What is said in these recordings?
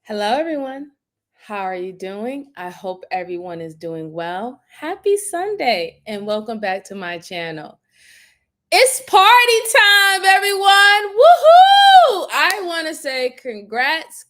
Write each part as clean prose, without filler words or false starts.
Hello, everyone. How are you doing? I hope everyone is doing well. Happy Sunday, and welcome back to my channel. It's party time, everyone! Woohoo! I want to say congrats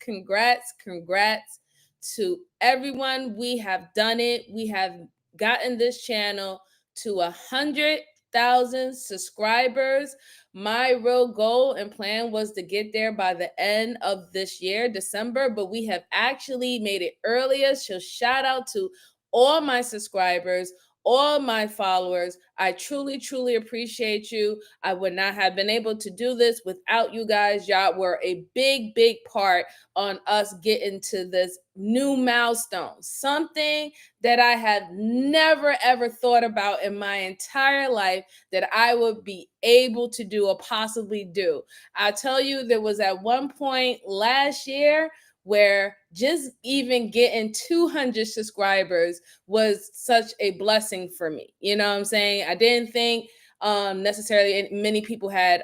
to everyone. We have done it. We have gotten this channel to 100,000 subscribers. My real goal and plan was to get there by the end of this year, December, but we have actually made it earlier. So shout out to all my subscribers, all my followers. I truly appreciate you. I would not have been able to do this without you guys. Y'all were a big part on us getting to this new milestone, something that I had never ever thought about in my entire life that I would be able to do or possibly do. I tell you, there was at one point last year where just even getting 200 subscribers was such a blessing for me. You know what I'm saying? I didn't think necessarily many people had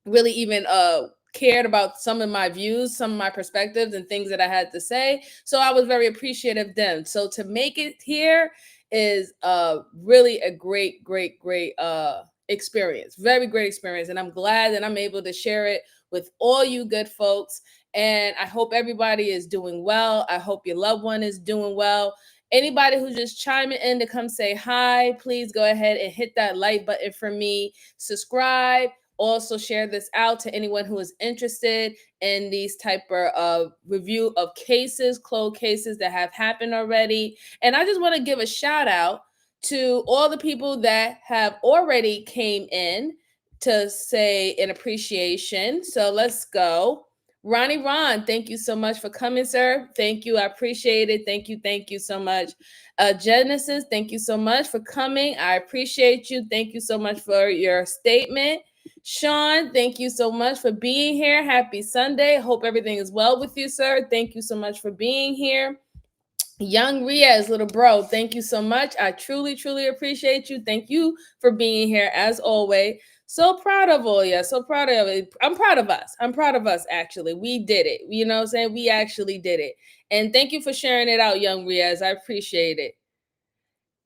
really even cared about some of my views, some of my perspectives and things that I had to say. So I was very appreciative of them. So to make it here is really a great experience. Very great experience. And I'm glad that I'm able to share it with all you good folks. And I hope everybody is doing well. I hope your loved one is doing well. Anybody who's just chiming in to come say hi, please go ahead and hit that like button for me. Subscribe. Also share this out to anyone who is interested in these type of review of cases, closed cases that have happened already. And I just want to give a shout out to all the people that have already came in to say an appreciation. So let's go. Ronnie Ron, thank you so much for coming, sir. Thank you. I appreciate it. Thank you so much. Genesis, thank you so much for coming. I appreciate you. Thank you so much for your statement. Sean, thank you so much for being here. Happy Sunday. Hope everything is well with you, sir. Thank you so much for being here. Young Riaz, little bro, thank you so much. I truly appreciate you. Thank you for being here as always. So proud of all you. So proud of it. I'm proud of us. I'm proud of us, actually. We did it. You know what I'm saying? We actually did it. And thank you for sharing it out, Young Riaz. I appreciate it.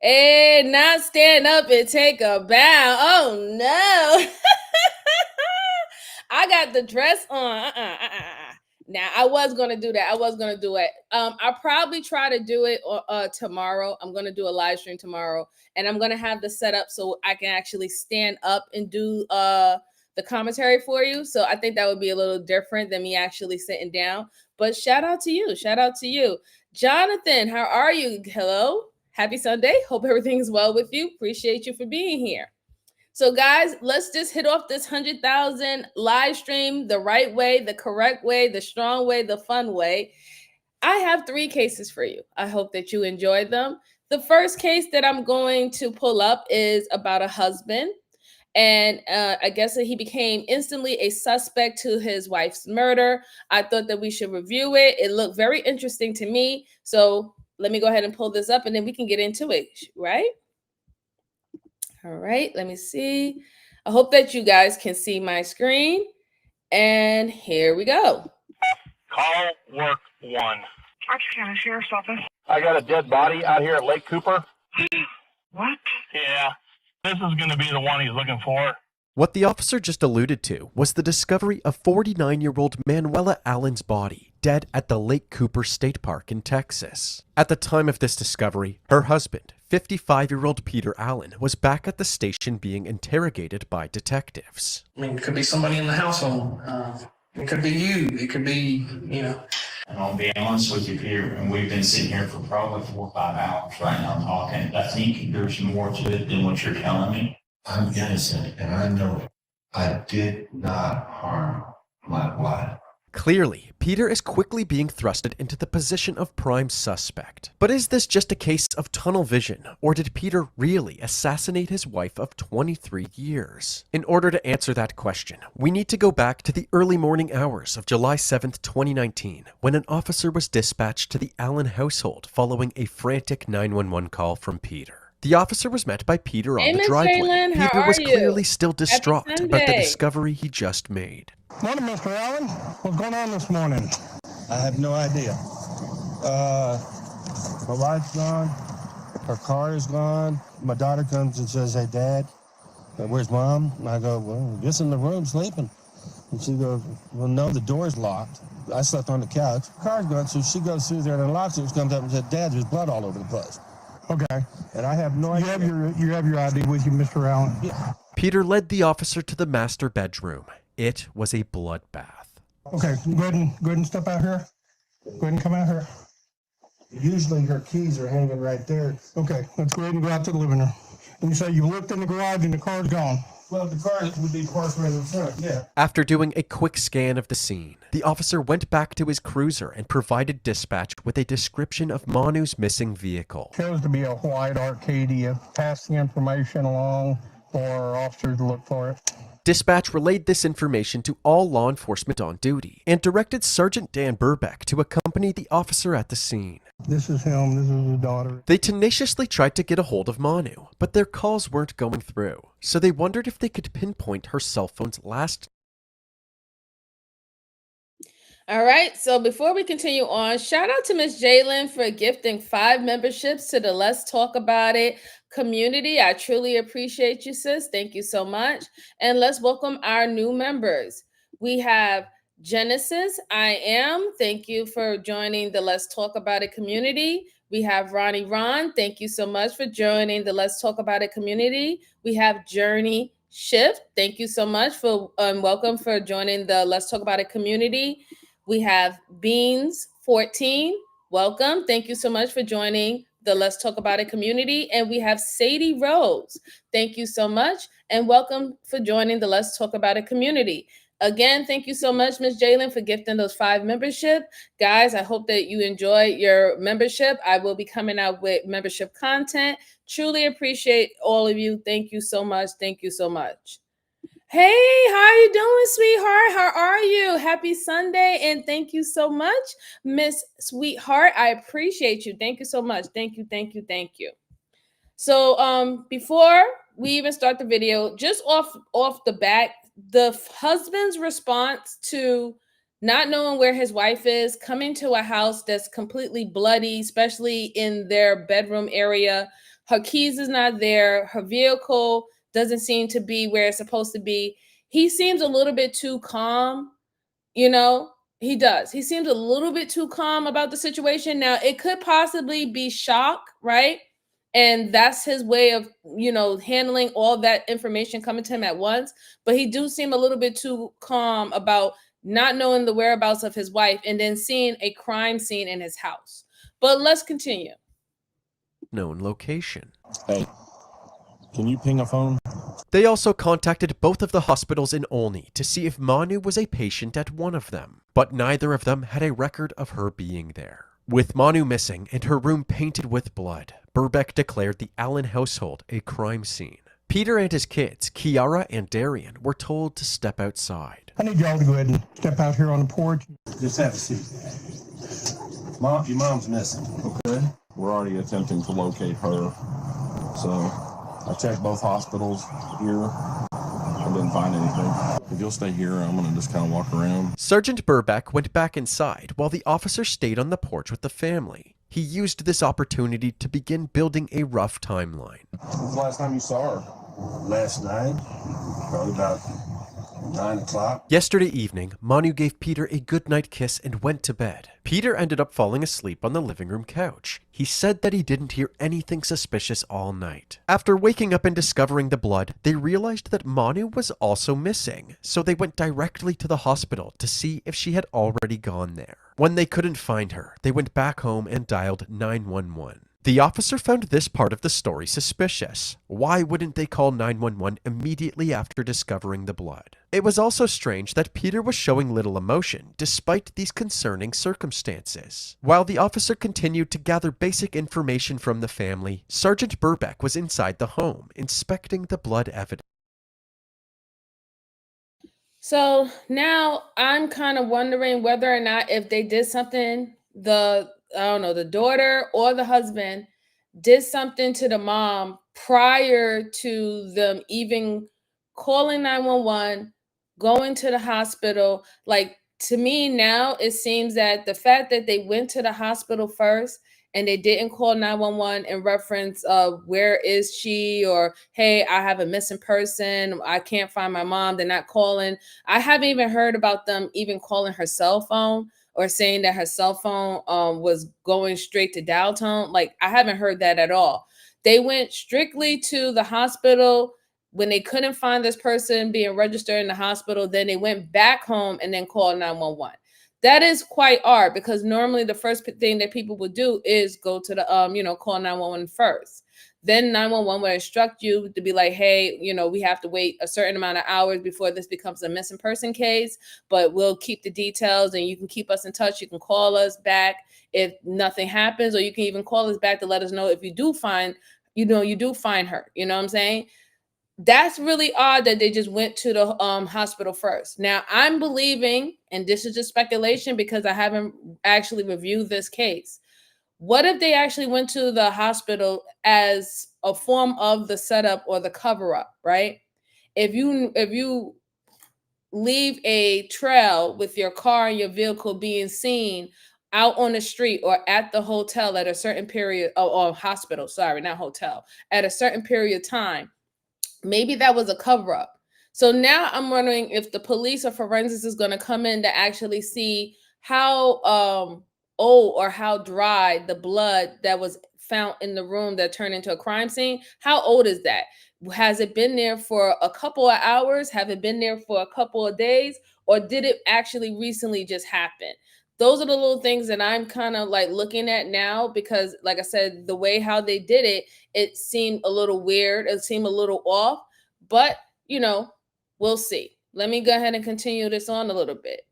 Hey, not stand up and take a bow. Oh, no. I got the dress on. Now I was gonna do that. I'll probably try to do it tomorrow. I'm gonna do a live stream tomorrow, and I'm gonna have the setup so I can actually stand up and do the commentary for you. So I think that would be a little different than me actually sitting down. But shout out to you. Shout out to you. Jonathan, how are you? Hello. Happy Sunday. Hope everything's well with you. Appreciate you for being here. So, guys, let's just hit off this 100,000 live stream the right way, the correct way, the strong way, the fun way. I have 3 cases for you. I hope that you enjoyed them. The first case that I'm going to pull up is about a husband. And I guess that he became instantly a suspect to his wife's murder. I thought that we should review it. It looked very interesting to me. So let me go ahead and pull this up and then we can get into it, right? All right, let me see. I hope that you guys can see my screen. And here we go. Call work 1. Archer County Sheriff's Office. I got a dead body out here at Lake Cooper. What? Yeah, this is going to be the one he's looking for. What the officer just alluded to was the discovery of 49-year-old Manuela Allen's body dead at the Lake Cooper State Park in Texas. At the time of this discovery, her husband, 55-year-old Peter Allen, was back at the station being interrogated by detectives. I mean, it could be somebody in the household. It could be you. It could be, And I'll be honest with you, Peter, and we've been sitting here for probably 4 or 5 hours right now talking. I think there's more to it than what you're telling me. I'm innocent, and I know it. I did not harm my wife. Clearly, Peter is quickly being thrusted into the position of prime suspect. But is this just a case of tunnel vision, or did Peter really assassinate his wife of 23 years? In order to answer that question, we need to go back to the early morning hours of July 7th, 2019, when an officer was dispatched to the Allen household following a frantic 911 call from Peter. The officer was met by Peter on the driveway. Jalen, how Peter was are you? clearly still distraught about the Sunday. discovery he just made. Morning, Mr. Allen. What's going on this morning? I have no idea. My wife's gone. Her car is gone. My daughter comes and says, "Hey, Dad, where's Mom?" And I go, "Well, just in the room sleeping." And she goes, "Well, no, the door's locked." I slept on the couch. Car's gone, so she goes through there and unlocks it. She comes up and said, "Dad, there's blood all over the place." Okay. And I have no idea. You have your ID with you, Mr. Allen? Yeah. Peter led the officer to the master bedroom. It was a bloodbath. Okay, go ahead and step out here. Go ahead and come out here. Usually her keys are hanging right there. Okay, let's go ahead and go out to the living room. And you say you looked in the garage and the car's gone. Well, the car would be parked right in front, yeah. After doing a quick scan of the scene, the officer went back to his cruiser and provided dispatch with a description of Manu's missing vehicle. Shows to be a white Arcadia. Pass the information along for our officers to look for it. Dispatch relayed this information to all law enforcement on duty and directed Sergeant Dan Burbeck to accompany the officer at the scene. This is him. This is his daughter. They tenaciously tried to get a hold of Manu, but their calls weren't going through, so they wondered if they could pinpoint her cell phone's last. All right. So before we continue on, shout out to Miss Jalen for gifting 5 memberships to the Let's Talk About It community. I truly appreciate you, sis. Thank you so much. And let's welcome our new members. We have Genesis, I Am. Thank you for joining the Let's Talk About It community. We have Ronnie Ron. Thank you so much for joining the Let's Talk About It community. We have Journey Shift. Thank you so much for welcome for joining the Let's Talk About It community. We have Beans 14. Welcome. Thank you so much for joining the Let's Talk About It community. And we have Sadie Rose. Thank you so much. And welcome for joining the Let's Talk About It community. Again, thank you so much, Ms. Jalen, for gifting those 5 membership. Guys, I hope that you enjoy your membership. I will be coming out with membership content. Truly appreciate all of you. Thank you so much. Thank you so much. Hey, how are you doing, sweetheart? How are you? Happy Sunday, and thank you so much, Miss Sweetheart. I appreciate you. Thank you so much. Thank you, thank you, thank you. So, before we even start the video, just off the bat, the husband's response to not knowing where his wife is, coming to a house that's completely bloody, especially in their bedroom area. Her keys is not there. Her vehicle doesn't seem to be where it's supposed to be. He seems a little bit too calm, you know, He does. He seems a little bit too calm about the situation. Now, it could possibly be shock, right? And that's his way of, handling all that information coming to him at once. But he do seem a little bit too calm about not knowing the whereabouts of his wife and then seeing a crime scene in his house. But let's continue. Known location. Hey, can you ping a phone? They also contacted both of the hospitals in Olney to see if Manu was a patient at one of them, but neither of them had a record of her being there. With Manu missing and her room painted with blood, Burbeck declared the Allen household a crime scene. Peter and his kids, Kiara and Darian, were told to step outside. I need y'all to go ahead and step out here on the porch. Just have a seat. Mom, your mom's missing. Okay. We're already attempting to locate her. So I checked both hospitals here. I didn't find anything. If you'll stay here, I'm going to just kind of walk around. Sergeant Burbeck went back inside while the officer stayed on the porch with the family. He used this opportunity to begin building a rough timeline. When was the last time you saw her? Last night, probably about 9 o'clock. Yesterday evening, Manu gave Peter a goodnight kiss and went to bed. Peter ended up falling asleep on the living room couch. He said that he didn't hear anything suspicious all night. After waking up and discovering the blood, they realized that Manu was also missing, so they went directly to the hospital to see if she had already gone there. When they couldn't find her, they went back home and dialed 911. The officer found this part of the story suspicious. Why wouldn't they call 911 immediately after discovering the blood? It was also strange that Peter was showing little emotion despite these concerning circumstances. While the officer continued to gather basic information from the family, Sergeant Burbeck was inside the home inspecting the blood evidence. So now I'm kind of wondering whether or not if they did something, the daughter or the husband did something to the mom prior to them even calling 911, going to the hospital. Like, to me now, it seems that the fact that they went to the hospital first and they didn't call 911 in reference of where is she, or hey, I have a missing person, I can't find my mom, they're not calling. I haven't even heard about them even calling her cell phone or saying that her cell phone was going straight to dial tone. Like, I haven't heard that at all. They went strictly to the hospital when they couldn't find this person being registered in the hospital. Then they went back home and then called 911. That is quite odd, because normally the first thing that people would do is go to the, call 911 first. Then 911 would instruct you to be like, hey, we have to wait a certain amount of hours before this becomes a missing person case, but we'll keep the details and you can keep us in touch. You can call us back if nothing happens, or you can even call us back to let us know if you do find, you do find her. You know what I'm saying? That's really odd that they just went to the hospital first. Now, I'm believing, and this is just speculation because I haven't actually reviewed this case. What if they actually went to the hospital as a form of the setup or the cover-up, right? If you leave a trail with your car and your vehicle being seen out on the street or at the hotel at a certain period, or hospital, sorry, not hotel, at a certain period of time, maybe that was a cover-up. So now I'm wondering if the police or forensics is going to come in to actually see how old or how dry the blood that was found in the room that turned into a crime scene. How old is that? Has it been there for a couple of hours? Have it been there for a couple of days? Or did it actually recently just happen? Those are the little things that I'm kind of like looking at now, because like I said, the way how they did it, it seemed a little weird. It seemed a little off, but we'll see. Let me go ahead and continue this on a little bit.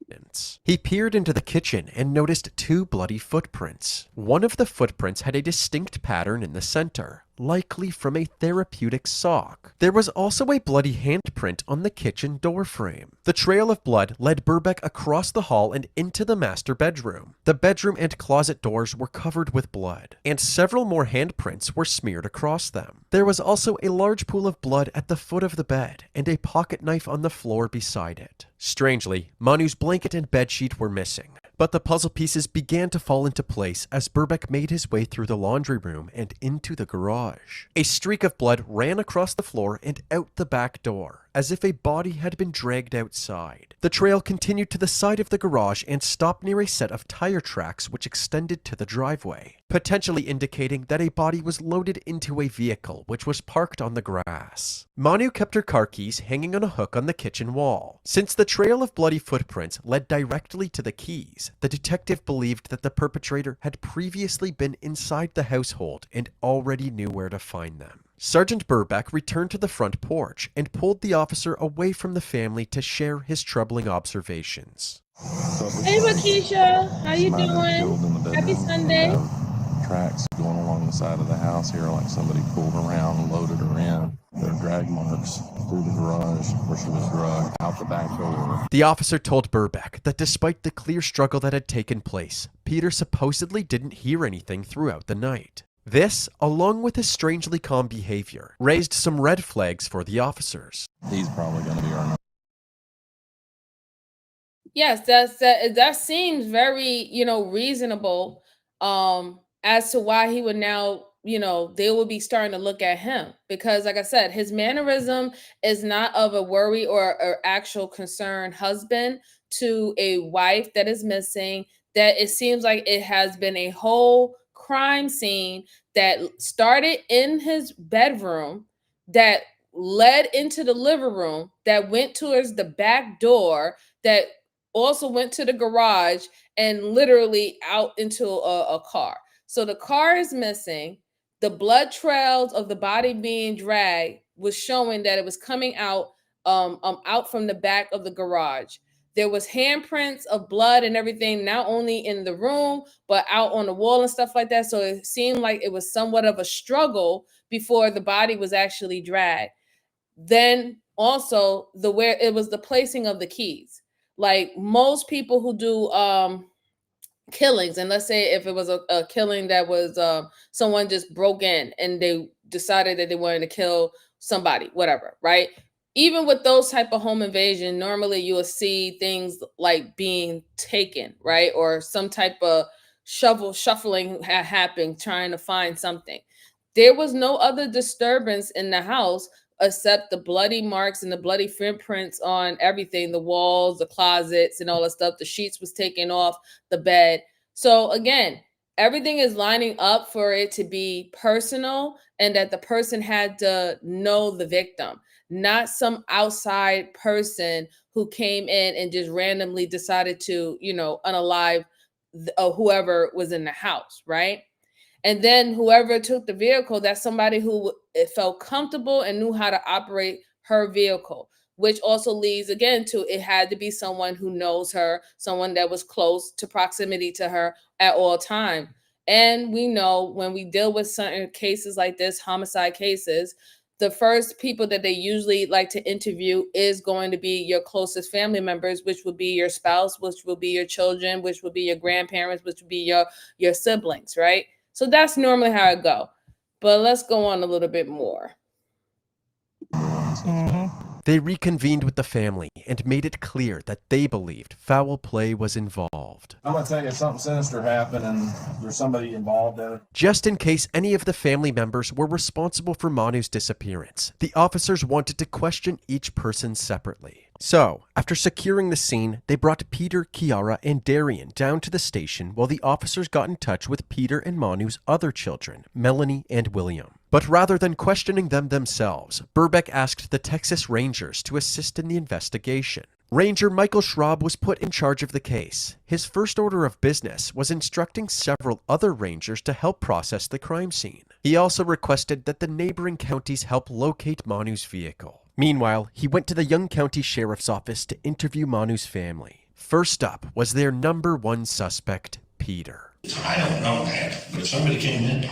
He peered into the kitchen and noticed 2 bloody footprints. One of the footprints had a distinct pattern in the center, likely from a therapeutic sock. There was also a bloody handprint on the kitchen door frame. The trail of blood led Burbeck across the hall and into the master bedroom. The bedroom and closet doors were covered with blood, and several more handprints were smeared across them. There was also a large pool of blood at the foot of the bed, and a pocket knife on the floor beside it. Strangely, Manu's blanket and bedsheet were missing, but the puzzle pieces began to fall into place as Burbeck made his way through the laundry room and into the garage. A streak of blood ran across the floor and out the back door. as if a body had been dragged outside. The trail continued to the side of the garage and stopped near a set of tire tracks which extended to the driveway, potentially indicating that a body was loaded into a vehicle which was parked on the grass. Manu kept her car keys hanging on a hook on the kitchen wall. Since the trail of bloody footprints led directly to the keys, the detective believed that the perpetrator had previously been inside the household and already knew where to find them. Sergeant Burbeck returned to the front porch and pulled the officer away from the family to share his troubling observations. Hey, Rakisha, how you doing? Happy Sunday. Tracks going along the side of the house here, like somebody pulled around and loaded her in. There are drag marks through the garage where she was drugged out the back door. The officer told Burbeck that despite the clear struggle that had taken place, Peter supposedly didn't hear anything throughout the night. This, along with his strangely calm behavior, raised some red flags for the officers. He's probably going to be our number. Yes, that seems very, reasonable as to why he would now, they would be starting to look at him, because like I said, his mannerism is not of a worry or actual concerned husband to a wife that is missing, that it seems like it has been a whole crime scene that started in his bedroom, that led into the living room, that went towards the back door, that also went to the garage, and literally out into a car. So the car is missing. The blood trails of the body being dragged was showing that it was coming out out from the back of the garage. There was handprints of blood and everything, not only in the room, but out on the wall and stuff like that. So it seemed like it was somewhat of a struggle before the body was actually dragged. Then also where it was the placing of the keys. Like most people who do killings, and let's say if it was a killing that was someone just broke in and they decided that they wanted to kill somebody, whatever, right? Even with those type of home invasion, normally you will see things like being taken, right? Or some type of shuffling happened trying to find something. There was no other disturbance in the house except the bloody marks and the bloody footprints on everything, the walls, the closets, and all that stuff. The sheets was taken off the bed. So again, everything is lining up for it to be personal, and that the person had to know the victim, not some outside person who came in and just randomly decided to, unalive whoever was in the house, right? And then whoever took the vehicle, that's somebody who felt comfortable and knew how to operate her vehicle, which also leads again to it had to be someone who knows her, someone that was close to proximity to her at all time. And we know when we deal with certain cases like this, homicide cases, the first people that they usually like to interview is going to be your closest family members, which would be your spouse, which will be your children, which would be your grandparents, which would be your siblings, right? So that's normally how it go. But let's go on a little bit more. They reconvened with the family and made it clear that they believed foul play was involved. I'm going to tell you, if something sinister happened and there's somebody involved in it. Just in case any of the family members were responsible for Manu's disappearance, the officers wanted to question each person separately. So, after securing the scene, they brought Peter, Kiara, and Darian down to the station while the officers got in touch with Peter and Manu's other children, Melanie and William. But rather than questioning them themselves, Burbeck asked the Texas Rangers to assist in the investigation. Ranger Michael Schraub was put in charge of the case. His first order of business was instructing several other rangers to help process the crime scene. He also requested that the neighboring counties help locate Manu's vehicle. Meanwhile, he went to the Young County Sheriff's Office to interview Manu's family. First up was their number one suspect, Peter. I don't know that, but if somebody came in,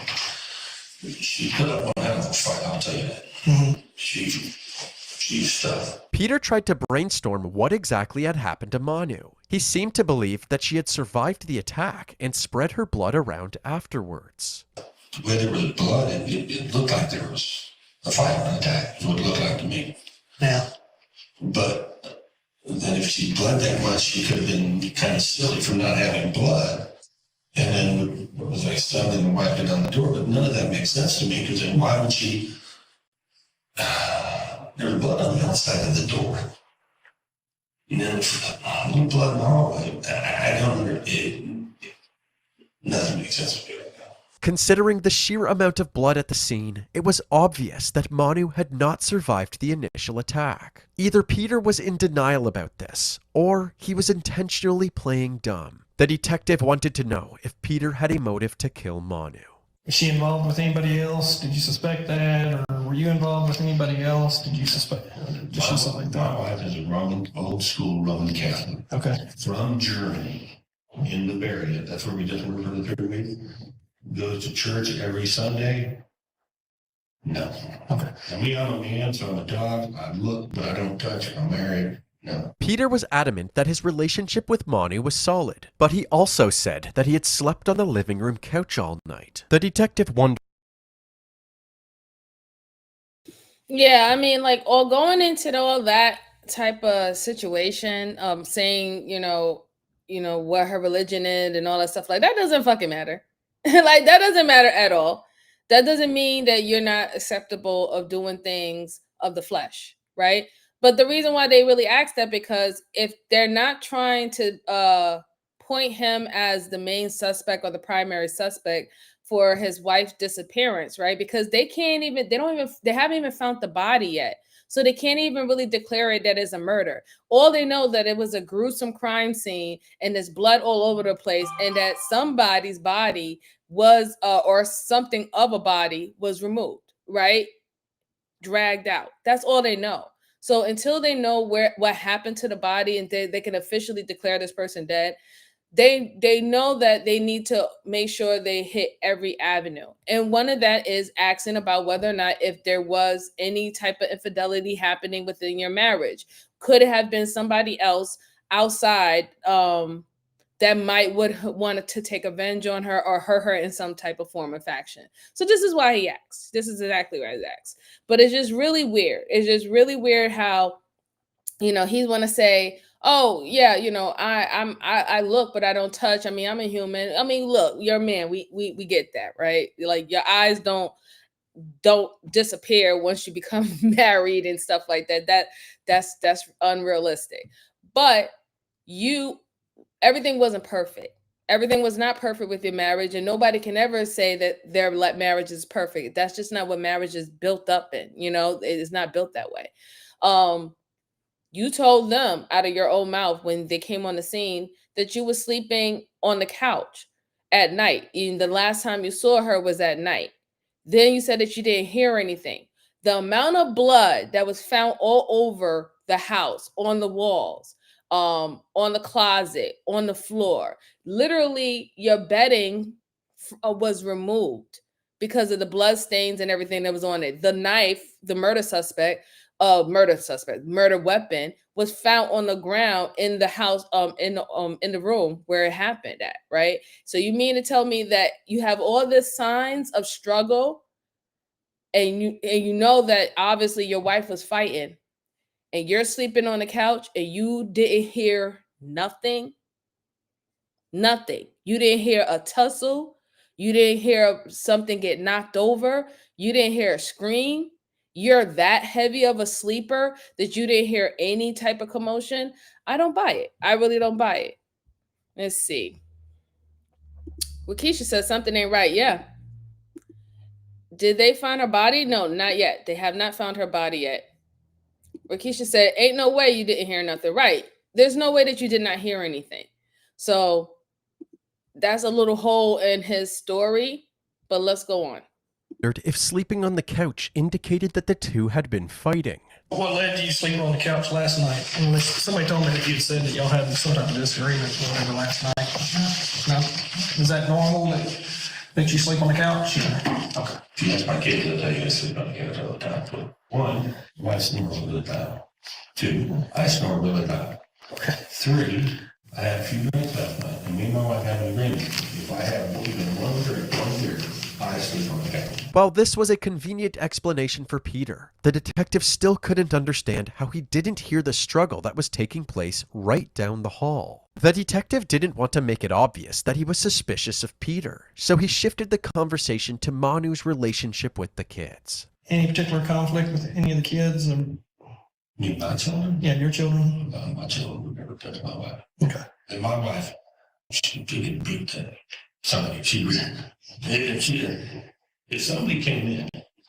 she put up one hell of a fight, I'll tell you that. She's tough. Peter tried to brainstorm what exactly had happened to Manu. He seemed to believe that she had survived the attack and spread her blood around afterwards. The way there was blood, it looked like there was a firearm attack, is what it looked like to me. Yeah. But then if she bled that much, she could have been kind of silly for not having blood. And then it was like something and wiped it on the door. But none of that makes sense to me, because then why would she There was blood on the outside of the door. And then a little blood in the hallway. I don't know. Nothing makes sense to me right now. Considering the sheer amount of blood at the scene, it was obvious that Manu had not survived the initial attack. Either Peter was in denial about this, or he was intentionally playing dumb. The detective wanted to know if Peter had a motive to kill Manu. Is she involved with anybody else? Did you suspect that? Or were you involved with anybody else? Did you suspect? Did she something like My that? wife is a old school Roman Catholic. Okay. From Germany, in Bavaria. That's where we just were for the 3 weeks. Goes to church every Sunday. No. Okay. I mean, I'm a man, so I'm a dog. I look, but I don't touch. I'm married. No. Peter was adamant that his relationship with Manu was solid, but he also said that he had slept on the living room couch all night. The detective wondered. Yeah, I mean, like, all going into all that type of situation, saying, what her religion is and all that stuff, like, that doesn't fucking matter. Like, that doesn't matter at all. That doesn't mean that you're not acceptable of doing things of the flesh, right? But the reason why they really asked that, because if they're not trying to point him as the main suspect or the primary suspect for his wife's disappearance, right? Because they haven't even found the body yet. So they can't even really declare it that it's a murder. All they know that it was a gruesome crime scene and there's blood all over the place, and that somebody's body was, or something of a body was removed, right? Dragged out. That's all they know. So until they know what happened to the body and they can officially declare this person dead, they know that they need to make sure they hit every avenue. And one of that is asking about whether or not if there was any type of infidelity happening within your marriage. Could it have been somebody else outside that might would want to take revenge on her or hurt her in some type of form of faction? So this is why he acts. This is exactly why he acts. But it's just really weird. It's just really weird how, he's want to say, oh yeah, I look, but I don't touch. I mean, I'm a human. I mean, look, you're a man. We get that, right? Like, your eyes don't disappear once you become married and stuff like that. That's unrealistic. But everything wasn't perfect. Everything was not perfect with your marriage, and nobody can ever say that their marriage is perfect. That's just not what marriage is built up in. It is not built that way. You told them out of your own mouth when they came on the scene that you were sleeping on the couch at night. And the last time you saw her was at night. Then you said that you didn't hear anything. The amount of blood that was found all over the house, on the walls, on the closet, on the floor, literally your bedding was removed because of the blood stains and everything that was on it. The knife, the murder weapon was found on the ground in the house, in the room where it happened at, right? So you mean to tell me that you have all the signs of struggle, and you know that obviously your wife was fighting, and you're sleeping on the couch and you didn't hear nothing? Nothing. You didn't hear a tussle. You didn't hear something get knocked over. You didn't hear a scream. You're that heavy of a sleeper that you didn't hear any type of commotion? I don't buy it. I really don't buy it. Let's see. Wakisha says something ain't right. Yeah. Did they find her body? No, not yet. They have not found her body yet. Wakisha said, ain't no way you didn't hear nothing. Right. There's no way that you did not hear anything. So that's a little hole in his story, but let's go on. If sleeping on the couch indicated that the two had been fighting. What led to you sleeping on the couch last night? Somebody told me that you had said that y'all had some type of disagreement or whatever last night. No? Is that normal that you sleep on the couch? Okay. If you ask my kids, they'll tell you I sleep on the couch all the time. But one, my snores really loud. Two, I snore really loud. Okay. Three, I had a few drinks last night, and me and my wife had an agreement. If I have even one drink, 1 beer, I sleep on the couch. While this was a convenient explanation for Peter, the detective still couldn't understand how he didn't hear the struggle that was taking place right down the hall. The detective didn't want to make it obvious that he was suspicious of Peter, so he shifted the conversation to Manu's relationship with the kids. any particular conflict with any of the kids? Me, my children? Yeah, your children. My children would never touch my wife. Okay. And my wife, she could beat somebody. If somebody came in,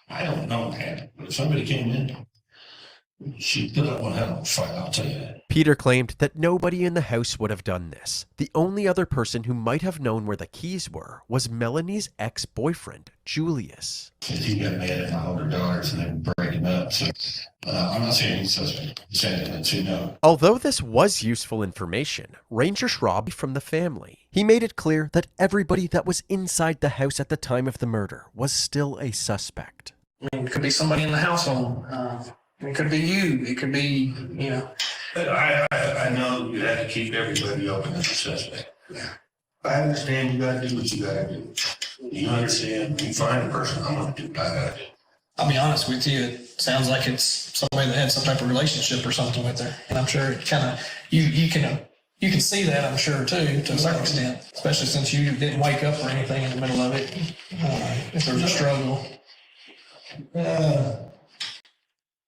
I don't know what happened, but if somebody came in, she'd put up one hell of a fight, I'll tell you that. Peter claimed that nobody in the house would have done this. The only other person who might have known where the keys were was Melanie's ex-boyfriend, Julius. He got mad at my older daughters and they were breaking up. So I'm not saying he's suspect. I'm saying that you know. Although this was useful information, Ranger Schraub from the family, he made it clear that everybody that was inside the house at the time of the murder was still a suspect. I mean, it could be somebody in the household. It could be you. It could be, you know. I know you have to keep everybody open as a suspect. I understand you gotta do what you gotta do. You understand, you find a person, I'm gonna do what I gotta do. I'll be honest with you, it sounds like it's somebody that had some type of relationship or something with her. And I'm sure it kind of, you can see that, I'm sure, too, to a certain extent, especially since you didn't wake up or anything in the middle of it. If there was a struggle.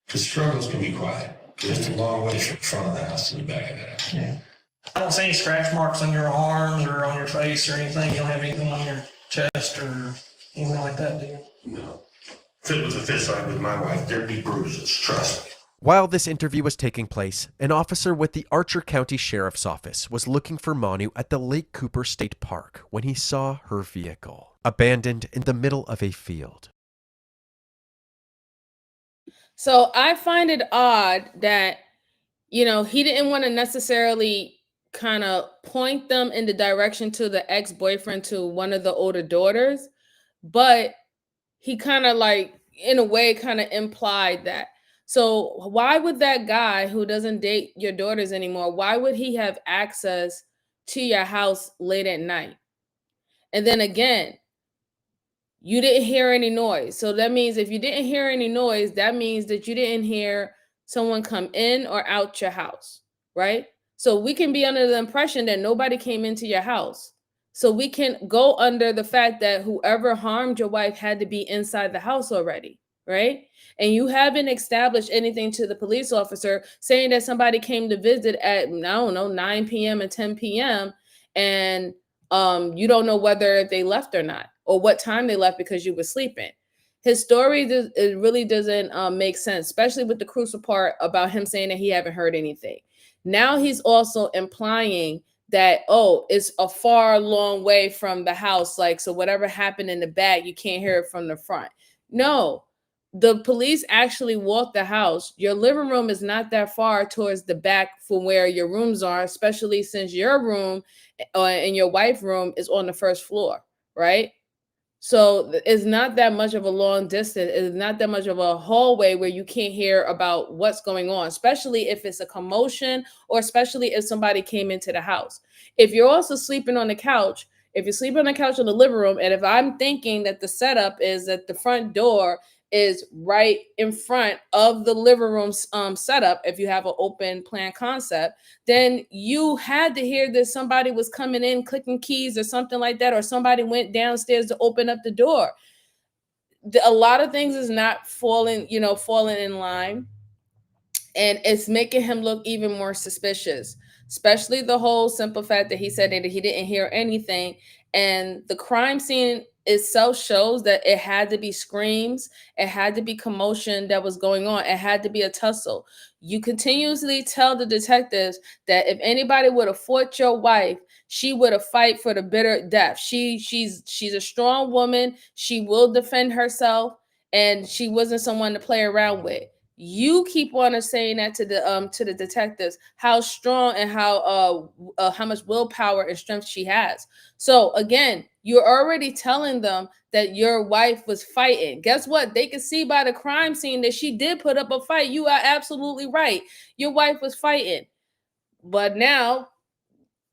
The struggles can be quiet. Just a long way from the front of the house to the back of the house. Yeah. I don't see any scratch marks on your arms or on your face or anything. You don't have anything on your chest or anything like that, do you? No. If it was a fist fight with my wife, there'd be bruises, trust me. While this interview was taking place, an officer with the Archer County Sheriff's Office was looking for Manu at the Lake Cooper State Park when he saw her vehicle, abandoned in the middle of a field. So I find it odd that, he didn't want to necessarily kind of point them in the direction to the ex-boyfriend, to one of the older daughters, but he kind of in a way kind of implied that. So why would that guy who doesn't date your daughters anymore, why would he have access to your house late at night? And then again, you didn't hear any noise. So that means if you didn't hear any noise, that means that you didn't hear someone come in or out your house, right? So we can be under the impression that nobody came into your house. So we can go under the fact that whoever harmed your wife had to be inside the house already, right? And you haven't established anything to the police officer saying that somebody came to visit at, I don't know, 9 p.m. and 10 p.m. and you don't know whether they left or not, or what time they left because you were sleeping. His story, it really doesn't make sense, especially with the crucial part about him saying that he haven't heard anything. Now he's also implying that, it's a far, long way from the house. So whatever happened in the back, you can't hear it from the front. No, the police actually walked the house. Your living room is not that far towards the back from where your rooms are, especially since your room and your wife's room is on the first floor, right? So it's not that much of a long distance. It's not that much of a hallway where you can't hear about what's going on, especially if it's a commotion or especially if somebody came into the house. If you're also sleeping on the couch, if you're sleeping on the couch in the living room, and if I'm thinking that the setup is that the front door is right in front of the living room setup, if you have an open plan concept, then you had to hear that somebody was coming in, clicking keys or something like that, or somebody went downstairs to open up the door. A lot of things is not falling in line, and it's making him look even more suspicious, especially the whole simple fact that he said that he didn't hear anything. And the crime scene itself shows that it had to be screams, it had to be commotion that was going on, it had to be a tussle. You continuously tell the detectives that if anybody would have fought your wife, she would have fight for the bitter death. She's a strong woman, she will defend herself, and she wasn't someone to play around with. You keep on saying that to the detectives, how strong and how much willpower and strength she has. So again, you're already telling them that your wife was fighting. Guess what? They can see by the crime scene that she did put up a fight. You are absolutely right. Your wife was fighting. But now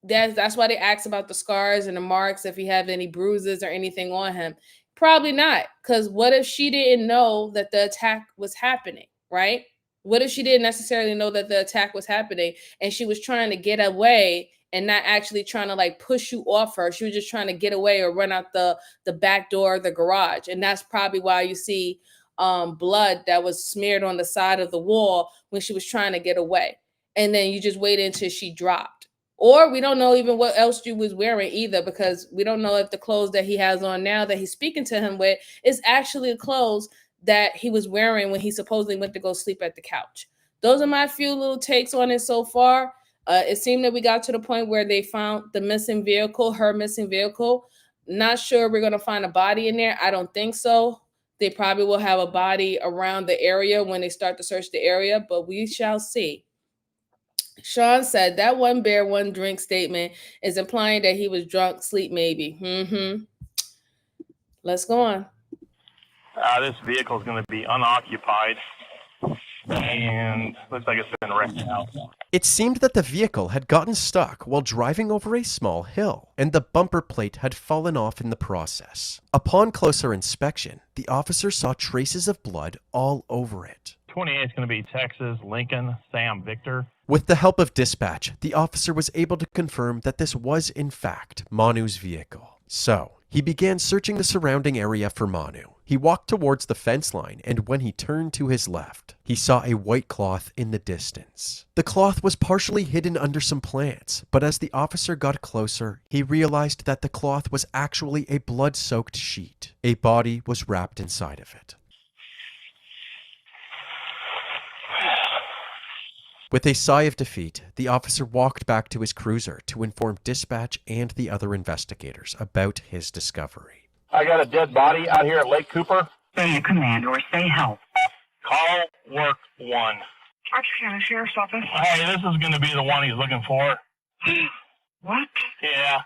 that's why they asked about the scars and the marks, if he have any bruises or anything on him. Probably not, because what if she didn't know that the attack was happening, right? What if she didn't necessarily know that the attack was happening and she was trying to get away and not actually trying to push you off her? She was just trying to get away or run out the back door of the garage. And that's probably why you see blood that was smeared on the side of the wall when she was trying to get away. And then you just waited until she dropped. Or we don't know even what else you was wearing either, because we don't know if the clothes that he has on now that he's speaking to him with is actually the clothes that he was wearing when he supposedly went to go sleep at the couch. Those are my few little takes on it so far. It seemed that we got to the point where they found the missing vehicle, her missing vehicle. Not sure we're going to find a body in there. I don't think so. They probably will have a body around the area when they start to search the area, but we shall see. Sean said that one beer, one drink statement is implying that he was drunk, sleep maybe. Let's go on. This vehicle is going to be unoccupied, and looks like it's been wrecked out. It seemed that the vehicle had gotten stuck while driving over a small hill, and the bumper plate had fallen off in the process. Upon closer inspection, the officer saw traces of blood all over it. 28 is going to be Texas, Lincoln, Sam, Victor. With the help of dispatch, the officer was able to confirm that this was in fact Manu's vehicle. So, he began searching the surrounding area for Manu. He walked towards the fence line, and when he turned to his left, he saw a white cloth in the distance. The cloth was partially hidden under some plants, but as the officer got closer, he realized that the cloth was actually a blood-soaked sheet. A body was wrapped inside of it. With a sigh of defeat, the officer walked back to his cruiser to inform dispatch and the other investigators about his discovery. I got a dead body out here at Lake Cooper. Say a command or say help. Call work 1. Archer County Sheriff's Office. Hey, this is going to be the one he's looking for. What? Yeah.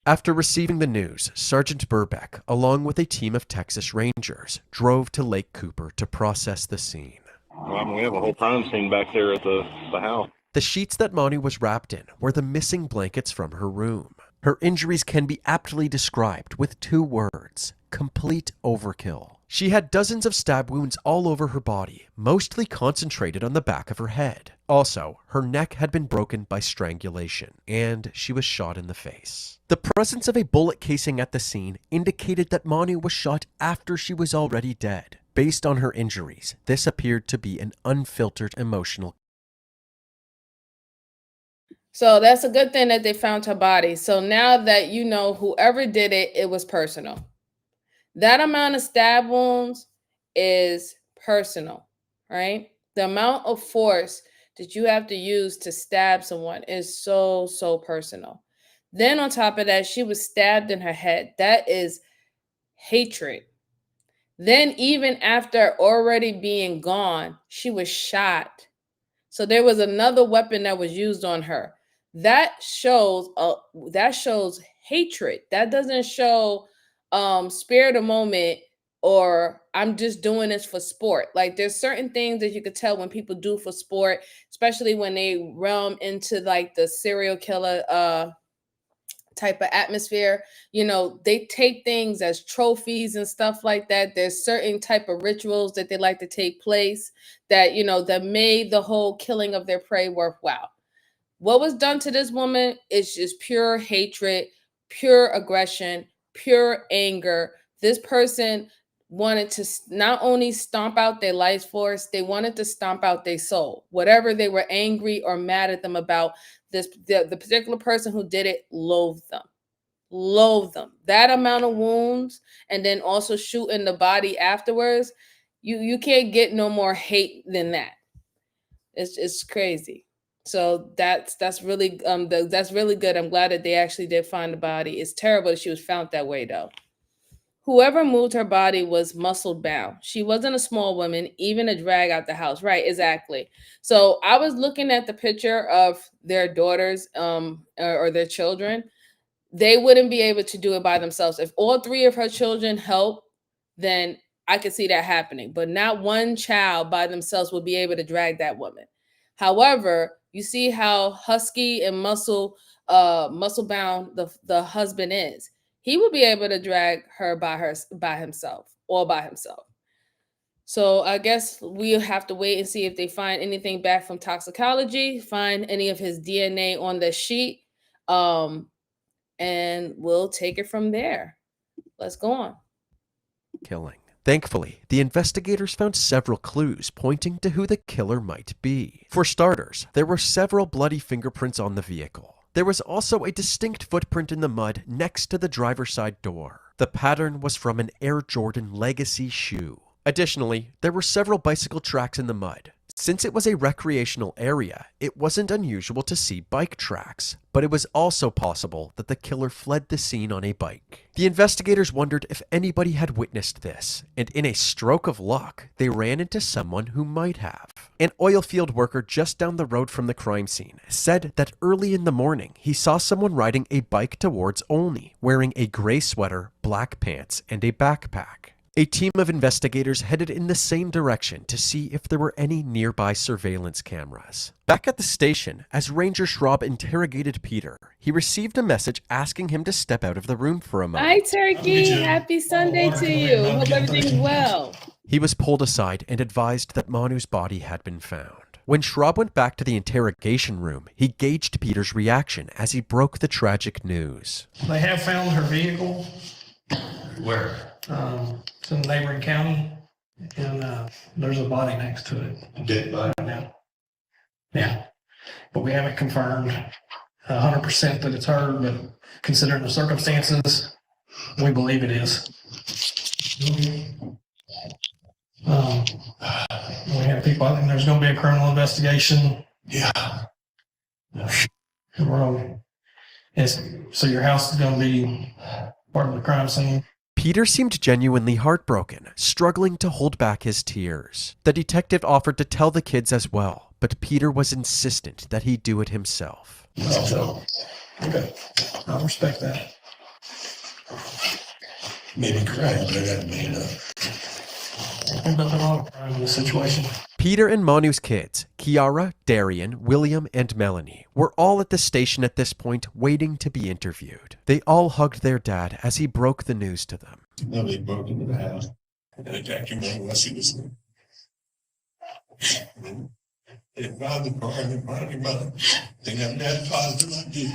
After receiving the news, Sergeant Burbeck, along with a team of Texas Rangers, drove to Lake Cooper to process the scene. We have a whole crime scene back there at the house. The sheets that Manu was wrapped in were the missing blankets from her room. Her injuries can be aptly described with 2 words: complete overkill. She had dozens of stab wounds all over her body, mostly concentrated on the back of her head. Also, her neck had been broken by strangulation, and she was shot in the face. The presence of a bullet casing at the scene indicated that Manu was shot after she was already dead. Based on her injuries, this appeared to be an unfiltered emotional. So that's a good thing that they found her body. So now that you know whoever did it, it was personal. That amount of stab wounds is personal, right? The amount of force that you have to use to stab someone is so, so personal. Then on top of that, she was stabbed in her head. That is hatred. Then even after already being gone, she was shot. So there was another weapon that was used on her. That shows hatred. That doesn't show spare the moment, or I'm just doing this for sport. Like there's certain things that you could tell when people do for sport, especially when they realm into like the serial killer type of atmosphere. You know, they take things as trophies and stuff like that. There's certain type of rituals that they like to take place that, you know, that made the whole killing of their prey worthwhile. What was done to this woman is just pure hatred, pure aggression, pure anger. This person wanted to not only stomp out their life force, they wanted to stomp out their soul. Whatever they were angry or mad at them about, the particular person who did it loathed them. Loathed them. That amount of wounds, and then also shooting the body afterwards, you can't get no more hate than that. It's crazy. So that's really that's really good. I'm glad that they actually did find the body. It's terrible that she was found that way though. Whoever moved her body was muscle bound. She wasn't a small woman, even to drag out the house. Right, exactly. So I was looking at the picture of their daughters or their children. They wouldn't be able to do it by themselves. If all 3 of her children help, then I could see that happening. But not one child by themselves would be able to drag that woman. However, you see how husky and muscle bound the husband is. He will be able to drag her by himself. So I guess we'll have to wait and see if they find anything back from toxicology, find any of his DNA on the sheet, and we'll take it from there. Let's go on. Killing. Thankfully, the investigators found several clues pointing to who the killer might be. For starters, there were several bloody fingerprints on the vehicle. There was also a distinct footprint in the mud next to the driver's side door. The pattern was from an Air Jordan Legacy shoe. Additionally, there were several bicycle tracks in the mud. Since it was a recreational area, it wasn't unusual to see bike tracks, but it was also possible that the killer fled the scene on a bike. The investigators wondered if anybody had witnessed this, and in a stroke of luck, they ran into someone who might have. An oil field worker just down the road from the crime scene said that early in the morning he saw someone riding a bike towards Olney, wearing a gray sweater, black pants, and a backpack. A team of investigators headed in the same direction to see if there were any nearby surveillance cameras. Back at the station, as Ranger Schraub interrogated Peter, he received a message asking him to step out of the room for a moment. Hi, Turkey. Happy Sunday to you. Hope everything's well. He was pulled aside and advised that Manu's body had been found. When Schraub went back to the interrogation room, he gauged Peter's reaction as he broke the tragic news. They have found her vehicle. Where? It's in the neighboring county, and there's a body next to it. Dead body. Right now. Yeah, but we haven't confirmed 100% that it's her, but considering the circumstances, we believe it is. We have people, I think there's going to be a criminal investigation. Yeah. And so your house is going to be part of the crime scene. Peter seemed genuinely heartbroken, struggling to hold back his tears. The detective offered to tell the kids as well, but Peter was insistent that he do it himself. Okay, I respect that. Made me cry, but I got made up. There's nothing wrong with crime in this situation. Peter and Manu's kids, Kiara, Darian, William, and Melanie, were all at the station at this point waiting to be interviewed. They all hugged their dad as he broke the news to them. Now they broke into the house and attacked your man while he was they found the car and they found your mother. They got that positive idea.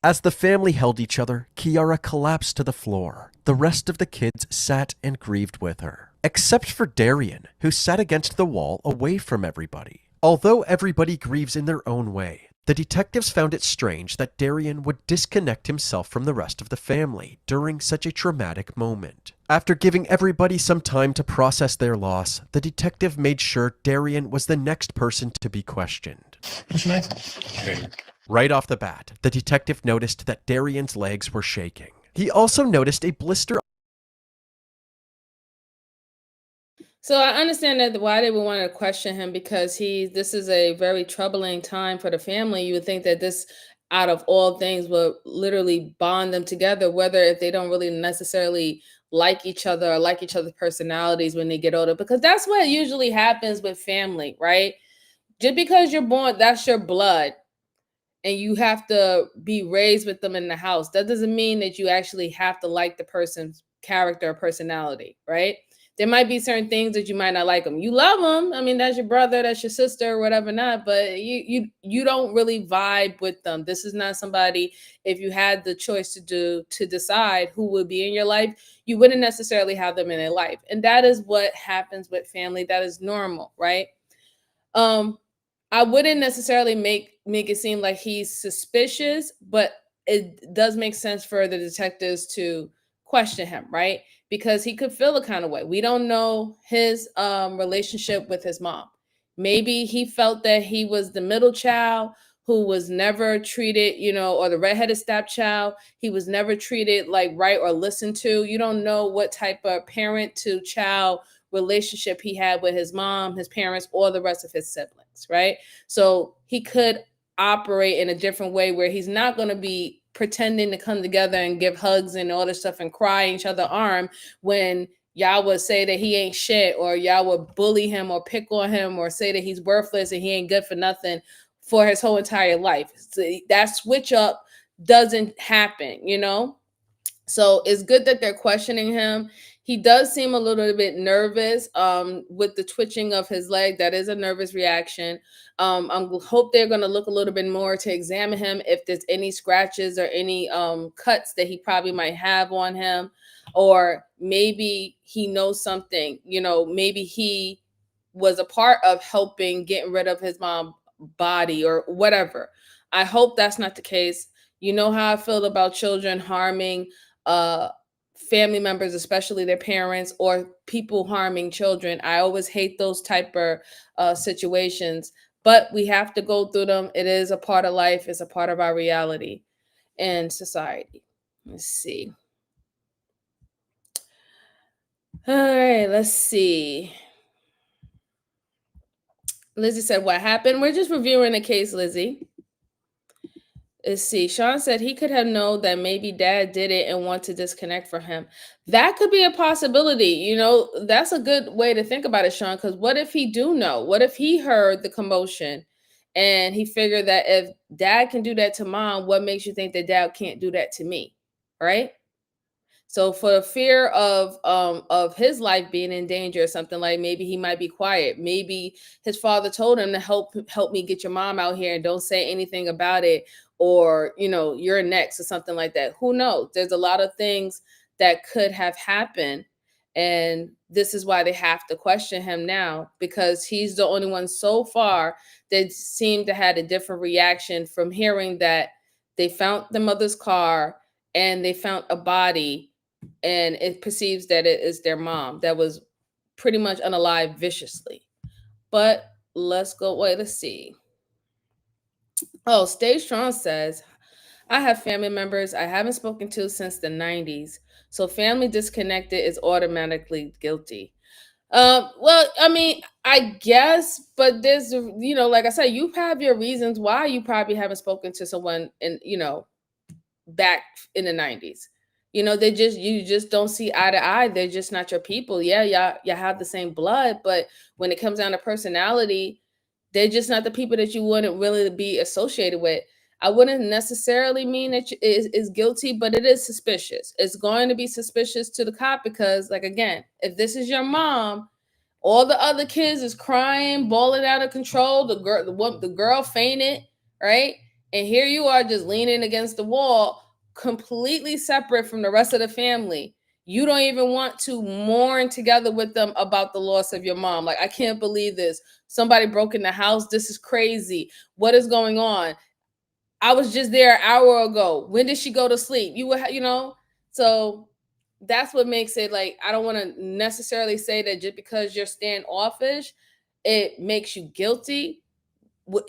As the family held each other, Kiara collapsed to the floor. The rest of the kids sat and grieved with her, except for Darian, who sat against the wall away from everybody. Although everybody grieves in their own way, the detectives found it strange that Darian would disconnect himself from the rest of the family during such a traumatic moment. After giving everybody some time to process their loss, the detective made sure Darian was the next person to be questioned. What's your name? Okay. Right off the bat, the detective noticed that Darian's legs were shaking. He also noticed a blister. So I understand that why they would want to question him, because this is a very troubling time for the family. You would think that this, out of all things, would literally bond them together, whether if they don't really necessarily like each other or like each other's personalities when they get older, because that's what usually happens with family, right? Just because you're born, that's your blood, and you have to be raised with them in the house. That doesn't mean that you actually have to like the person's character or personality, right? There might be certain things that you might not like them. You love them. I mean, that's your brother, that's your sister, or whatever not, but you don't really vibe with them. This is not somebody, if you had the choice to decide who would be in your life, you wouldn't necessarily have them in their life. And that is what happens with family. That is normal, right? I wouldn't necessarily make it seem like he's suspicious, but it does make sense for the detectives to question him, right? Because he could feel a kind of way. We don't know his relationship with his mom. Maybe he felt that he was the middle child who was never treated, or the redheaded stepchild. He was never treated like right or listened to. You don't know what type of parent to child relationship he had with his mom, his parents, or the rest of his siblings, right? So he could operate in a different way where he's not going to be pretending to come together and give hugs and all this stuff and cry in each other's arm when y'all would say that he ain't shit, or y'all would bully him or pick on him or say that he's worthless and he ain't good for nothing for his whole entire life. So that switch up doesn't happen, So it's good that they're questioning him. He does seem a little bit nervous with the twitching of his leg. That is a nervous reaction. I hope they're going to look a little bit more to examine him if there's any scratches or any cuts that he probably might have on him. or maybe he knows something, maybe he was a part of helping getting rid of his mom's body or whatever. I hope that's not the case. You know how I feel about children harming family members, especially their parents, or people harming children. I always hate those type of situations, but we have to go through them. It is a part of life. It's a part of our reality and society. Let's see. All right, let's see. Lizzie said, what happened? We're just reviewing the case, Lizzie. Let's see. Sean said he could have known that maybe dad did it and want to disconnect from him. That could be a possibility. That's a good way to think about it, Sean, because what if he do know? What if he heard the commotion and he figured that if dad can do that to mom, what makes you think that dad can't do that to me? Right? So for fear of his life being in danger or something, like maybe he might be quiet. Maybe his father told him to help me get your mom out here and don't say anything about it, or you're next or something like that. Who knows? There's a lot of things that could have happened, and this is why they have to question him now, because he's the only one so far that seemed to had a different reaction from hearing that they found the mother's car and they found a body, and it perceives that it is their mom that was pretty much unalive viciously. But let's see. Oh, Stay Strong says, I have family members I haven't spoken to since the 90s. So family disconnected is automatically guilty. Well, I mean, I guess, but there's, like I said, you have your reasons why you probably haven't spoken to someone in, back in the 90s. You just don't see eye to eye. They're just not your people. Yeah, y'all have the same blood, but when it comes down to personality, they're just not the people that you wouldn't really be associated with. I wouldn't necessarily mean that is guilty, but it is suspicious. It's going to be suspicious to the cop because, like, again, if this is your mom, all the other kids is crying, bawling out of control. The girl fainted, right? And here you are just leaning against the wall, completely separate from the rest of the family. You don't even want to mourn together with them about the loss of your mom. Like, I can't believe this. Somebody broke in the house. This is crazy. What is going on? I was just there an hour ago. When did she go to sleep? So that's what makes it, like, I don't want to necessarily say that just because you're standoffish, it makes you guilty.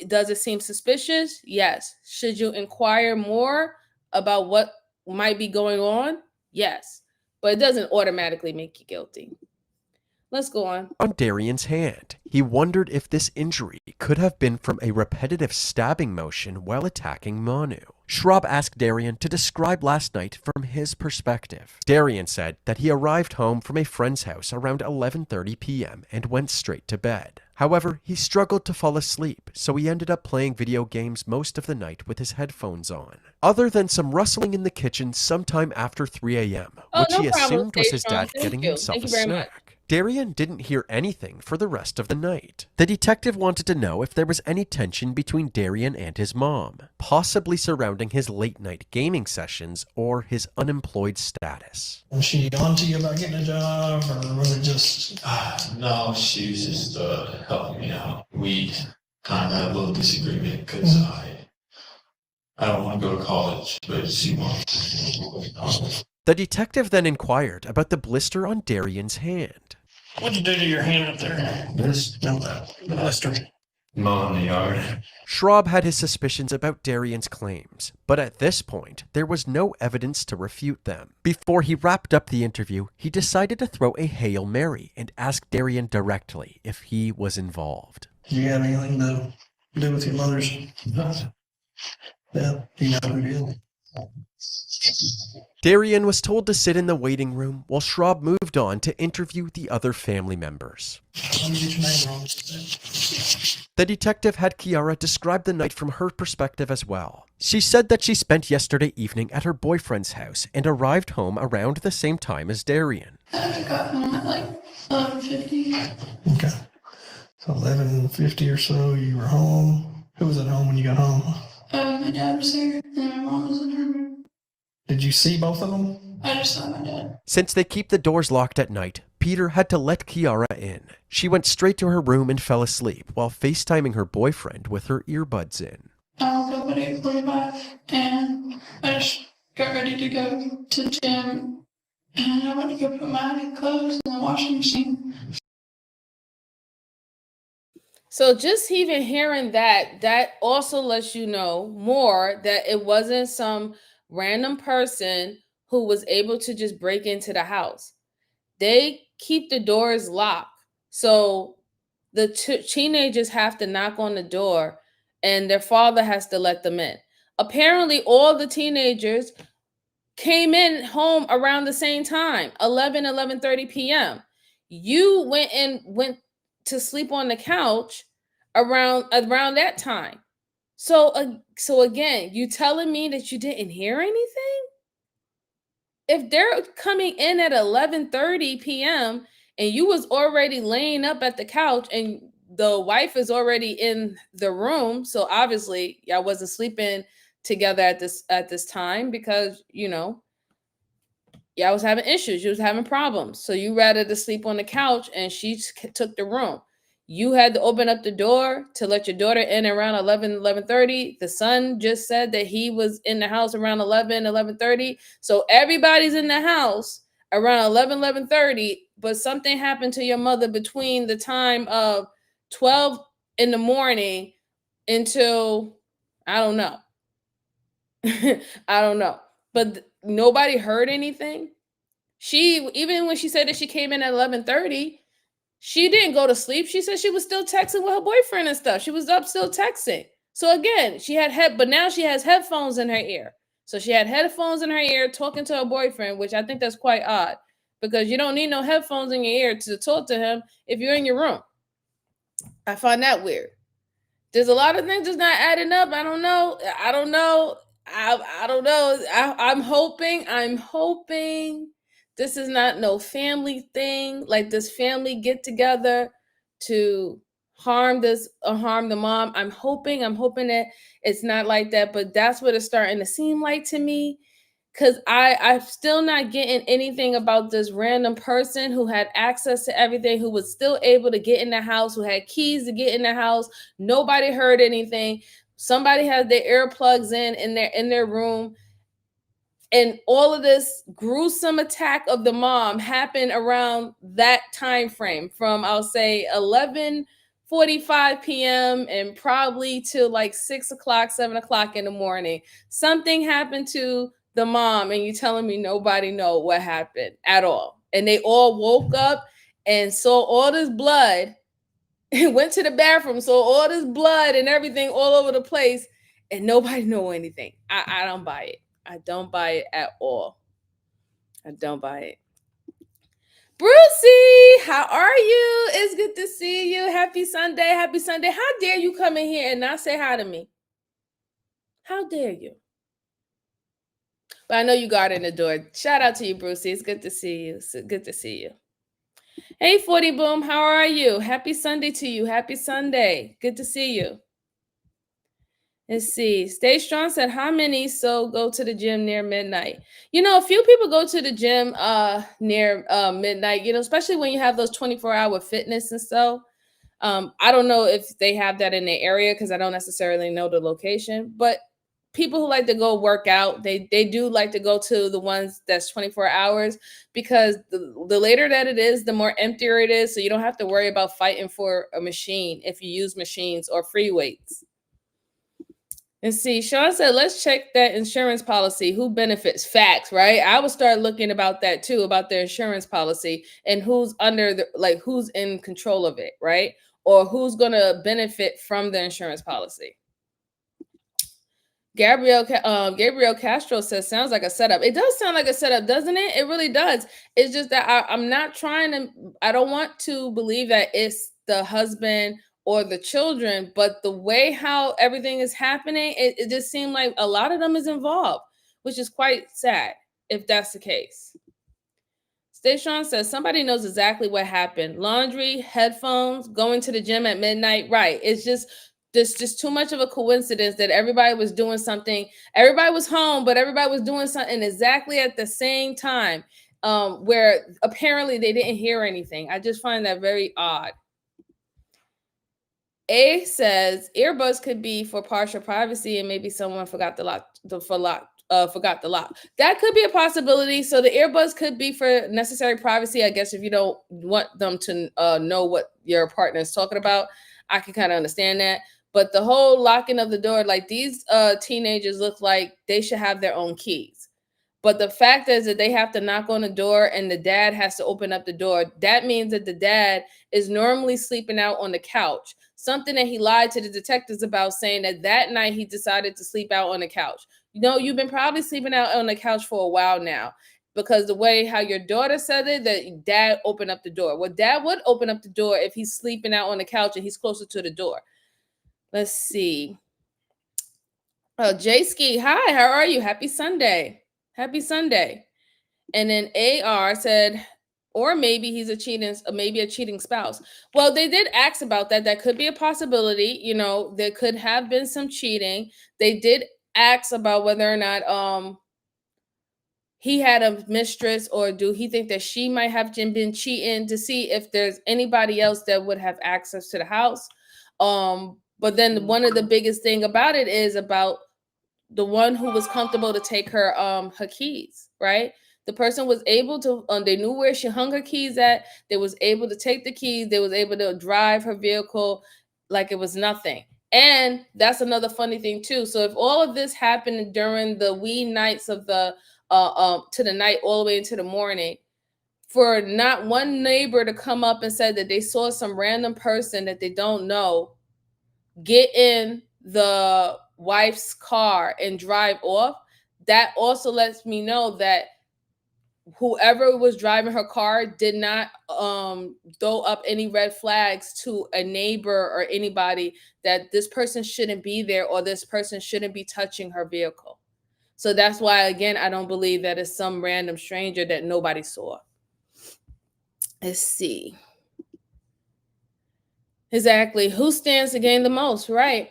Does it seem suspicious? Yes. Should you inquire more about what might be going on? Yes. But it doesn't automatically make you guilty. Let's go on. On Darian's hand, he wondered if this injury could have been from a repetitive stabbing motion while attacking Manu. Schraub asked Darian to describe last night from his perspective. Darian said that he arrived home from a friend's house around 11:30 p.m. and went straight to bed. However, he struggled to fall asleep, so he ended up playing video games most of the night with his headphones on. Other than some rustling in the kitchen sometime after 3 a.m., which he assumed was his dad getting himself a snack. Darian didn't hear anything for the rest of the night. The detective wanted to know if there was any tension between Darian and his mom, possibly surrounding his late-night gaming sessions or his unemployed status. Was she on to you about getting a job, or was it just... No, she was just helping me out. We kind of had a little disagreement because I don't want to go to college, but she wants. The detective then inquired about the blister on Darian's hand. What'd you do to your hand up there? This? No, the blister. Mow in the yard. Schraub had his suspicions about Darian's claims, but at this point, there was no evidence to refute them. Before he wrapped up the interview, he decided to throw a Hail Mary and ask Darian directly if he was involved. Do you have anything to do with your mother's? Yeah, do you know who it is? Darian was told to sit in the waiting room while Schraub moved on to interview the other family members. Let me get your name wrong. The detective had Kiara describe the night from her perspective as well. She said that she spent yesterday evening at her boyfriend's house and arrived home around the same time as Darian. I got home at like 11:50. Okay. So 11:50 or so, you were home. Who was at home when you got home? My dad was there and my mom was in her room. Did you see both of them? I just saw my dad. Since they keep the doors locked at night, Peter had to let Kiara in. She went straight to her room and fell asleep while FaceTiming her boyfriend with her earbuds in. I woke up at 8:45 and I just got ready to go to the gym and I went to go put my clothes in the washing machine. So just even hearing that also lets you know more that it wasn't some random person who was able to just break into the house. They keep the doors locked. So the teenagers have to knock on the door and their father has to let them in. Apparently, all the teenagers came in home around the same time, 11:30 p.m. You went to sleep on the couch around that time. So again, you telling me that you didn't hear anything? If they're coming in at 11:30 p.m. and you was already laying up at the couch and the wife is already in the room, so obviously y'all wasn't sleeping together at this time because y'all was having issues, you was having problems, so you rather to sleep on the couch and she took the room. You had to open up the door to let your daughter in around 11:30. The son just said that he was in the house around 11:30. So everybody's in the house around 11:30, but something happened to your mother between the time of 12 in the morning until I don't know. I don't know. But nobody heard anything. She, even when she said that she came in at 11:30, she didn't go to sleep. She said she was still texting with her boyfriend and stuff. She was up still texting. So again, but now she has headphones in her ear. So she had headphones in her ear talking to her boyfriend, which I think that's quite odd because you don't need no headphones in your ear to talk to him if you're in your room. I find that weird. There's a lot of things that's not adding up. I don't know. I don't know. I'm hoping this is not no family thing, like this family get together to harm the mom. I'm hoping that it's not like that, but that's what it's starting to seem like to me. Cause I'm still not getting anything about this random person who had access to everything, who was still able to get in the house, who had keys to get in the house. Nobody heard anything. Somebody had their earplugs in their room. And all of this gruesome attack of the mom happened around that time frame from, I'll say, 11:45 p.m. and probably till like 6 o'clock, 7 o'clock in the morning. Something happened to the mom, and you telling me nobody know what happened at all. And they all woke up and saw all this blood and went to the bathroom, saw all this blood and everything all over the place, and nobody know anything. I don't buy it. I don't buy it at all. I don't buy it. Brucey, how are you? It's good to see you. Happy Sunday. Happy Sunday. How dare you come in here and not say hi to me? How dare you? But I know you got in the door. Shout out to you, Brucey. It's good to see you. It's good to see you. Hey, 40 Boom, how are you? Happy Sunday to you. Happy Sunday. Good to see you. Let's see. Stay Strong said, how many go to the gym near midnight? A few people go to the gym near midnight, especially when you have those 24-hour fitness and stuff. I don't know if they have that in their area because I don't necessarily know the location, but people who like to go work out, they do like to go to the ones that's 24 hours because the later that it is, the more emptier it is. So you don't have to worry about fighting for a machine if you use machines or free weights. And see, Sean said, let's check that insurance policy. Who benefits? Facts, right? I would start looking about that too, about their insurance policy and who's who's in control of it, right? Or who's going to benefit from the insurance policy. Gabriel Castro says, sounds like a setup. It does sound like a setup, doesn't it? It really does. It's just that I'm not I don't want to believe that it's the husband or the children, but the way how everything is happening, it just seemed like a lot of them is involved, which is quite sad if that's the case. Station says, somebody knows exactly what happened. Laundry, headphones, going to the gym at midnight. Right. It's just just too much of a coincidence that everybody was doing something. Everybody was home, but everybody was doing something exactly at the same time, where apparently they didn't hear anything. I just find that very odd. A says earbuds could be for partial privacy, and maybe someone forgot the lock. Forgot the lock. That could be a possibility. So the earbuds could be for necessary privacy. I guess if you don't want them to know what your partner is talking about, I can kind of understand that. But the whole locking of the door, like these teenagers look like they should have their own keys. But the fact is that they have to knock on the door and the dad has to open up the door. That means that the dad is normally sleeping out on the couch. Something that he lied to the detectives about, saying that night he decided to sleep out on the couch. You know, you've been probably sleeping out on the couch for a while now, because the way how your daughter said it, that dad opened up the door. Well, dad would open up the door if he's sleeping out on the couch and he's closer to the door. Let's see. Oh, Jay Ski, hi, how are you? Happy Sunday. Happy Sunday. And then AR said, or maybe he's a cheating spouse. Well, they did ask about that. That could be a possibility. You know, there could have been some cheating. They did ask about whether or not he had a mistress, or do he think that she might have been cheating, to see if there's anybody else that would have access to the house. But then one of the biggest thing about it is about the one who was comfortable to take her keys, right? The person was able to, they knew where she hung her keys at. They was able to take the keys. They was able to drive her vehicle like it was nothing. And that's another funny thing too. So if all of this happened during the wee nights of the to the night all the way into the morning, for not one neighbor to come up and say that they saw some random person that they don't know get in the wife's car and drive off, that also lets me know that whoever was driving her car did not throw up any red flags to a neighbor or anybody that this person shouldn't be there or this person shouldn't be touching her vehicle. So that's why, again, I don't believe that it's some random stranger that nobody saw. Let's see. Exactly. Who stands to gain the most, right?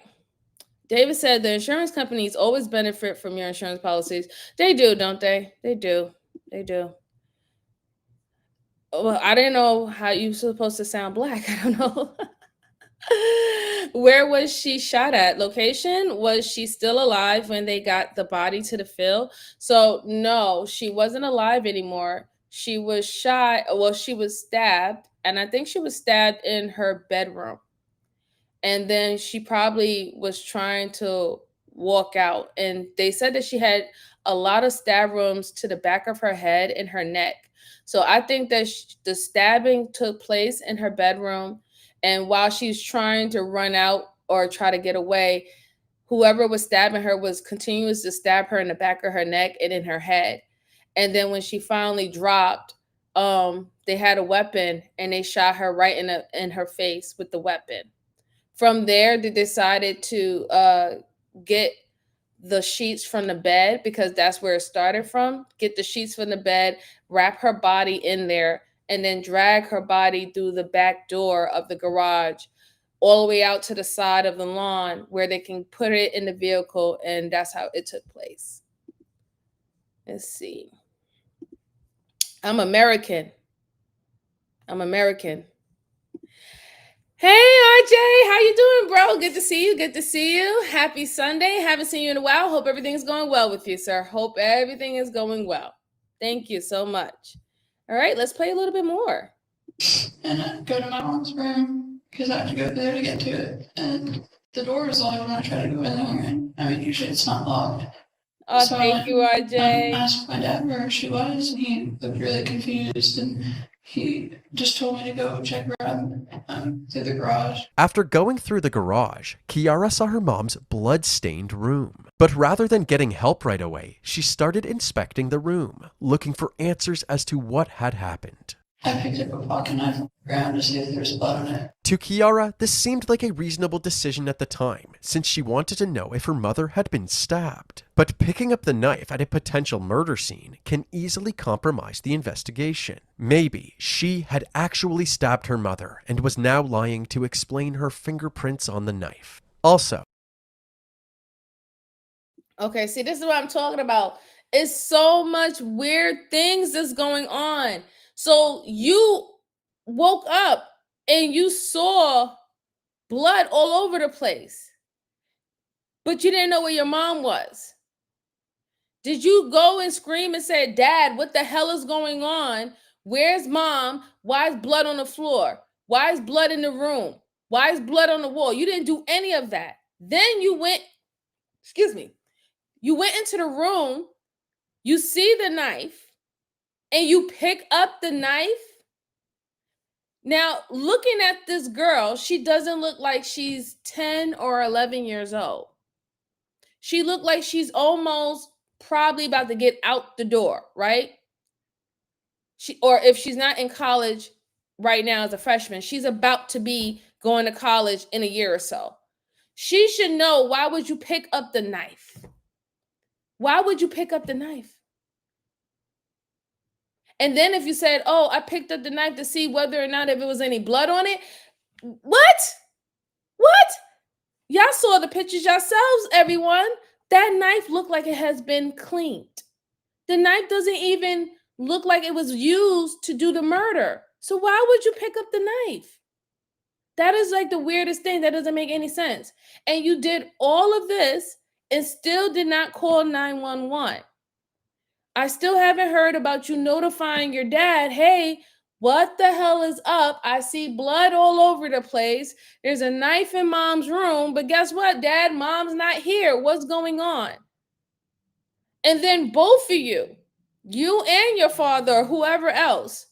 David said the insurance companies always benefit from your insurance policies. They do, don't they? They do. They do. Well, I didn't know how you're supposed to sound black. I don't know. Where was she shot at? Location? Was she still alive when they got the body to the field? So no, she wasn't alive anymore. She was shot. Well, she was stabbed, and I think she was stabbed in her bedroom. And then she probably was trying to walk out. And they said that she had a lot of stab wounds to the back of her head and her neck. So I think that the stabbing took place in her bedroom. And while she's trying to run out or try to get away, whoever was stabbing her was continuous to stab her in the back of her neck and in her head. And then when she finally dropped, they had a weapon and they shot her right in her face with the weapon. From there, they decided to get the sheets from the bed, because that's where it started from. Get the sheets from the bed, wrap her body in there, and then drag her body through the back door of the garage all the way out to the side of the lawn where they can put it in the vehicle, and that's how it took place. Let's see. I'm American. Hey, RJ, how you doing, bro? Good to see you. Good to see you. Happy Sunday. Haven't seen you in a while. Hope everything's going well with you, sir. Hope everything is going well. Thank you so much. All right, let's play a little bit more. And I go to my mom's room because I have to go there to get to it. And the door is locked when I try to go in there. I mean, usually it's not locked. Oh, so thank you, RJ. I asked my dad where she was, and he looked really confused, and he just told me to go check her out through the garage. After going through the garage, Kiara saw her mom's blood-stained room. But rather than getting help right away, she started inspecting the room, looking for answers as to what had happened. I picked up a pocket knife on the ground to see if there's blood on it. To Kiara, this seemed like a reasonable decision at the time, since she wanted to know if her mother had been stabbed. But picking up the knife at a potential murder scene can easily compromise the investigation. Maybe she had actually stabbed her mother and was now lying to explain her fingerprints on the knife. Also, okay, see, this is what I'm talking about. It's so much weird things that's going on. So you woke up and you saw blood all over the place, but you didn't know where your mom was. Did you go and scream and say, Dad, what the hell is going on? Where's mom? Why is blood on the floor? Why is blood in the room? Why is blood on the wall? You didn't do any of that. Then you went, excuse me, you went into the room, you see the knife, and you pick up the knife. Now, looking at this girl, she doesn't look like she's 10 or 11 years old. She looked like she's almost probably about to get out the door, right? Or if she's not in college right now as a freshman, she's about to be going to college in a year or so. She should know, why would you pick up the knife? Why would you pick up the knife? And then if you said, oh, I picked up the knife to see whether or not if it was any blood on it. What? Y'all saw the pictures yourselves, everyone. That knife looked like it has been cleaned. The knife doesn't even look like it was used to do the murder. So why would you pick up the knife? That is like the weirdest thing. That doesn't make any sense. And you did all of this and still did not call 911. I still haven't heard about you notifying your dad, hey, what the hell is up? I see blood all over the place. There's a knife in mom's room, but guess what, Dad? Mom's not here. What's going on? And then both of you and your father or whoever else,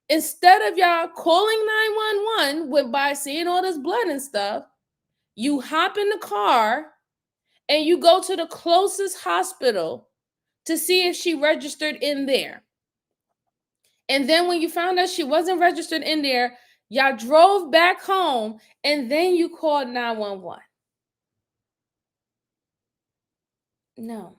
instead of y'all calling 911 by seeing all this blood and stuff, you hop in the car and you go to the closest hospital to see if she registered in there. And then when you found out she wasn't registered in there, y'all drove back home and then you called 911. No.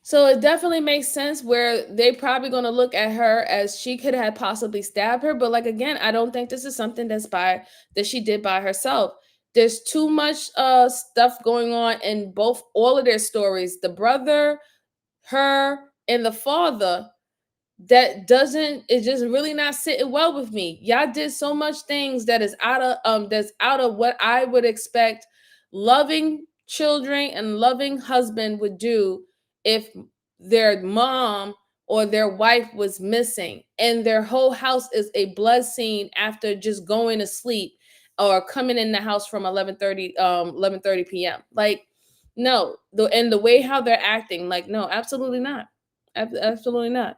So it definitely makes sense where they probably going to look at her as she could have possibly stabbed her. But like, again, I don't think this is something that she did by herself. There's too much stuff going on in all of their stories. The brother, her, and the father, it's just really not sitting well with me. Y'all did so much things that's out of what I would expect loving children and loving husband would do if their mom or their wife was missing and their whole house is a blood scene after just going to sleep or coming in the house from 11:30 p.m. Like, no, the way how they're acting, like, no, absolutely not. Absolutely not.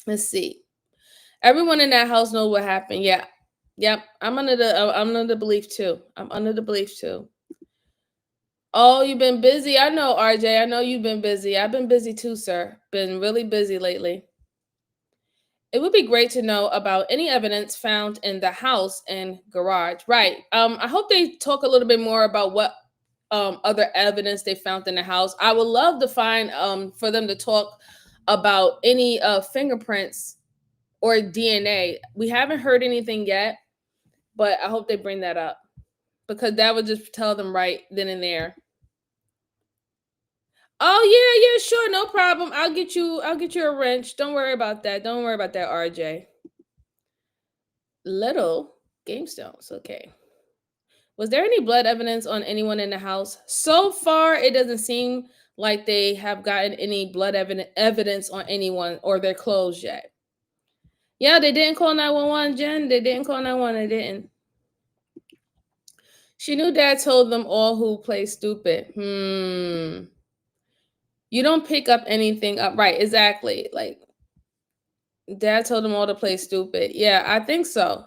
Let's see. Everyone in that house knows what happened. Yeah. Yep. I'm under the belief too. Oh, you've been busy. I know, RJ. I know you've been busy. I've been busy too, sir. Been really busy lately. It would be great to know about any evidence found in the house and garage. Right. I hope they talk a little bit more about what other evidence they found in the house. I would love to find for them to talk about any fingerprints or DNA. We haven't heard anything yet, but I hope they bring that up because that would just tell them right then and there. Oh yeah, sure, no problem. I'll get you a wrench. Don't worry about that. RJ. Little game stones. Okay. Was there any blood evidence on anyone in the house? So far, it doesn't seem like they have gotten any blood evidence on anyone or their clothes yet. Yeah, they didn't call 911, Jen. They didn't call 911. They didn't. She knew Dad told them all who play stupid. You don't pick up anything up. Right, exactly. Like, Dad told them all to play stupid. Yeah, I think so.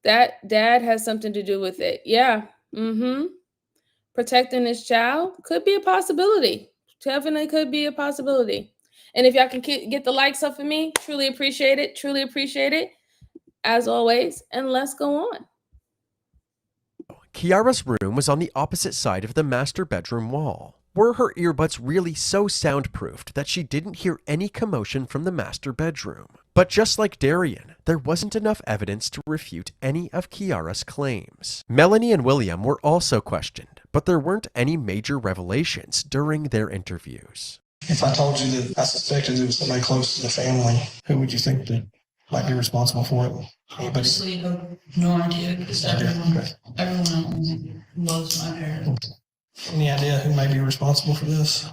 That Dad has something to do with it. Yeah. Protecting his child could be a possibility. Definitely could be a possibility. And if y'all can get the likes up for me, truly appreciate it. Truly appreciate it. As always. And let's go on. Kiara's room was on the opposite side of the master bedroom wall. Were her earbuds really so soundproofed that she didn't hear any commotion from the master bedroom? But just like Darian, there wasn't enough evidence to refute any of Kiara's claims. Melanie and William were also questioned, but there weren't any major revelations during their interviews. If I told you that I suspected it was somebody close to the family, who would you think that might be responsible for it? Anybody? Honestly, I have no idea because everyone loves my parents. Any idea who may be responsible for this?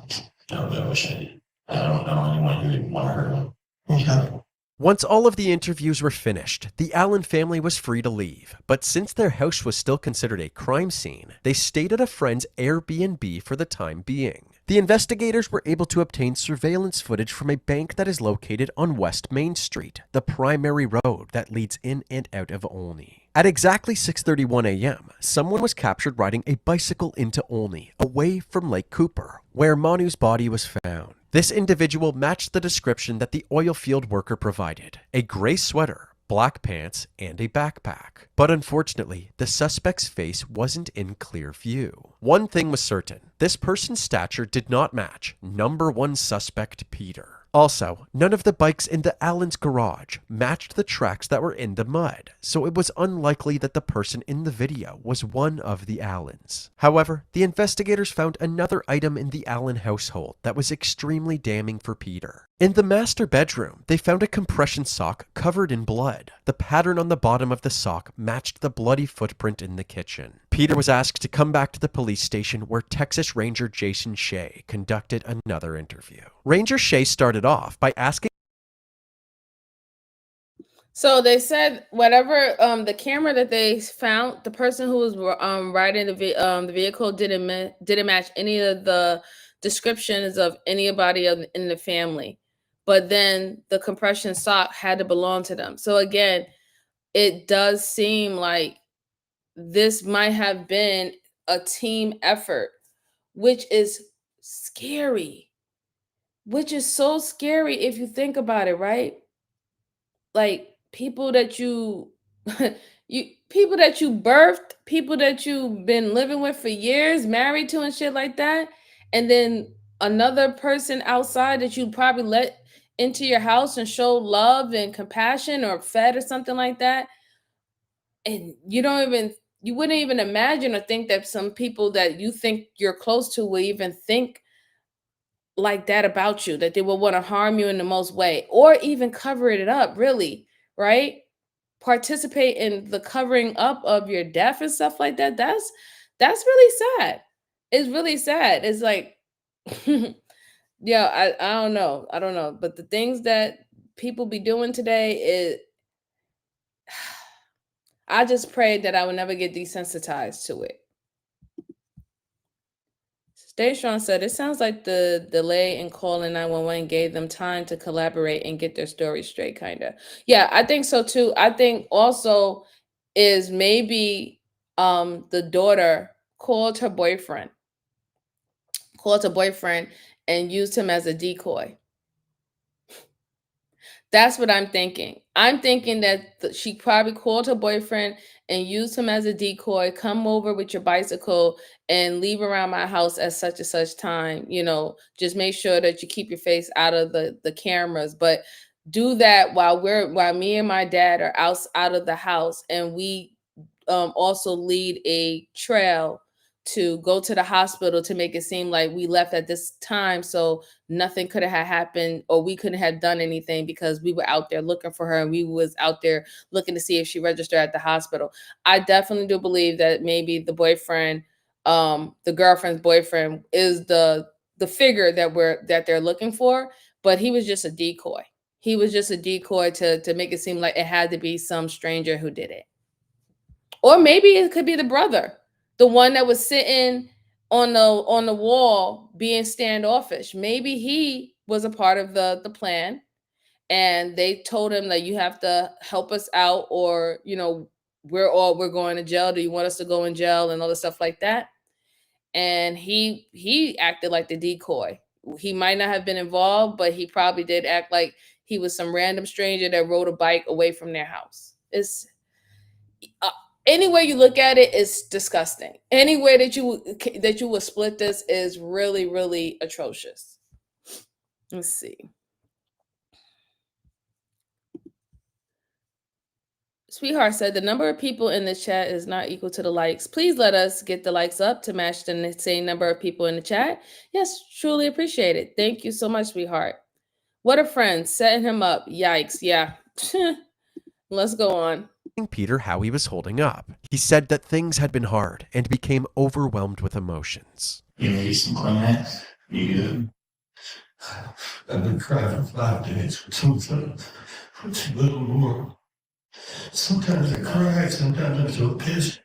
No, I wish I did. I don't know anyone who would want to hurt him. Okay. Once all of the interviews were finished, the Allen family was free to leave, but since their house was still considered a crime scene, they stayed at a friend's Airbnb for the time being. The investigators were able to obtain surveillance footage from a bank that is located on West Main Street, the primary road that leads in and out of Olney. At exactly 6:31 a.m., someone was captured riding a bicycle into Olney, away from Lake Cooper, where Manu's body was found. This individual matched the description that the oil field worker provided: a gray sweater, black pants, and a backpack. But unfortunately, the suspect's face wasn't in clear view. One thing was certain: this person's stature did not match number one suspect Peter. Also, none of the bikes in the Allen's garage matched the tracks that were in the mud, so it was unlikely that the person in the video was one of the Allens. However, the investigators found another item in the Allen household that was extremely damning for Peter. In the master bedroom, they found a compression sock covered in blood. The pattern on the bottom of the sock matched the bloody footprint in the kitchen. Peter was asked to come back to the police station where Texas Ranger Jason Shea conducted another interview. Ranger Shea started off by asking. So they said whatever the camera that they found, the person who was riding the vehicle didn't match any of the descriptions of anybody in the family. But then the compression sock had to belong to them. So again, it does seem like this might have been a team effort, which is scary. Which is so scary if you think about it, right? Like people that you people that you birthed, people that you've been living with for years, married to and shit like that, and then another person outside that you probably let into your house and show love and compassion or fed or something like that, and you wouldn't even imagine or think that some people that you think you're close to will even think like that about you, that they will want to harm you in the most way or even cover it up, really, right? Participate in the covering up of your death and stuff like that. That's really sad. It's really sad. It's like yeah, I don't know. I don't know. But the things that people be doing today is I just prayed that I would never get desensitized to it. Stay Strong said, it sounds like the delay in calling 911 gave them time to collaborate and get their story straight, kind of. Yeah, I think so too. I think also is maybe the daughter called her boyfriend and used him as a decoy. That's what I'm thinking. I'm thinking that she probably called her boyfriend and used him as a decoy. Come over with your bicycle and leave around my house at such and such time. You know, just make sure that you keep your face out of the cameras. But do that while me and my dad are out of the house, and we also lead a trail to go to the hospital to make it seem like we left at this time, so nothing could have happened or we couldn't have done anything because we were out there looking for her and we was out there looking to see if she registered at the hospital. I definitely do believe that maybe the boyfriend, the girlfriend's boyfriend, is the figure that they're looking for, but he was just a decoy. He was just a decoy to make it seem like it had to be some stranger who did it. Or maybe it could be the brother, the one that was sitting on the wall being standoffish. Maybe he was a part of the plan, and they told him that you have to help us out, or we're going to jail. Do you want us to go in jail and all the stuff like that? And he acted like the decoy. He might not have been involved, but he probably did act like he was some random stranger that rode a bike away from their house. It's any way you look at it is disgusting. Any way that you would split this is really, really atrocious. Let's see. Sweetheart said the number of people in the chat is not equal to the likes. Please let us get the likes up to match the same number of people in the chat. Yes, truly appreciate it. Thank you so much, sweetheart. What a friend, setting him up. Yikes, yeah. Let's go on. Peter how he was holding up. He said that things had been hard and became overwhelmed with emotions. You need some Kleenex? You good? I've been crying for 5 days for too little more. Sometimes I cry, sometimes I feel pissed,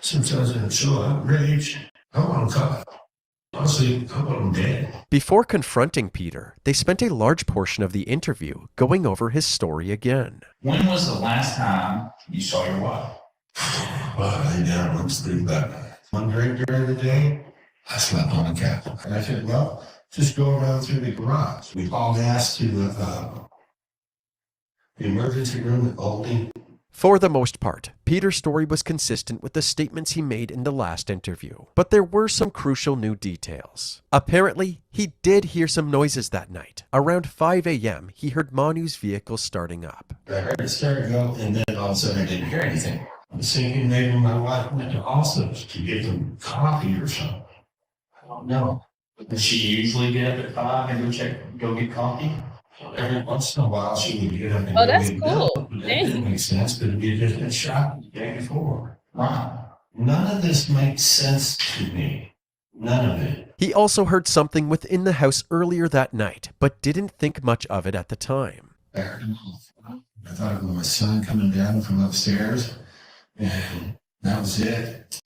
sometimes I show outrage. I want to cry. Honestly, I want him dead. Before confronting Peter, they spent a large portion of the interview going over his story again. When was the last time you saw your wife? Well, I lay down and sleep that night. One drink during the day, I slept on the couch. And I said, well, just go around through the garage. We hauled ass to the emergency room at Oldie. For the most part, Peter's story was consistent with the statements he made in the last interview, but there were some crucial new details. Apparently, he did hear some noises that night. Around 5 a.m., he heard Manu's vehicle starting up. I heard it start go, and then all of a sudden I didn't hear anything. I was thinking maybe my wife went to Allsup's to get them coffee or something. I don't know. Does she usually get up at 5 and go get coffee? Every once in a while she would get up and Oh, go that's get cool. milk, but that didn't make sense because we had just been shot the day before. Right. None of this makes sense to me. None of it. He also heard something within the house earlier that night, but didn't think much of it at the time. I thought it was my son coming down from upstairs, and that was it.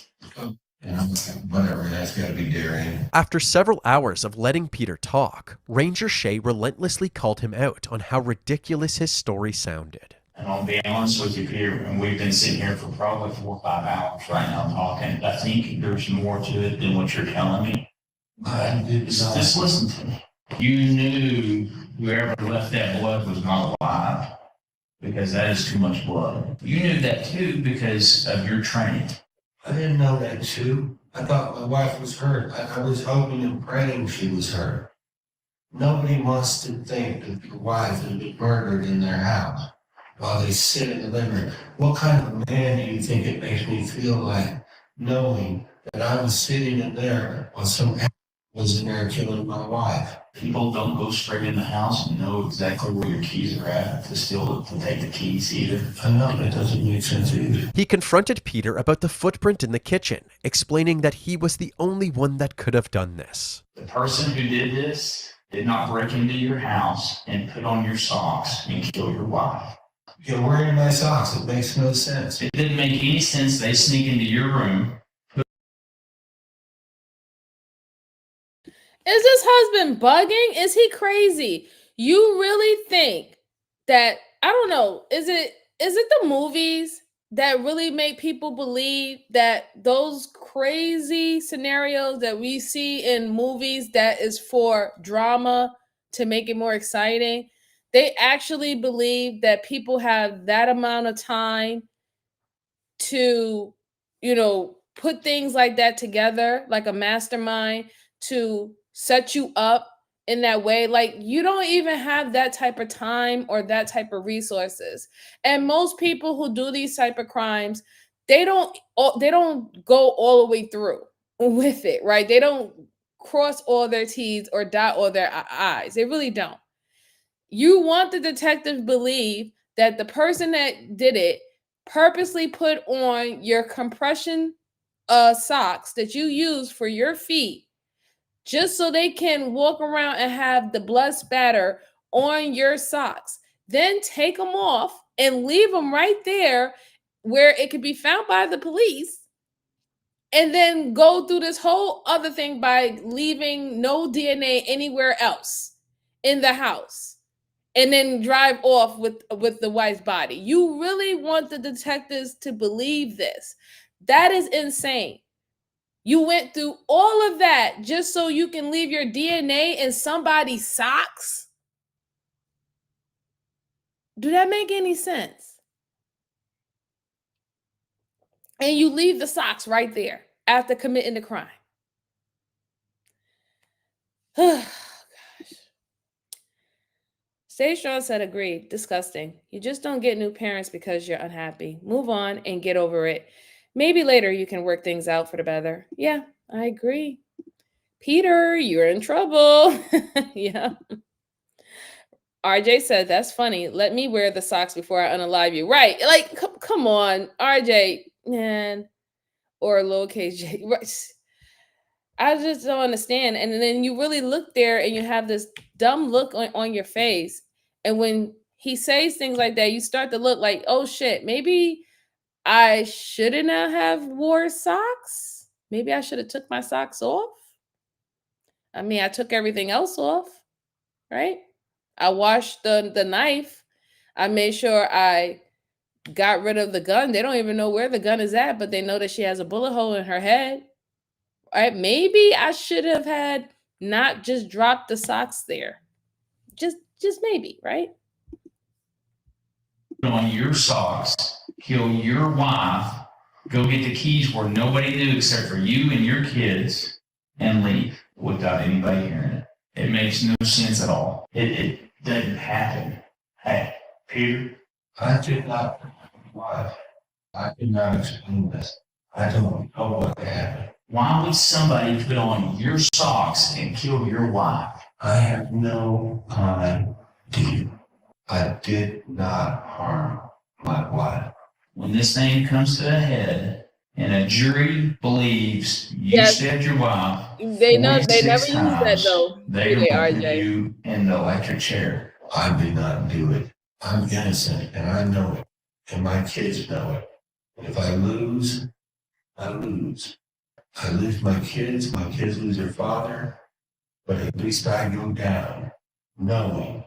And I'm like, whatever, that's got to be Darian. After several hours of letting Peter talk, Ranger Shea relentlessly called him out on how ridiculous his story sounded. And I'll be honest with you, Peter, and we've been sitting here for probably 4 or 5 hours right now talking. I think there's more to it than what you're telling me. Just listen to me. You knew whoever left that blood was not alive because that is too much blood. You knew that too because of your training. I didn't know that too. I thought my wife was hurt. I was hoping and praying she was hurt. Nobody wants to think that your wife has been murdered in their house while they sit in the living room. What kind of a man do you think it makes me feel like knowing that I was sitting in there while some was in there killing my wife? People don't go straight in the house and know exactly where your keys are at to take the keys either. I know that doesn't make sense either. He confronted Peter about the footprint in the kitchen, explaining that he was the only one that could have done this. The person who did this did not break into your house and put on your socks and kill your wife. You're wearing my socks. It makes no sense. It didn't make any sense. They sneak into your room. Is this husband bugging? Is he crazy? You really think that, I don't know, is it the movies that really make people believe that those crazy scenarios that we see in movies that is for drama to make it more exciting? They actually believe that people have that amount of time to, put things like that together, like a mastermind to set you up in that way. Like, you don't even have that type of time or that type of resources. And most people who do these type of crimes, they don't go all the way through with it, right? They don't cross all their T's or dot all their I's. They really don't. You want the detective to believe that the person that did it purposely put on your compression socks that you use for your feet just so they can walk around and have the blood spatter on your socks, then take them off and leave them right there where it could be found by the police, and then go through this whole other thing by leaving no DNA anywhere else in the house, and then drive off with the wife's body. You really want the detectives to believe this? That is insane. You went through all of that just so you can leave your DNA in somebody's socks? Do that make any sense? And you leave the socks right there after committing the crime. Oh, gosh. Stay Strong said, agreed. Disgusting. You just don't get new parents because you're unhappy. Move on and get over it. Maybe later you can work things out for the better. Yeah, I agree. Peter, you're in trouble. Yeah. RJ said, that's funny. Let me wear the socks before I unalive you. Right. Like, come on, RJ, man. Or Lil KJ. Right. I just don't understand. And then you really look there and you have this dumb look on your face. And when he says things like that, you start to look like, oh shit, maybe I shouldn't have wore socks. Maybe I should have took my socks off. I mean, I took everything else off, right? I washed the knife. I made sure I got rid of the gun. They don't even know where the gun is at, but they know that she has a bullet hole in her head. Right? Maybe I should have had not just dropped the socks there. Just maybe, right? On your socks, kill your wife, go get the keys where nobody knew except for you and your kids, and leave without anybody hearing it. It makes no sense at all. It doesn't happen. Hey, Peter? I did not, why? I did not explain this. I don't know what happened. Why would somebody put on your socks and kill your wife? I have no idea. I did not harm my wife. When this thing comes to a head and a jury believes you Yes. stabbed your wife, They know they 46 never use that times, though. They do they, are putting RJ? you in the electric chair. I did not do it. I'm innocent and I know it. And my kids know it. If I lose, I lose. I lose my kids lose their father, but at least I go down knowing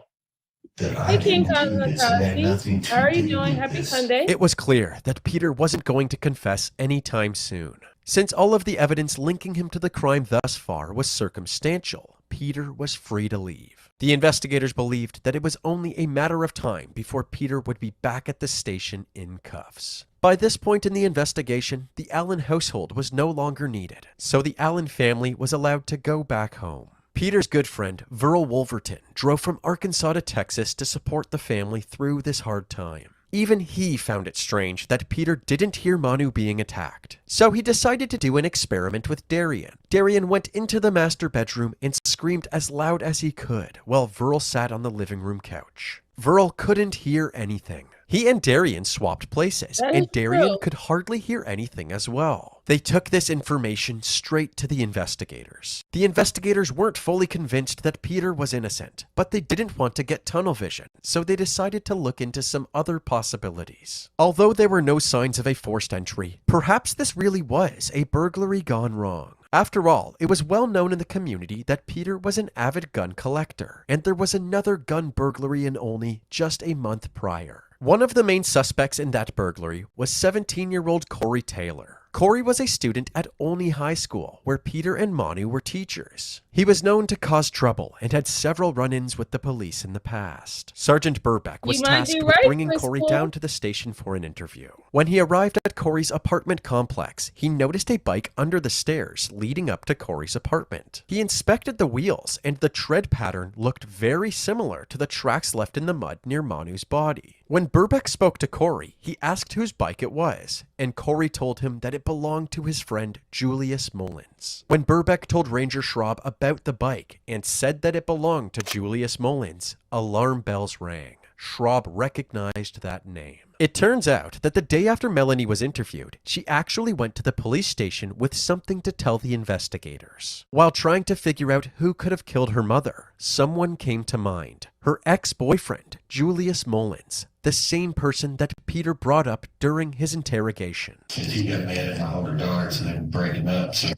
that I Hey, King didn't do this and had nothing Cosby. to How are you do doing? with Happy this. Sunday. It was clear that Peter wasn't going to confess anytime soon. Since all of the evidence linking him to the crime thus far was circumstantial, Peter was free to leave. The investigators believed that it was only a matter of time before Peter would be back at the station in cuffs. By this point in the investigation, the Allen household was no longer needed, so the Allen family was allowed to go back home. Peter's good friend, Verl Wolverton, drove from Arkansas to Texas to support the family through this hard time. Even he found it strange that Peter didn't hear Manu being attacked. So he decided to do an experiment with Darian. Darian went into the master bedroom and screamed as loud as he could while Verl sat on the living room couch. Verl couldn't hear anything. He and Darian swapped places, That is and Darian true. could hardly hear anything as well. They took this information straight to the investigators. The investigators weren't fully convinced that Peter was innocent, but they didn't want to get tunnel vision, so they decided to look into some other possibilities. Although there were no signs of a forced entry, perhaps this really was a burglary gone wrong. After all, it was well known in the community that Peter was an avid gun collector, and there was another gun burglary in Olney just a month prior. One of the main suspects in that burglary was 17-year-old Corey Taylor. Corey was a student at Olney High School, where Peter and Manu were teachers. He was known to cause trouble and had several run-ins with the police in the past. Sergeant Burbeck was You might be tasked with right, bringing Chris Corey Paul. down to the station for an interview. When he arrived at Corey's apartment complex, he noticed a bike under the stairs leading up to Corey's apartment. He inspected the wheels, and the tread pattern looked very similar to the tracks left in the mud near Manu's body. When Burbeck spoke to Corey, he asked whose bike it was, and Corey told him that it belonged to his friend Julius Mullins. When Burbeck told Ranger Schraub about the bike and said that it belonged to Julius Mullins, alarm bells rang. Schraub recognized that name. It turns out that the day after Melanie was interviewed, she actually went to the police station with something to tell the investigators. While trying to figure out who could have killed her mother, someone came to mind. Her ex-boyfriend, Julius Mullins, the same person that Peter brought up during his interrogation. He got mad at my older daughter, so they were breaking up. So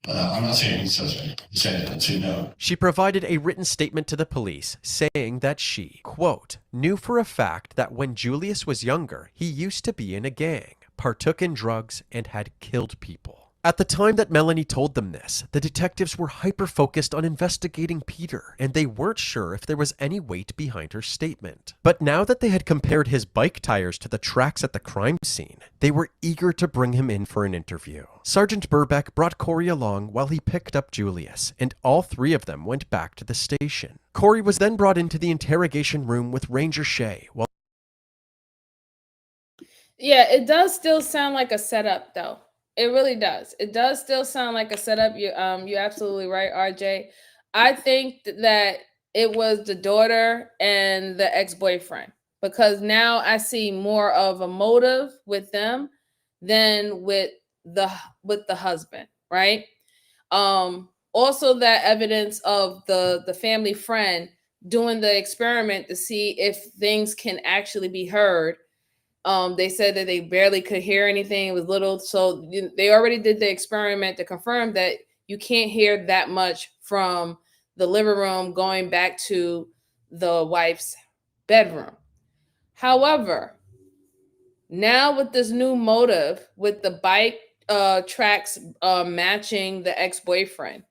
I'm not saying he's suspect. I'm saying that you know. She provided a written statement to the police saying that she, quote, knew for a fact that when Julius was younger, he used to be in a gang, partook in drugs, and had killed people. At the time that Melanie told them this, the detectives were hyper-focused on investigating Peter, and they weren't sure if there was any weight behind her statement. But now that they had compared his bike tires to the tracks at the crime scene, they were eager to bring him in for an interview. Sergeant Burbeck brought Corey along while he picked up Julius, and all three of them went back to the station. Corey was then brought into the interrogation room with Ranger Shea, while Yeah, it does still sound like a setup, though. It really does. It does still sound like a setup. You're absolutely right, RJ. I think that it was the daughter and the ex-boyfriend, because now I see more of a motive with them than the with the husband, right? Also that evidence of the family friend doing the experiment to see if things can actually be heard. They said that they barely could hear anything. It was little. So they already did the experiment to confirm that you can't hear that much from the living room going back to the wife's bedroom. However, now with this new motive, with the bike tracks matching the ex-boyfriend,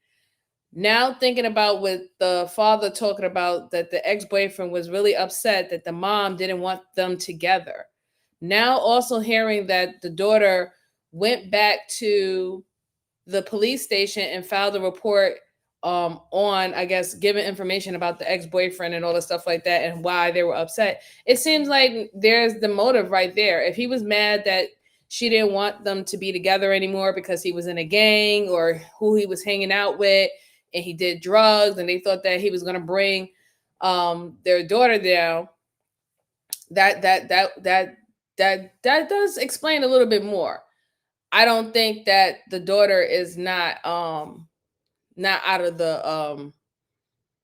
now thinking about what the father talking about, that the ex-boyfriend was really upset that the mom didn't want them together. Now also hearing that the daughter went back to the police station and filed a report on, I guess, giving information about the ex-boyfriend and all the stuff like that and why they were upset. It seems like there's the motive right there. If he was mad that she didn't want them to be together anymore because he was in a gang or who he was hanging out with, and he did drugs, and they thought that he was going to bring their daughter down, that does explain a little bit more. I don't think that the daughter is not out of the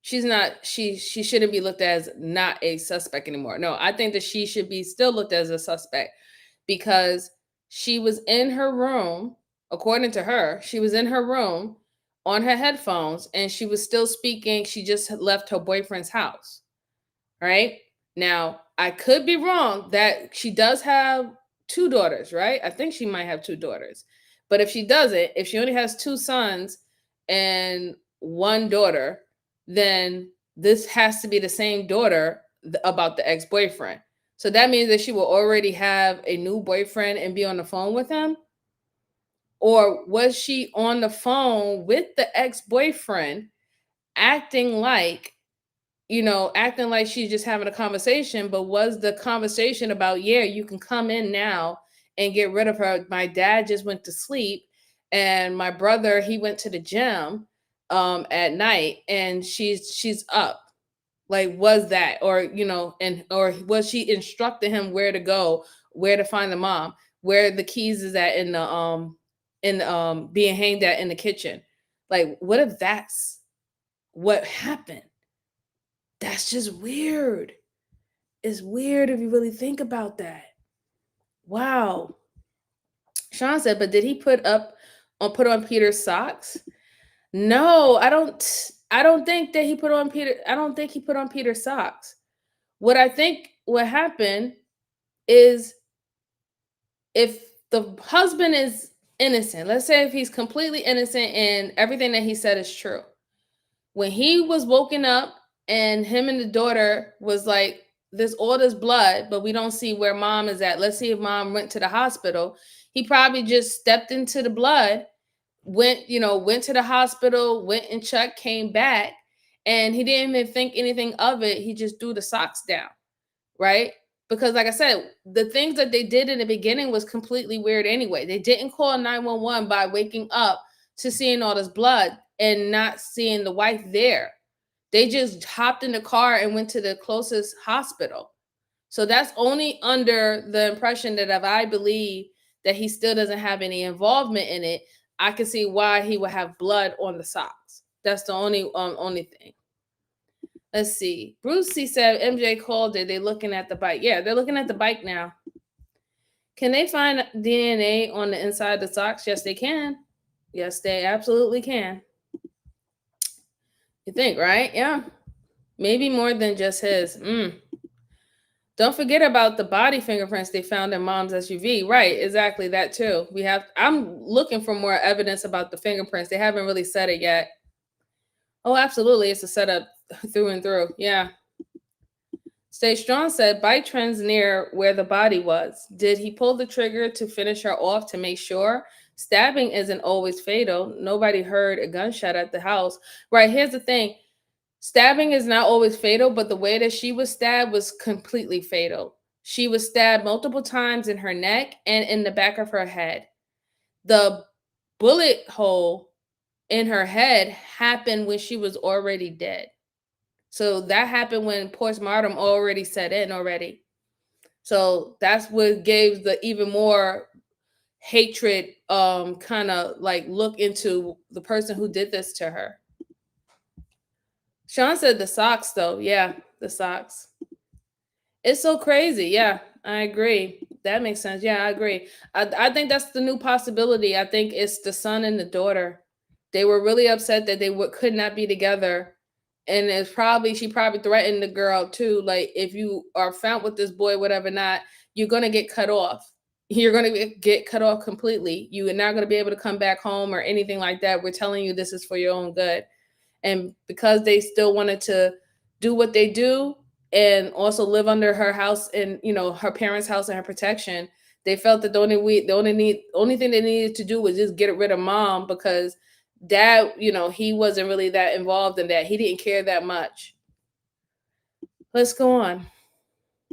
she's not she shouldn't be looked at as not a suspect anymore. No, I think that she should be still looked at as a suspect, because she was in her room, according to her, she was in her room on her headphones and she was still speaking. She just left her boyfriend's house. Right? Now, I could be wrong that she does have two daughters, right? I think she might have two daughters. But if she doesn't, if she only has two sons and one daughter, then this has to be the same daughter about the ex-boyfriend. So that means that she will already have a new boyfriend and be on the phone with him? Or was she on the phone with the ex-boyfriend acting like acting like she's just having a conversation, but was the conversation about, yeah, you can come in now and get rid of her. My dad just went to sleep, and my brother, he went to the gym at night, and she's up. Like, was that, or and or was she instructing him where to go, where to find the mom, where the keys is at in being hanged at in the kitchen? Like, what if that's what happened? That's just weird. It's weird if you really think about that. Wow. Sean said, but did he put on Peter's socks? No, I don't think that he put on Peter. I don't think he put on Peter's socks. What I think what happened is, if the husband is innocent, let's say if he's completely innocent and everything that he said is true. When he was woken up and him and the daughter was like, there's all this blood, but we don't see where mom is at. Let's see if mom went to the hospital. He probably just stepped into the blood, went to the hospital, went and checked, came back, and he didn't even think anything of it. He just threw the socks down, right? Because like I said, the things that they did in the beginning was completely weird anyway. They didn't call 911 by waking up to seeing all this blood and not seeing the wife there. They just hopped in the car and went to the closest hospital. So that's only under the impression that if I believe that he still doesn't have any involvement in it, I can see why he would have blood on the socks. That's the only thing. Let's see. Brucey said MJ called it. They're looking at the bike. Yeah, they're looking at the bike now. Can they find DNA on the inside of the socks? Yes, they can. Yes, they absolutely can. You think, right? Yeah. Maybe more than just his. Don't forget about the body fingerprints they found in mom's SUV. Right, exactly, that too. I'm looking for more evidence about the fingerprints. They haven't really said it yet. Oh, absolutely. It's a setup through and through. Yeah. Stay Strong said bike trends near where the body was. Did he pull the trigger to finish her off to make sure? Stabbing isn't always fatal. Nobody heard a gunshot at the house. Right, here's the thing. Stabbing is not always fatal, but the way that she was stabbed was completely fatal. She was stabbed multiple times in her neck and in the back of her head. The bullet hole in her head happened when she was already dead. So that happened when postmortem already set in already. So that's what gave the even more hatred kind of like look into the person who did this to her. Sean said the socks though. Yeah, the socks. It's so crazy. Yeah, I agree. That makes sense. Yeah, I agree. I think that's the new possibility. I think it's the son and the daughter. They were really upset that they could not be together. And she probably threatened the girl too. Like, if you are found with this boy, whatever not, you're going to get cut off. You're going to get cut off completely. You are not going to be able to come back home or anything like that. We're telling you this is for your own good. And because they still wanted to do what they do and also live under her house and, her parents' house and her protection, they felt that the only thing they needed to do was just get rid of mom, because dad, he wasn't really that involved in that. He didn't care that much. Let's go on.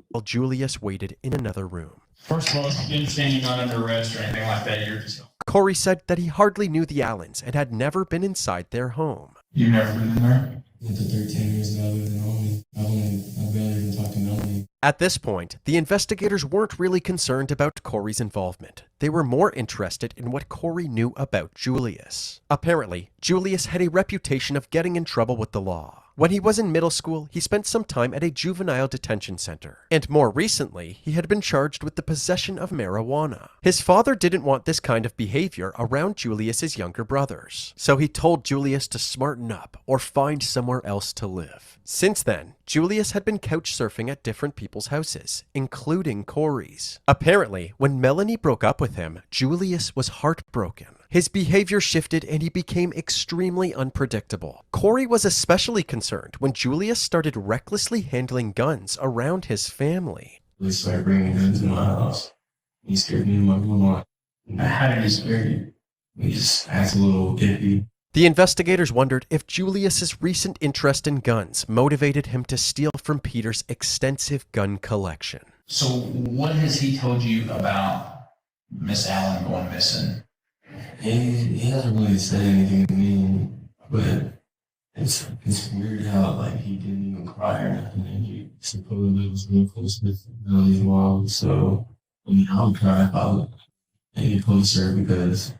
While Julius waited in another room. First of all, you understand you're not under arrest or anything like that. You're just... Corey said that he hardly knew the Allens and had never been inside their home. You've never been in there? With the 13 years that I lived in Albany, I barely even talked to Melanie. At this point, the investigators weren't really concerned about Corey's involvement. They were more interested in what Corey knew about Julius. Apparently, Julius had a reputation of getting in trouble with the law. When he was in middle school, he spent some time at a juvenile detention center. And more recently, he had been charged with the possession of marijuana. His father didn't want this kind of behavior around Julius's younger brothers. So he told Julius to smarten up or find somewhere else to live. Since then, Julius had been couch surfing at different people's houses, including Corey's. Apparently, when Melanie broke up with him, Julius was heartbroken. His behavior shifted and he became extremely unpredictable. Corey was especially concerned when Julius started recklessly handling guns around his family. He started bringing guns in my house. He scared me and my mom. How did he scare you? He just acted a little iffy. The investigators wondered if Julius's recent interest in guns motivated him to steal from Peter's extensive gun collection. So what has he told you about Miss Allen going missing? He hasn't really said anything to me, but it's weird how he didn't even cry or nothing, and he supposedly was real close with Melanie's mom. So I would cry if I was any closer, because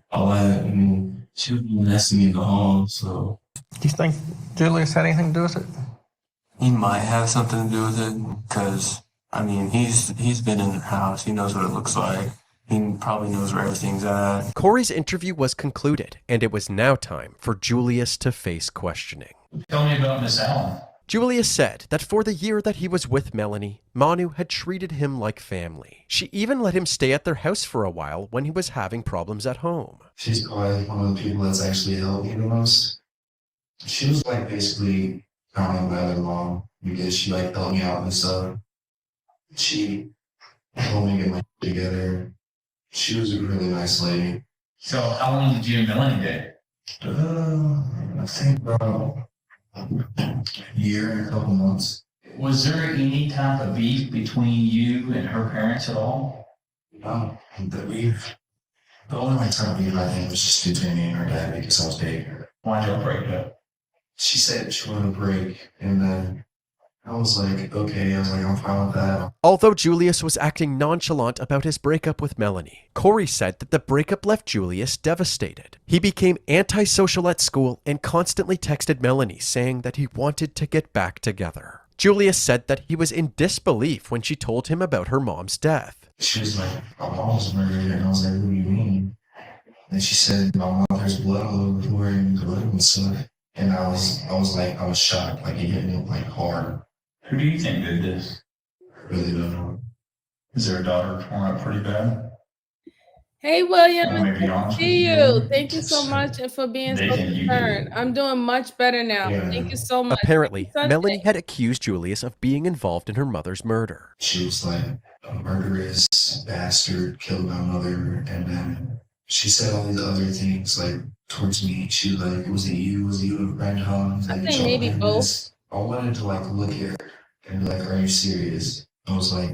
she was nesting me in the hall. So Do you think Julius had anything to do with it? he might have something to do with it, because he's been in the house. He knows what it looks like. He probably knows where everything's at. Corey's interview was concluded, and it was now time for Julius to face questioning. Tell me about Miss Allen. Julius said that for the year that he was with Melanie, Manu had treated him like family. She even let him stay at their house for a while when he was having problems at home. She's probably one of the people that's actually helped me the most. She was basically kind of my other mom, because she helped me out and stuff. She helped me get my together. She was a really nice lady. So how long did you and Melanie date? I think about a year and a couple months. Was there any type of beef between you and her parents at all? No, the only time beef I think was just between me and her dad, because I was dating her. Why'd y'all break up? She said she wanted a break, and then I was like, okay, I'm fine with that. Although Julius was acting nonchalant about his breakup with Melanie, Corey said that the breakup left Julius devastated. He became antisocial at school and constantly texted Melanie saying that he wanted to get back together. Julius said that he was in disbelief when she told him about her mom's death. She was like, my mom was murdered, and I was like, what do you mean? And she said, my mother's blood all over the way and blood and stuff. And I was shocked, it hit me hard. Who do you think did this? really don't know. Is there a daughter torn up pretty bad? Hey, William, I'm it's gonna be good to honest with see you. you. Thank you so Just much and for being They so think you concerned. did. I'm doing much better now. Yeah. Thank you so much. Apparently, Happy Sunday. Melanie had accused Julius of being involved in her mother's murder. She was like a murderous bastard, killed my mother, and then she said all these other things like towards me. She was like, was it you a friend home? I think maybe both. I wanted to like look at her and be like, are you serious? I was like,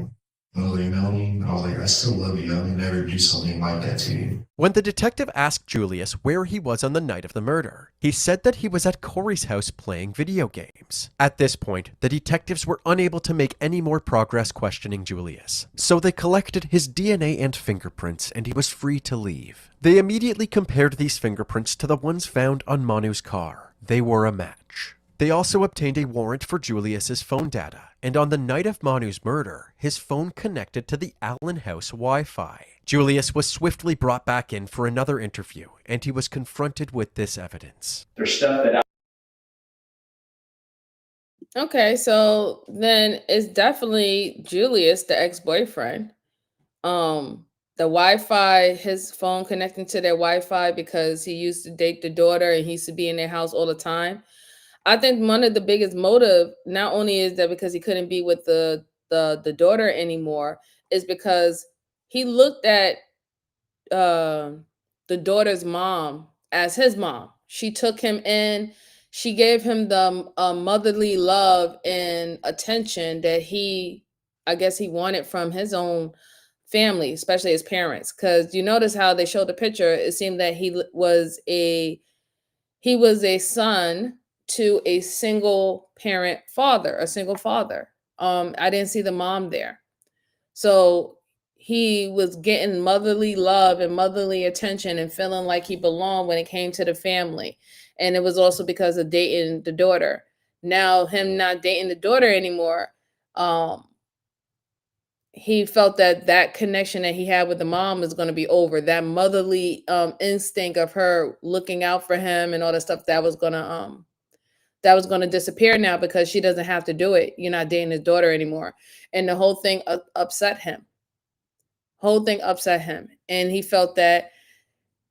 Melanie, I was like, I still love you. I would never do something like that to you. When the detective asked Julius where he was on the night of the murder, he said that he was at Corey's house playing video games. At this point, the detectives were unable to make any more progress questioning Julius, so they collected his DNA and fingerprints and he was free to leave. They immediately compared these fingerprints to the ones found on Manu's car. They were a match. They also obtained a warrant for Julius's phone data, and on the night of Manu's murder, his phone connected to the Allen House Wi-Fi. Julius was swiftly brought back in for another interview, and he was confronted with this evidence. There's stuff that Okay, so then it's definitely Julius, the ex-boyfriend. The Wi-Fi, his phone connecting to their Wi-Fi because he used to date the daughter and he used to be in their house all the time. I think one of the biggest motive, not only is that because he couldn't be with the daughter anymore, is because he looked at the daughter's mom as his mom. She took him in. She gave him the motherly love and attention that I guess he wanted from his own family, especially his parents. Because you notice how they showed the picture, it seemed that he was a son to a single parent father, a single father. I didn't see the mom there. So he was getting motherly love and motherly attention and feeling like he belonged when it came to the family. And it was also because of dating the daughter. Now, him not dating the daughter anymore, he felt that connection that he had with the mom was going to be over. That motherly instinct of her looking out for him and all that stuff that was going to disappear now because she doesn't have to do it. You're not dating his daughter anymore. And the whole thing upset him. And he felt that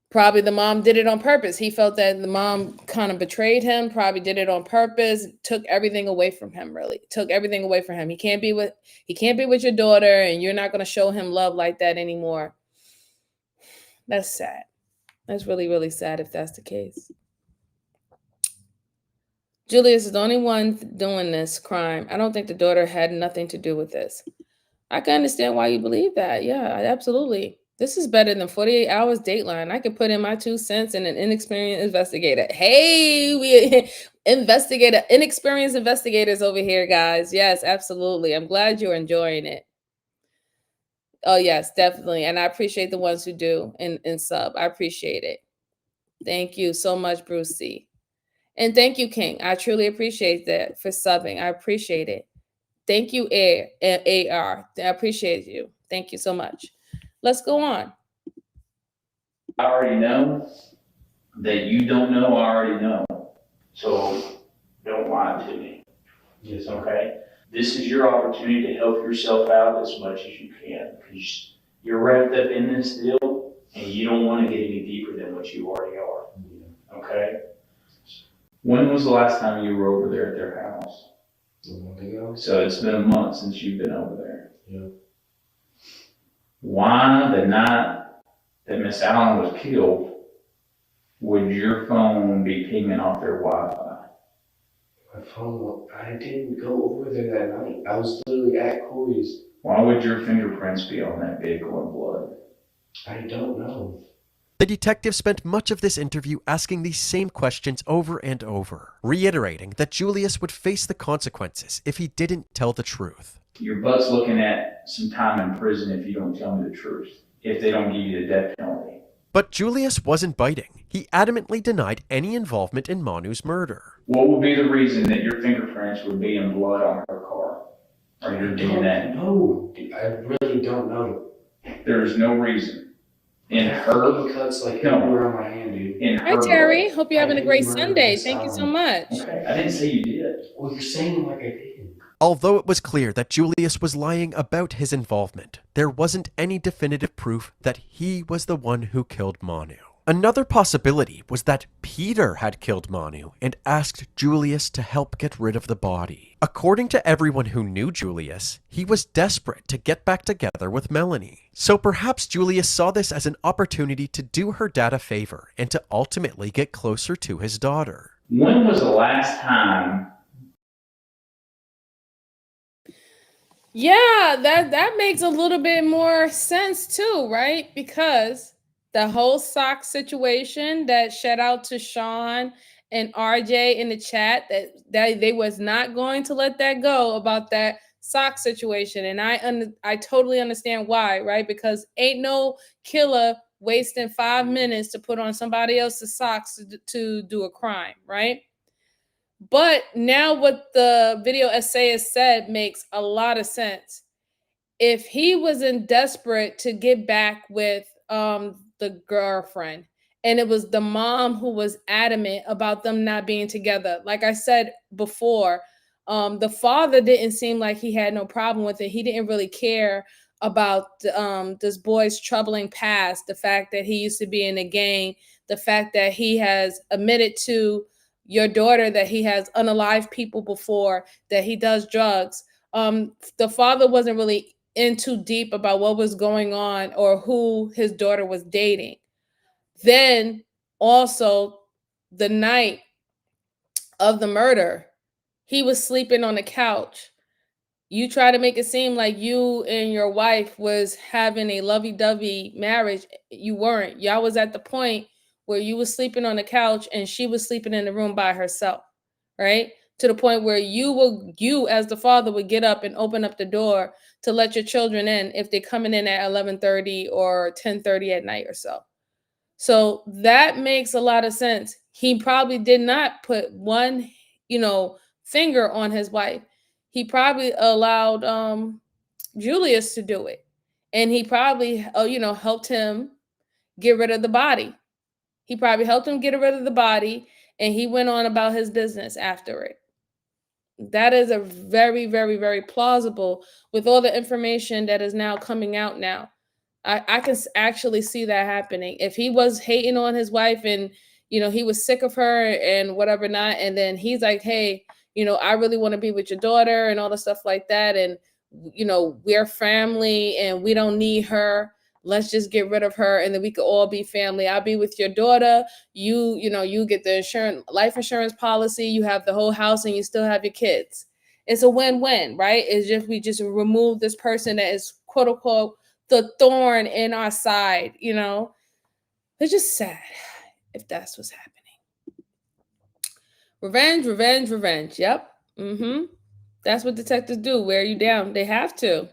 probably the mom did it on purpose. He felt that the mom kind of betrayed him, probably did it on purpose, took everything away from him, really. Took everything away from him. He can't be with your daughter and you're not going to show him love like that anymore. That's sad. That's really, really sad if that's the case. Julius is the only one doing this crime. I don't think the daughter had nothing to do with this. I can understand why you believe that. Yeah, absolutely. This is better than 48 hours Dateline. I could put in my 2 cents and an inexperienced investigator. Hey, we inexperienced investigators over here, guys. Yes, absolutely. I'm glad you're enjoying it. Oh, yes, definitely. And I appreciate the ones who do in sub. I appreciate it. Thank you so much, Bruce C. And thank you, King. I truly appreciate that for subbing. I appreciate it. Thank you, AR. I appreciate you. Thank you so much. Let's go on. I already know that you don't know, I already know. So don't lie to me. Yes, okay? This is your opportunity to help yourself out as much as you can. Because you're wrapped up in this deal and you don't want to get any deeper than what you already are. Okay? When was the last time you were over there at their house? A month ago? So it's been a month since you've been over there. Yeah. Why the night that Miss Allen was killed would your phone be pinging off their Wi-Fi? My phone, I didn't go over there that night. I was literally at Corey's. Why would your fingerprints be on that vehicle in blood? I don't know. The detective spent much of this interview asking these same questions over and over, reiterating that Julius would face the consequences if he didn't tell the truth. Your butt's looking at some time in prison if you don't tell me the truth, if they don't give you the death penalty. But Julius wasn't biting. He adamantly denied any involvement in Manu's murder. What would be the reason that your fingerprints would be in blood on her car? Or your DNA? No, I really don't know. There is no reason. In her cuts like everywhere on my hand, dude. In Hi, her Terry. blood. Hope you're having a great Sunday. Thank you so much. Okay, I didn't say you did. Well, you're saying like I did. Although it was clear that Julius was lying about his involvement, there wasn't any definitive proof that he was the one who killed Manu. Another possibility was that Peter had killed Manu and asked Julius to help get rid of the body. According to everyone who knew Julius, he was desperate to get back together with Melanie. So perhaps Julius saw this as an opportunity to do her dad a favor and to ultimately get closer to his daughter. When was the last time? Yeah, that makes a little bit more sense too, right? Because the whole sock situation, that shout out to Sean and RJ in the chat, that they was not going to let that go about that sock situation, and I totally understand why, right? Because ain't no killer wasting 5 minutes to put on somebody else's socks to do a crime, right? But now what the video essay has said makes a lot of sense. If he wasn't desperate to get back with the girlfriend, and it was the mom who was adamant about them not being together, like I said before, the father didn't seem like he had no problem with it. He didn't really care about this boy's troubling past, the fact that he used to be in a gang, the fact that he has admitted to your daughter that he has unalived people before, that he does drugs. The father wasn't really in too deep about what was going on or who his daughter was dating. Then also the night of the murder, he was sleeping on the couch. You try to make it seem like you and your wife was having a lovey-dovey marriage. You weren't. Y'all was at the point where you was sleeping on the couch and she was sleeping in the room by herself, right? To the point where you as the father would get up and open up the door to let your children in if they're coming in at 11:30 or 10:30 at night or so. So that makes a lot of sense. He probably did not put one, finger on his wife. He probably allowed Julius to do it. And he probably, helped him get rid of the body. He probably helped him get rid of the body, and he went on about his business after it. That is a very, very, very plausible with all the information that is now coming out now. I can actually see that happening. If he was hating on his wife and, he was sick of her and whatever not, and then he's like, hey, I really want to be with your daughter and all the stuff like that. And, we're family and we don't need her. Let's just get rid of her and then we could all be family. I'll be with your daughter. You get the life insurance policy. You have the whole house and you still have your kids. It's a win-win, right? It's just, we just remove this person that is quote unquote the thorn in our side, It's just sad if that's what's happening. Revenge, revenge, revenge. Yep. That's what detectives do. Wear you down. They have to.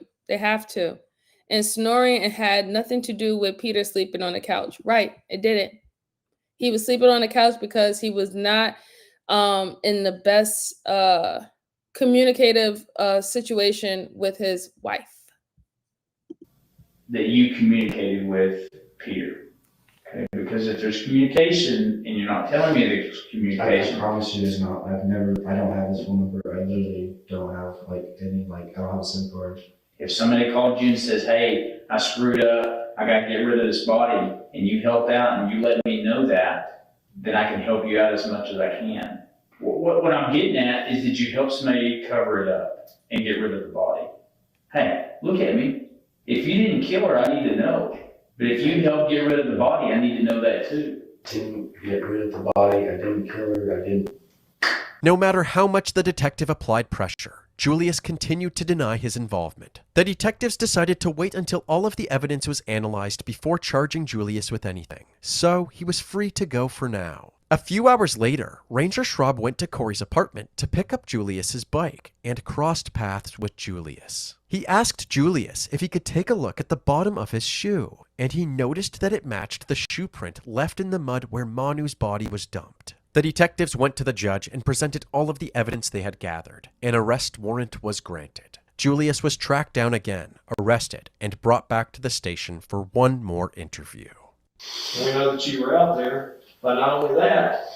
And snoring had nothing to do with Peter sleeping on the couch. Right. It didn't. He was sleeping on the couch because he was not in the best communicative situation with his wife. That you communicated with Peter. Okay, because if there's communication and you're not telling me there's communication. I promise you there's not. I don't have his phone number. I literally don't have I don't have a SIM card. If somebody called you and says, hey, I screwed up, I got to get rid of this body, and you helped out and you let me know that, then I can help you out as much as I can. What I'm getting at is that you help somebody cover it up and get rid of the body. Hey, look at me. If you didn't kill her, I need to know. But if you helped get rid of the body, I need to know that too. Didn't get rid of the body. I didn't kill her. I didn't. No matter how much the detective applied pressure, Julius continued to deny his involvement. The detectives decided to wait until all of the evidence was analyzed before charging Julius with anything, so he was free to go for now. A few hours later, Ranger Schraub went to Corey's apartment to pick up Julius's bike and crossed paths with Julius. He asked Julius if he could take a look at the bottom of his shoe, and he noticed that it matched the shoe print left in the mud where Manu's body was dumped. The detectives went to the judge and presented all of the evidence they had gathered. An arrest warrant was granted. Julius was tracked down again, arrested, and brought back to the station for one more interview. We know that you were out there, but not only that,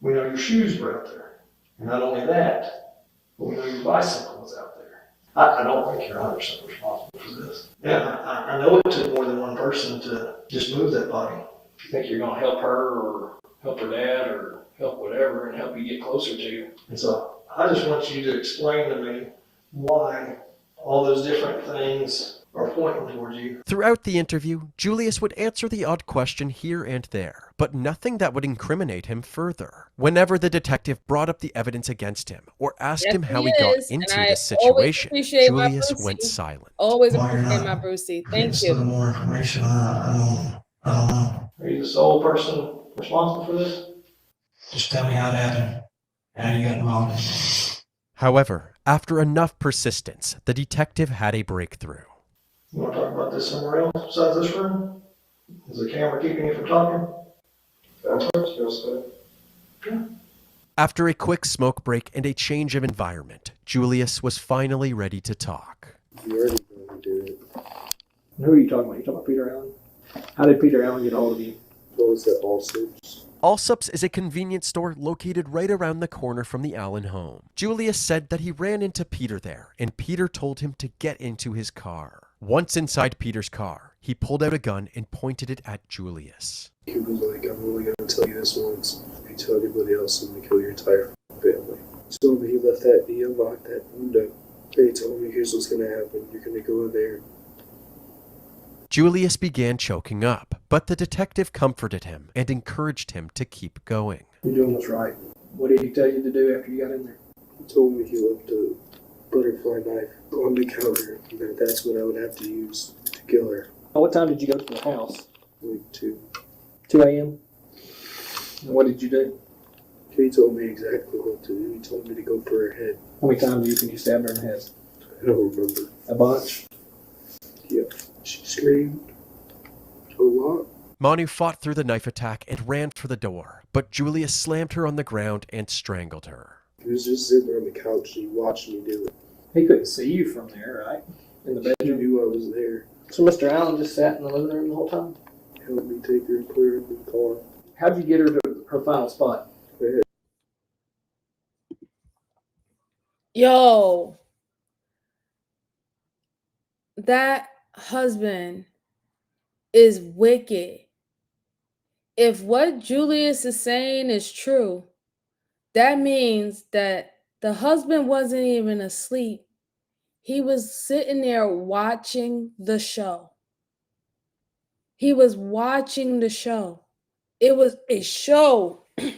we know your shoes were out there. And not only that, But we know your bicycle was out there. I don't think you're 100% responsible for this. Yeah, I know it took more than one person to just move that body. If you think you're going to help her or help her dad or help whatever and help you get closer to you. And so I just want you to explain to me why all those different things are pointing towards you. Throughout the interview, Julius would answer the odd question here and there, but nothing that would incriminate him further. Whenever the detective brought up the evidence against him or asked him how he got into the situation, Julius went silent. Always appreciate my Brucey. Thank you. More information. I don't know. Are you the sole person responsible for this? Just tell me how it happened. How you got involved. However, after enough persistence, the detective had a breakthrough. You want to talk about this somewhere else besides this room? Is the camera keeping you from talking? After a quick smoke break and a change of environment, Julius was finally ready to talk. You already know we did it. Who are you talking about? You talking about Peter Allen? How did Peter Allen get hold of you? What was that, Allsup's? Allsup's is a convenience store located right around the corner from the Allen home. Julius said that he ran into Peter there, and Peter told him to get into his car. Once inside Peter's car, he pulled out a gun and pointed it at Julius. He was like, I'm only going to tell you this once. If you tell anybody else, I'm going to kill your entire family. He told me he unlocked that window. And he told me, here's what's going to happen. You're going to go in there. Julius began choking up, but the detective comforted him and encouraged him to keep going. You're doing what's right. What did he tell you to do after you got in there? He told me he left a butterfly knife on the counter, and that that's what I would have to use to kill her. What time did you go to the house? Like 2 a.m.? And what did you do? He told me exactly what to do. He told me to go for her head. How many times do you think you stabbed her in the head? I don't remember. A bunch? Yeah. She screamed a lot. Manu fought through the knife attack and ran for the door, but Julius slammed her on the ground and strangled her. He was just sitting there on the couch and he watched me do it. He couldn't see you from there, right? In the bedroom? He knew I was there. So Mr. Allen just sat in the living room the whole time? Helped me take her and put her in the car. How'd you get her to her final spot? Yo, that husband is wicked. If what Julius is saying is true, that means that the husband wasn't even asleep. He was sitting there watching the show. He was watching the show. It was a show. It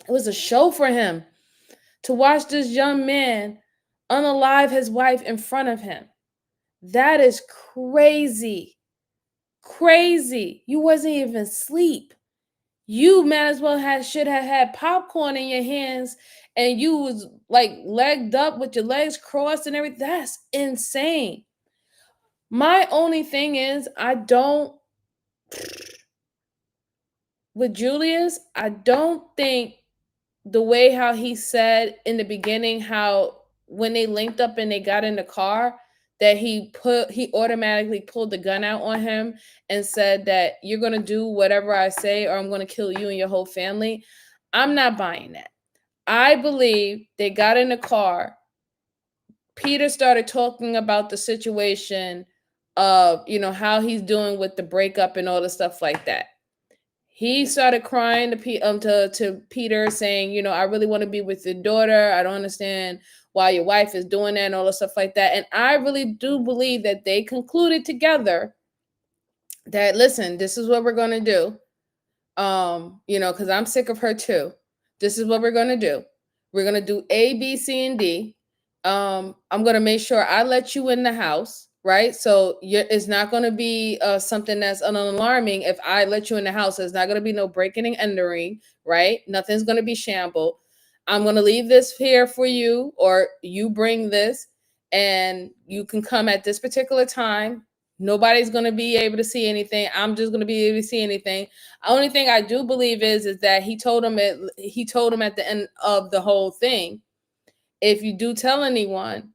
was a show for him to watch this young man unalive his wife in front of him. That is crazy. Crazy. You wasn't even asleep. You might as well should have had popcorn in your hands and you was like legged up with your legs crossed and everything. That's insane. My only thing is with Julius, I don't think the way how he said in the beginning, how when they linked up and they got in the car, that he automatically pulled the gun out on him and said that you're going to do whatever I say or I'm going to kill you and your whole family. I'm not buying that. I believe they got in the car. Peter started talking about the situation of, how he's doing with the breakup and all the stuff like that. He started crying to Peter saying, I really want to be with your daughter. I don't understand why your wife is doing that and all the stuff like that. And I really do believe that they concluded together that, listen, this is what we're going to do. Because I'm sick of her too. This is what we're going to do. We're going to do A, B, C, and D. I'm going to make sure I let you in the house. Right. So it's not going to be something that's alarming. If I let you in the house, there's not going to be no breaking and entering. Right. Nothing's going to be shambled. I'm going to leave this here for you, or you bring this and you can come at this particular time. Nobody's going to be able to see anything. I'm just going to be able to see anything. The only thing I do believe is that he told him at the end of the whole thing, if you do tell anyone,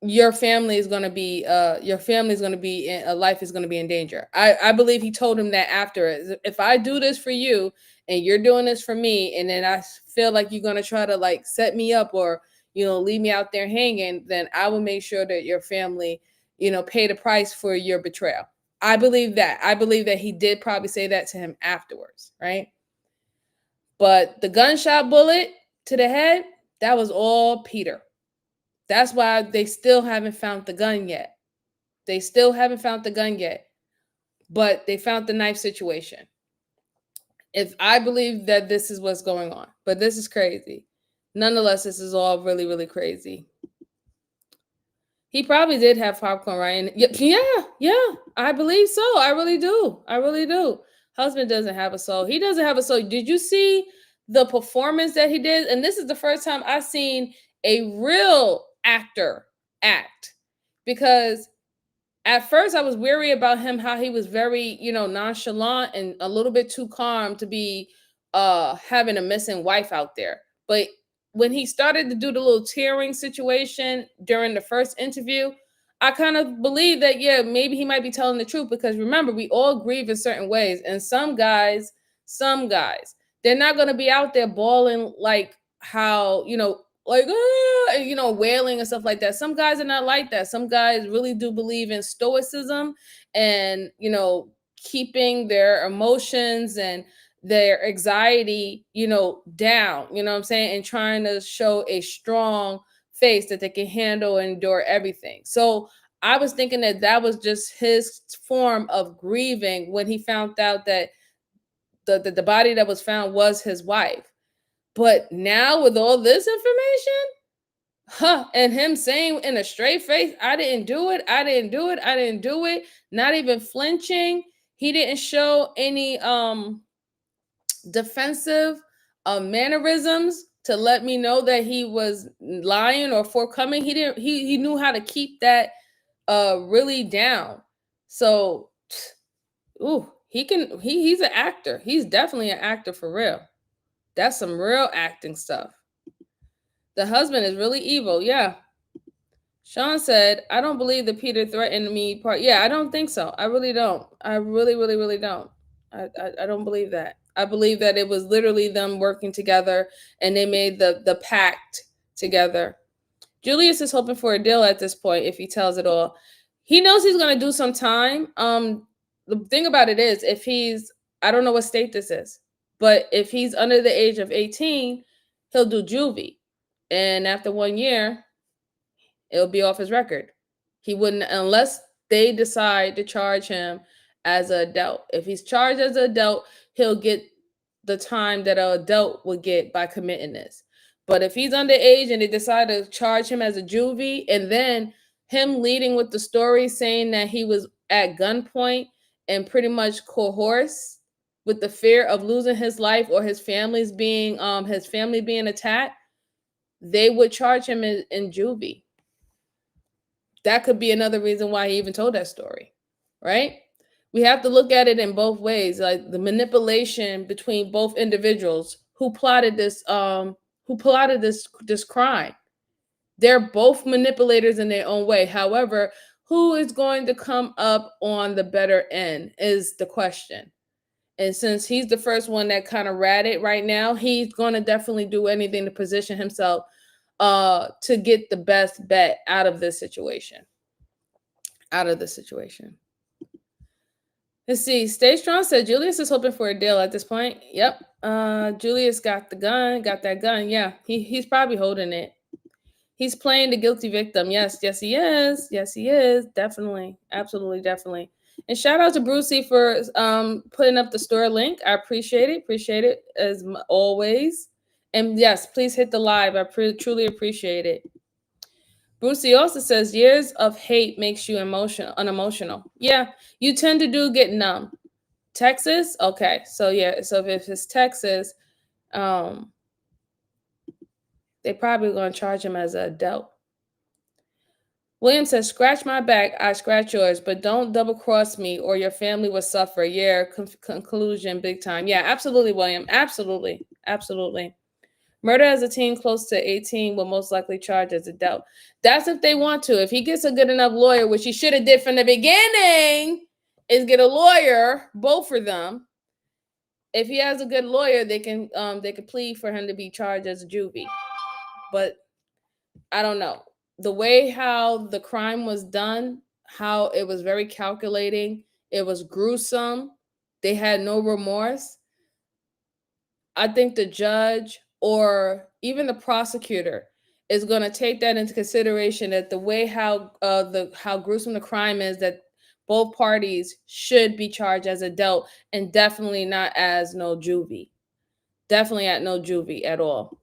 your family is going to be life is going to be in danger. I believe he told him that after, if I do this for you and you're doing this for me, and then I feel like you're going to try to like set me up or, leave me out there hanging, then I will make sure that your family, pay the price for your betrayal. I believe that. I believe that he did probably say that to him afterwards, right? But the gunshot bullet to the head, that was all Peter. That's why they still haven't found the gun yet. They still haven't found the gun yet. But they found the knife situation. If I believe that this is what's going on, but this is crazy. Nonetheless, this is all really, really crazy. He probably did have popcorn, right? Yeah, I believe so. I really do. Husband doesn't have a soul. He doesn't have a soul. Did you see the performance that he did? And this is the first time I've seen a real actor act, because at first I was weary about him, how he was very, nonchalant and a little bit too calm to be having a missing wife out there. But when he started to do the little tearing situation during the first interview, I kind of believe that, yeah, maybe he might be telling the truth, because remember, we all grieve in certain ways. And some guys, they're not going to be out there bawling like how, like, wailing and stuff like that. Some guys are not like that. Some guys really do believe in stoicism and, keeping their emotions and their anxiety, down, what I'm saying? And trying to show a strong face that they can handle and endure everything. So I was thinking that that was just his form of grieving when he found out that the body that was found was his wife. But now with all this information, and him saying in a straight face, I didn't do it, not even flinching. He didn't show any defensive mannerisms to let me know that he was lying or forthcoming. He knew how to keep that really down. So he's an actor. He's definitely an actor for real. That's some real acting stuff. The husband is really evil. Yeah. Sean said, I don't believe the Peter threatened me part. Yeah, I don't think so. I really don't. I really, really, really don't. I don't believe that. I believe that it was literally them working together and they made the pact together. Julius is hoping for a deal at this point if he tells it all. He knows he's going to do some time. The thing about it is, if he's, I don't know what state this is, but if he's under the age of 18, he'll do juvie. And after 1 year, it'll be off his record. He wouldn't, unless they decide to charge him as an adult. If he's charged as an adult, he'll get the time that an adult would get by committing this. But if he's underage and they decide to charge him as a juvie, and then him leading with the story saying that he was at gunpoint and pretty much coerced with the fear of losing his life or his family being attacked, they would charge him in juvie. That could be another reason why he even told that story, right? We have to look at it in both ways, like the manipulation between both individuals who plotted this crime. They're both manipulators in their own way. However, who is going to come up on the better end is the question. And since he's the first one that kind of ratted right now, he's going to definitely do anything to position himself to get the best bet out of this situation. Let's see. Stay Strong said Julius is hoping for a deal at this point. Yep. Julius got that gun. Yeah, he's probably holding it. He's playing the guilty victim. Yes, he is. Definitely. Absolutely, definitely. And shout out to Brucey for putting up the store link. I appreciate it as always. And yes, please hit the live. I truly appreciate it. Brucey also says years of hate makes you unemotional. Yeah, you tend to get numb. Texas? Okay. So yeah, so if it's Texas, they probably going to charge him as an adult. William says, scratch my back, I scratch yours, but don't double cross me or your family will suffer. Yeah, conclusion, big time. Yeah, absolutely, William. Absolutely. Murder as a teen close to 18 will most likely charge as adult. That's if they want to. If he gets a good enough lawyer, which he should have did from the beginning, is get a lawyer, both for them. if he has a good lawyer, they can plead for him to be charged as a juvie. But I don't know. The way how the crime was done, how it was very calculating, it was gruesome. They had no remorse. I think the judge or even the prosecutor is going to take that into consideration, that the way how gruesome the crime is, that both parties should be charged as adult and definitely not as no juvie. Definitely at no juvie at all.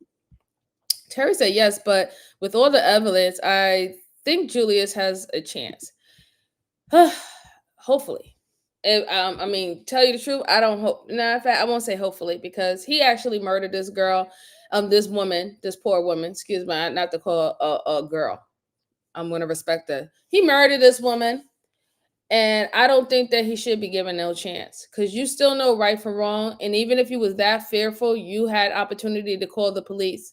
Terry said yes, but with all the evidence, I think Julius has a chance. Hopefully. I mean, tell you the truth, I don't hope. No, in fact, I won't say hopefully, because he actually murdered this girl, this woman, this poor woman. Excuse me, not to call a girl. I'm gonna respect her. He murdered this woman, and I don't think that he should be given no chance, because you still know right from wrong. And even if you was that fearful, you had opportunity to call the police.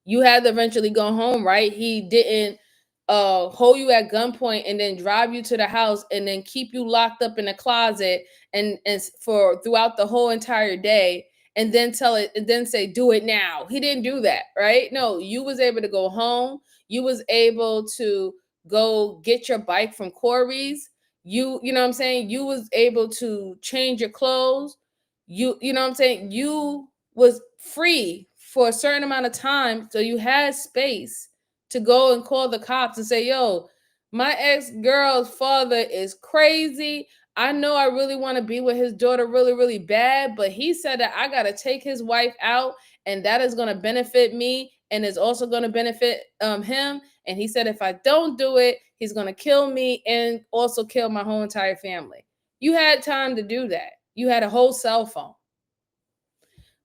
You had to eventually go home, right? He didn't hold you at gunpoint and then drive you to the house and then keep you locked up in a closet and for throughout the whole entire day, and then tell it and then say do it now. He didn't do that, right? No, you was able to go home. You was able to go get your bike from Corey's. You know what I'm saying? You was able to change your clothes. You know what I'm saying? You was free for a certain amount of time, so you had space to go and call the cops and say, yo, my ex-girl's father is crazy. I know I really want to be with his daughter really, really bad, but he said that I got to take his wife out, and that is going to benefit me and is also going to benefit him. And he said if I don't do it, he's going to kill me and also kill my whole entire family. You had time to do that. You had a whole cell phone.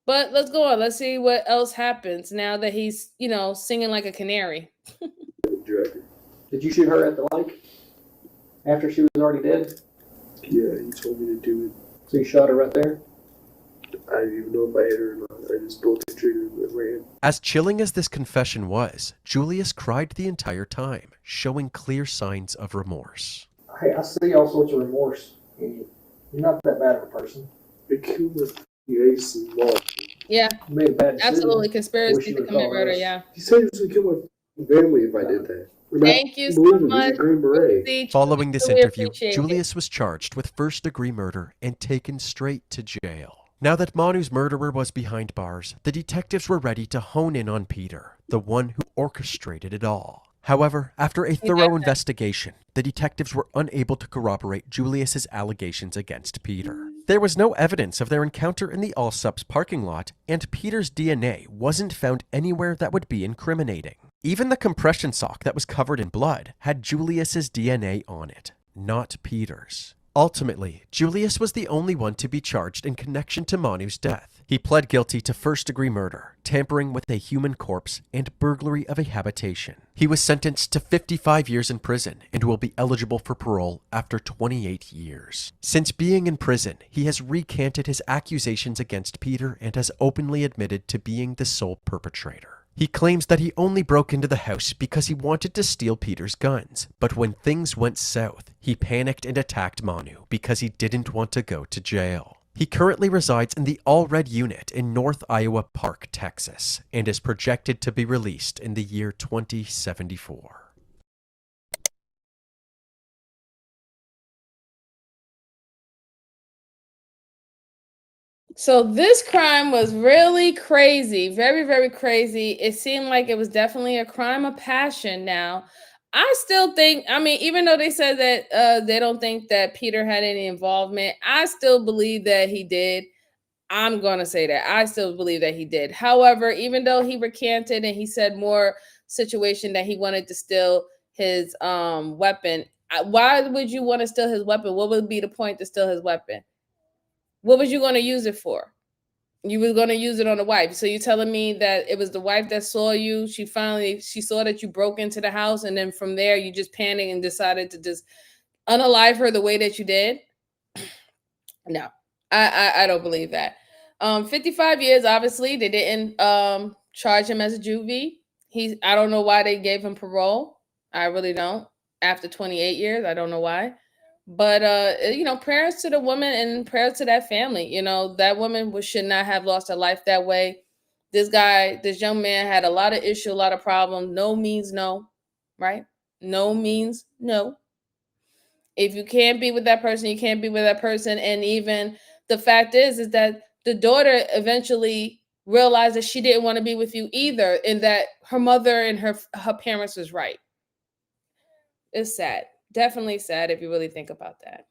But let's go on. Let's see what else happens now that he's, singing like a canary. Did you shoot her at the lake after she was already dead? Yeah, he told me to do it. So you shot her right there? I didn't even know if I hit her or not. I just pulled the trigger and ran. As chilling as this confession was, Julius cried the entire time, showing clear signs of remorse. Hey, I see all sorts of remorse in you. You're not that bad of a person. I killed my ace and mom. Yeah, You made a bad decision. absolutely. Conspiracy to commit murder, yeah. He said he was going to kill my family if I did that. Thank you so much. He's a Green Beret. Following this Really interview, appreciate it. Julius was charged with first-degree murder and taken straight to jail. Now that Manu's murderer was behind bars, the detectives were ready to hone in on Peter, the one who orchestrated it all. However, after a thorough investigation, the detectives were unable to corroborate Julius's allegations against Peter. There was no evidence of their encounter in the Allsup's parking lot, and Peter's DNA wasn't found anywhere that would be incriminating. Even the compression sock that was covered in blood had Julius's DNA on it, not Peter's. Ultimately, Julius was the only one to be charged in connection to Manu's death. He pled guilty to first-degree murder, tampering with a human corpse, and burglary of a habitation. He was sentenced to 55 years in prison and will be eligible for parole after 28 years. Since being in prison, he has recanted his accusations against Peter and has openly admitted to being the sole perpetrator. He claims that he only broke into the house because he wanted to steal Peter's guns, but when things went south, he panicked and attacked Manu because he didn't want to go to jail. He currently resides in the All-Red Unit in North Iowa Park, Texas, and is projected to be released in the year 2074. So this crime was really crazy, very, very crazy. It seemed like it was definitely a crime of passion. Now, I still think, even though they said that they don't think that Peter had any involvement, I still believe that he did. I'm going to say that. I still believe that he did. However, even though he recanted and he said more situation that he wanted to steal his weapon, why would you want to steal his weapon? What would be the point to steal his weapon? What was you going to use it for? You were going to use it on the wife. So you're telling me that it was the wife that saw you. She saw that you broke into the house. And then from there, you just panicked and decided to just unalive her the way that you did. No, I don't believe that. 55 years, obviously they didn't charge him as a juvie. I don't know why they gave him parole. I really don't. After 28 years, I don't know why. But prayers to the woman and prayers to that family. That woman should not have lost her life that way. This young man had a lot of issue, a lot of problems. No means no, right? No means no. If you can't be with that person, you can't be with that person. And even the fact is that the daughter eventually realized that she didn't want to be with you either, and that her mother and her parents was right. It's sad. Definitely sad if you really think about that.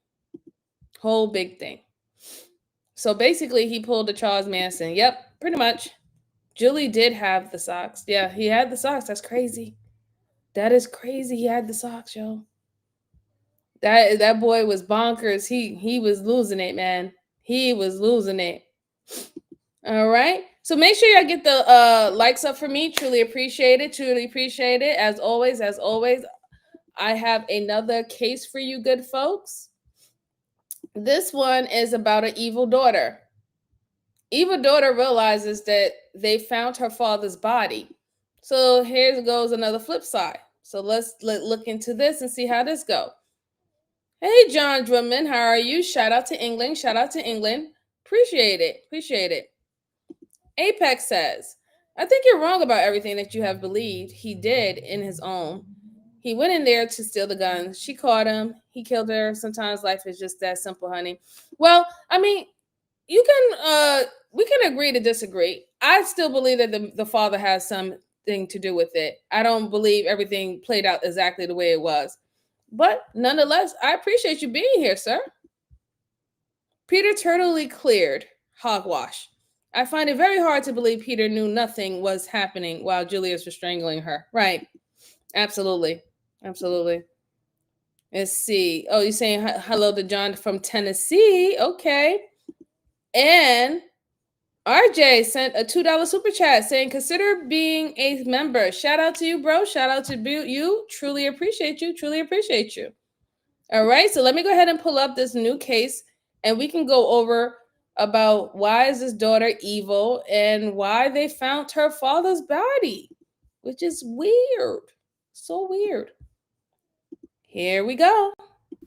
Whole big thing. So basically, he pulled the Charles Manson. Yep, pretty much. Julie did have the socks. Yeah, he had the socks. That's crazy. That is crazy. He had the socks, yo. That boy was bonkers. He was losing it, man. He was losing it. All right. So make sure y'all get the likes up for me. Truly appreciate it. Truly appreciate it. As always, I have another case for you, good folks. This one is about an evil daughter. Evil daughter realizes that they found her father's body. So here goes another flip side. So let's look into this and see how this goes. Hey, John Drummond, how are you? Shout out to England. Shout out to England. Appreciate it. Appreciate it. Apex says, I think you're wrong about everything that you have believed he did in his own. He went in there to steal the guns. She caught him. He killed her. Sometimes life is just that simple, honey. Well, I mean, we can agree to disagree. I still believe that the father has something to do with it. I don't believe everything played out exactly the way it was. But nonetheless, I appreciate you being here, sir. Peter totally cleared hogwash. I find it very hard to believe Peter knew nothing was happening while Julius was strangling her. Right. Absolutely. Absolutely. Let's see. Oh, you're saying hello to John from Tennessee. Okay. And RJ sent a $2 super chat saying, consider being a member. Shout out to you, bro. Shout out to you. Truly appreciate you. Truly appreciate you. All right. So let me go ahead and pull up this new case and we can go over about why is this daughter evil and why they found her father's body, which is weird. So weird. Here we go.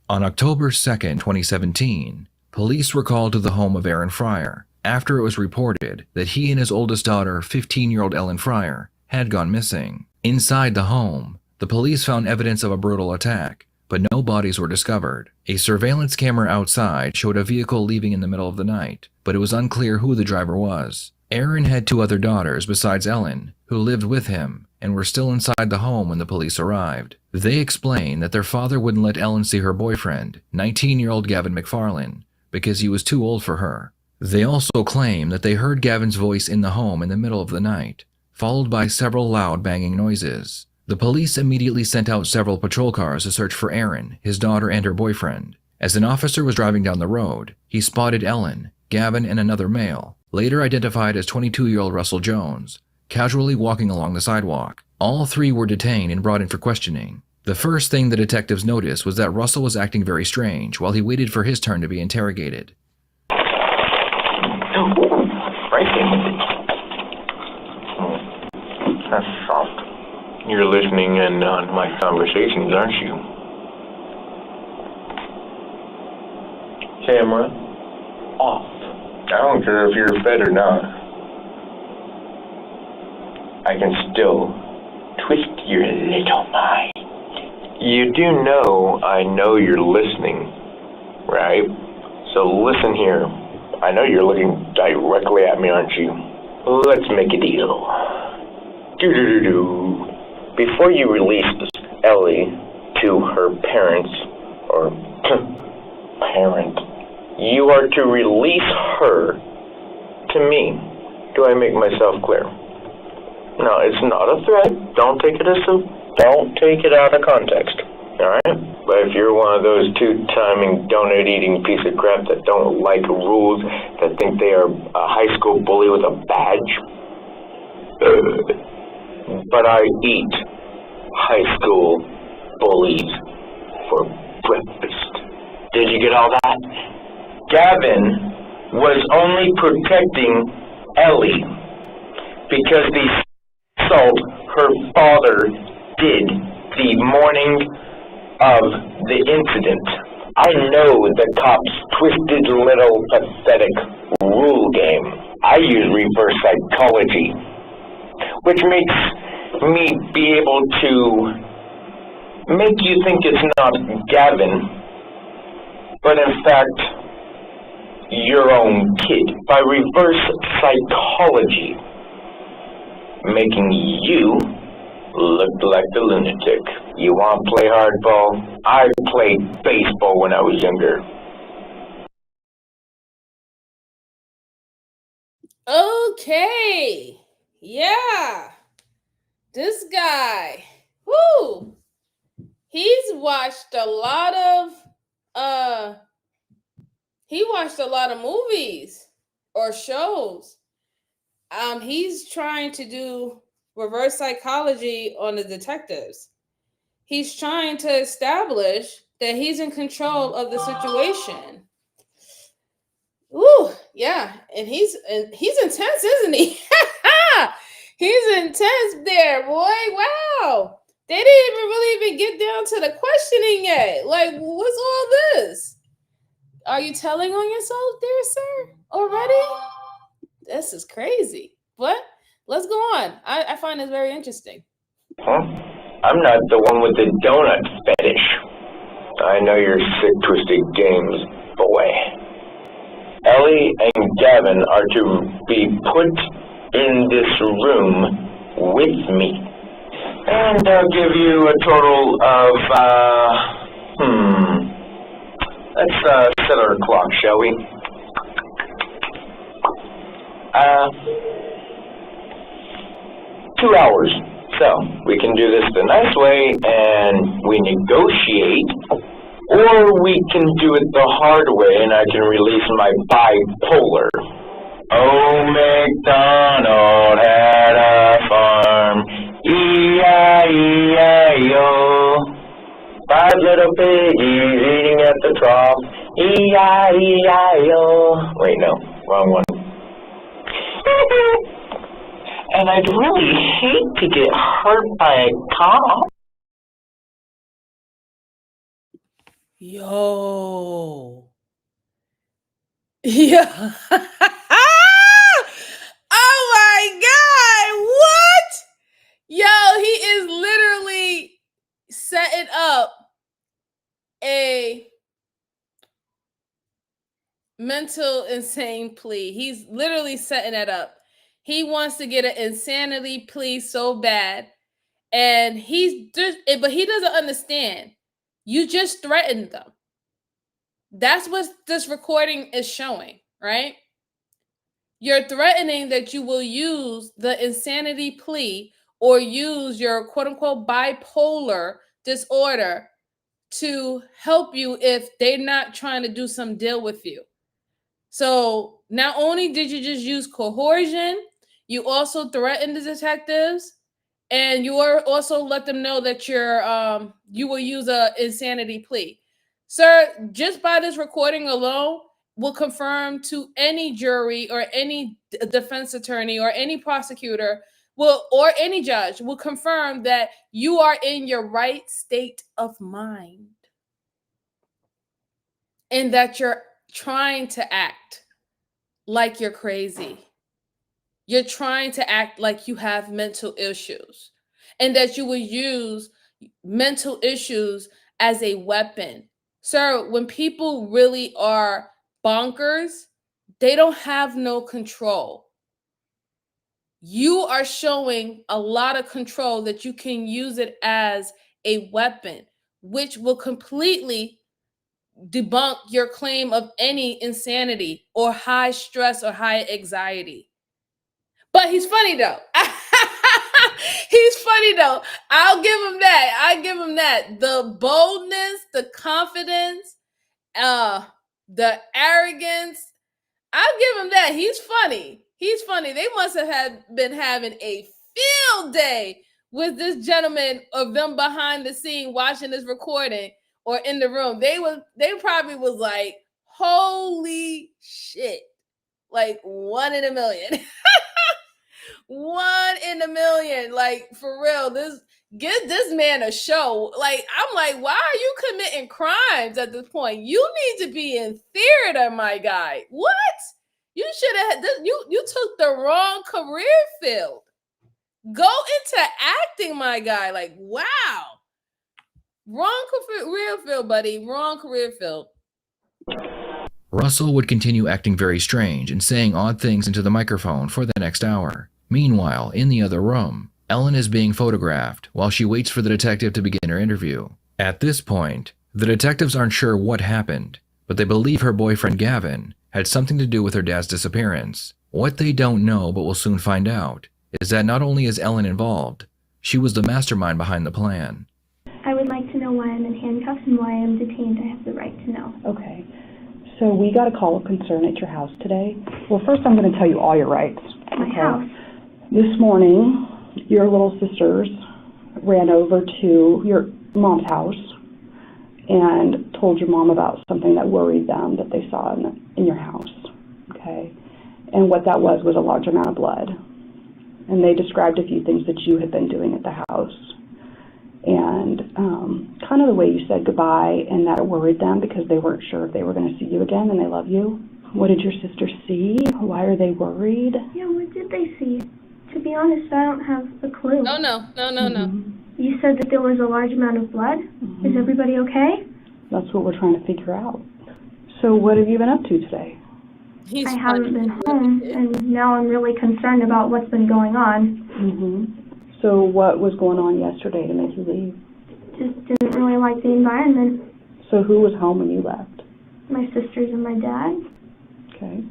On October 2nd, 2017, police were called to the home of Aaron Fryer after it was reported that he and his oldest daughter, 15-year-old Ellen Fryer, had gone missing. Inside the home, the police found evidence of a brutal attack, but no bodies were discovered. A surveillance camera outside showed a vehicle leaving in the middle of the night, but it was unclear who the driver was. Aaron had 2 other daughters besides Ellen, who lived with him and were still inside the home when the police arrived. They explained that their father wouldn't let Ellen see her boyfriend, 19-year-old Gavin McFarlane, because he was too old for her. They also claim that they heard Gavin's voice in the home in the middle of the night, followed by several loud banging noises. The police immediately sent out several patrol cars to search for Aaron, his daughter, and her boyfriend. As an officer was driving down the road, he spotted Ellen, Gavin, and another male, later identified as 22-year-old Russell Jones, casually walking along the sidewalk. All 3 were detained and brought in for questioning. The first thing the detectives noticed was that Russell was acting very strange while he waited for his turn to be interrogated. That's soft. You're listening in on my conversations, aren't you? Camera off. I don't care if you're fed or not. I can still twist your little mind. You do know I know you're listening, right? So listen here. I know you're looking directly at me, aren't you? Let's make a deal. Before you released Ellie to her parents, or parent, you are to release her to me. Do I make myself clear? No, it's not a threat. Don't take it out of context. Alright? But if you're one of those 2-timing, donut-eating piece of crap that don't like rules, that think they are a high school bully with a badge, but I eat high school bullies for breakfast. Did you get all that? Gavin was only protecting Ellie because the assault her father did the morning of the incident I know the cops' twisted little pathetic rule game. I use reverse psychology, which makes me be able to make you think it's not Gavin, but in fact, your own kid. By reverse psychology, making you look like the lunatic. You want to play hardball? I played baseball when I was younger. Okay. Yeah. This guy. Whoo. He's watched a lot of movies or shows. He's trying to do reverse psychology on the detectives. He's trying to establish that he's in control of the situation. Ooh, yeah, and he's intense, isn't he? He's intense there, boy. Wow. They didn't even get down to the questioning yet. Like, what's all this? Are you telling on yourself there, sir? Already? This is crazy. But let's go on. I find this very interesting. Huh? I'm not the one with the donut fetish. I know your sick, twisted games, boy. Ellie and Gavin are to be put in this room with me. And I'll give you a total of, let's set our clock, shall we? 2 hours. So, we can do this the nice way, and we negotiate, or we can do it the hard way, and I can release my bipolar. Old MacDonald had a farm, E-I-E-I-O. 5 little piggies eating at the trough, E-I-E-I-O. Wait, no, wrong one. And I'd really hate to get hurt by a cop. Yo. Yeah. Oh my God. What? Yo, he is literally setting up a mental insane plea. He's literally setting it up. He wants to get an insanity plea so bad. And but he doesn't understand. You just threatened them. That's what this recording is showing, right? You're threatening that you will use the insanity plea or use your quote unquote bipolar disorder to help you if they're not trying to do some deal with you. So not only did you just use coercion, you also threatened the detectives, and you also let them know that you will use a insanity plea. Sir, just by this recording alone will confirm to any jury or any defense attorney or any prosecutor or any judge will confirm that you are in your right state of mind and that you're trying to act like you're crazy. You're trying to act like you have mental issues and that you will use mental issues as a weapon. Sir, when people really are bonkers, they don't have no control. You are showing a lot of control that you can use it as a weapon, which will completely debunk your claim of any insanity or high stress or high anxiety. But he's funny though. He's funny though. I'll give him that. The boldness, the confidence, the arrogance. I'll give him that. He's funny. They must have been having a field day with this gentleman of them behind the scene watching this recording or in the room. They probably was like, holy shit. Like 1 in a million. 1 in a million. Like for real. Give this man a show. Like, I'm like, why are you committing crimes at this point? You need to be in theater, my guy. What? You should have you took the wrong career field. Go into acting, my guy. Like, wow. Wrong career field, buddy. Wrong career field. Russell would continue acting very strange and saying odd things into the microphone for the next hour. Meanwhile, in the other room, Ellen is being photographed while she waits for the detective to begin her interview. At this point, the detectives aren't sure what happened, but they believe her boyfriend Gavin had something to do with her dad's disappearance. What they don't know but will soon find out is that not only is Ellen involved, she was the mastermind behind the plan. I would like to know why I'm in handcuffs and why I'm detained. I have the right to know. Okay. So we got a call of concern at your house today. Well, first I'm going to tell you all your rights. My house? This morning, your little sisters ran over to your mom's house and told your mom about something that worried them that they saw in your house. Okay? And what that was a large amount of blood. And they described a few things that you had been doing at the house. And kind of the way you said goodbye and that it worried them because they weren't sure if they were going to see you again and they love you. What did your sisters see? Why are they worried? Yeah, what did they see? To be honest, I don't have a clue. No. You said that there was a large amount of blood. Is everybody okay? That's what we're trying to figure out. So what have you been up to today? I haven't been home, and now I'm really concerned about what's been going on. So what was going on yesterday to make you leave? Just didn't really like the environment. So who was home when you left? My sisters and my dad. Okay.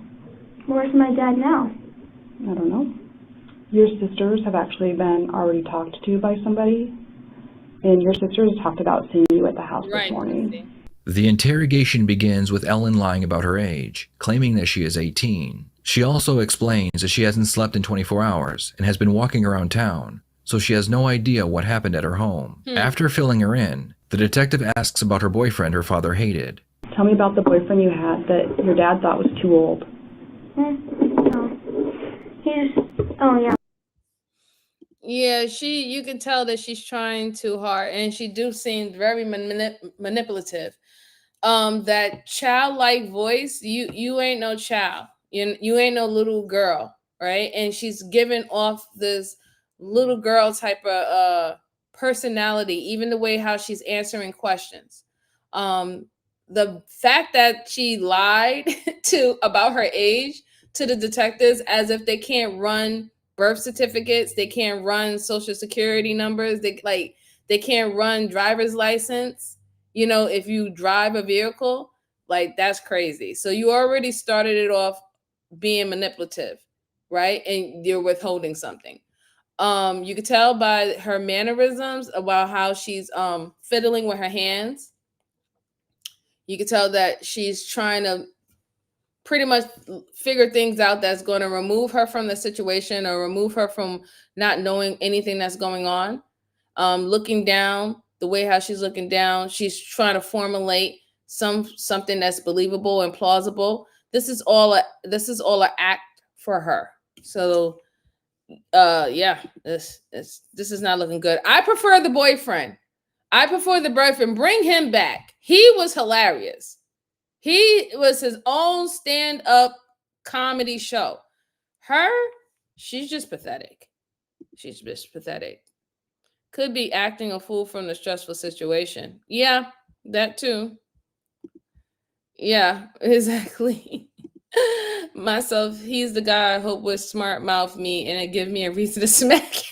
Where's my dad now? I don't know. Your sisters have actually been already talked to by somebody, and your sisters talked about seeing you at the house this morning. The interrogation begins with Ellen lying about her age, claiming that she is 18. She also explains that she hasn't slept in 24 hours and has been walking around town, so she has no idea what happened at her home. After filling her in, the detective asks about her boyfriend her father hated. Tell me about the boyfriend you had that your dad thought was too old. Oh, yeah. Yeah, you can tell that she's trying too hard, and she do seem very manipulative. That childlike voice, you ain't no child. You ain't no little girl, right? And she's giving off this little girl type of personality, even the way how she's answering questions. The fact that she lied about her age to the detectives as if they can't run birth certificates, they can't run social security numbers, they can't run driver's license. If you drive a vehicle, like, that's crazy. So you already started it off being manipulative, right? And you're withholding something. You could tell by her mannerisms about how she's fiddling with her hands. You could tell that she's trying to pretty much figure things out that's going to remove her from the situation or remove her from not knowing anything that's going on. Looking down, the way how she's looking down, she's trying to formulate something that's believable and plausible. This is all an act for her. So this is not looking good. I prefer the boyfriend. Bring him back. He was hilarious. He was his own stand-up comedy show. Her, she's just pathetic. Could be acting a fool from the stressful situation. Yeah, that too. Yeah, exactly. Myself, he's the guy I hope would smart mouth me and it give me a reason to smack.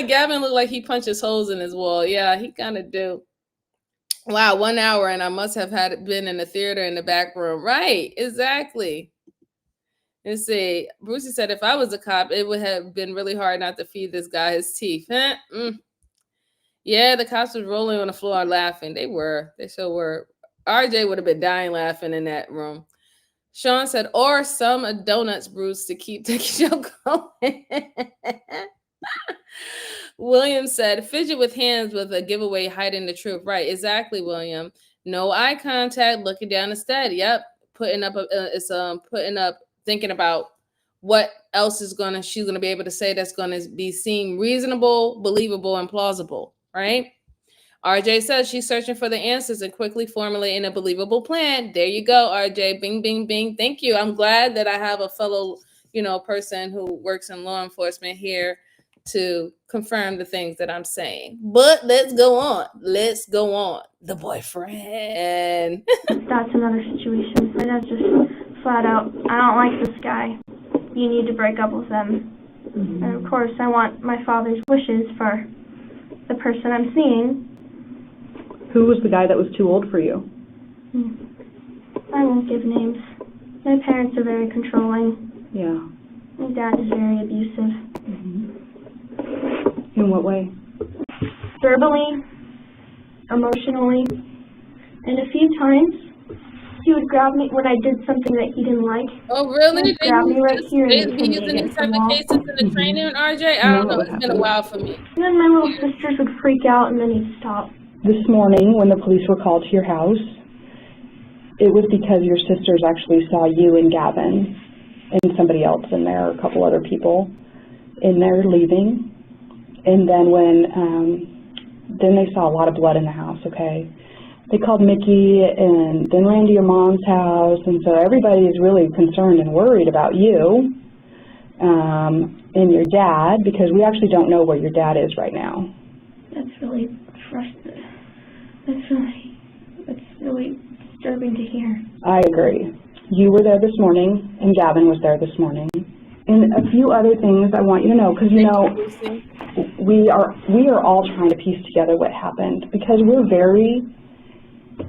Gavin looked like he punches holes in his wall. Yeah, he kind of do. Wow, 1 hour and I must have been in the theater in the back room. Right, exactly. Let's see. Brucey said, if I was a cop, it would have been really hard not to feed this guy his teeth. Yeah, the cops was rolling on the floor laughing. They so were. RJ would have been dying laughing in that room. Sean said, or some donuts, Bruce, to keep the show going. William said, fidget with hands with a giveaway hiding the truth. Right, exactly, William. No eye contact, looking down instead. Yep, putting up, thinking about what else she's gonna be able to say that's gonna seem reasonable, believable, and plausible, right? RJ says she's searching for the answers and quickly formulating a believable plan. There you go, RJ. Bing, bing, bing. Thank you. I'm glad that I have a fellow, person who works in law enforcement here to confirm the things that I'm saying. But let's go on. The boyfriend. That's another situation. My dad's just flat out, I don't like this guy. You need to break up with him. Mm-hmm. And of course, I want my father's wishes for the person I'm seeing. Who was the guy that was too old for you? I won't give names. My parents are very controlling. Yeah. My dad is very abusive. Mm-hmm. In what way? Verbally, emotionally, and a few times he would grab me when I did something that he didn't like. Oh, really? He would grab me right here and They hit me using against these the type of wall. cases in the training, RJ? I don't know. It's been a while for me. And then my little sisters would freak out and then he'd stop. This morning, when the police were called to your house, it was because your sisters actually saw you and Gavin and somebody else in there, a couple other people in there leaving. And then then they saw a lot of blood in the house, okay? They called Mickey and then ran to your mom's house, and so everybody is really concerned and worried about you and your dad, because we actually don't know where your dad is right now. That's really frustrating. That's really disturbing to hear. I agree. You were there this morning, and Gavin was there this morning. And a few other things I want you to know, because we are all trying to piece together what happened, because we're very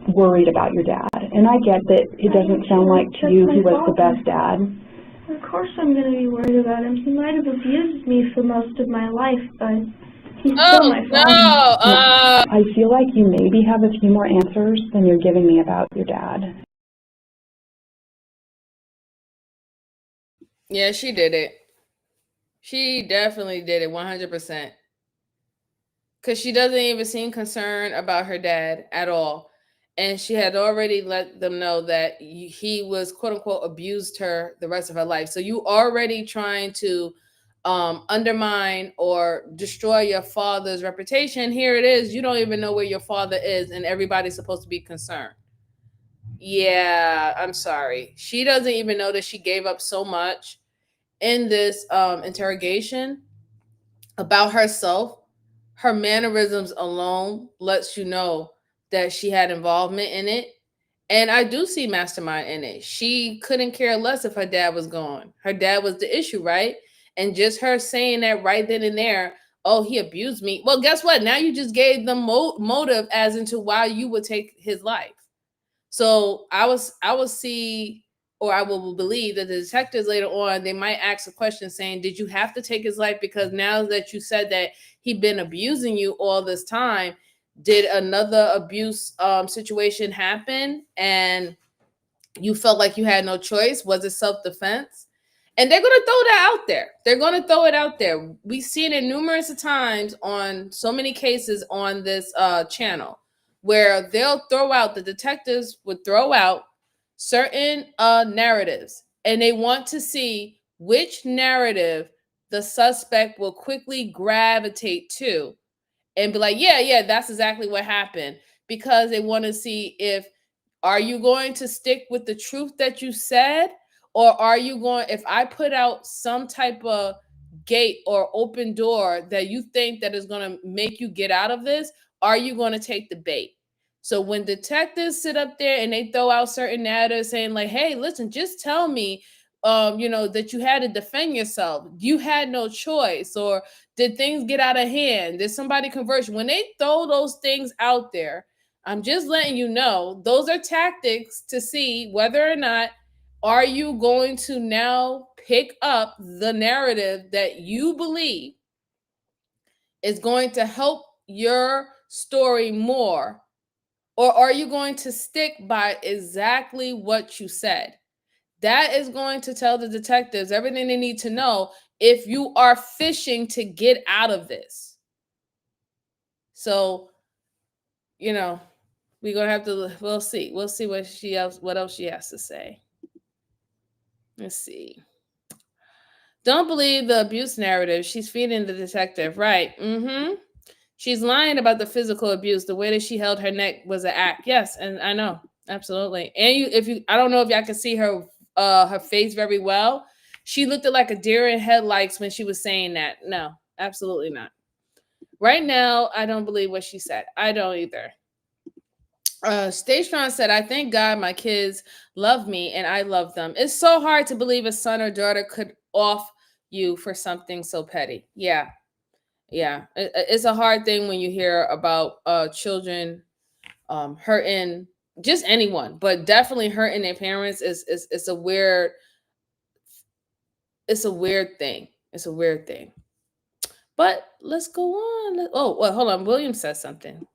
worried about your dad. And I get that it doesn't sound like to you he was the best dad. Of course I'm going to be worried about him. He might have abused me for most of my life, but he's still my father. I feel like you maybe have a few more answers than you're giving me about your dad. Yeah, she did it. She definitely did it 100%. Because she doesn't even seem concerned about her dad at all. And she had already let them know that he was, quote unquote, abused her the rest of her life. So you already trying to undermine or destroy your father's reputation. Here it is. You don't even know where your father is, and everybody's supposed to be concerned. Yeah, I'm sorry. She doesn't even know that she gave up so much in this interrogation about herself. Her mannerisms alone lets you know that she had involvement in it. And I do see mastermind in it. She couldn't care less if her dad was gone. Her dad was the issue, right? And just her saying that right then and there, oh, he abused me. Well, guess what? Now you just gave them motive as into why you would take his life. So I will see, or I will believe that the detectives later on, they might ask a question saying, did you have to take his life? Because now that you said that he'd been abusing you all this time, did another abuse situation happen and you felt like you had no choice? Was it self-defense? And they're going to throw that out there. They're going to throw it out there. We've seen it numerous times on so many cases on this channel, where the detectives would throw out certain narratives, and they want to see which narrative the suspect will quickly gravitate to and be like, yeah, that's exactly what happened, because they want to see are you going to stick with the truth that you said, or are you going, if I put out some type of gate or open door that you think that is going to make you get out of this, are you going to take the bait? So when detectives sit up there and they throw out certain narratives saying like, hey, listen, just tell me, that you had to defend yourself. You had no choice. Or did things get out of hand? Did somebody converse? When they throw those things out there, I'm just letting you know, those are tactics to see whether or not are you going to now pick up the narrative that you believe is going to help your story more, or are you going to stick by exactly what you said? That is going to tell the detectives everything they need to know if you are fishing to get out of this. So, we're gonna have to. We'll see what else she has to say. Let's see. Don't believe the abuse narrative. She's feeding the detective. Right. Mm-hmm. She's lying about the physical abuse. The way that she held her neck was an act. Yes, and I know. Absolutely. And I don't know if y'all can see her face very well. She looked like a deer in headlights when she was saying that. No, absolutely not. Right now, I don't believe what she said. I don't either. Stay Strong said, I thank God my kids love me and I love them. It's so hard to believe a son or daughter could off you for something so petty. Yeah. Yeah. It's a hard thing when you hear about children hurting just anyone, but definitely hurting their parents is it's a weird thing. It's a weird thing. But let's go on. Oh, well, hold on. William says something.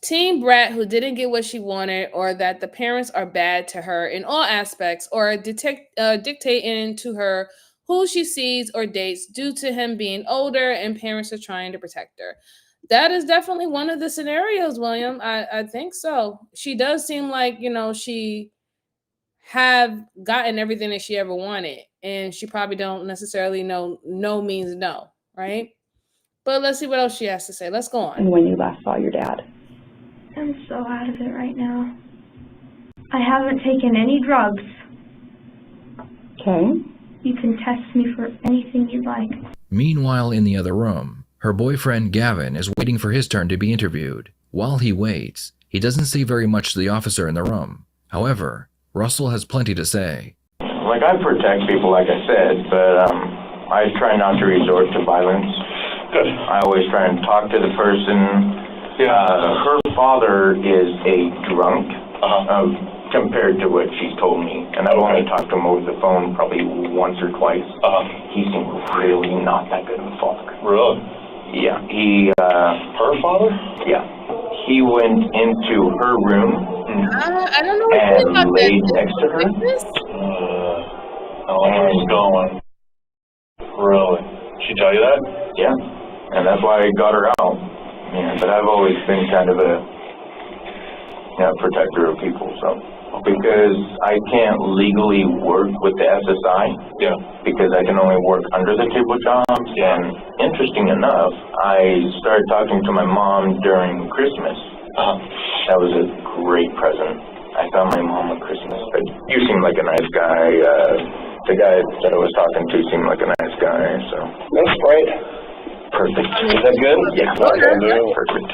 Teen brat who didn't get what she wanted, or that the parents are bad to her in all aspects, or dictating to her who she sees or dates due to him being older and parents are trying to protect her. That is definitely one of the scenarios, William. I think so. She does seem like, she have gotten everything that she ever wanted, and she probably don't necessarily know no means no, right? But let's see what else she has to say. Let's go on. And when you last saw your dad? I'm so out of it right now. I haven't taken any drugs. Okay. You can test me for anything you'd like. Meanwhile, in the other room, her boyfriend Gavin is waiting for his turn to be interviewed. While he waits, he doesn't say very much to the officer in the room. However, Russell has plenty to say. Like, I protect people, like I said, but I try not to resort to violence. Good. I always try and talk to the person. Her father is a drunk, compared to what she's told me. And I've only talked to him over the phone probably once or twice. He seemed really not that good of a father. Really? Yeah. Her father? Yeah. He went into her room I don't know what to think and about laid that. next to her. How long was going? Really? She tell you that? Yeah. And that's why I got her out. Yeah, but I've always been kind of a protector of people, so. Because I can't legally work with the SSI. Yeah. Because I can only work under the table jobs. Yeah. And interesting enough, I started talking to my mom during Christmas. That was a great present. I got my mom a Christmas. But you seem like a nice guy. The guy that I was talking to seemed like a nice guy, so. That's great. Perfect. Is that good? Yeah. Perfect.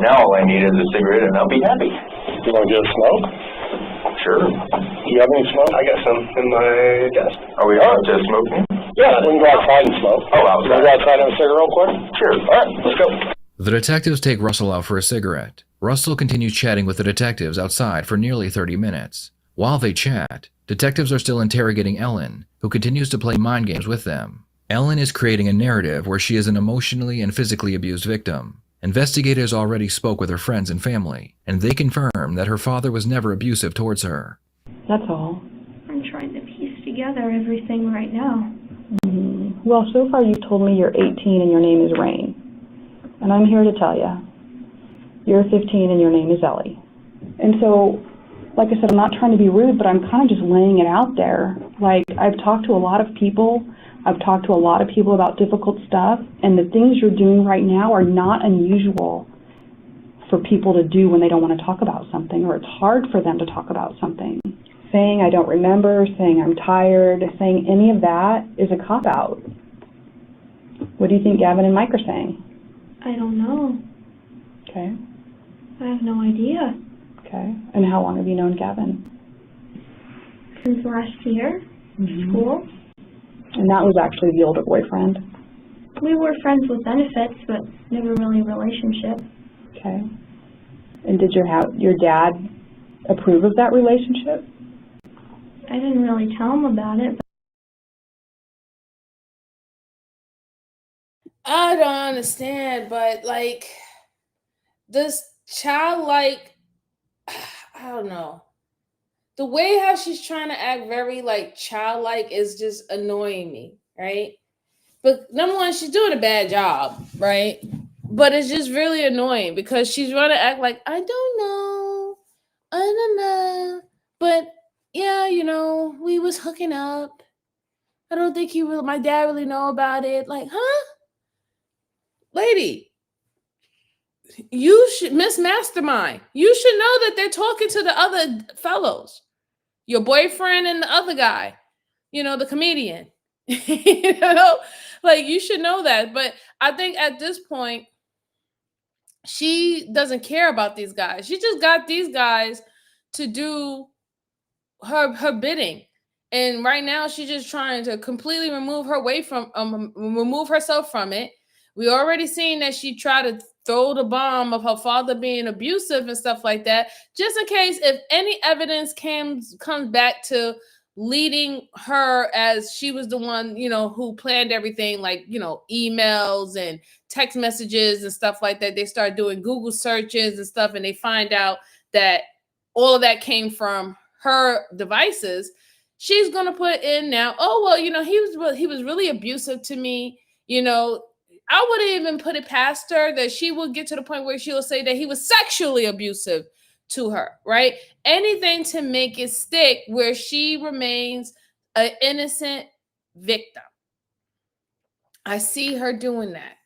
Now all I need is a cigarette and I'll be happy. You want to get a smoke? Sure. You have any smoke? I got some in my desk. Are we allowed to smoke? Yeah, we can go outside and smoke. Oh, outside. Can we go outside and have a cigarette real quick? Sure. All right, let's go. The detectives take Russell out for a cigarette. Russell continues chatting with the detectives outside for nearly 30 minutes. While they chat, detectives are still interrogating Ellen, who continues to play mind games with them. Ellen is creating a narrative where she is an emotionally and physically abused victim. Investigators already spoke with her friends and family, and they confirm that her father was never abusive towards her. That's all. I'm trying to piece together everything right now. Mm-hmm. Well, so far you've told me you're 18 and your name is Rain. And I'm here to tell you, you're 15 and your name is Ellie. And so, like I said, I'm not trying to be rude, but I'm kind of just laying it out there. Like, I've talked to a lot of people. I've talked to a lot of people about difficult stuff, and the things you're doing right now are not unusual for people to do when they don't want to talk about something, or it's hard for them to talk about something. Saying I don't remember, saying I'm tired, saying any of that is a cop-out. What do you think Gavin and Mike are saying? I don't know. Okay. I have no idea. Okay. And how long have you known Gavin? Since last year, school. And that was actually the older boyfriend? We were friends with benefits, but never really a relationship. Okay. And did your dad approve of that relationship? I didn't really tell him about it. I don't understand, but like this childlike, I don't know. The way how she's trying to act very like childlike is just annoying me, right? But number one, she's doing a bad job, right? But it's just really annoying because she's trying to act like, I don't know. But yeah, we was hooking up. I don't think my dad really know about it. Like, huh? Lady, you should, Miss Mastermind, you should know that they're talking to the other fellows, your boyfriend and the other guy, the comedian. Like, you should know that. But I think at this point, she doesn't care about these guys. She just got these guys to do her bidding. And right now she's just trying to completely remove herself from it. We already seen that she tried to throw the bomb of her father being abusive and stuff like that, just in case if any evidence comes back to leading her as she was the one, who planned everything, like, emails and text messages and stuff like that. They start doing Google searches and stuff, and they find out that all of that came from her devices. She's gonna put in now, oh well, he was really abusive to me. I wouldn't even put it past her that she will get to the point where she'll say that he was sexually abusive to her, right? Anything to make it stick where she remains an innocent victim. I see her doing that.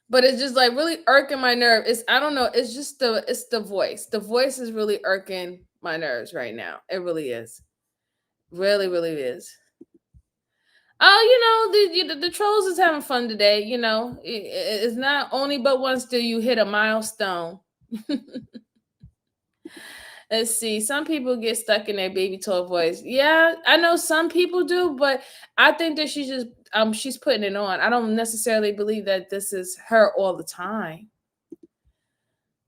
But it's just like really irking my nerve. I don't know. It's just the voice. The voice is really irking my nerves right now. It really is. Really, really is. Oh, the trolls is having fun today. It's not only but once do you hit a milestone. Let's see. Some people get stuck in their baby toy voice. Yeah, I know some people do, but I think that she's putting it on. I don't necessarily believe that this is her all the time.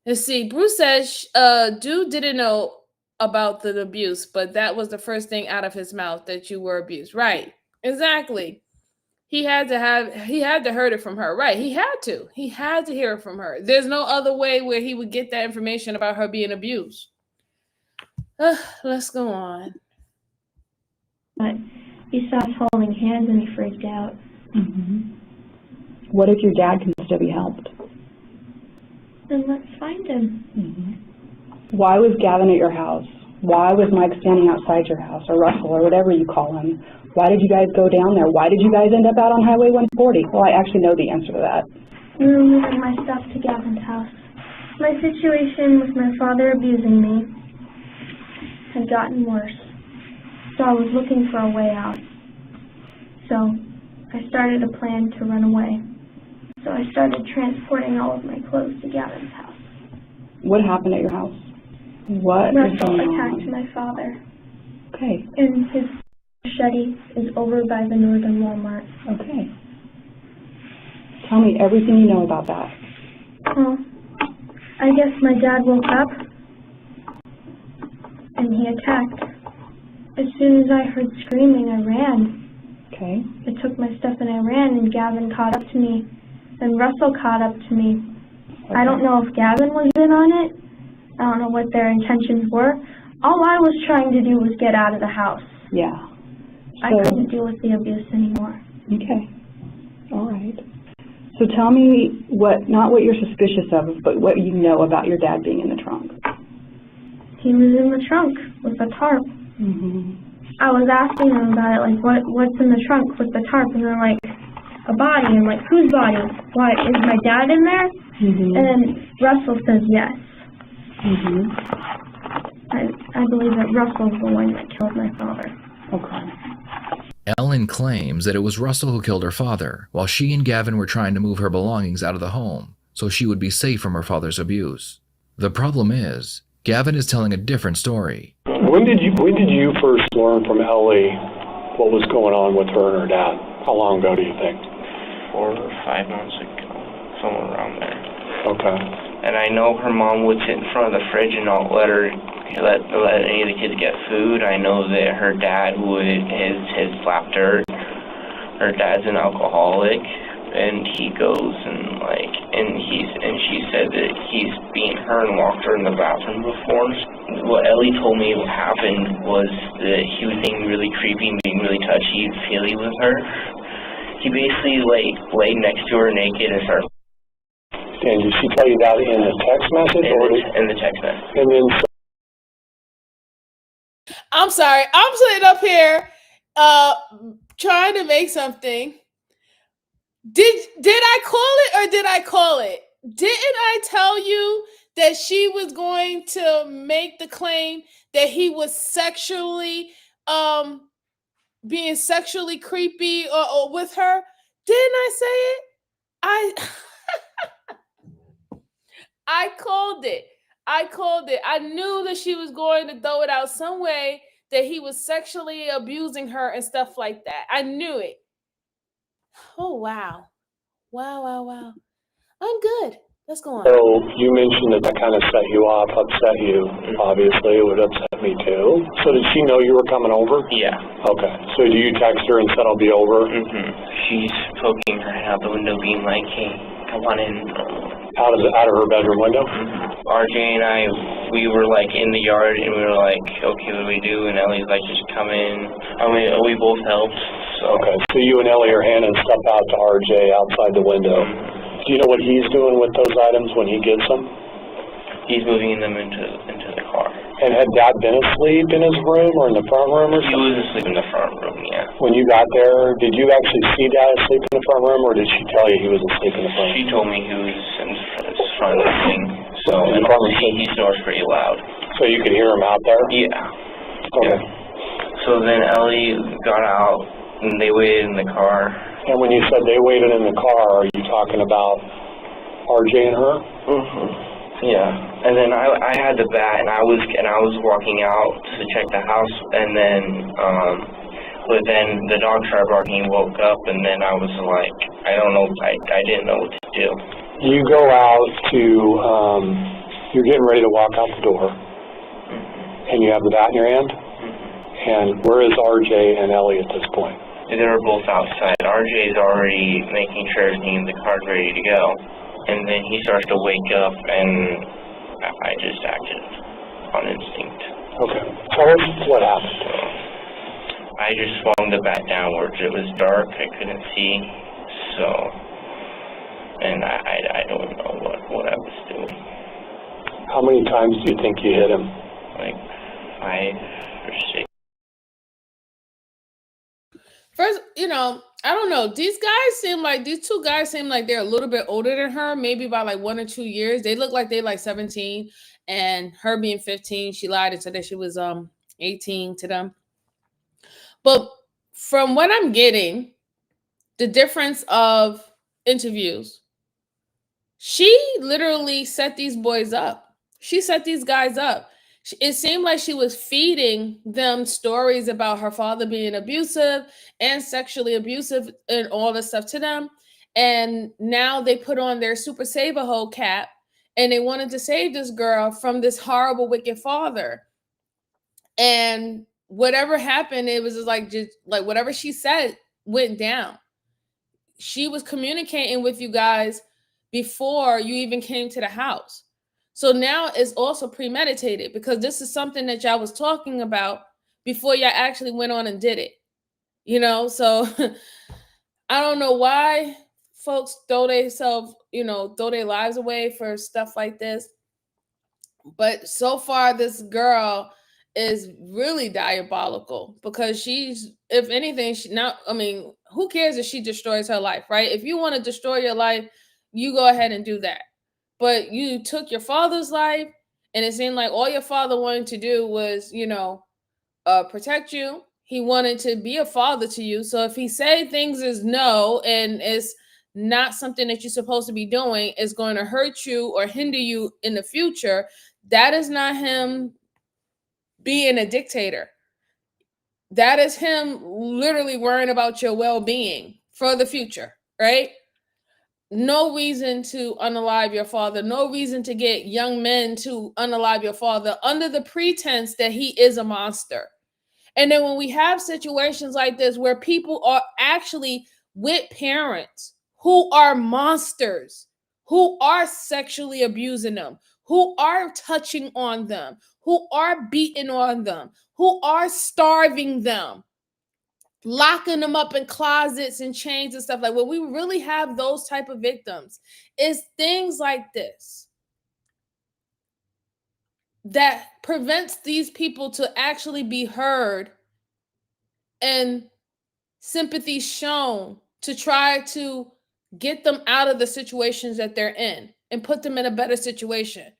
Let's see. Bruce says, dude didn't know about the abuse, but that was the first thing out of his mouth, that you were abused. Right. Exactly. He had to heard it from her. Right. He had to hear it from her. There's no other way where he would get that information about her being abused. Let's go on. But he saw us holding hands and he freaked out. Mm-hmm. What if your dad can still be helped? Then let's find him. Mm-hmm. Why was Gavin at your house? Why was Mike standing outside your house, or Russell, or whatever you call him? Why did you guys go down there? Why did you guys end up out on Highway 140? Well, I actually know the answer to that. We were moving my stuff to Gavin's house. My situation with my father abusing me had gotten worse, so I was looking for a way out. So I started a plan to run away. So I started transporting all of my clothes to Gavin's house. What happened at your house? What Russell attacked my father. Okay. And his machete is over by the Northern Walmart. Okay. Tell me everything you know about that. Well, I guess my dad woke up and he attacked. As soon as I heard screaming, I ran. Okay. I took my stuff and I ran, and Gavin caught up to me, and Russell caught up to me. Okay. I don't know if Gavin was in on it. I don't know what their intentions were. All I was trying to do was get out of the house. Yeah. I couldn't deal with the abuse anymore. Okay. All right. So tell me not what you're suspicious of, but what you know about your dad being in the trunk. He was in the trunk with a tarp. Mm-hmm. I was asking them about it, like, what's in the trunk with the tarp? And they're like, a body. I'm like, whose body? Why, is my dad in there? Mm-hmm. And then Russell says yes. Mm-hmm. I believe that Russell's the one that killed my father. Okay. Ellen claims that it was Russell who killed her father, while she and Gavin were trying to move her belongings out of the home, so she would be safe from her father's abuse. The problem is, Gavin is telling a different story. When did you first learn from Ellie what was going on with her and her dad? How long ago do you think? 4 or 5 months ago, somewhere around there. Okay. And I know her mom would sit in front of the fridge and not let any of the kids get food. I know that her dad has slapped her. Her dad's an alcoholic, and he goes and she said that he's beaten her and locked her in the bathroom before. What Ellie told me happened was that he was being really creepy and being really touchy-feely with her. He basically laid next to her naked and started. And did she tell you that in the text message? In the text message. And then. I'm sorry. I'm sitting up here trying to make something. Did I call it or did I call it? Didn't I tell you that she was going to make the claim that he was sexually being sexually creepy or with her? Didn't I say it? I I called it. I called it. I knew that she was going to throw it out some way that he was sexually abusing her and stuff like that. I knew it. Oh wow. Wow. I'm good. Let's go on. So you mentioned that kind of set you off, upset you. Obviously, it would upset me too. So did she know you were coming over? Yeah. Okay. So do you text her and said I'll be over? She's poking her head out the window, being like, "Hey, come on in." Out of her bedroom window? RJ and I, we were like in the yard, and we were like, "Okay, what do we do?" And Ellie's like, "Just come in." I mean, we both helped. So. Okay. So you and Ellie are handing stuff out to RJ outside the window. Do you know what he's doing with those items when he gets them? He's moving them into the car. And had Dad been asleep in his room or in the front room or something? He was asleep in the front room, yeah. When you got there, did you actually see Dad asleep in the front room, or did she tell you he was asleep in the front room? She told me he was in the front of the thing. So, and he snores pretty loud. So you could hear him out there? Yeah. Okay. So then Ellie got out, and they waited in the car. And when you said they waited in the car, are you talking about RJ and her? Yeah, and then I had the bat, and I was walking out to check the house, and then but then the dog started barking, woke up, and then I was like, I don't know, I didn't know what to do. You go out to you're getting ready to walk out the door, and you have the bat in your hand. And where is RJ and Ellie at this point? They were both outside. RJ's already making sure everything in the car's ready to go. And then he starts to wake up, and I just acted on instinct. Okay. Tell us what happened. I just swung the bat downwards. It was dark. I couldn't see. So, and I don't know what I was doing. How many times do you think you hit him? Like 5 or 6. First, I don't know. These two guys seem like they're a little bit older than her, maybe by like 1 or 2 years. They look like they're like 17, and her being 15, she lied and said that she was 18 to them. But from what I'm getting, the difference of interviews, she literally set these boys up. She set these guys up. It seemed like she was feeding them stories about her father being abusive and sexually abusive and all this stuff to them. And now they put on their Super Saver Hole cap, and they wanted to save this girl from this horrible, wicked father. And whatever happened, it was just like whatever she said went down. She was communicating with you guys before you even came to the house. So now it's also premeditated, because this is something that y'all was talking about before y'all actually went on and did it. So I don't know why folks throw their lives away for stuff like this. But so far, this girl is really diabolical, because she's, if anything, who cares if she destroys her life, right? If you want to destroy your life, you go ahead and do that. But you took your father's life, and it seemed like all your father wanted to do was, protect you. He wanted to be a father to you. So if he say things is no, and it's not something that you're supposed to be doing, is going to hurt you or hinder you in the future, that is not him being a dictator. That is him literally worrying about your well-being for the future, right? No reason to unalive your father. No reason to get young men to unalive your father under the pretense that he is a monster. And then when we have situations like this where people are actually with parents who are monsters, who are sexually abusing them, who are touching on them, who are beating on them, who are starving them, locking them up in closets and chains and stuff, like when we really have those type of victims, is things like this. that prevents these people to actually be heard and sympathy shown to try to get them out of the situations that they're in and put them in a better situation.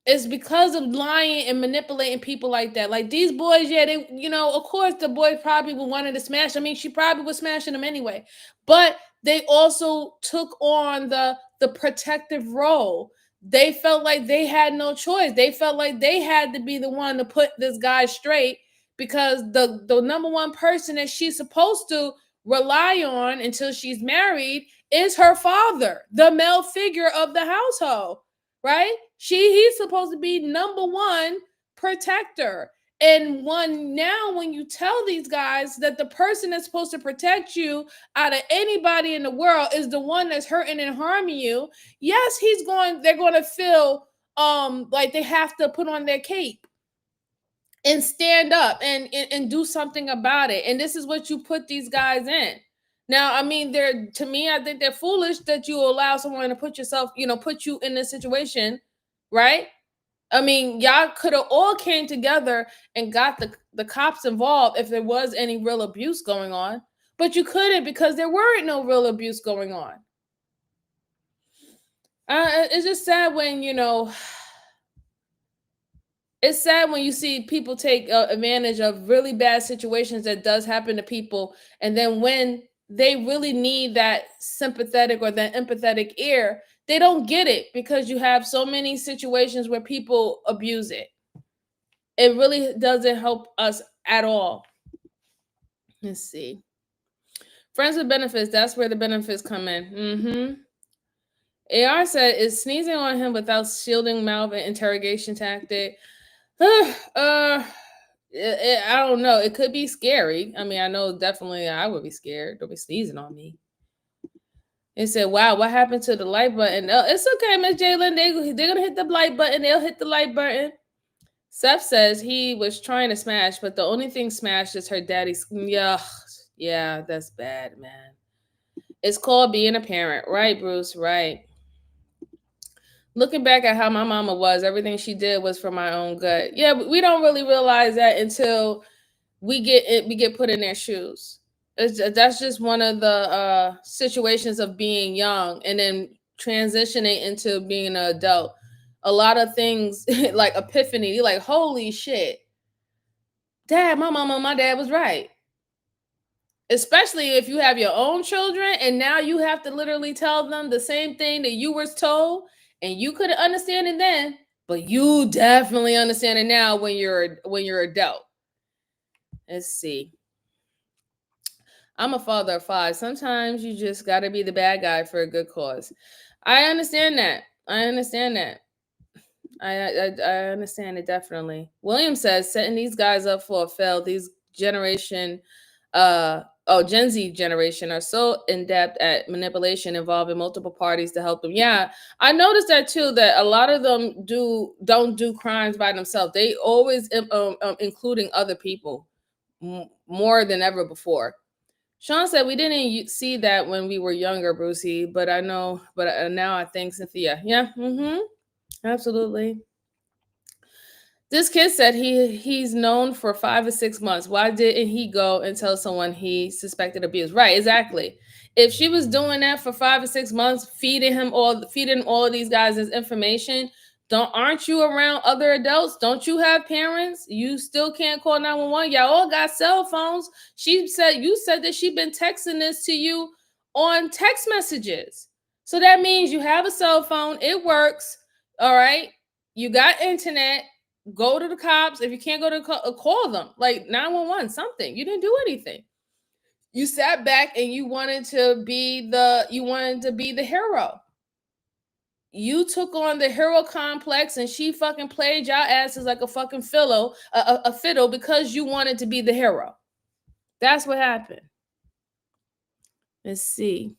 It's because of lying and manipulating people like that. Like these boys, yeah, they, of course the boy probably wanted to smash. I mean, she probably was smashing them anyway. But they also took on the protective role. They felt like they had no choice. They felt like they had to be the one to put this guy straight because the number one person that she's supposed to rely on until she's married is her father, the male figure of the household, right? He's supposed to be number one protector. And now when you tell these guys that the person that's supposed to protect you out of anybody in the world is the one that's hurting and harming you, yes, they're going to feel like they have to put on their cape and stand up and do something about it. And this is what you put these guys in. Now, I mean, to me, I think they're foolish that you allow someone to put you in this situation, right? I mean, y'all could have all came together and got the cops involved if there was any real abuse going on, but you couldn't because there weren't no real abuse going on. It's just sad when, it's sad when you see people take advantage of really bad situations that does happen to people. And then when they really need that sympathetic or that empathetic ear, they don't get it because you have so many situations where people abuse it. It really doesn't help us at all. Let's see. Friends with benefits, that's where the benefits come in. AR said, is sneezing on him without shielding mouth an interrogation tactic? I don't know. It could be scary. I mean, I know definitely I would be scared. They'll be sneezing on me. It said, wow, what happened to the like button? It's okay, Miss Jalen. They're going to hit the like button. They'll hit the like button. Seth says he was trying to smash, but the only thing smashed is her daddy's. Yeah, that's bad, man. It's called being a parent. Right, Bruce? Right. Looking back at how my mama was, everything she did was for my own good. Yeah, we don't really realize that until we get put in their shoes. That's just one of the situations of being young and then transitioning into being an adult. A lot of things like epiphany, you're like, holy shit, Dad, my mama and my dad was right. Especially if you have your own children and now you have to literally tell them the same thing that you were told and you couldn't understand it then, but you definitely understand it now when you're adult. Let's see. I'm a father of 5. Sometimes you just got to be the bad guy for a good cause. I understand that. I understand it definitely. William says setting these guys up for a fail. These Gen Z generation are so in-depth at manipulation involving multiple parties to help them. Yeah, I noticed that too, that a lot of them don't do crimes by themselves. They always including other people more than ever before. Sean said we didn't see that when we were younger, Brucey, but I know, but now I think Cynthia. Yeah, absolutely. This kid said he's known for 5 or 6 months. Why didn't he go and tell someone he suspected abuse? Right, exactly. If she was doing that for 5 or 6 months, feeding all of these guys this information, aren't you around other adults? Don't you have parents? You still can't call 911. Y'all all got cell phones. You said that she'd been texting this to you on text messages. So that means you have a cell phone. It works. All right. You got internet. Go to the cops. If you can't go to call them, like 911, something. You didn't do anything. You sat back and you wanted to be the hero. You took on the hero complex and she fucking played y'all asses like a fucking fiddle because you wanted to be the hero. That's what happened. Let's see.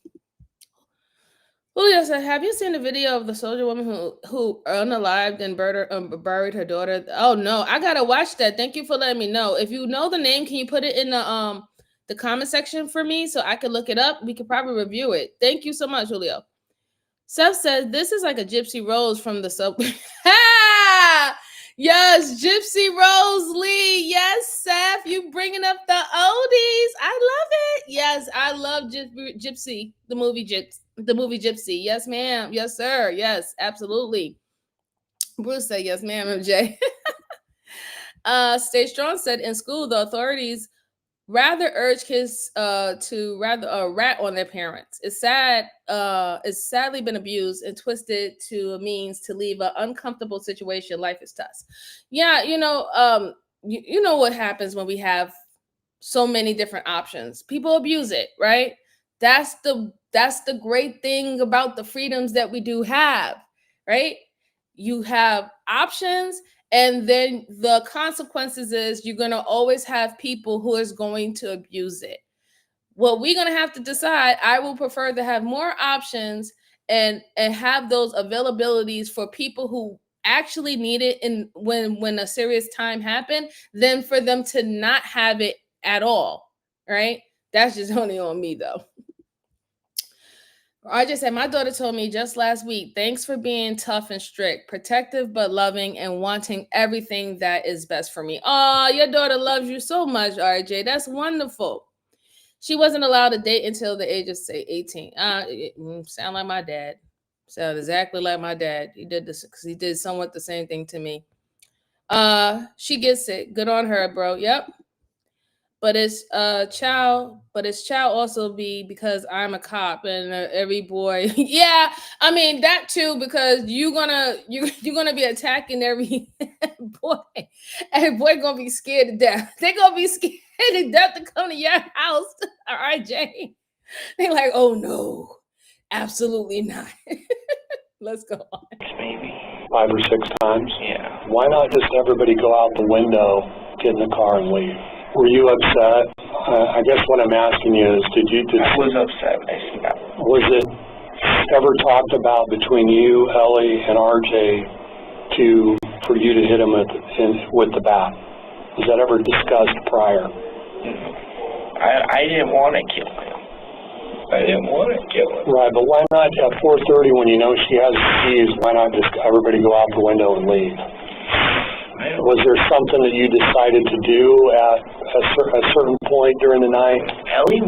Julio said, have you seen the video of the soldier woman who unalived and buried her daughter? Oh no, I gotta watch that. Thank you for letting me know. If you know the name, can you put it in the comment section for me so I can look it up? We could probably review it. Thank you so much, Julio. Seth says this is like a Gypsy Rose from the subway. Yes, Gypsy Rose Lee. Yes, Seth, you bringing up the oldies. I love it. Yes, I love Gypsy, the movie Gypsy. Yes, ma'am. Yes, sir. Yes, absolutely. Bruce said, yes, ma'am, MJ. Stay Strong said, in school, the authorities rather urge kids to rather rat on their parents. It's sad. It's sadly been abused and twisted to a means to leave an uncomfortable situation. Life is tough. Yeah, you know what happens when we have so many different options. People abuse it, right? That's the great thing about the freedoms that we do have, right? You have options, and then the consequences is you're going to always have people who is going to abuse it. What we're going to have to decide, I will prefer to have more options and have those availabilities for people who actually need it in when a serious time happened, than for them to not have it at all, right? That's just only on me though. I just said, my daughter told me just last week, thanks for being tough and strict, protective but loving, and wanting everything that is best for me. Oh, your daughter loves you so much, RJ. That's wonderful. She wasn't allowed to date until the age of, say, 18. Sound like my dad. Sound exactly like my dad. He did this because he did somewhat the same thing to me. She gets it. Good on her, bro. Yep. But it's child also be because I'm a cop and every boy. Yeah, I mean that too, because you're gonna be attacking every boy. Every boy gonna be scared to death. They gonna be scared to death to come to your house. All right, Jay. They like, oh no, absolutely not. Let's go on. Maybe 5 or 6 times. Yeah. Why not just everybody go out the window, get in the car, and leave? Were you upset? I guess what I'm asking you is, I was upset. I see that. Was it ever talked about between you, Ellie, and RJ for you to hit him with the bat? Was that ever discussed prior? I didn't want to kill him. Right, but why not at 4:30 when you know she has the keys? Why not just everybody go out the window and leave? Was there something that you decided to do at a certain point during the night? Ellie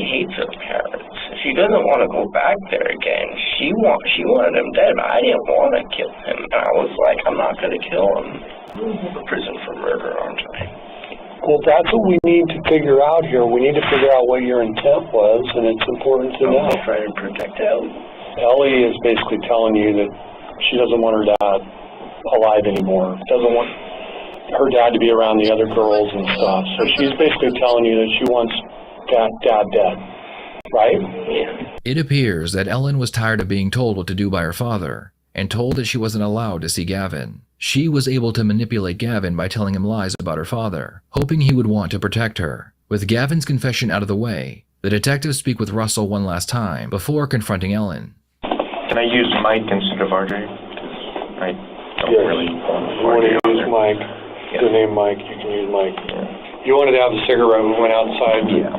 hates her parents. She doesn't want to go back there again. She wanted him dead, but I didn't want to kill him. And I was like, I'm not going to kill him. Prison for murder, aren't I? Well, that's what we need to figure out here. We need to figure out what your intent was, and it's important to know. I'm trying to protect Ellie. Ellie is basically telling you that she doesn't want her dad alive anymore. Doesn't want her dad to be around the other girls and stuff. So she's basically telling you that she wants dad dead, right? Yeah. It appears that Ellen was tired of being told what to do by her father, and told that she wasn't allowed to see Gavin. She was able to manipulate Gavin by telling him lies about her father, hoping he would want to protect her. With Gavin's confession out of the way, the detectives speak with Russell one last time before confronting Ellen. Can I use Mike instead of RJ? I don't really want to use Mike. The name Mike, you can use Mike. Yeah. You wanted to have a cigarette. We went outside. Yeah.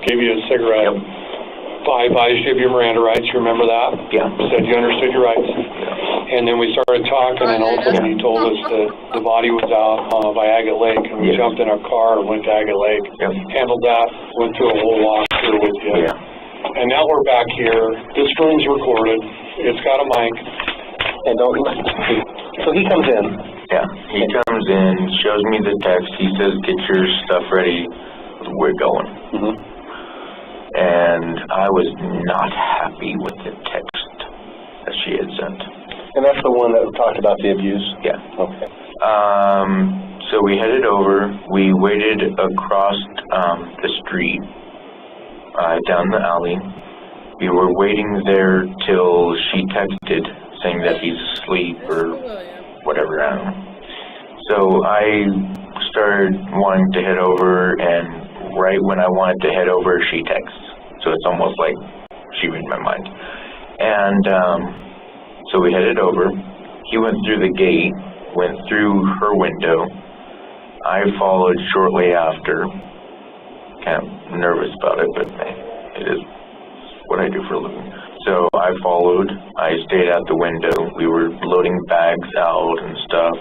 Gave you a cigarette. Yep. I advised you of your Miranda rights. You remember that? Yeah. Said you understood your rights. Yeah. And then we started talking, and all of a sudden you told us that the body was out by Agate Lake, and we jumped in our car and went to Agate Lake. Yep. Handled that. Went through a whole walkthrough with you. Yeah. And now we're back here. This room's recorded. It's got a mic. And so he comes in. Yeah, he comes in, shows me the text. He says, "Get your stuff ready. We're going." Mm-hmm. And I was not happy with the text that she had sent. And that's the one that talked about the abuse? Yeah. Okay. So we headed over. We waited across the street, down the alley. We were waiting there till she texted saying that he's asleep or whatever, I don't know. So I started wanting to head over, and right when I wanted to head over, she texts. So it's almost like she read my mind. And so we headed over. He went through the gate, went through her window. I followed shortly after. Kind of nervous about it, but it is what I do for a living. So I followed. I stayed out the window. We were loading bags out and stuff.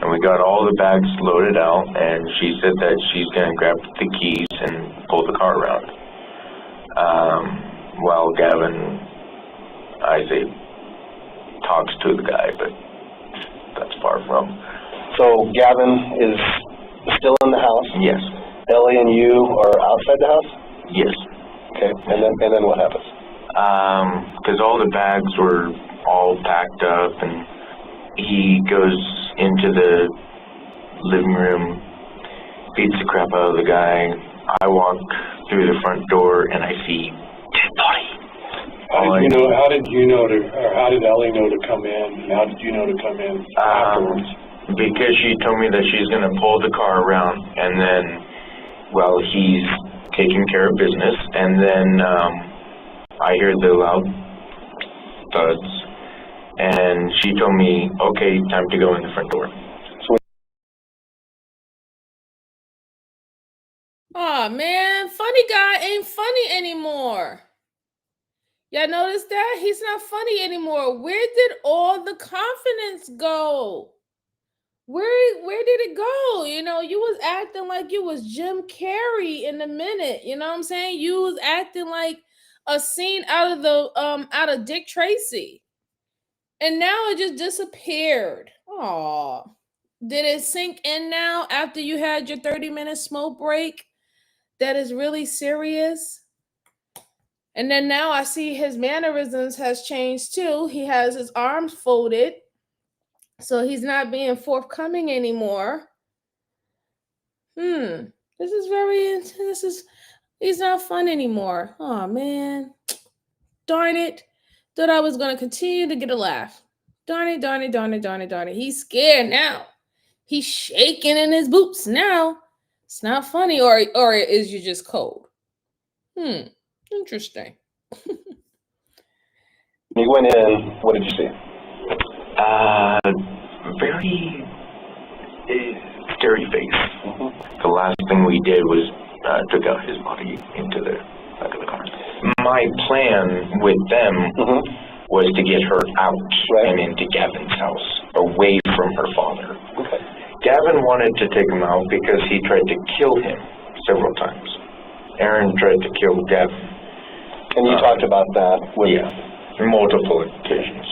And we got all the bags loaded out, and she said that she's going to grab the keys and pull the car around. While Gavin, I say, talks to the guy, but that's far from. So Gavin is still in the house? Yes. Ellie and you are outside the house? Yes. Okay, and then what happens? Because all the bags were all packed up, and he goes into the living room, beats the crap out of the guy. I walk through the front door, and I see dead body. How did Ellie know to come in, and how did you know to come in afterwards? Because she told me that she's going to pull the car around, and then, well, he's taking care of business, and then I hear the loud thuds, and she told me, okay, time to go in the front door. Oh man, funny guy ain't funny anymore. Y'all notice that? He's not funny anymore. Where did all the confidence go? Where did it go? You know, you was acting like you was Jim Carrey in a minute. You know what I'm saying? You was acting like a scene out of Dick Tracy. And now it just disappeared. Aw. Did it sink in now after you had your 30-minute smoke break? That is really serious. And then now I see his mannerisms has changed too. He has his arms folded. So he's not being forthcoming anymore. He's not fun anymore. Oh man. Darn it. Thought I was gonna continue to get a laugh. Darn it. He's scared now. He's shaking in his boots now. It's not funny, or is you just cold? Interesting. You went in, what did you see? Very scary face. The last thing we did was took out his body into the back of the car. My plan with them was to get her out and into Gavin's house, away from her father. Okay. Gavin wanted to take him out because he tried to kill him several times. Aaron tried to kill Gavin. And you talked about that with... Yeah, multiple occasions.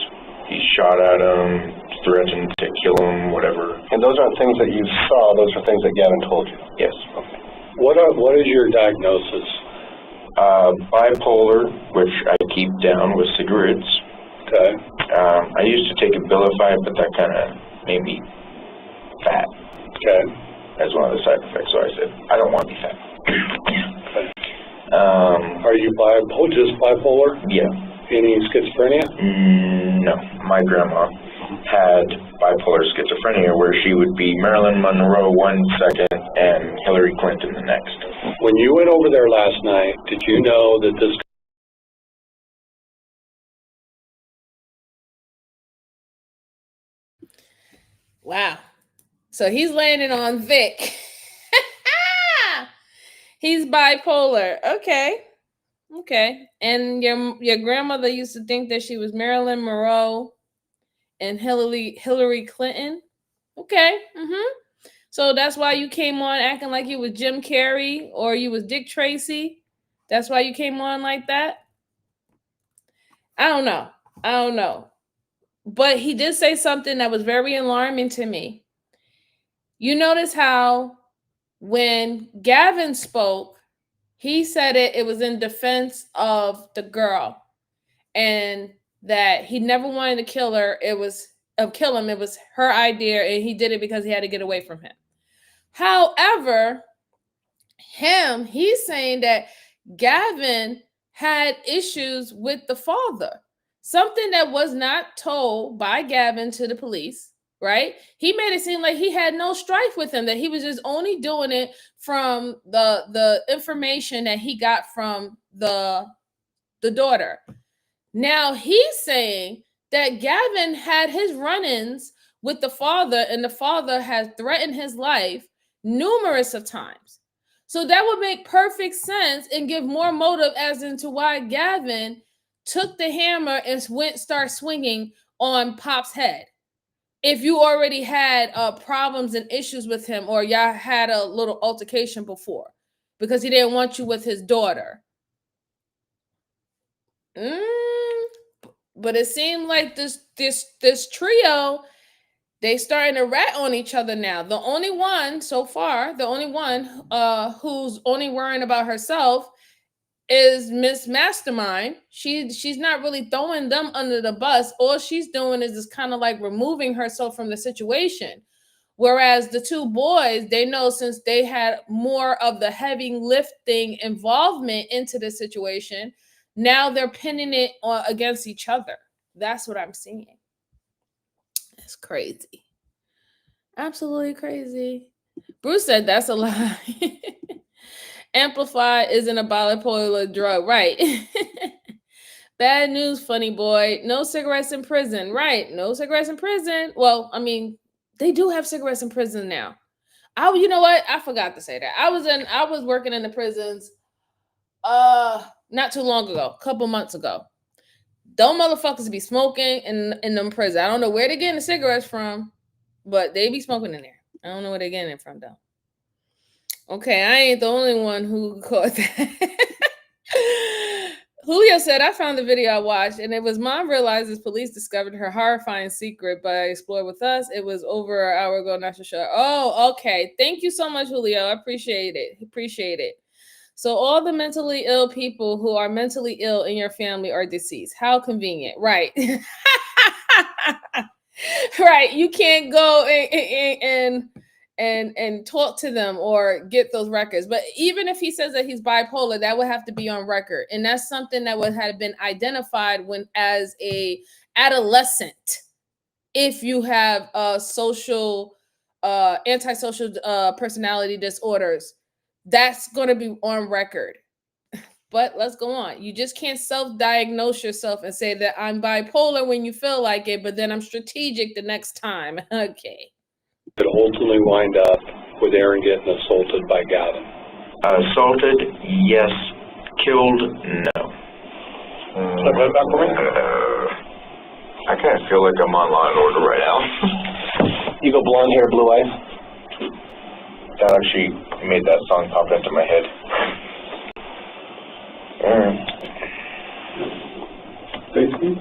He shot at him, threatened to kill him, whatever. And those aren't things that you saw, those are things that Gavin told you? Yes. Okay. What is your diagnosis? Bipolar, which I keep down with cigarettes. Okay. I used to take Abilify, but that kind of made me fat. Okay. As one of the side effects, so I said, I don't want to be fat. Okay. Are you just bipolar? Yeah. Any schizophrenia? No. My grandma had bipolar schizophrenia where she would be Marilyn Monroe one second and Hillary Clinton the next. When you went over there last night, did you know that this... Wow. So he's landing on Vic. He's bipolar. Okay. And your grandmother used to think that she was Marilyn Monroe and Hillary Clinton. Okay. So that's why you came on acting like you was Jim Carrey or you was Dick Tracy. That's why you came on like that. I don't know. But he did say something that was very alarming to me. You notice how when Gavin spoke, he said it was in defense of the girl and that he never wanted to kill her. It was her idea and he did it because he had to get away from him. However, he's saying that Gavin had issues with the father, something that was not told by Gavin to the police, right? He made it seem like he had no strife with him, that he was just only doing it from the information that he got from the daughter. Now he's saying that Gavin had his run-ins with the father and the father has threatened his life numerous of times. So that would make perfect sense and give more motive as into why Gavin took the hammer and start swinging on Pop's head. If you already had problems and issues with him, or y'all had a little altercation before, because he didn't want you with his daughter. But it seemed like this trio, they starting to rat on each other now. The only one so far, who's only worrying about herself is Miss Mastermind. She's not really throwing them under the bus. All she's doing is just kind of like removing herself from the situation. Whereas the two boys, they know, since they had more of the heavy lifting involvement into the situation, now they're pinning it against each other. That's what I'm seeing. It's crazy. Absolutely crazy. Bruce said that's a lie. Amplify isn't a bipolar drug, right? Bad news, funny boy. No cigarettes in prison, right? No cigarettes in prison. Well, I mean, they do have cigarettes in prison now. You know what? I forgot to say that. I was working in the prisons not too long ago, a couple months ago. Them motherfuckers be smoking in them prisons. I don't know where they're getting the cigarettes from, but they be smoking in there. I don't know where they're getting it from though. Okay, I ain't the only one who caught that. Julio said, I found the video I watched, and it was mom realizes police discovered her horrifying secret by Explore With Us. It was over an hour ago, not so sure. Oh, okay. Thank you so much, Julio. I appreciate it. Appreciate it. So all the mentally ill people who are mentally ill in your family are deceased. How convenient. Right. Right. You can't go and talk to them or get those records. But even if he says that he's bipolar, that would have to be on record. And that's something that would have been identified when as a adolescent. If you have social antisocial personality disorders, that's going to be on record. But let's go on. You just can't self-diagnose yourself and say that I'm bipolar when you feel like it, but then I'm strategic the next time. Okay. Could ultimately wind up with Aaron getting assaulted by Gavin. Assaulted, yes. Killed, no. I kind of feel like I'm on Law and Order right now. You go blonde hair, blue eyes. That actually made that song pop into my head. Basically.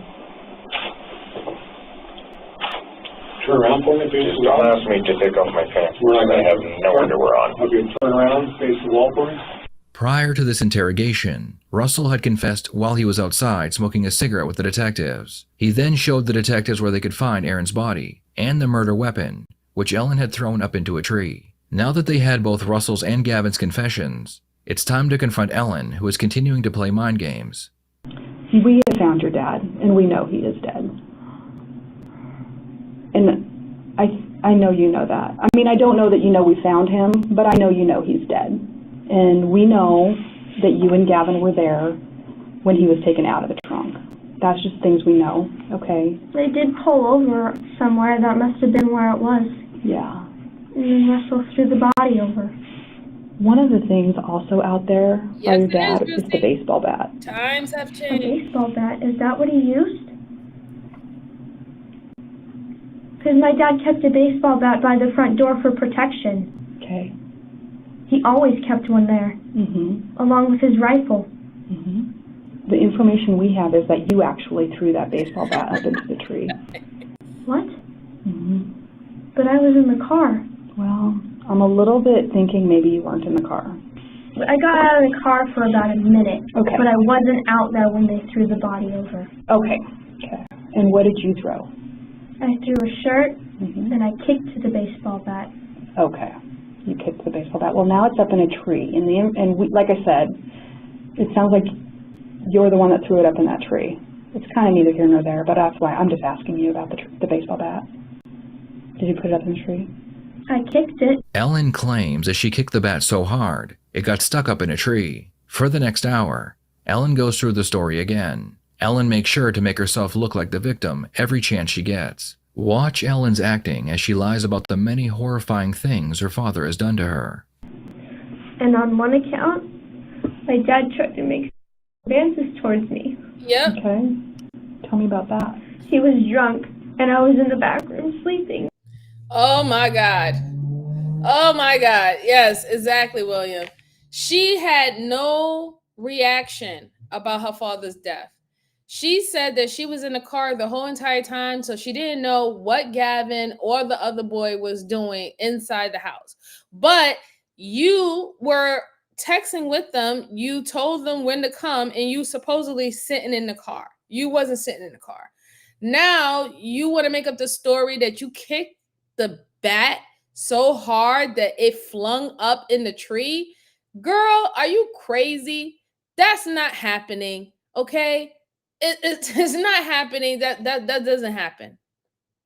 Turn around for me, face Just don't ask me to take off my pants. I have no underwear on. Okay, turn around, face the wall for me. Prior to this interrogation, Russell had confessed while he was outside smoking a cigarette with the detectives. He then showed the detectives where they could find Aaron's body and the murder weapon, which Ellen had thrown up into a tree. Now that they had both Russell's and Gavin's confessions, it's time to confront Ellen, who is continuing to play mind games. We have found your dad, and we know he is dead. And I know you know that. I mean, I don't know that you know we found him, but I know you know he's dead. And we know that you and Gavin were there when he was taken out of the trunk. That's just things we know, okay? They did pull over somewhere. That must have been where it was. Yeah. And then Russell threw the body over. One of the things also out there by your dad is the baseball bat. Times have A changed. baseball bat? Is that what he used? Because my dad kept a baseball bat by the front door for protection. Okay. He always kept one there, along with his rifle. The information we have is that you actually threw that baseball bat up into the tree. What? But I was in the car. Well, I'm a little bit thinking maybe you weren't in the car. I got out of the car for about a minute, Okay. but I wasn't out there when they threw the body over. Okay. And what did you throw? I threw a shirt, and I kicked the baseball bat. Okay. You kicked the baseball bat. Well, now it's up in a tree. And we, like I said, it sounds like you're the one that threw it up in that tree. It's kind of neither here nor there, but that's why I'm just asking you about the baseball bat. Did you put it up in the tree? I kicked it. Ellen claims that she kicked the bat so hard, it got stuck up in a tree. For the next hour, Ellen goes through the story again. Ellen makes sure to make herself look like the victim every chance she gets. Watch Ellen's acting as she lies about the many horrifying things her father has done to her. And on one account, my dad tried to make advances towards me. Yep. Okay. Tell me about that. He was drunk, and I was in the back room sleeping. Oh my God. Oh my God. Yes, exactly, William. She had no reaction about her father's death. She said that she was in the car the whole entire time, so she didn't know what Gavin or the other boy was doing inside the house. But you were texting with them. You told them when to come, and you supposedly sitting in the car. You wasn't sitting in the car. Now you want to make up the story that you kicked the bat so hard that it flung up in the tree. Girl, are you crazy? That's not happening. Okay, it's not happening. That doesn't happen.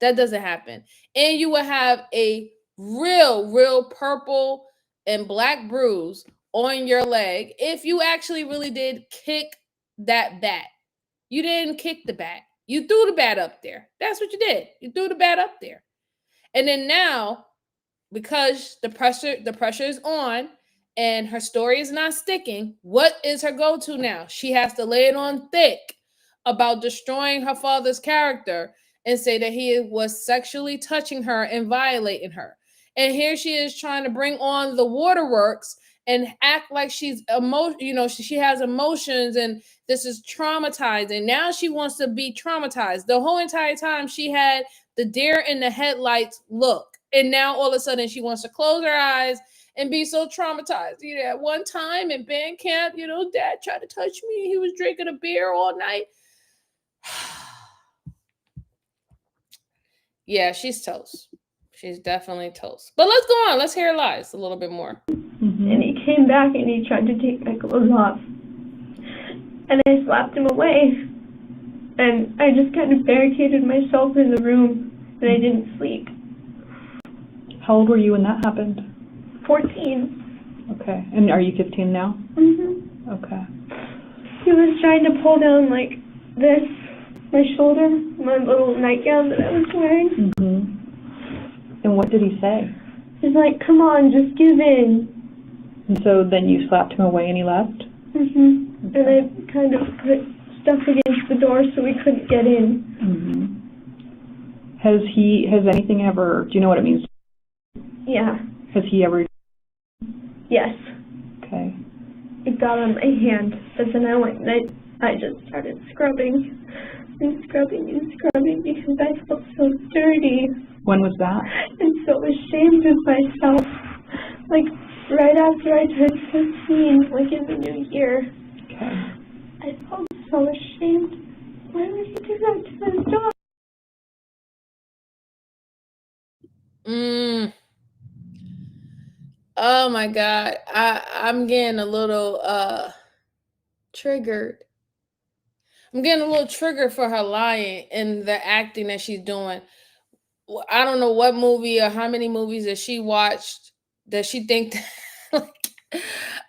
That doesn't happen. And you will have a real purple and black bruise on your leg if you actually really did kick that bat. You didn't kick the bat. You threw the bat up there. That's what you did. You threw the bat up there. And then now, because the pressure is on and her story is not sticking, what is her go-to now? She has to lay it on thick about destroying her father's character and say that he was sexually touching her and violating her. And here she is trying to bring on the waterworks and act like she's she has emotions and this is traumatizing. Now she wants to be traumatized. The whole entire time she had the deer in the headlights look. And now all of a sudden she wants to close her eyes and be so traumatized. You know, at one time in band camp, dad tried to touch me. He was drinking a beer all night. Yeah, she's toast. She's definitely toast. But let's go on. Let's hear her lies a little bit more. And he came back and he tried to take my clothes off. And I slapped him away. And I just kind of barricaded myself in the room and I didn't sleep. How old were you when that happened? 14. Okay. And are you 15 now? Mm-hmm. Okay. He was trying to pull down like this, my shoulder, my little nightgown that I was wearing. Mm-hmm. And what did he say? He's like, come on, just give in. And so then you slapped him away and he left? Mm-hmm. Okay. And I kind of put stuff against the door so we couldn't get in. Mm-hmm. Has anything ever, do you know what it means? Yeah. Has he ever? Yes. Okay. It got on my hand, but then I went and I just started scrubbing and scrubbing and scrubbing because I felt so dirty. When was that? And so ashamed of myself. Like right after I turned 15, like in the new year. Okay. I felt so ashamed. Why would he do that to his dog? Oh my God. I'm getting a little triggered. I'm getting a little triggered for her lying and the acting that she's doing. I don't know what movie or how many movies that she watched that she think like,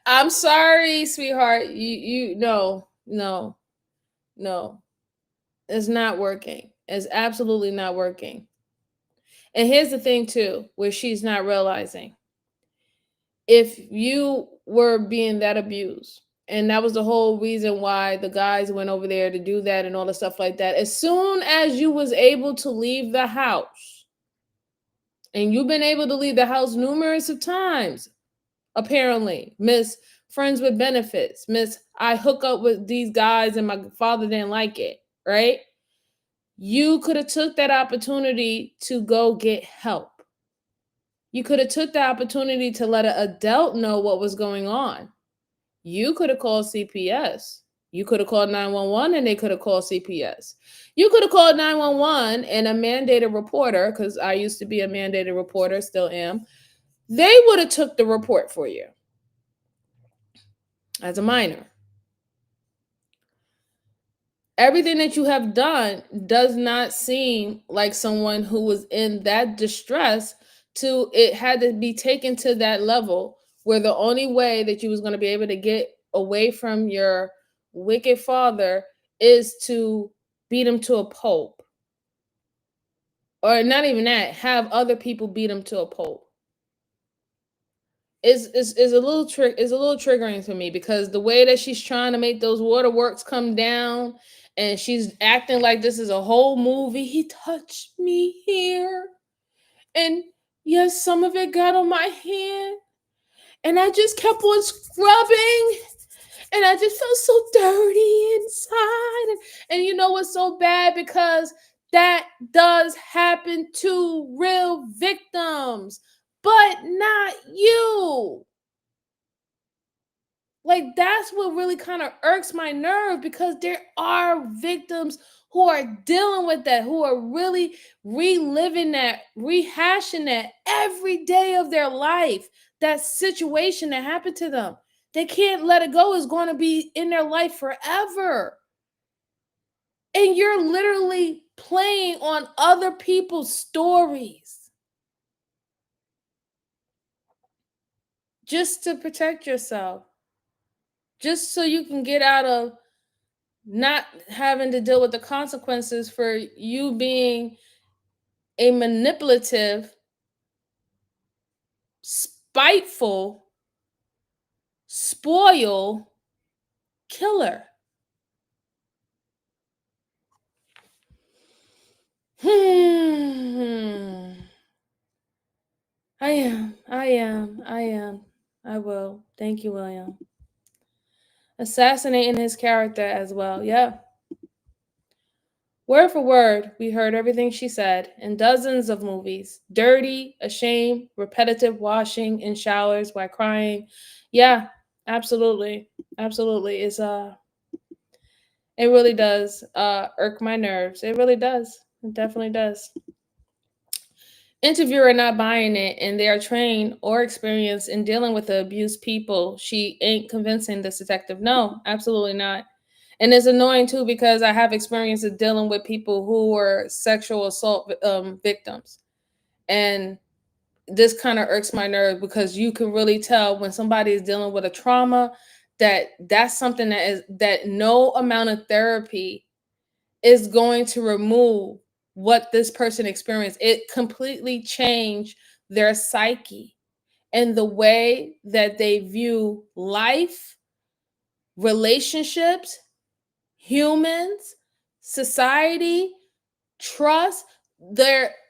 I'm sorry, sweetheart. No. It's not working. It's absolutely not working. And here's the thing too, where she's not realizing. If you were being that abused, and that was the whole reason why the guys went over there to do that and all the stuff like that. As soon as you was able to leave the house, and you've been able to leave the house numerous of times, apparently, Miss Friends with Benefits, Miss I hook up with these guys and my father didn't like it, right? You could have took that opportunity to go get help. You could have took the opportunity to let an adult know what was going on. You could have called CPS. You could have called 911 and they could have called CPS. You could have called 911 and a mandated reporter, because I used to be a mandated reporter, still am. They would have took the report for you as a minor. Everything that you have done does not seem like someone who was in that distress to it had to be taken to that level where the only way that you was going to be able to get away from your wicked father is to beat him to a pulp. Or not even that, have other people beat him to a pulp. is a little triggering to me, because the way that she's trying to make those waterworks come down, and she's acting like this is a whole movie. He touched me here, and yes, some of it got on my hand, and I just kept on scrubbing, and I just felt so dirty inside. And you know what's so bad? Because that does happen to real victims, but not you. Like, that's what really kind of irks my nerve, because there are victims who are dealing with that, who are really reliving that, rehashing that every day of their life, that situation that happened to them. They can't let it go. It's going to be in their life forever. And you're literally playing on other people's stories just to protect yourself, just so you can get out of not having to deal with the consequences for you being a manipulative, spiteful, spoil killer. I will. Thank you, William. Assassinating his character as well. Yeah. Word for word, we heard everything she said in dozens of movies. Dirty, ashamed, repetitive washing in showers while crying. Yeah, absolutely. Absolutely. It really does irk my nerves. It really does. It definitely does. Interviewer not buying it, and they are trained or experienced in dealing with the abused people. She ain't convincing this detective. No, absolutely not. And it's annoying too, because I have experience of dealing with people who were sexual assault victims, and this kind of irks my nerve, because you can really tell when somebody is dealing with a trauma, that's something that no amount of therapy is going to remove what this person experienced. It completely changed their psyche and the way that they view life, relationships, humans, society, trust.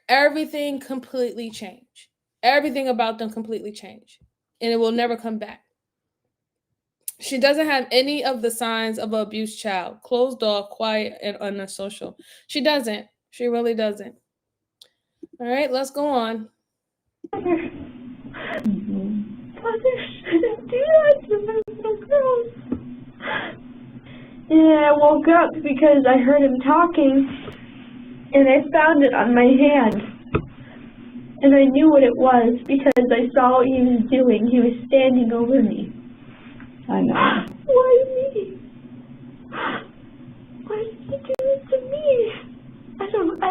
Everything completely changed. Everything about them completely changed, and it will never come back. She doesn't have any of the signs of an abused child. Closed off, quiet, and unsocial. She doesn't. She really doesn't. All right, let's go on. Father shouldn't do that to my little girls. And I woke up because I heard him talking, and I found it on my hand. And I knew what it was because I saw what he was doing. He was standing over me. I know. Why me? Why did he do this to me? I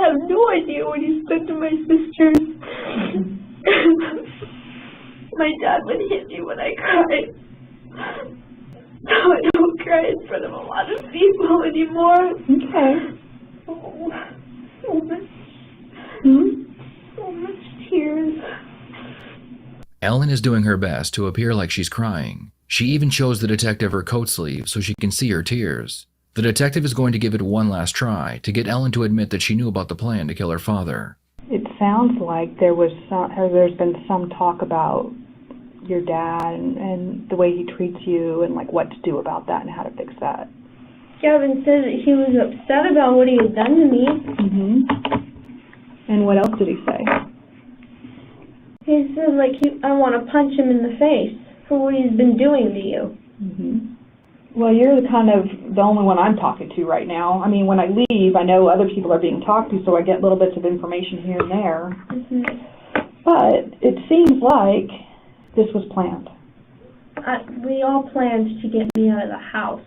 have no idea what he's done to my sisters. My dad would hit me when I cried. Now I don't cry in front of a lot of people anymore. Okay. Oh, so much tears. Ellen is doing her best to appear like she's crying. She even shows the detective her coat sleeve so she can see her tears. The detective is going to give it one last try to get Ellen to admit that she knew about the plan to kill her father. It sounds like there's been some talk about your dad and the way he treats you, and like what to do about that and how to fix that. Gavin said that he was upset about what he had done to me. And what else did he say? He said, like, I want to punch him in the face for what he's been doing to you. Well, you're the only one I'm talking to right now. I mean, when I leave, I know other people are being talked to, so I get little bits of information here and there. But it seems like this was planned. We all planned to get me out of the house.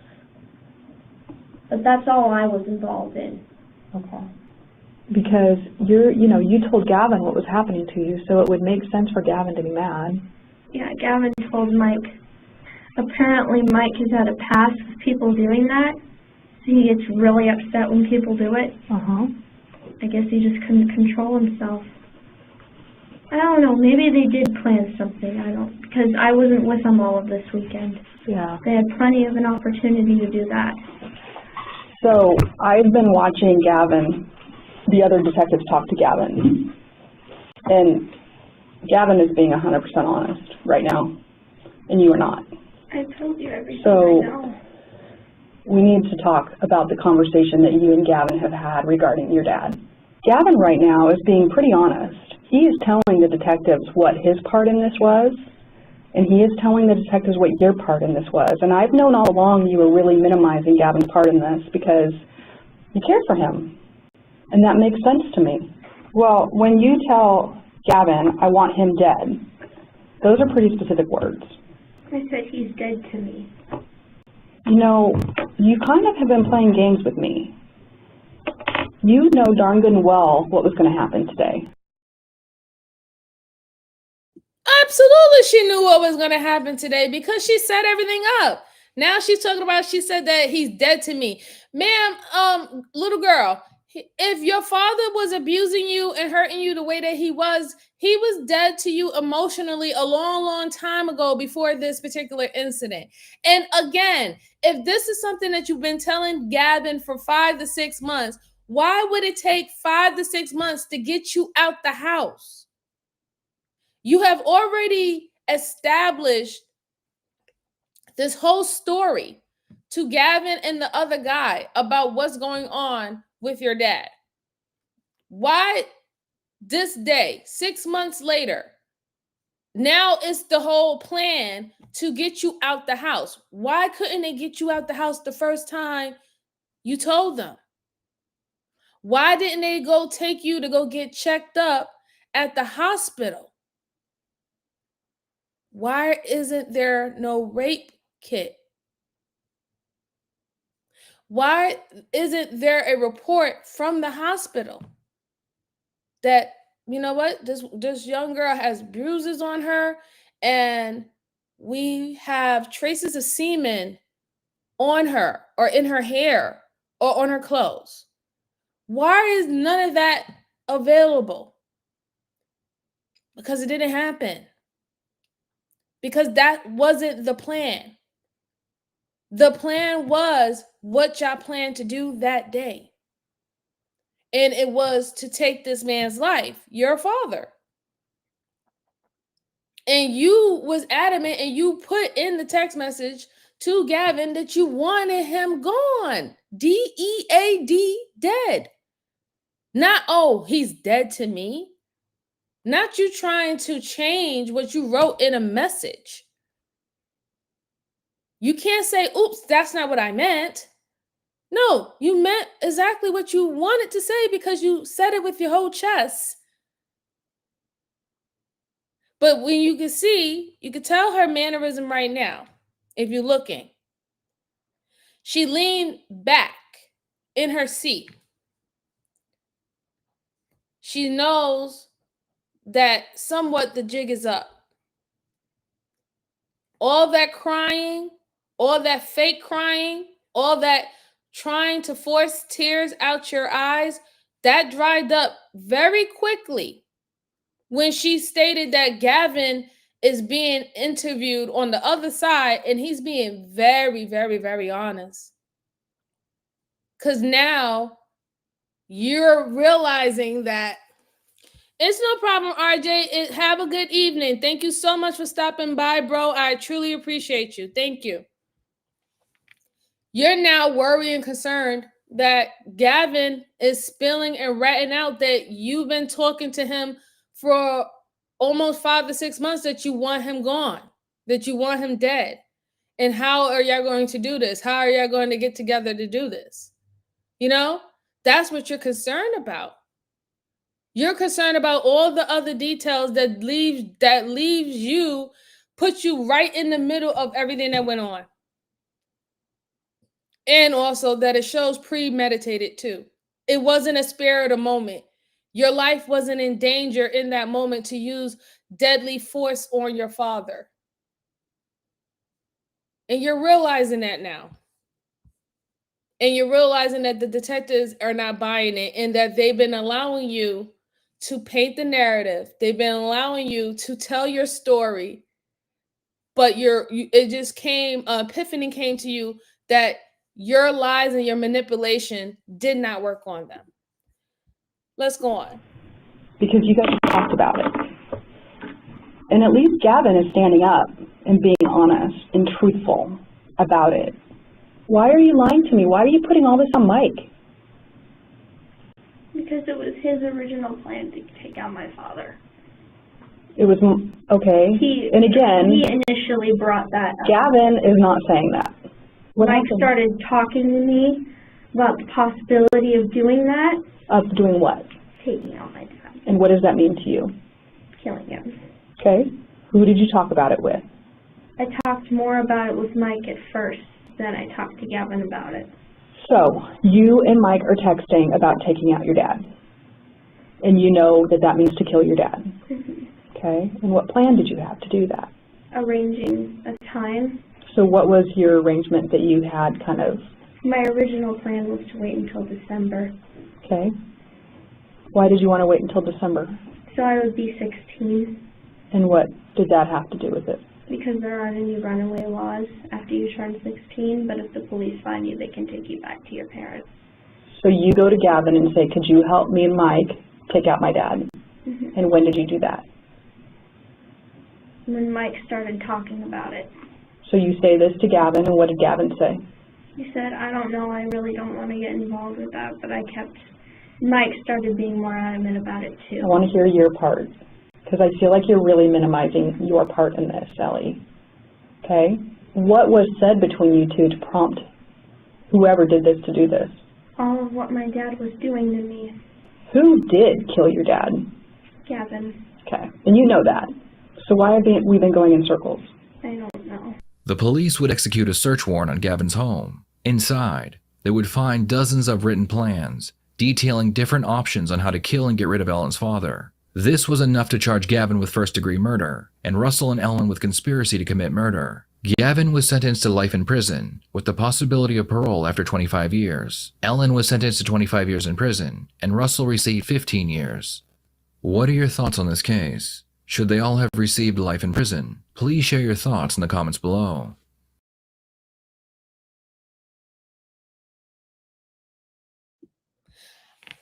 But that's all I was involved in. Okay. Because you told Gavin what was happening to you, so it would make sense for Gavin to be mad. Yeah, Gavin told Mike. Apparently Mike has had a past with people doing that, so he gets really upset when people do it. I guess he just couldn't control himself. I don't know. Maybe they did plan something. Because I wasn't with them all of this weekend. Yeah. They had plenty of an opportunity to do that. So I've been watching Gavin, the other detectives talk to Gavin. And Gavin is being 100% honest right now. And you are not. I told you everything So I know. we need to talk about the conversation that you and Gavin have had regarding your dad. Gavin right now is being pretty honest. He is telling the detectives what his part in this was, and he is telling the detectives what your part in this was. And I've known all along you were really minimizing Gavin's part in this because you care for him. And that makes sense to me. Well, when you tell Gavin, I want him dead, those are pretty specific words. I said he's dead to me. You know, you kind of have been playing games with me. You know darn good and well what was going to happen today. Absolutely, she knew what was going to happen today because she set everything up. Now she's talking about, she said that he's dead to me. Ma'am, little girl, if your father was abusing you and hurting you the way that he was dead to you emotionally a long, long time ago before this particular incident. And again, if this is something that you've been telling Gavin for 5 to 6 months, why would it take 5 to 6 months to get you out the house? You have already established this whole story to Gavin and the other guy about what's going on with your dad. Why this day, 6 months later, now it's the whole plan to get you out the house? Why couldn't they get you out the house the first time you told them? Why didn't they go take you to go get checked up at the hospital? Why isn't there no rape kit? Why isn't there a report from the hospital that, you know what, this young girl has bruises on her and we have traces of semen on her or in her hair or on her clothes? Why is none of that available? Because it didn't happen. Because that wasn't the plan. The plan was what y'all planned to do that day. And it was to take this man's life, your father. And you was adamant and you put in the text message to Gavin that you wanted him gone. D-E-A-D, dead. Not, oh, he's dead to me. Not you trying to change what you wrote in a message. You can't say, oops, that's not what I meant. No, you meant exactly what you wanted to say because you said it with your whole chest. But when you can see, you can tell her mannerism right now, if you're looking. She leaned back in her seat. She knows that somewhat the jig is up. All that crying, all that fake crying, all that trying to force tears out your eyes, that dried up very quickly when she stated that Gavin is being interviewed on the other side and he's being very, very, very honest. Because now you're realizing that it's no problem, RJ. Have a good evening. Thank you so much for stopping by, bro. I truly appreciate you. Thank you. You're now worried and concerned that Gavin is spilling and ratting out that you've been talking to him for almost 5 to 6 months that you want him gone, that you want him dead. And how are y'all going to do this? How are y'all going to get together to do this? You know, that's what you're concerned about. You're concerned about all the other details that leaves you, put you right in the middle of everything that went on. And also that it shows premeditated too. It wasn't a spare of the moment. Your life wasn't in danger in that moment to use deadly force on your father. And you're realizing that now. And you're realizing that the detectives are not buying it and that they've been allowing you to paint the narrative. They've been allowing you to tell your story, but it just came, epiphany came to you that your lies and your manipulation did not work on them. Let's go on. Because you guys talked about it. And at least Gavin is standing up and being honest and truthful about it. Why are you lying to me? Why are you putting all this on Mike? Because it was his original plan to take out my father. It was, okay. And again, he initially brought that up. Gavin is not saying that. What Mike happened? started talking to me about the possibility of doing that. Of doing what? Taking out my dad. And what does that mean to you? Killing him. Okay. Who did you talk about it with? I talked more about it with Mike at first than I talked to Gavin about it. So, you and Mike are texting about taking out your dad. And you know that that means to kill your dad. Mm-hmm. Okay. And what plan did you have to do that? Arranging a time. So what was your arrangement that you had kind of? My original plan was to wait until December. Okay. Why did you want to wait until December? So I would be 16. And what did that have to do with it? Because there aren't any runaway laws after you turn 16, but if the police find you, they can take you back to your parents. So you go to Gavin and say, could you help me and Mike take out my dad? Mm-hmm. And when did you do that? When Mike started talking about it. So you say this to Gavin, and what did Gavin say? He said, I don't know, I really don't want to get involved with that, but Mike started being more adamant about it too. I want to hear your part, because I feel like you're really minimizing your part in this, Ellie. Okay? What was said between you two to prompt whoever did this to do this? All of what my dad was doing to me. Who did kill your dad? Gavin. Okay, and you know that. So why have we been going in circles? I don't know. The police would execute a search warrant on Gavin's home. Inside, they would find dozens of written plans detailing different options on how to kill and get rid of Ellen's father. This was enough to charge Gavin with first-degree murder and Russell and Ellen with conspiracy to commit murder. Gavin was sentenced to life in prison with the possibility of parole after 25 years. Ellen was sentenced to 25 years in prison, and Russell received 15 years. What are your thoughts on this case? Should they all have received life in prison? Please share your thoughts in the comments below.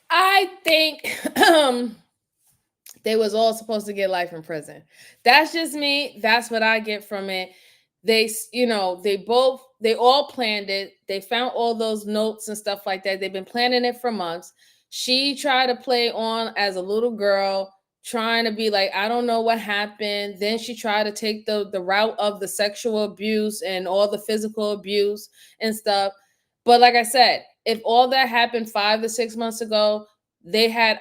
I think they was all supposed to get life in prison. That's just me. That's what I get from it. They all planned it. They found all those notes and stuff like that. They've been planning it for months. She tried to play on as a little girl, trying to be like, I don't know what happened. Then she tried to take the route of the sexual abuse and all the physical abuse and stuff. But like I said, if all that happened 5 to 6 months ago, they had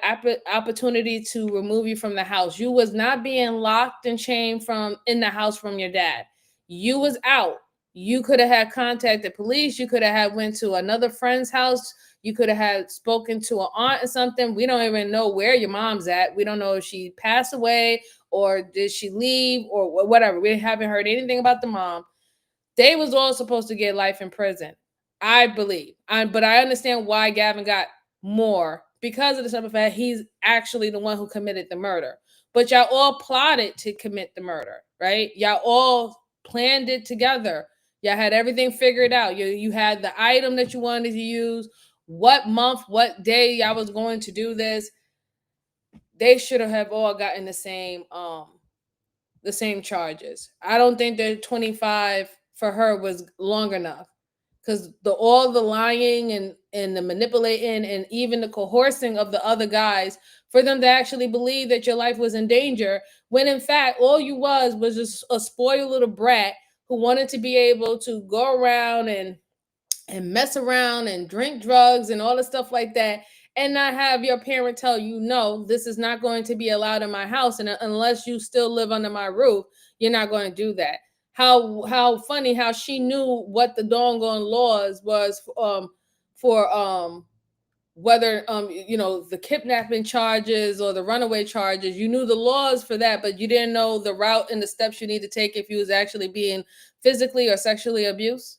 opportunity to remove you from the house. You was not being locked and chained in the house from your dad. You was out. You could have had contacted police. You could have had went to another friend's house. You could have had spoken to an aunt or something. We don't even know where your mom's at. We don't know if she passed away or did she leave or whatever. We haven't heard anything about the mom. They was all supposed to get life in prison, I believe. But I understand why Gavin got more, because of the simple fact he's actually the one who committed the murder. But y'all all plotted to commit the murder, right? Y'all all planned it together. Y'all had everything figured out. You had the item that you wanted to use, what month, what day y'all was going to do this. They should have all gotten the same charges. I don't think that 25 for her was long enough, because all the lying and the manipulating and even the coercing of the other guys for them to actually believe that your life was in danger, when in fact all you was just a spoiled little brat who wanted to be able to go around and mess around and drink drugs and all the stuff like that, and not have your parent tell you, no, this is not going to be allowed in my house, and unless you still live under my roof, you're not going to do that. How funny how she knew what the doggone laws was for whether the kidnapping charges or the runaway charges. You knew the laws for that, but you didn't know the route and the steps you need to take if you was actually being physically or sexually abused.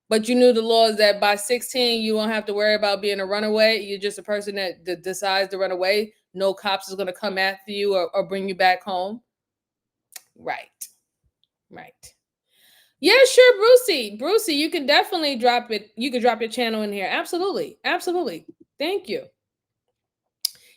But you knew the laws that by 16 you won't have to worry about being a runaway. You're just a person that decides to run away no cops is going to come after you or bring you back home. Right. Yeah, sure, Brucey. Brucey, you can definitely drop it. You can drop your channel in here. Absolutely. Thank you.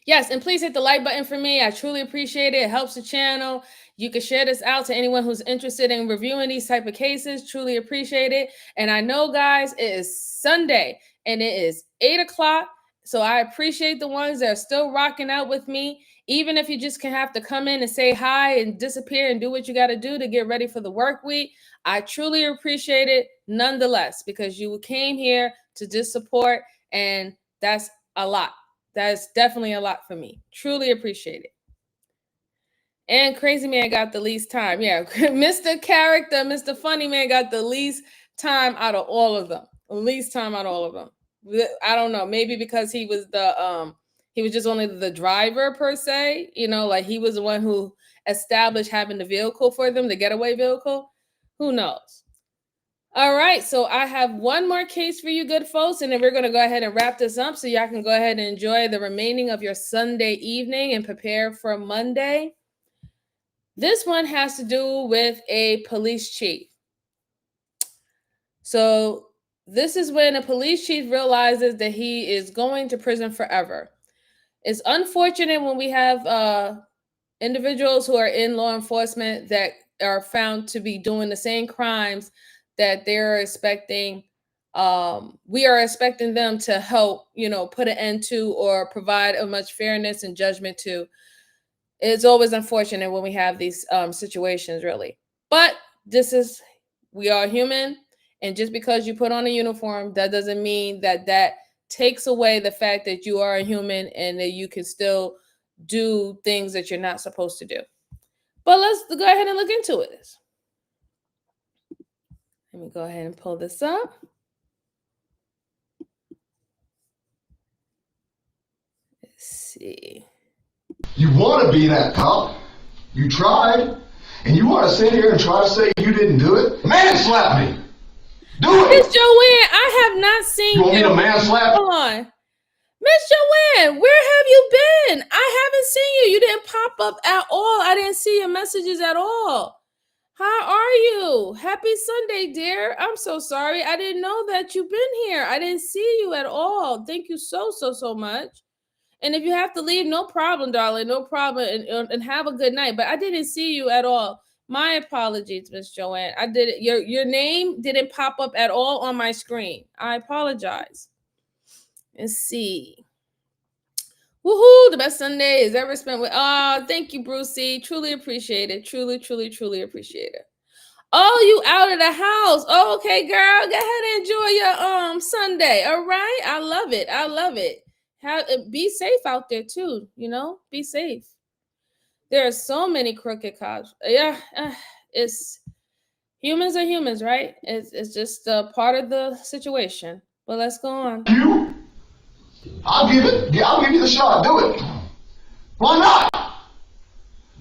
Yes, and please hit the like button for me. I truly appreciate it. It helps the channel. You can share this out to anyone who's interested in reviewing these type of cases. Truly appreciate it. And I know, guys, it is Sunday and it is 8 o'clock. So I appreciate the ones that are still rocking out with me. Even if you just can have to come in and say hi and disappear and do what you got to do to get ready for the work week, I truly appreciate it nonetheless, because you came here to just support, and that's a lot. That's definitely a lot for me. Truly appreciate it. And Crazy Man got the least time. Yeah, Mr. Character, Mr. Funny Man got the least time out of all of them. I don't know. Maybe because he was he was just only the driver per se. You know, like he was the one who established having the vehicle for them, the getaway vehicle. Who knows? All right, so I have one more case for you good folks, and then we're going to go ahead and wrap this up so y'all can go ahead and enjoy the remaining of your Sunday evening and prepare for Monday. This one has to do with a police chief. So this is when a police chief realizes that he is going to prison forever. It's unfortunate when we have individuals who are in law enforcement that are found to be doing the same crimes that they're expecting. We are expecting them to help, put an end to or provide as much fairness and judgment to. It's always unfortunate when we have these situations, really. But we are human. And just because you put on a uniform, that doesn't mean that takes away the fact that you are a human and that you can still do things that you're not supposed to do. But let's go ahead and look into it. Let me go ahead and pull this up. Let's see. You want to be that cop. You tried. And you want to sit here and try to say you didn't do it? Man slap me. Do it. Miss Joanne, I have not seen you. You want me to man slap? Hold on. Miss Joanne, where have you been? I haven't seen you. You didn't pop up at all. I didn't see your messages at all. How are you? Happy Sunday, dear. I'm so sorry. I didn't know that you've been here. I didn't see you at all. Thank you so much. And if you have to leave, no problem, darling. No problem. And have a good night. But I didn't see you at all. My apologies, Miss Joanne. I did it. Your name didn't pop up at all on my screen. I apologize. Let's see. Woohoo! The best Sunday is ever spent with. Oh, thank you, Brucey. Truly appreciate it. Truly appreciate it. Oh, you out of the house? Oh, okay, girl. Go ahead and enjoy your Sunday. All right. I love it. Be safe out there too. Be safe. There are so many crooked cops. Yeah, it's humans are humans, right? It's just a part of the situation. But let's go on. I'll give you the shot. Do it. Why not?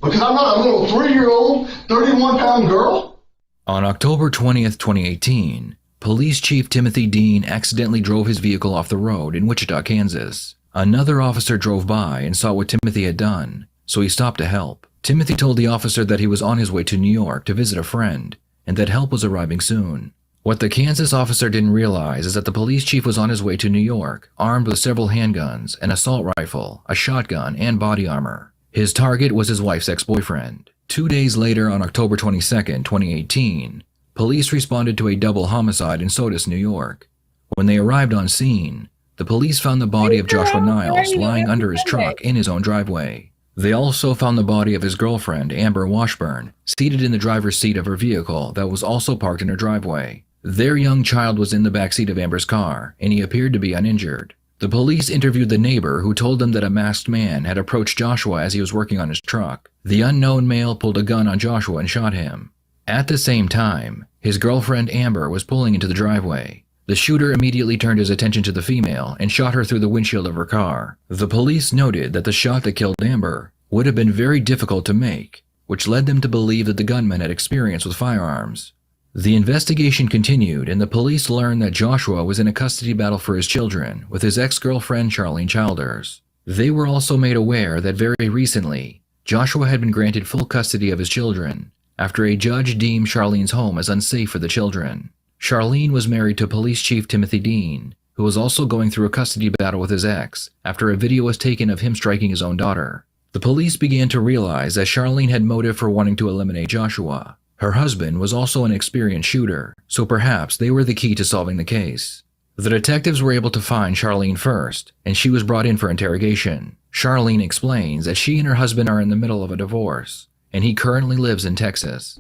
Because I'm not a little 3-year-old, 31-pound girl. On October 20th, 2018, Police Chief Timothy Dean accidentally drove his vehicle off the road in Wichita, Kansas. Another officer drove by and saw what Timothy had done, so he stopped to help. Timothy told the officer that he was on his way to New York to visit a friend, and that help was arriving soon. What the Kansas officer didn't realize is that the police chief was on his way to New York, armed with several handguns, an assault rifle, a shotgun, and body armor. His target was his wife's ex-boyfriend. 2 days later, on October 22nd, 2018, police responded to a double homicide in Sodus, New York. When they arrived on scene, the police found the body of Joshua Niles lying under his truck in his own driveway. They also found the body of his girlfriend, Amber Washburn, seated in the driver's seat of her vehicle that was also parked in her driveway. Their young child was in the backseat of Amber's car, and he appeared to be uninjured. The police interviewed the neighbor, who told them that a masked man had approached Joshua as he was working on his truck. The unknown male pulled a gun on Joshua and shot him. At the same time, his girlfriend Amber was pulling into the driveway. The shooter immediately turned his attention to the female and shot her through the windshield of her car. The police noted that the shot that killed Amber would have been very difficult to make, which led them to believe that the gunman had experience with firearms. The investigation continued, and the police learned that Joshua was in a custody battle for his children with his ex-girlfriend Charlene Childers. They were also made aware that very recently, Joshua had been granted full custody of his children after a judge deemed Charlene's home as unsafe for the children. Charlene was married to Police Chief Timothy Dean, who was also going through a custody battle with his ex after a video was taken of him striking his own daughter. The police began to realize that Charlene had motive for wanting to eliminate Joshua. Her husband was also an experienced shooter, so perhaps they were the key to solving the case. The detectives were able to find Charlene first, and she was brought in for interrogation. Charlene explains that she and her husband are in the middle of a divorce, and he currently lives in Texas.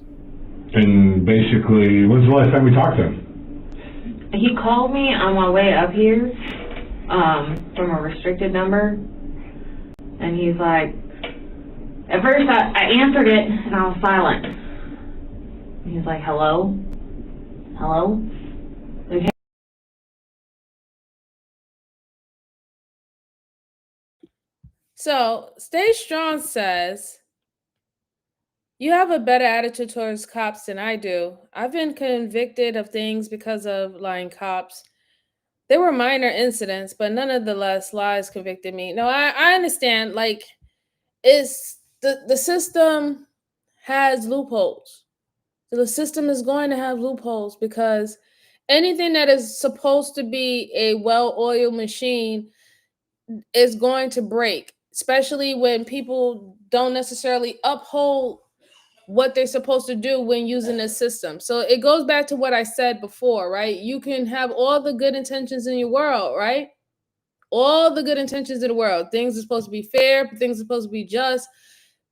And basically, when's the last time we talked to him? He called me on my way up here from a restricted number, and he's like, at first I answered it, and I was silent. And he's like, hello? Hello? Okay. So, Stay Strong says, you have a better attitude towards cops than I do. I've been convicted of things because of lying cops. They were minor incidents, but nonetheless, lies convicted me. No, I understand. Like, it's the system has loopholes. So the system is going to have loopholes because anything that is supposed to be a well-oiled machine is going to break, especially when people don't necessarily uphold what they're supposed to do when using this system. So it goes back to what I said before, right? You can have all the good intentions in your world, right? All the good intentions in the world. Things are supposed to be fair, things are supposed to be just,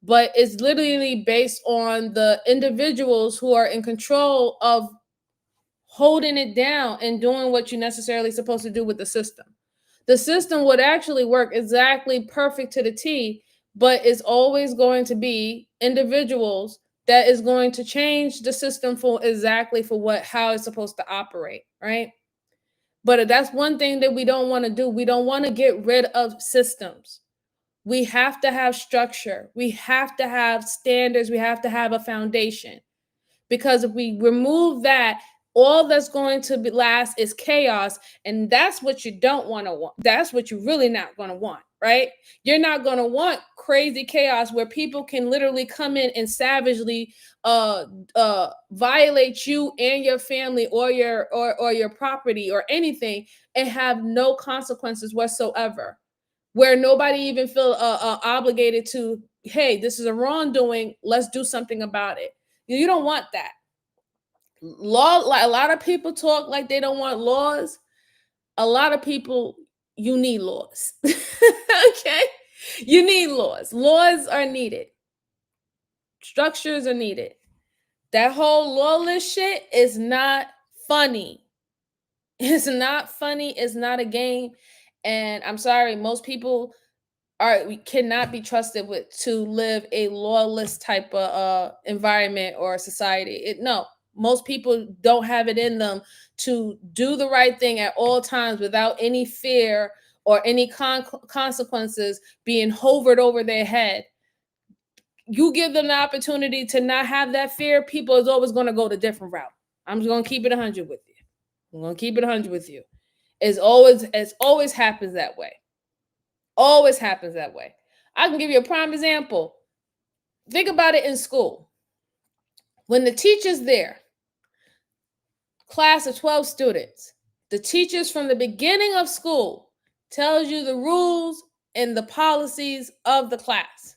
but it's literally based on the individuals who are in control of holding it down and doing what you're necessarily supposed to do with the system. The system would actually work exactly perfect to the T, but it's always going to be individuals that is going to change the system for exactly for how it's supposed to operate, right? But that's one thing that we don't want to do. We don't want to get rid of systems. We have to have structure. We have to have standards. We have to have a foundation. Because if we remove that, all that's going to be last is chaos. And that's what you don't want to want. That's what you're really not going to want, right? You're not going to want crazy chaos where people can literally come in and savagely violate you and your family or your property or anything and have no consequences whatsoever, where nobody even feel obligated to, hey, this is a wrongdoing, let's do something about it. You don't want that. Law, like a lot of people talk like they don't want laws. A lot of people, you need laws. Okay? You need laws. Laws are needed. Structures are needed. That whole lawless shit is not funny. It's not funny. It's not a game. And I'm sorry, most people cannot be trusted to live a lawless type of environment or society. No, most people don't have it in them to do the right thing at all times without any fear or any consequences being hovered over their head. You give them the opportunity to not have that fear, people is always going to go the different route. I'm just going to keep it 100 with you. I'm going to keep it 100 with you. It's always happens that way. Always happens that way. I can give you a prime example. Think about it in school. When the teacher's there, class of 12 students, the teachers from the beginning of school tells you the rules and the policies of the class.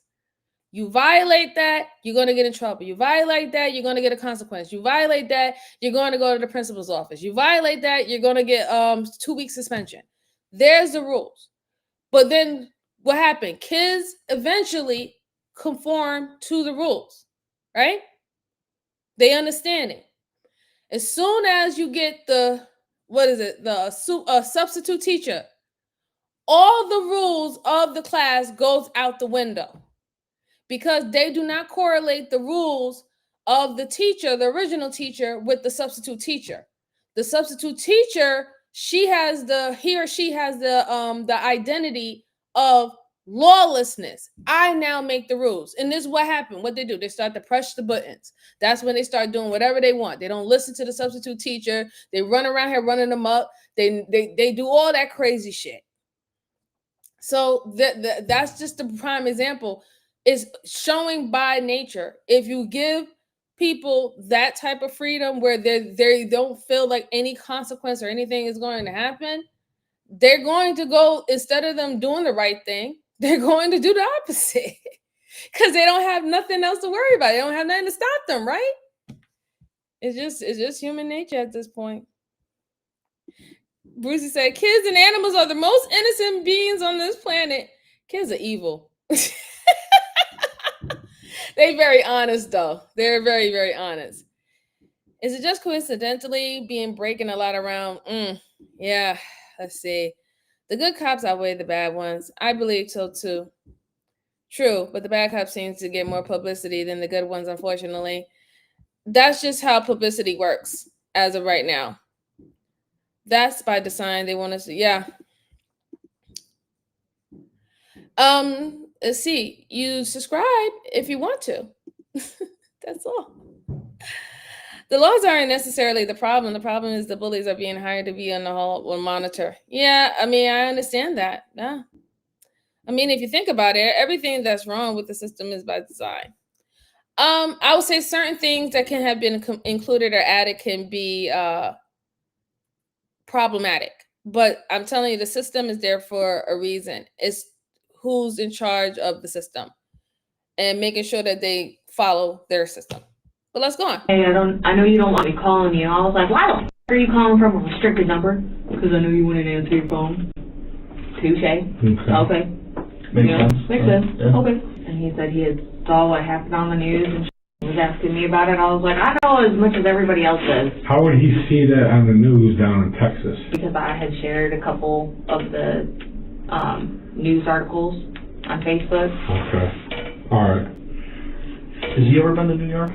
You violate that, you're going to get in trouble. You violate that, you're going to get a consequence. You violate that, you're going to go to the principal's office. You violate that, you're going to get 2-week suspension. There's the rules. But then what happened? Kids eventually conform to the rules, right? They understand it. As soon as you get the substitute teacher, all the rules of the class goes out the window because they do not correlate the rules of the teacher, the original teacher, with the substitute teacher. The substitute teacher, he or she has the identity of lawlessness. I now make the rules. And this is what happened. What they do, they start to press the buttons. That's when they start doing whatever they want. They don't listen to the substitute teacher. They run around here running them up. They do all that crazy shit. So that's just the prime example. Is showing by nature. If you give people that type of freedom where they don't feel like any consequence or anything is going to happen, they're going to go, instead of them doing the right thing, they're going to do the opposite because they don't have nothing else to worry about. They don't have nothing to stop them, right? It's just human nature at this point. Brucey said, kids and animals are the most innocent beings on this planet. Kids are evil. They're very honest, though. They're very, very honest. Is it just coincidentally being breaking a lot around? Yeah, let's see. The good cops outweigh the bad ones. I believe so, too. True, but the bad cops seems to get more publicity than the good ones, unfortunately. That's just how publicity works as of right now. That's by design. They want us to, yeah. Let's see. You subscribe if you want to. That's all. The laws aren't necessarily the problem. The problem is the bullies are being hired to be on the hall or monitor. Yeah, I mean, I understand that. Yeah. I mean, if you think about it, everything that's wrong with the system is by design. I would say certain things that can have been included or added can be problematic. But I'm telling you, the system is there for a reason. It's who's in charge of the system and making sure that they follow their system. But let's go on. Hey, I know you don't want me calling you. I was like, why the f are you calling from a restricted number? Because I know you wouldn't answer your phone. Touche. Okay. Makes sense. Makes sense. Yeah. Okay. And he said he had saw what happened on the news and was asking me about it. I was like, I know as much as everybody else does. How would he see that on the news down in Texas? Because I had shared a couple of the news articles on Facebook. Okay. All right. Has he ever been to New York?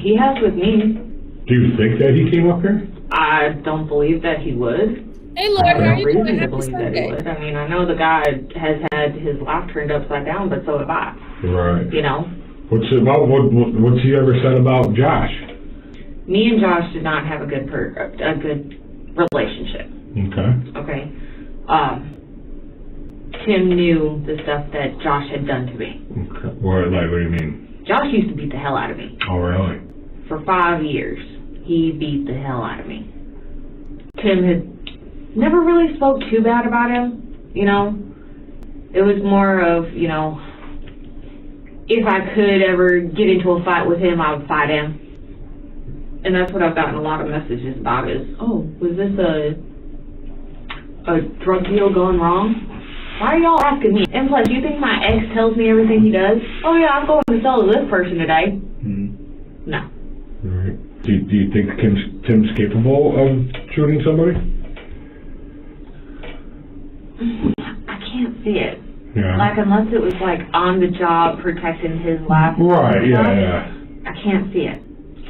He has with me. Do you think that he came up here? I don't believe that he would. Hey, Lord, how are you doing? Reason to Happy believe that he Sunday. would. I mean, I know the guy has had his life turned upside down, but so have I. Right. You know? What's he ever said about Josh? Me and Josh did not have a good relationship. Okay. Okay. Tim knew the stuff that Josh had done to me. Okay. What do you mean? Josh used to beat the hell out of me. Oh, really? For 5 years, he beat the hell out of me. Tim had never really spoke too bad about him, you know. It was more of, you know, if I could ever get into a fight with him, I would fight him. And that's what I've gotten a lot of messages about is, oh, was this a drug deal gone wrong? Why are y'all asking me? And plus, you think my ex tells me everything he does? Oh yeah, I'm going to sell to this person today. Mm-hmm. No. All right. Do you think Tim's capable of shooting somebody? I can't see it. Yeah. Like, unless it was, like, on the job protecting his life. Right, yeah. I can't see it.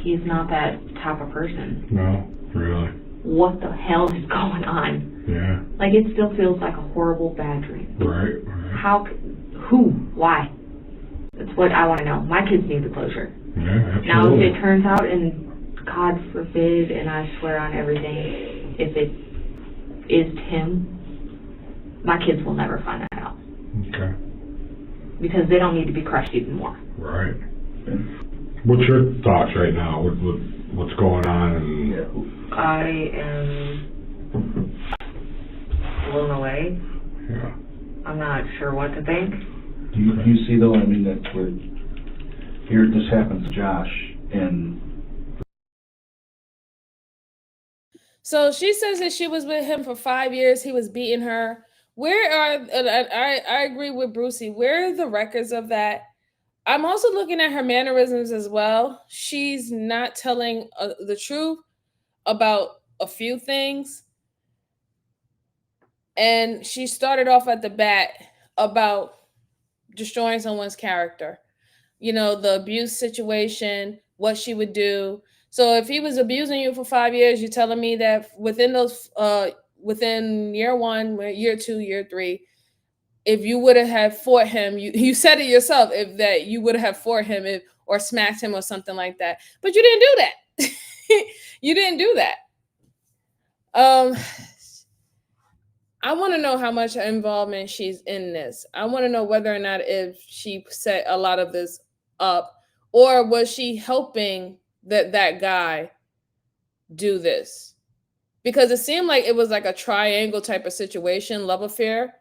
He's not that type of person. No, really. What the hell is going on? Yeah. Like, it still feels like a horrible bad dream. Right. How, who, why? That's what I want to know. My kids need the closure. Yeah, absolutely. Now, if it turns out, and God forbid, and I swear on everything, if it is Tim, my kids will never find that out. Okay. Because they don't need to be crushed even more. Right. What's your thoughts right now? What's going on? And I am blown away. Yeah. I'm not sure what to think. Do you see though? I mean, that we're here. This happens to Josh, and So she says that she was with him for 5 years. He was beating her. Where are, I agree with Brucey. Where are the records of that? I'm also looking at her mannerisms as well. She's not telling the truth about a few things. And she started off at the bat about destroying someone's character. You know, the abuse situation, what she would do. So if he was abusing you for 5 years, you're telling me that within those, within year one, year two, year three, if you would have fought him, you said it yourself, if that you would have fought him or smacked him or something like that. But you didn't do that. You didn't do that. I want to know how much involvement she's in this. I want to know whether or not if she set a lot of this up, or was she helping that guy do this? Because it seemed like it was like a triangle type of situation, love affair.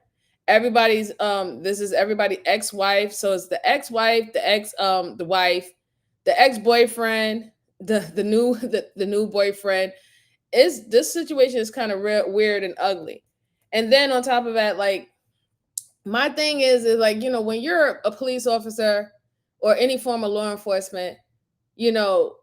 Everybody's this is everybody ex-wife, so it's the ex-wife, the wife, the ex-boyfriend, the new boyfriend. Is this situation is kind of weird and ugly. And then on top of that, like, my thing is like, you know, when you're a police officer or any form of law enforcement, you know,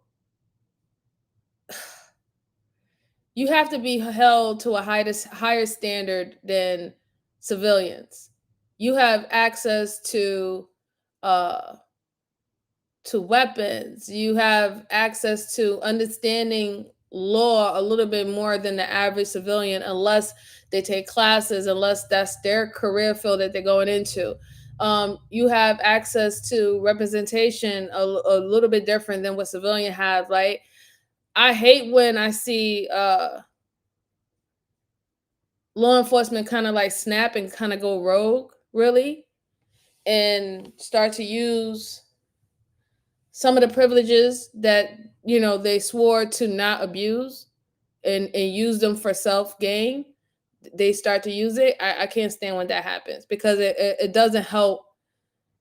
you have to be held to a higher standard than civilians. You have access to weapons. You have access to understanding law a little bit more than the average civilian, unless they take classes, unless that's their career field that they're going into. You have access to representation a little bit different than what civilian have. Like, I hate when I see law enforcement kind of like snap and kind of go rogue, really, and start to use some of the privileges that, you know, they swore to not abuse, and use them for self gain. They start to use it. I can't stand when that happens, because it doesn't help.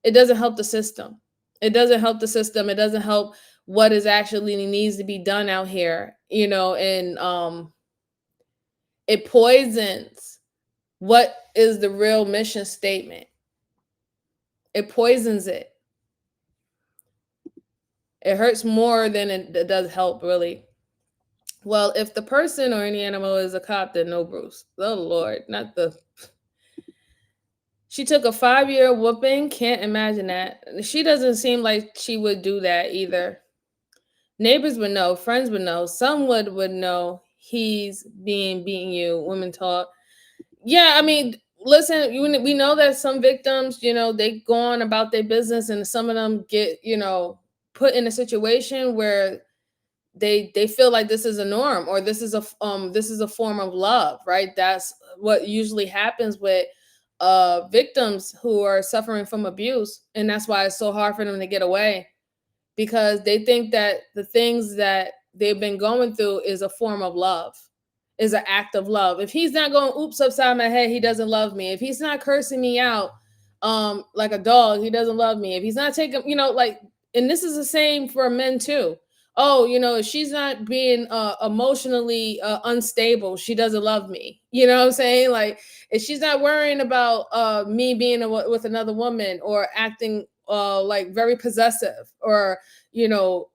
It doesn't help the system. It doesn't help the system. It doesn't help what is actually needs to be done out here, you know, and it poisons what is the real mission statement. It poisons it. It hurts more than it does help, really. Well, if the person or any animal is a cop, then no Bruce. Oh, Lord, not the... She took a 5-year whooping. Can't imagine that. She doesn't seem like she would do that either. Neighbors would know. Friends would know. Someone would know he's beating you. Women talk. Yeah, I mean, listen, we know that some victims, you know, they go on about their business, and some of them get, you know, put in a situation where they feel like this is a norm, or this is a form of love, right? That's what usually happens with victims who are suffering from abuse, and that's why it's so hard for them to get away, because they think that the things that they've been going through is a form of love, is an act of love. If he's not going oops upside my head, he doesn't love me. If he's not cursing me out like a dog, he doesn't love me. If he's not taking, you know, like, and this is the same for men too. Oh, you know, if she's not being emotionally unstable, she doesn't love me. You know what I'm saying? Like, if she's not worrying about me being with another woman, or acting like very possessive, or, you know,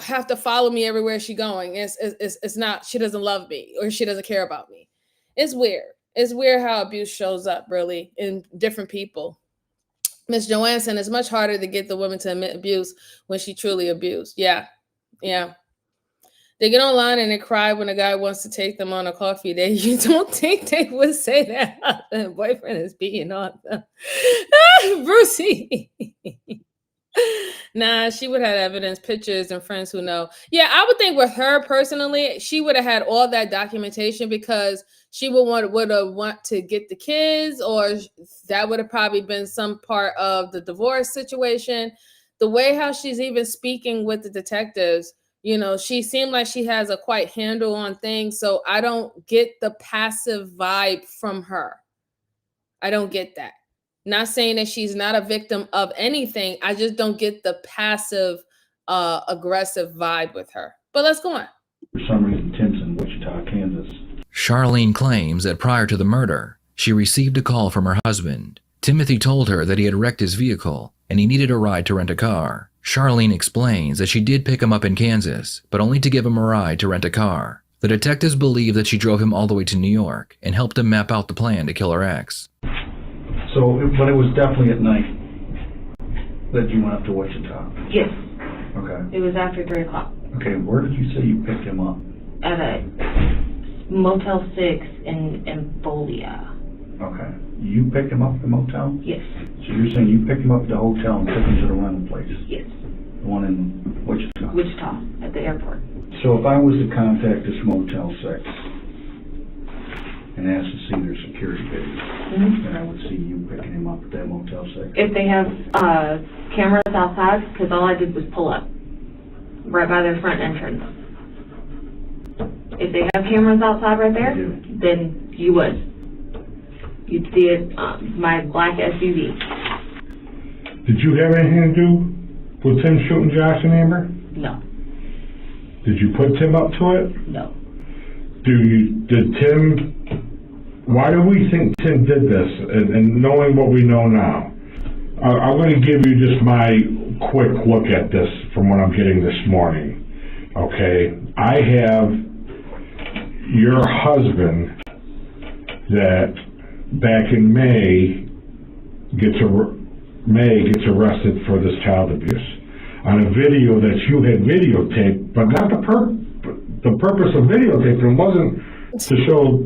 have to follow me everywhere she's going, it's not, she doesn't love me, or she doesn't care about me. It's weird. It's weird how abuse shows up, really, in different people. Miss Johansson, it's much harder to get the woman to admit abuse when she truly abused. Yeah. They get online and they cry when a guy wants to take them on a coffee date. You don't think they would say that their boyfriend is beating on them? Brucey. Nah, she would have evidence, pictures, and friends who know. Yeah, I would think with her personally, she would have had all that documentation, because she would have want to get the kids, or that would have probably been some part of the divorce situation. The way how she's even speaking with the detectives, you know, she seemed like she has a quite handle on things. So I don't get the passive vibe from her. I don't get that. Not saying that she's not a victim of anything. I just don't get the passive, aggressive vibe with her. But let's go on. For some reason, Tim's in Wichita, Kansas. Charlene claims that prior to the murder, she received a call from her husband. Timothy told her that he had wrecked his vehicle and he needed a ride to rent a car. Charlene explains that she did pick him up in Kansas, but only to give him a ride to rent a car. The detectives believe that she drove him all the way to New York and helped him map out the plan to kill her ex. So, but it was definitely at night that you went up to Wichita? Yes. Okay. It was after 3 o'clock. Okay, where did you say you picked him up? At a Motel 6 in Empolia. Okay. You picked him up at the motel? Yes. So you're saying you picked him up at the hotel and took him to the rental place? Yes. The one in Wichita? Wichita, at the airport. So if I was to contact this Motel 6, and ask to see their security video. Mhm. And I would see you picking him up at that Motel 6. If they have cameras outside, because all I did was pull up right by their front entrance. If they have cameras outside right there, then you would. You'd see it, my black SUV. Did you have anything to do with Tim shooting Josh and Amber? No. Did you put Tim up to it? No. Why do we think Tim did this, and knowing what we know now? I'm going to give you just my quick look at this from what I'm getting this morning, okay? I have your husband that back in May gets arrested for this child abuse on a video that you had videotaped, but not the purpose of videotaping wasn't to show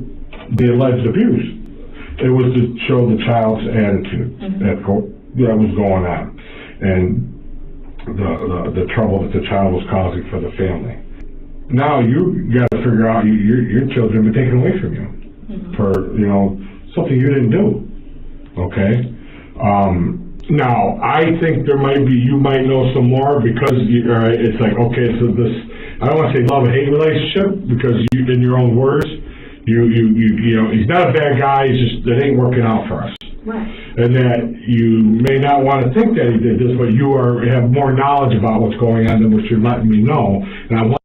the alleged abuse. It was to show the child's attitude that was going on and the trouble that the child was causing for the family. Now you got to figure out your children have been taken away from you for something you didn't do. Okay. Now I think you might know some more because it's like, okay, so this, I don't want to say love and hate relationship because in your own words, he's not a bad guy. He's just, it ain't working out for us. Right. And that you may not want to think that he did this, but you have more knowledge about what's going on than what you're letting me know. And I want.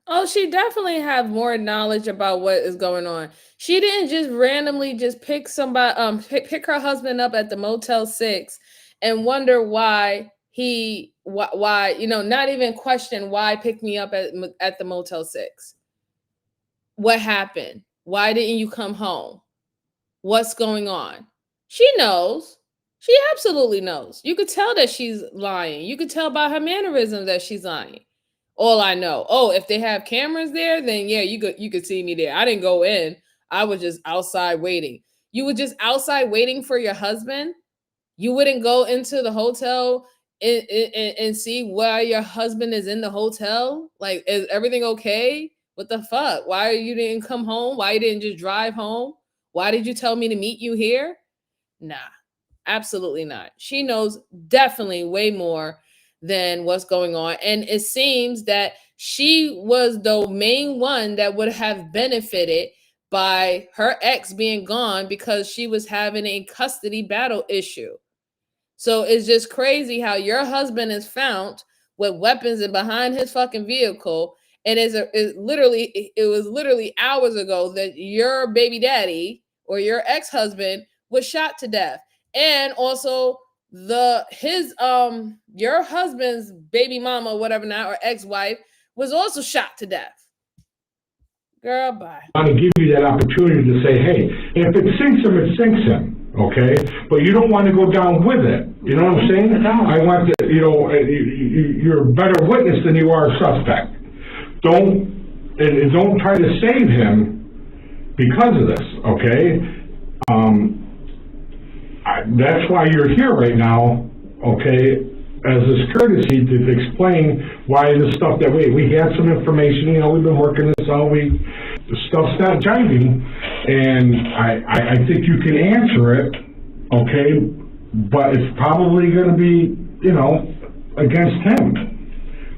Oh, she definitely have more knowledge about what is going on. She didn't just randomly just pick somebody, pick her husband up at the Motel 6 and wonder why not even question why pick me up at the Motel 6. What happened? Why didn't you come home? What's going on? She knows. She absolutely knows. You could tell that she's lying. You could tell by her mannerisms that she's lying. All I know. Oh, if they have cameras there, then yeah, you could see me there. I didn't go in. I was just outside waiting. You were just outside waiting for your husband? You wouldn't go into the hotel and see why your husband is in the hotel? Like, is everything okay? What the fuck? Why you didn't come home? Why you didn't just drive home? Why did you tell me to meet you here? Nah, absolutely not. She knows definitely way more than what's going on. And it seems that she was the main one that would have benefited by her ex being gone because she was having a custody battle issue. So it's just crazy how your husband is found with weapons and behind his fucking vehicle. And it was literally hours ago that your baby daddy or your ex-husband was shot to death. And also your husband's baby mama, whatever now, or ex-wife was also shot to death. Girl, bye. I want to give you that opportunity to say, hey, if it sinks him, it sinks him. Okay, but you don't want to go down with it. You know what I'm saying? I want to, you're a better witness than you are a suspect. Don't try to save him because of this. Okay, that's why you're here right now. Okay, as this courtesy to explain why this stuff that we had some information. We've been working this all week. The stuff's not jiving, and I think you can answer it, okay, but it's probably going to be, against him,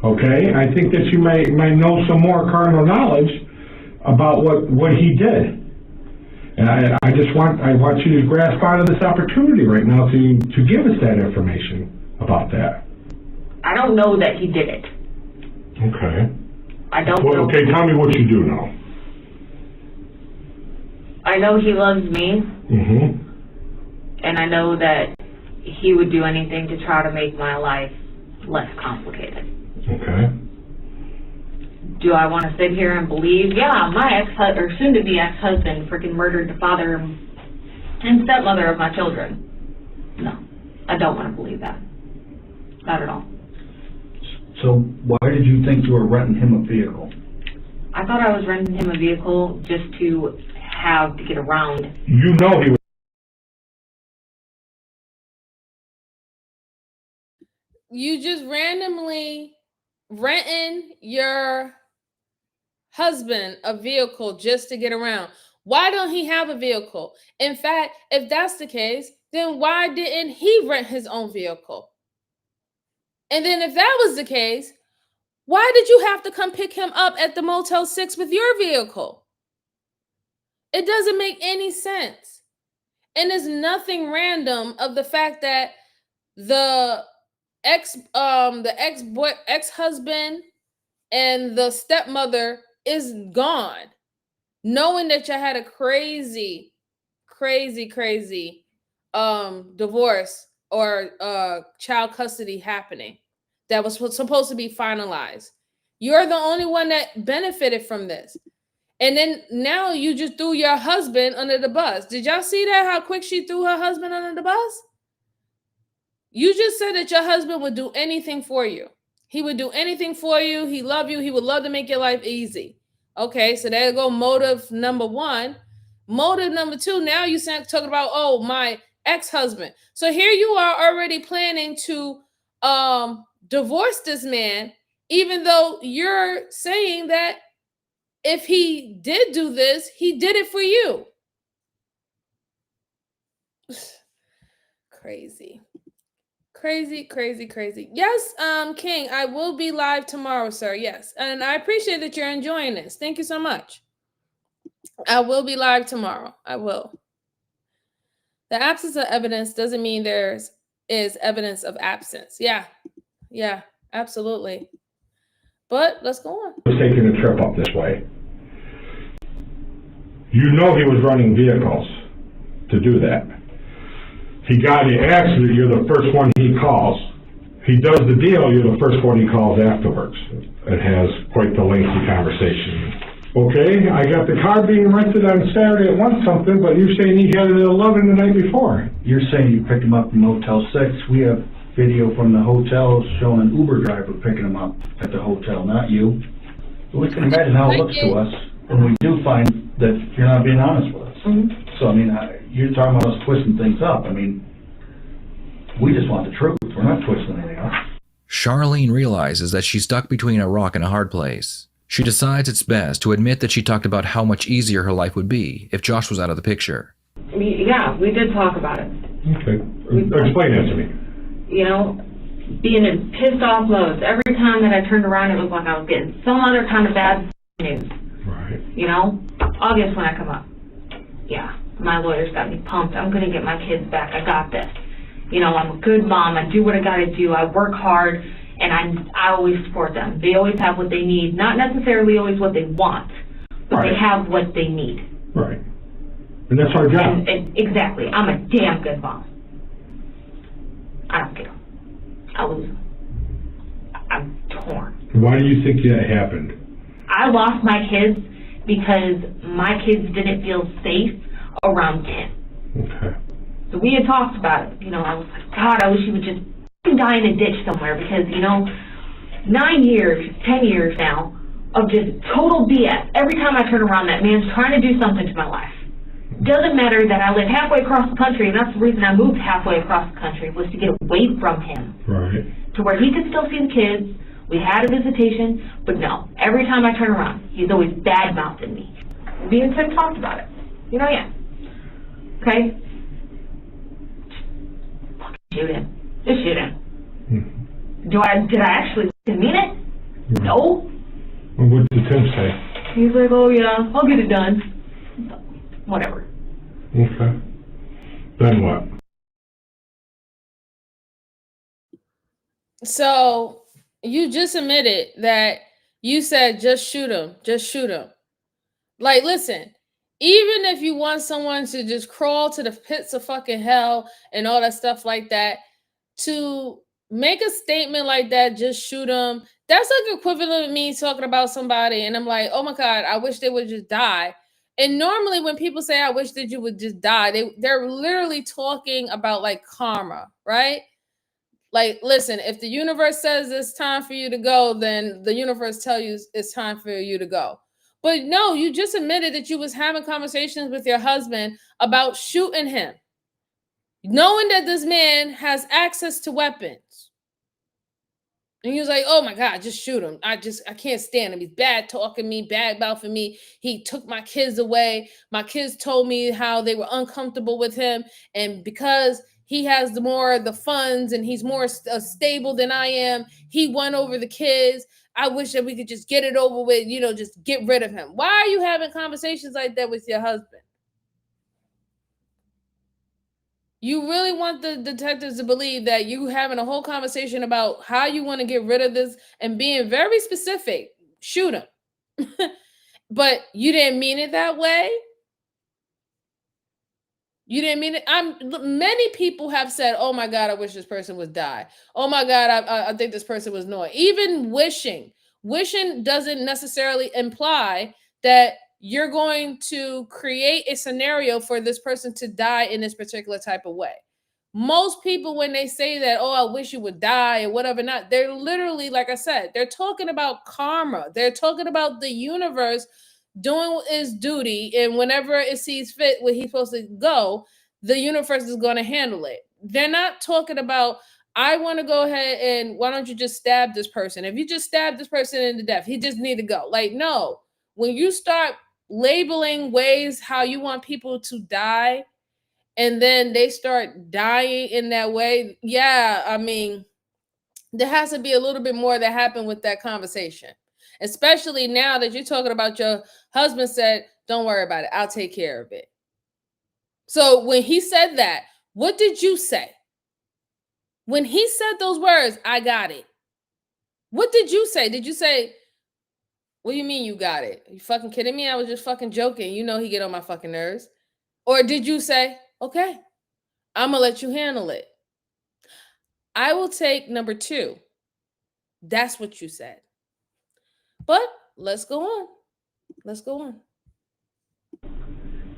okay? I think that you might know some more carnal knowledge about what he did. And I want you to grasp out of this opportunity right now to give us that information about that. I don't know that he did it. Okay. I don't know. Okay, tell me what you do know. I know he loves me, and I know that he would do anything to try to make my life less complicated. Okay. Do I want to sit here and believe, yeah, my soon-to-be ex-husband freaking murdered the father and stepmother of my children? No, I don't want to believe that. Not at all. So why did you think you were renting him a vehicle? I thought I was renting him a vehicle just to get around. You know he was. You just randomly renting your husband a vehicle just to get around? Why don't he have a vehicle? In fact, if that's the case, then why didn't he rent his own vehicle? And then if that was the case, why did you have to come pick him up at the Motel 6 with your vehicle? It doesn't make any sense. And there's nothing random of the fact that the ex-husband and the stepmother is gone, knowing that you had a crazy divorce or child custody happening that was supposed to be finalized. You're the only one that benefited from this. And then now you just threw your husband under the bus. Did y'all see that? How quick she threw her husband under the bus? You just said that your husband would do anything for you. He would do anything for you. He loved you. He would love to make your life easy. Okay, so there go motive number one. Motive number two, now you talking about, oh, my ex-husband. So here you are already planning to divorce this man, even though you're saying that if he did do this, he did it for you. Crazy. Yes, King, I will be live tomorrow, sir. Yes. And I appreciate that you're enjoying this. Thank you so much. I will be live tomorrow. I will. The absence of evidence doesn't mean is evidence of absence. Yeah, absolutely. But let's go on. Was taking a trip up this way. You know he was running vehicles to do that. He got in the accident, you're the first one he calls. He does the deal, you're the first one he calls afterwards. It has quite the lengthy conversation. Okay, I got the car being rented on Saturday at 1 something, but you're saying he got it at 11 the night before. You're saying you picked him up from Motel 6. We have video from the hotel showing an Uber driver picking him up at the hotel, not you. So we can imagine how it looks to us when we do find that you're not being honest with us. Mm-hmm. So, I mean, you're talking about us twisting things up. I mean, we just want the truth. We're not twisting anything up. Charlene realizes that she's stuck between a rock and a hard place. She decides it's best to admit that she talked about how much easier her life would be if Josh was out of the picture. Yeah, we did talk about it. Okay. Explain that to me. You know, being in pissed off modes. Every time that I turned around, it was like I was getting some other kind of bad news. Right. You know, August when I come up. Yeah, my lawyer's got me pumped. I'm going to get my kids back. I got this. You know, I'm a good mom. I do what I got to do. I work hard, and I always support them. They always have what they need. Not necessarily always what they want, but they have what they need. Right. And that's our job. And exactly. I'm a damn good mom. I don't care. I lose. I'm torn. Why do you think that happened? I lost my kids because my kids didn't feel safe around Tim. Okay. So we had talked about it. You know, I was like, God, I wish he would just die in a ditch somewhere because, you know, 9 years, 10 years now of just total BS. Every time I turn around, that man's trying to do something to my life. Doesn't matter that I live halfway across the country, and that's the reason I moved halfway across the country, was to get away from him. Right. To where he could still see the kids. We had a visitation, but no. Every time I turn around, he's always bad-mouthing me. Me and Tim talked about it. You know, yeah. Okay? Shoot him. Just shoot him. Did I actually mean it? No. Well, what did Tim say? He's like, oh yeah, I'll get it done. Whatever. Okay. Then what? So you just admitted that you said just shoot him. Just shoot him. Like, listen, even if you want someone to just crawl to the pits of fucking hell and all that stuff like that, to make a statement like that, just shoot them, that's like equivalent of me talking about somebody and I'm like, oh my God, I wish they would just die. And normally when people say, I wish that you would just die, they're literally talking about like karma, right? Like, listen, if the universe says it's time for you to go, then the universe tells you it's time for you to go. But no, you just admitted that you was having conversations with your husband about shooting him, knowing that this man has access to weapons. And he was like, oh my God, just shoot him. I can't stand him. He's bad talking me, bad mouthing me. He took my kids away. My kids told me how they were uncomfortable with him. And because he has the funds and he's more stable than I am, he won over the kids. I wish that we could just get it over with, just get rid of him. Why are you having conversations like that with your husband? You really want the detectives to believe that you having a whole conversation about how you want to get rid of this and being very specific. Shoot him. But you didn't mean it that way. You didn't mean it. Many people have said, oh my God, I wish this person would die. Oh my God, I think this person was annoying. Even wishing doesn't necessarily imply that you're going to create a scenario for this person to die in this particular type of way. Most people, when they say that, oh, I wish you would die or whatever, not, they're literally, like I said, they're talking about karma. They're talking about the universe doing its duty, and whenever it sees fit where he's supposed to go, the universe is going to handle it. They're not talking about, I want to go ahead and why don't you just stab this person? If you just stab this person into death, he just need to go. Like, no. When you start labeling ways how you want people to die, and then they start dying in that way, yeah, I mean, there has to be a little bit more that happened with that conversation. Especially now that you're talking about your husband said, don't worry about it. I'll take care of it. So when he said that, what did you say? When he said those words, I got it. What did you say? Did you say, what do you mean you got it? Are you fucking kidding me? I was just fucking joking. You know he get on my fucking nerves. Or did you say, okay, I'm going to let you handle it? I will take number 2. That's what you said. But let's go on. Let's go on.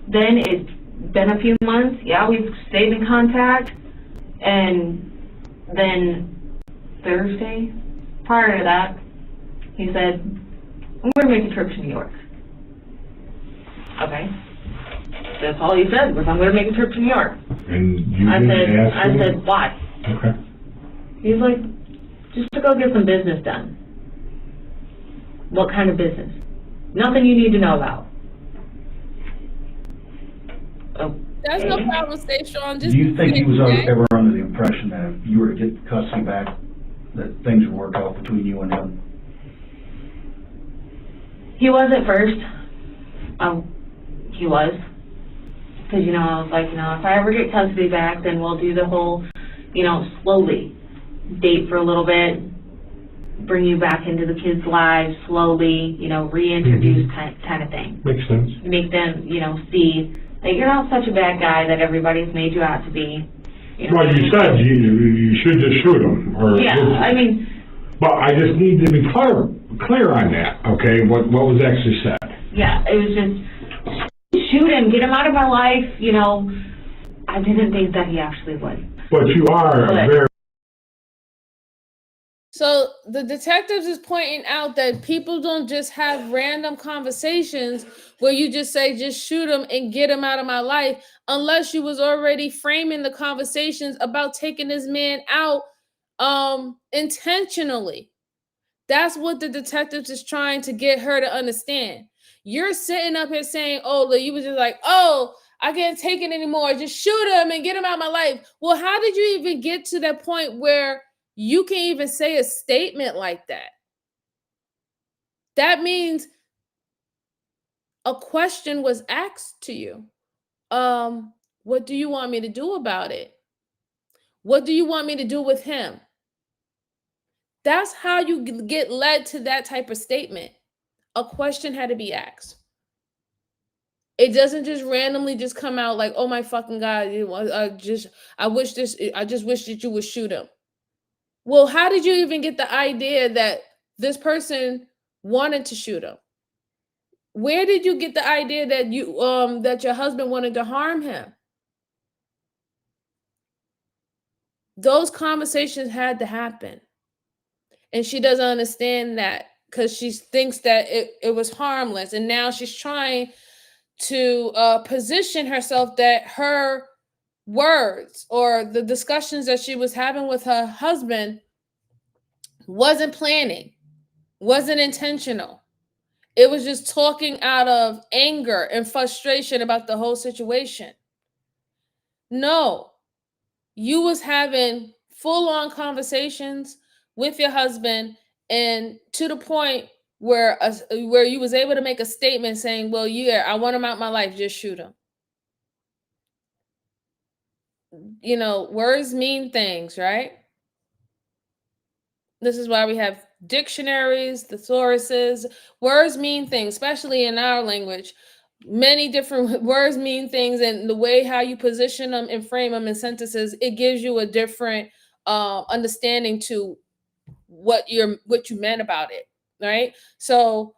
Then it's been a few months. Yeah, we've stayed in contact. And then Thursday, prior to that, he said, I'm going to make a trip to New York. Okay. That's all he said was, I'm going to make a trip to New York. And you didn't ask I him? said, why? Okay. He's like, just to go get some business done. What kind of business? Nothing you need to know about. Oh. That's no problem, stay strong. Do you think he was ever under the impression that if you were to get custody back, that things would work out between you and him? He was at first. He was. Because, I was like, if I ever get custody back, then we'll do the whole, slowly. Date for a little bit, bring you back into the kids' lives slowly, reintroduce kind of thing. Makes sense. Make them, see that you're not such a bad guy that everybody's made you out to be. Well, you said you should just shoot him. But I just need to be clear on that, okay? What was actually said? Yeah, it was just shoot him, get him out of my life. I didn't think that he actually would. But you are very. So the detectives is pointing out that people don't just have random conversations where you just say, just shoot him and get him out of my life, unless you was already framing the conversations about taking this man out intentionally. That's what the detectives is trying to get her to understand. You're sitting up here saying, oh, you was just like, oh, I can't take it anymore. Just shoot him and get him out of my life. Well, how did you even get to that point where you can even say a statement like that? That means a question was asked to you. What do you want me to do about it? What do you want me to do with him? That's how you get led to that type of statement. A question had to be asked. It doesn't just randomly just come out like, oh my fucking God, I just wish that you would shoot him. Well, how did you even get the idea that this person wanted to shoot him? Where did you get the idea that that your husband wanted to harm him? Those conversations had to happen. And she doesn't understand that because she thinks that it was harmless. And now she's trying to position herself that her words or the discussions that she was having with her husband Wasn't planning, wasn't intentional. It was just talking out of anger and frustration about the whole situation. No, you was having full-on conversations with your husband, and to the point where you was able to make a statement saying, well, yeah, I want him out my life, just shoot him. You know, words mean things, right? This is why we have dictionaries, thesauruses. Words mean things, especially in our language. Many different words mean things, and the way how you position them and frame them in sentences, it gives you a different understanding to what you meant about it, right? So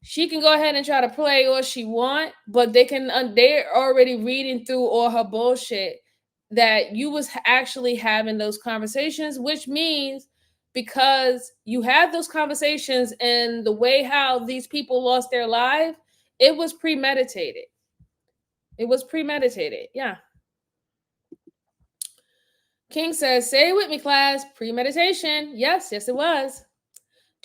she can go ahead and try to play all she want, but they're already reading through all her bullshit that you was actually having those conversations, which means because you had those conversations and the way how these people lost their life, it was premeditated. It was premeditated. Yeah. King says, say it with me, class. Premeditation. Yes, it was.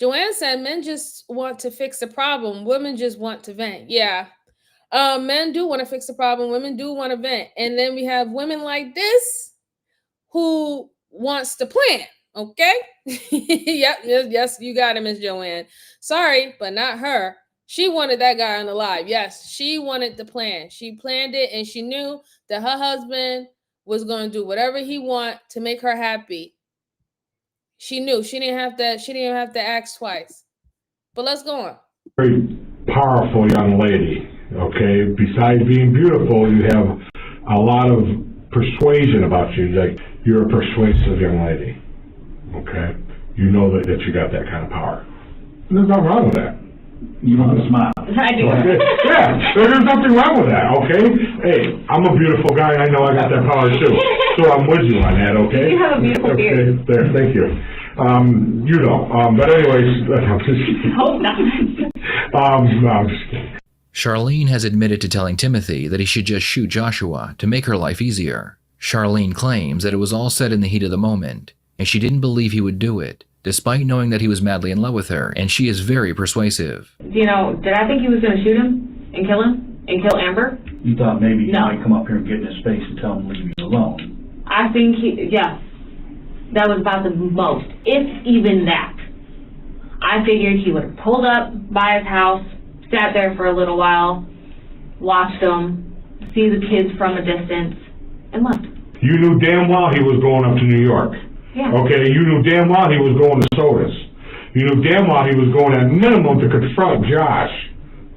Joanne said, men just want to fix the problem. Women just want to vent. Yeah. Men do want to fix the problem. Women do want to vent. And then we have women like this who wants to plan. Okay? Yep. Yes, you got it, Miss Joanne. Sorry, but not her. She wanted that guy on the live. Yes, she wanted the plan. She planned it, and she knew that her husband was going to do whatever he want to make her happy. She knew. She didn't have to ask twice. But let's go on. Very powerful young lady, okay? Besides being beautiful, you have a lot of persuasion about you. Like, you're a persuasive young lady, okay? You know that you got that kind of power. And there's nothing wrong with that. You don't smile. I do. Okay? Yeah, there's nothing wrong with that, okay? Hey, I'm a beautiful guy. I know I got that power too. So I'm with you on that, okay? You have a beautiful beard. Okay, there, thank you. You don't. But anyways, I'm just kidding. Hope not. No, I'm just kidding. Charlene has admitted to telling Timothy that he should just shoot Joshua to make her life easier. Charlene claims that it was all said in the heat of the moment, and she didn't believe he would do it, despite knowing that he was madly in love with her, and she is very persuasive. You know, did I think he was going to shoot him and kill Amber? You thought maybe he might come up here and get in his face and tell him to leave you alone. I think yes. That was about the most, if even that. I figured he would have pulled up by his house, sat there for a little while, watched them, see the kids from a distance, and left. You knew damn well he was going up to New York. Yeah. Okay, you knew damn well he was going to Sodas. You knew damn well he was going at minimum to confront Josh,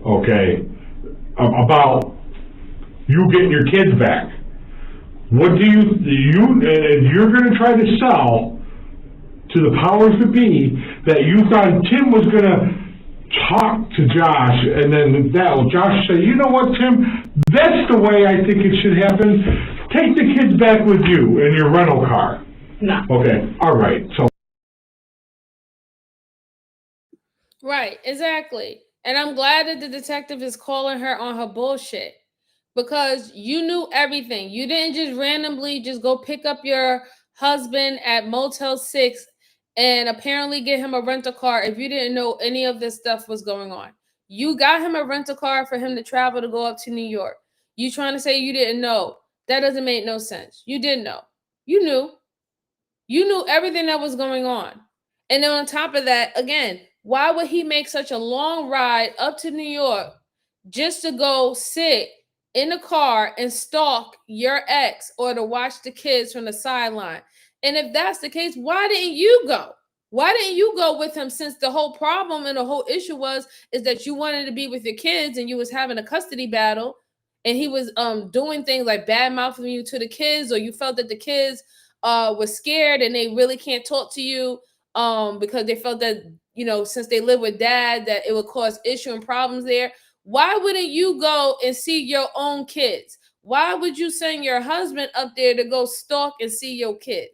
okay, about you getting your kids back. What do you're going to try to sell to the powers that be that you thought Tim was going to talk to Josh, and then Josh said, you know what, Tim, that's the way I think it should happen. Take the kids back with you in your rental car. No. Okay, all right. So. Right, exactly. And I'm glad that the detective is calling her on her bullshit. Because you knew everything. You didn't just randomly just go pick up your husband at Motel 6 and apparently get him a rental car if you didn't know any of this stuff was going on. You got him a rental car for him to travel to go up to New York. You trying to say you didn't know? That doesn't make no sense. You did know. You knew. You knew everything that was going on. And then on top of that, again, why would he make such a long ride up to New York just to go sit in the car and stalk your ex or to watch the kids from the sideline? And if that's the case, why didn't you go? Why didn't you go with him, since the whole problem and the whole issue is that you wanted to be with your kids and you was having a custody battle, and he was doing things like bad mouthing you to the kids, or you felt that the kids were scared and they really can't talk to you because they felt that, you know, since they live with dad, that it would cause issue and problems there. Why wouldn't you go and see your own kids? Why would you send your husband up there to go stalk and see your kids?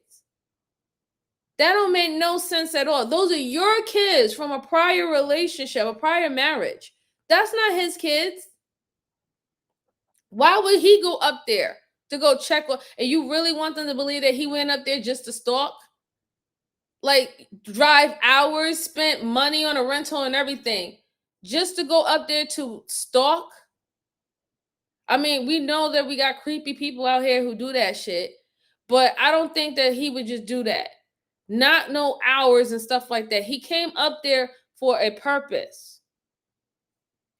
That don't make no sense at all. Those are your kids from a prior relationship, a prior marriage. That's not his kids. Why would he go up there to go check? And you really want them to believe that he went up there just to stalk? like drive hours, spent money on a rental and everything just to go up there to stalk? I mean, we know that we got creepy people out here who do that shit, but I don't think that he would just do that. Not no hours and stuff like that. He came up there for a purpose.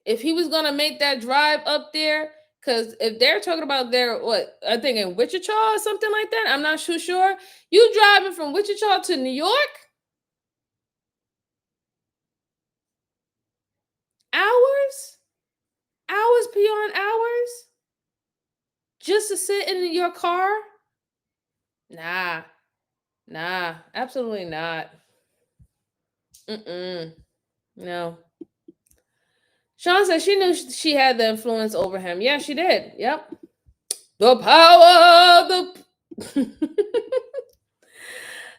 If he was gonna make that drive up there, because if they're talking about their I think in Wichita or something like that, I'm not too sure. You driving from Wichita to New York? Hours? Hours beyond hours? Just to sit in your car? Nah, absolutely not. No. Sean said she knew she had the influence over him. Yeah, she did. Yep. The power of the...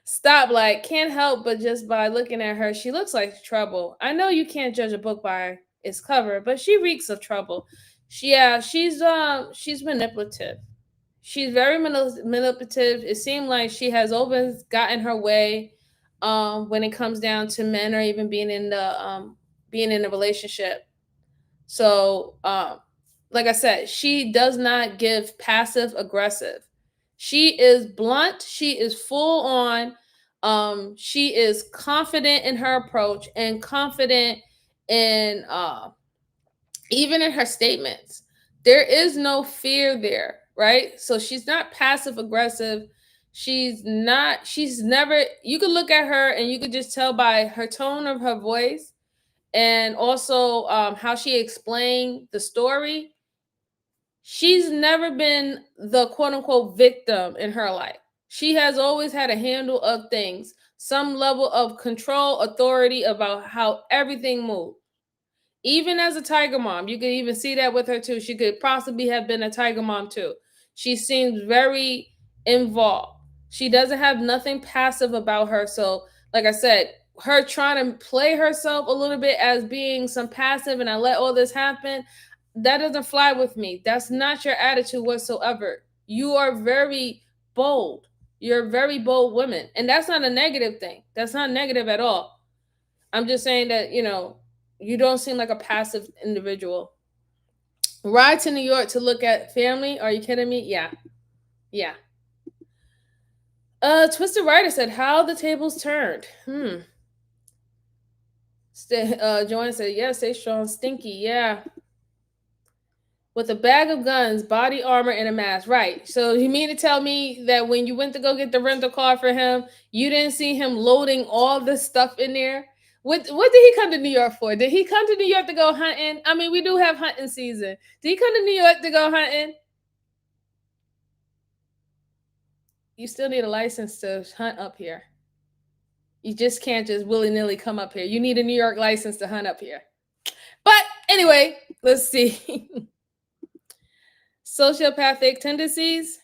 Stop, like, can't help but just by looking at her, she looks like trouble. I know you can't judge a book by its cover, but she reeks of trouble. She's manipulative. She's very manipulative. It seemed like she has always gotten her way when it comes down to men or even being in a relationship. So, like I said, she does not give passive aggressive. She is blunt. She is full on. She is confident in her approach and confident in even in her statements. There is no fear there, right? So she's not passive aggressive. She's never, you could look at her and you could just tell by her tone of her voice and also how she explained the story. She's never been the quote unquote victim in her life. She has always had a handle of things, some level of control, authority about how everything moves. Even as a tiger mom, you could even see that with her too. She could possibly have been a tiger mom too. She seems very involved. She doesn't have nothing passive about her. So, like I said, her trying to play herself a little bit as being some passive and I let all this happen, that doesn't fly with me. That's not your attitude whatsoever. You are very bold. You're a very bold woman. And that's not a negative thing. That's not negative at all. I'm just saying that, you don't seem like a passive individual. Ride to New York to look at family? Are you kidding me? Yeah. Twisted Rider said, how the tables turned. Joanne said, yeah, stay strong. Stinky, yeah. With a bag of guns, body armor, and a mask. Right. So you mean to tell me that when you went to go get the rental car for him, you didn't see him loading all this stuff in there? What did he come to New York for? Did he come to New York to go hunting? I mean, we do have hunting season. Did he come to New York to go hunting? You still need a license to hunt up here. You just can't just willy-nilly come up here. You need a New York license to hunt up here. But anyway, let's see. Sociopathic tendencies?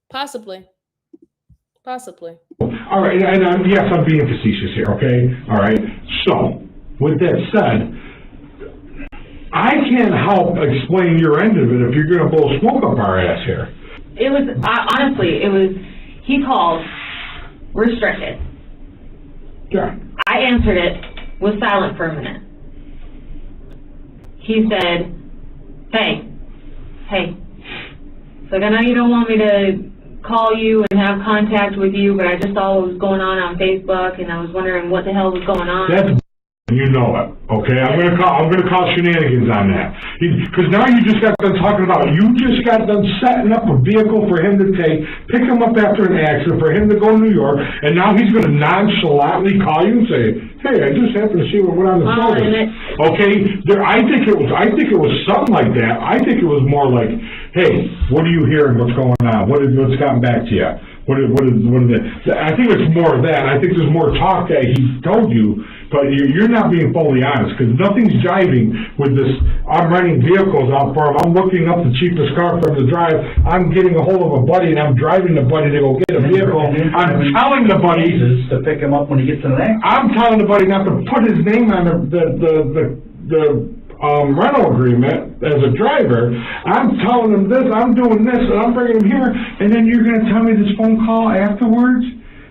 Possibly. All right, and yes, I'm being facetious here, okay? All right, so, with that said, I can't help explain your end of it if you're going to blow smoke up our ass here. It was, honestly, he called, restricted. Yeah. I answered it, was silent for a minute. He said, hey. So I know you don't want me to call you and have contact with you, but I just saw what was going on Facebook, and I was wondering what the hell was going on. That's you know it, okay? I'm gonna call shenanigans on that. Because now you just got done talking about, you just got done setting up a vehicle for him to pick him up after an accident, for him to go to New York, and now he's gonna nonchalantly call you and say, hey, I just happened to see what went on the phone. Okay, I think it was something like that. I think it was more like, hey, what are you hearing? What's going on? What's gotten back to you? What is it? I think it's more of that. I think there's more talk that he told you, but you're not being fully honest, because nothing's jiving with this. I'm renting vehicles out for him. I'm looking up the cheapest car for him to drive. I'm getting a hold of a buddy, and I'm driving the buddy to go get a vehicle. I'm telling the buddy to pick him up when he gets in an accident. I'm telling the buddy not to put his name on the rental agreement as a driver. I'm telling him this, I'm doing this, and I'm bringing him here, and then you're going to tell me this phone call afterwards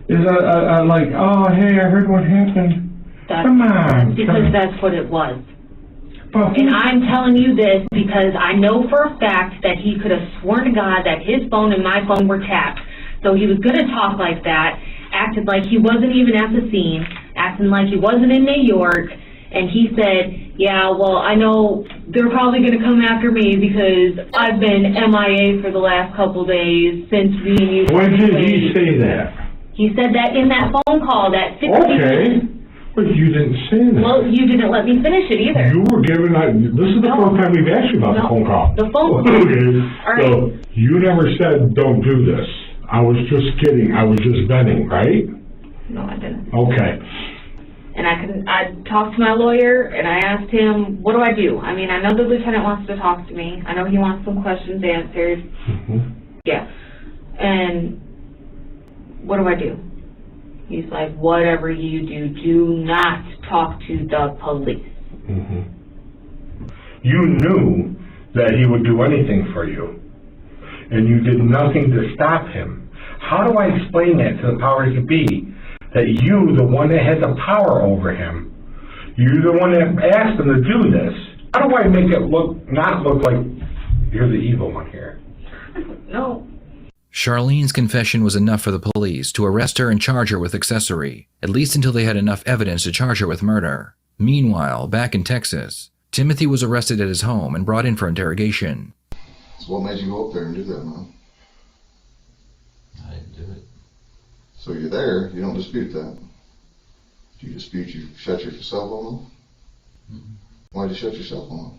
Is like, oh, hey, I heard what happened. Come on. Because that's what it was. But And I'm telling you this because I know for a fact that he could have sworn to God that his phone and my phone were tapped. So he was going to talk like that, acted like he wasn't even at the scene, acting like he wasn't in New York. And he said, yeah, well, I know they're probably going to come after me because I've been MIA for the last couple days since me and you. When did he say that? He said that in that phone call, that 60 Okay. But you didn't say that. Well, you didn't let me finish it either. You were giving this is the first time we've asked you about the phone call. The phone call. Okay. All right. So you never said don't do this. I was just kidding. I was just venting, right? No, I didn't. Okay. And I talked to my lawyer and I asked him, what do I do? I mean, I know the lieutenant wants to talk to me. I know he wants some questions answered. Yeah. And what do I do? He's like, whatever you do, do not talk to the police. You knew that he would do anything for you, and you did nothing to stop him. How do I explain that to the powers that be? That you, the one that had the power over him, you're the one that asked him to do this. How do I make it not look like you're the evil one here? No. Charlene's confession was enough for the police to arrest her and charge her with accessory, at least until they had enough evidence to charge her with murder. Meanwhile, back in Texas, Timothy was arrested at his home and brought in for interrogation. So what made you go up there and do that, man? I didn't do it. So you're there, you don't dispute that. Do you dispute you shut your cell phone off? Why'd you shut your cell phone off?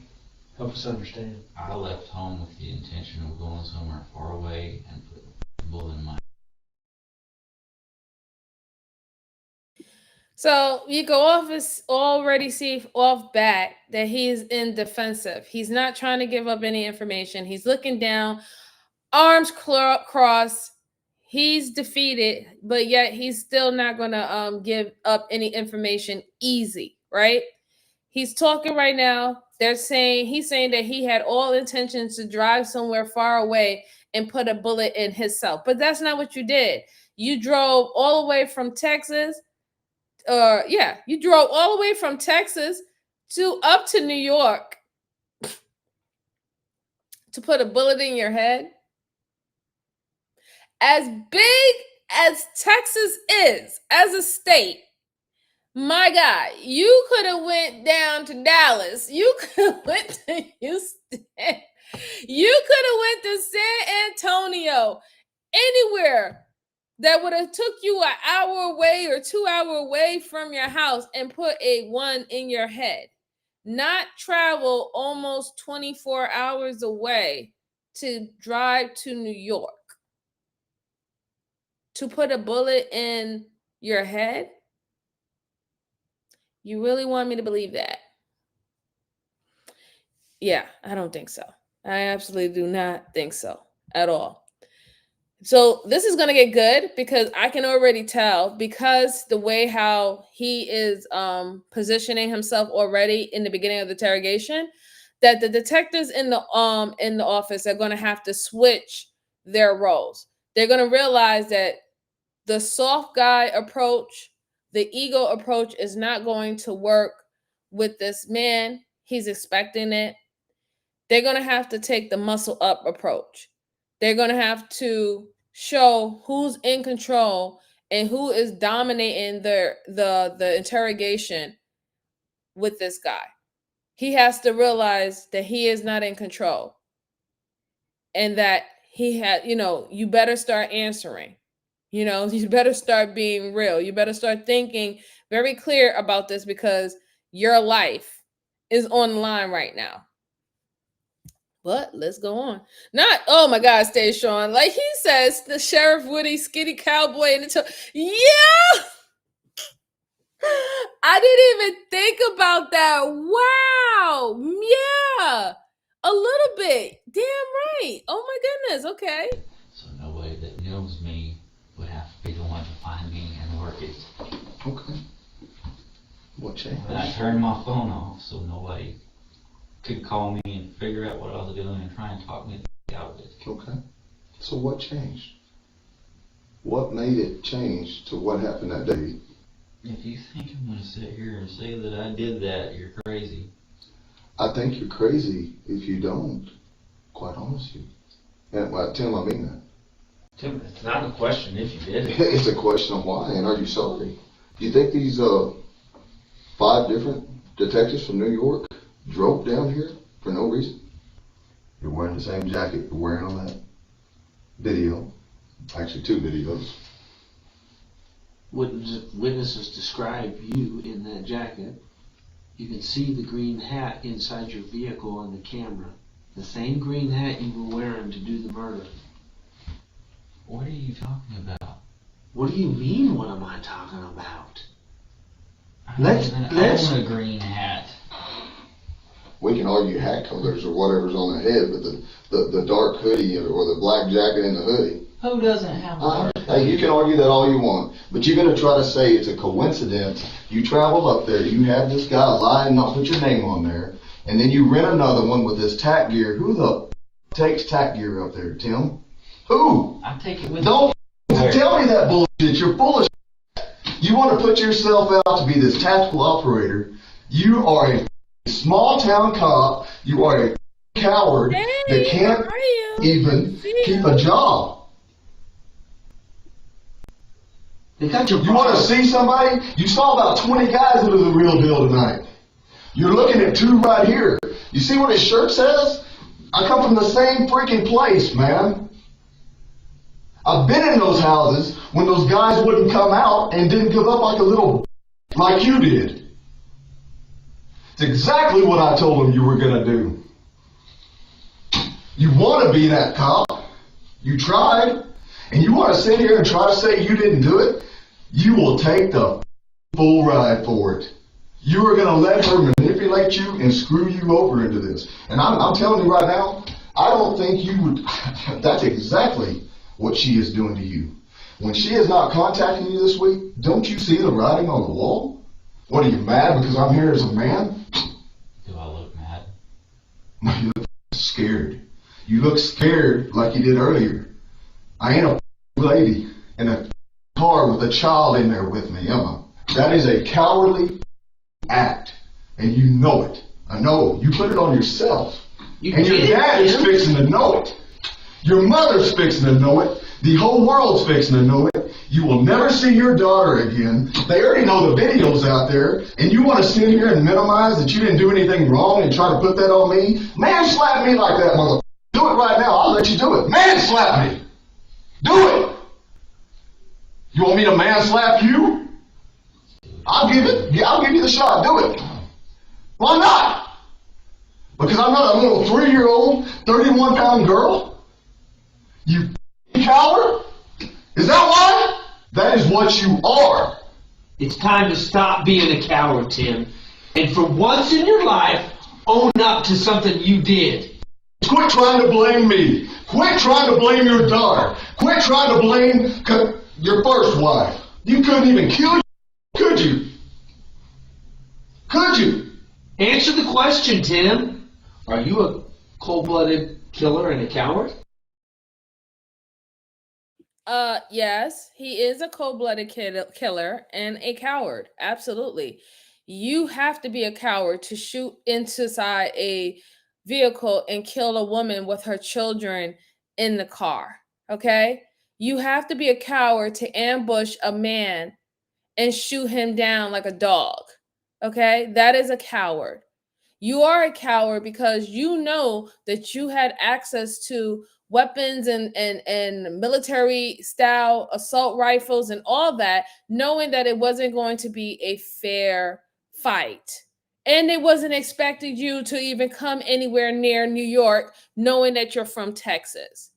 Help us understand. I left home with the intention of going somewhere far away and putting a bullet in my. So you can already see off bat that he's in defensive. He's not trying to give up any information. He's looking down, arms crossed. He's defeated, but yet he's still not going to give up any information easy, right? He's talking right now. He's saying that he had all intentions to drive somewhere far away and put a bullet in himself. But that's not what you did. You drove all the way from Texas. You drove all the way from Texas up to New York to put a bullet in your head. As big as Texas is as a state, my God, you could have went down to Dallas. You could have went to Houston. You could have went to San Antonio. Anywhere that would have took you an hour away or 2 hours away from your house and put a one in your head. Not travel almost 24 hours away to drive to New York. To put a bullet in your head? You really want me to believe that? Yeah, I don't think so. I absolutely do not think so at all. So this is going to get good because I can already tell, because the way how he is positioning himself already in the beginning of the interrogation, that the detectives in the office are going to have to switch their roles. They're going to realize that the soft guy approach, the ego approach is not going to work with this man. He's expecting it. They're going to have to take the muscle up approach. They're going to have to show who's in control and who is dominating the interrogation with this guy. He has to realize that he is not in control and that he had, you better start answering. You better start being real. You better start thinking very clear about this because your life is on the line right now. But let's go on. Oh my God, stay Sean. Like he says, the Sheriff Woody, skinny cowboy, and yeah. I didn't even think about that. Wow. Yeah. A little bit. Damn right. Oh my goodness. Okay. So nobody that knows me would have to be the one to find me and work it. Okay. What changed? And I turned my phone off so nobody could call me and figure out what I was doing and try and talk me out of it. Okay. So what changed? What made it change to what happened that day? If you think I'm gonna sit here and say that I did that, you're crazy. I think you're crazy if you don't, quite honestly. And Tim, I mean that. Tim, it's not a question if you did it. It's a question of why, and are you sorry? You think these 5 different detectives from New York drove down here for no reason? You're wearing the same jacket you're wearing on that video. Actually, 2 videos. Witnesses describe you in that jacket. You can see the green hat inside your vehicle on the camera. The same green hat you were wearing to do the murder. What are you talking about? What do you mean, what am I talking about? Let's own a green hat. We can argue hat colors or whatever's on the head, but the dark hoodie or the black jacket and the hoodie. Who doesn't have a Hey, you can argue that all you want, but you're going to try to say it's a coincidence. You travel up there, you have this guy lie and not put your name on there, and then you rent another one with this tack gear. Who the takes tack gear up there, Tim? Who? I take it with Don't tell me that bullshit. You're full of shit. You want to put yourself out to be this tactical operator. You are a small town cop. You are a coward that can't even keep a job. You want to see somebody? You saw about 20 guys that are the real deal tonight. You're looking at 2 right here. You see what his shirt says? I come from the same freaking place, man. I've been in those houses when those guys wouldn't come out and didn't give up like a little like you did. It's exactly what I told them you were going to do. You want to be that cop. You tried. And you want to sit here and try to say you didn't do it? You will take the full ride for it. You are going to let her manipulate you and screw you over into this. And I'm telling you right now, I don't think you would. That's exactly what she is doing to you. When she is not contacting you this week, don't you see the writing on the wall? What, are you mad because I'm here as a man? Do I look mad? No, you look scared. You look scared like you did earlier. I ain't a lady in a car with a child in there with me, am I? That is a cowardly act, and you know it. I know. You put it on yourself. And your dad is fixing to know it. Your mother's fixing to know it. The whole world's fixing to know it. You will never see your daughter again. They already know the videos out there, and you want to sit here and minimize that you didn't do anything wrong and try to put that on me? Man slap me like that, motherfucker. Do it right now. I'll let you do it. Man slap me. Do it! You want me to man slap you? I'll give you the shot. Do it. Why not? Because I'm not a little 3-year-old, 31-pound girl? You coward? Is that why? That is what you are. It's time to stop being a coward, Tim. And for once in your life, own up to something you did. Quit trying to blame me. Quit trying to blame your daughter. Quit trying to blame your first wife. You couldn't even kill you, could you? Could you? Answer the question, Tim. Are you a cold-blooded killer and a coward? Yes, he is a cold-blooded killer and a coward. Absolutely. You have to be a coward to shoot inside a vehicle and kill a woman with her children in the car. Okay? You have to be a coward to ambush a man and shoot him down like a dog. Okay? That is a coward. You are a coward because you know that you had access to weapons and military style assault rifles and all that, knowing that it wasn't going to be a fair fight. And it wasn't expecting you to even come anywhere near New York, knowing that you're from Texas.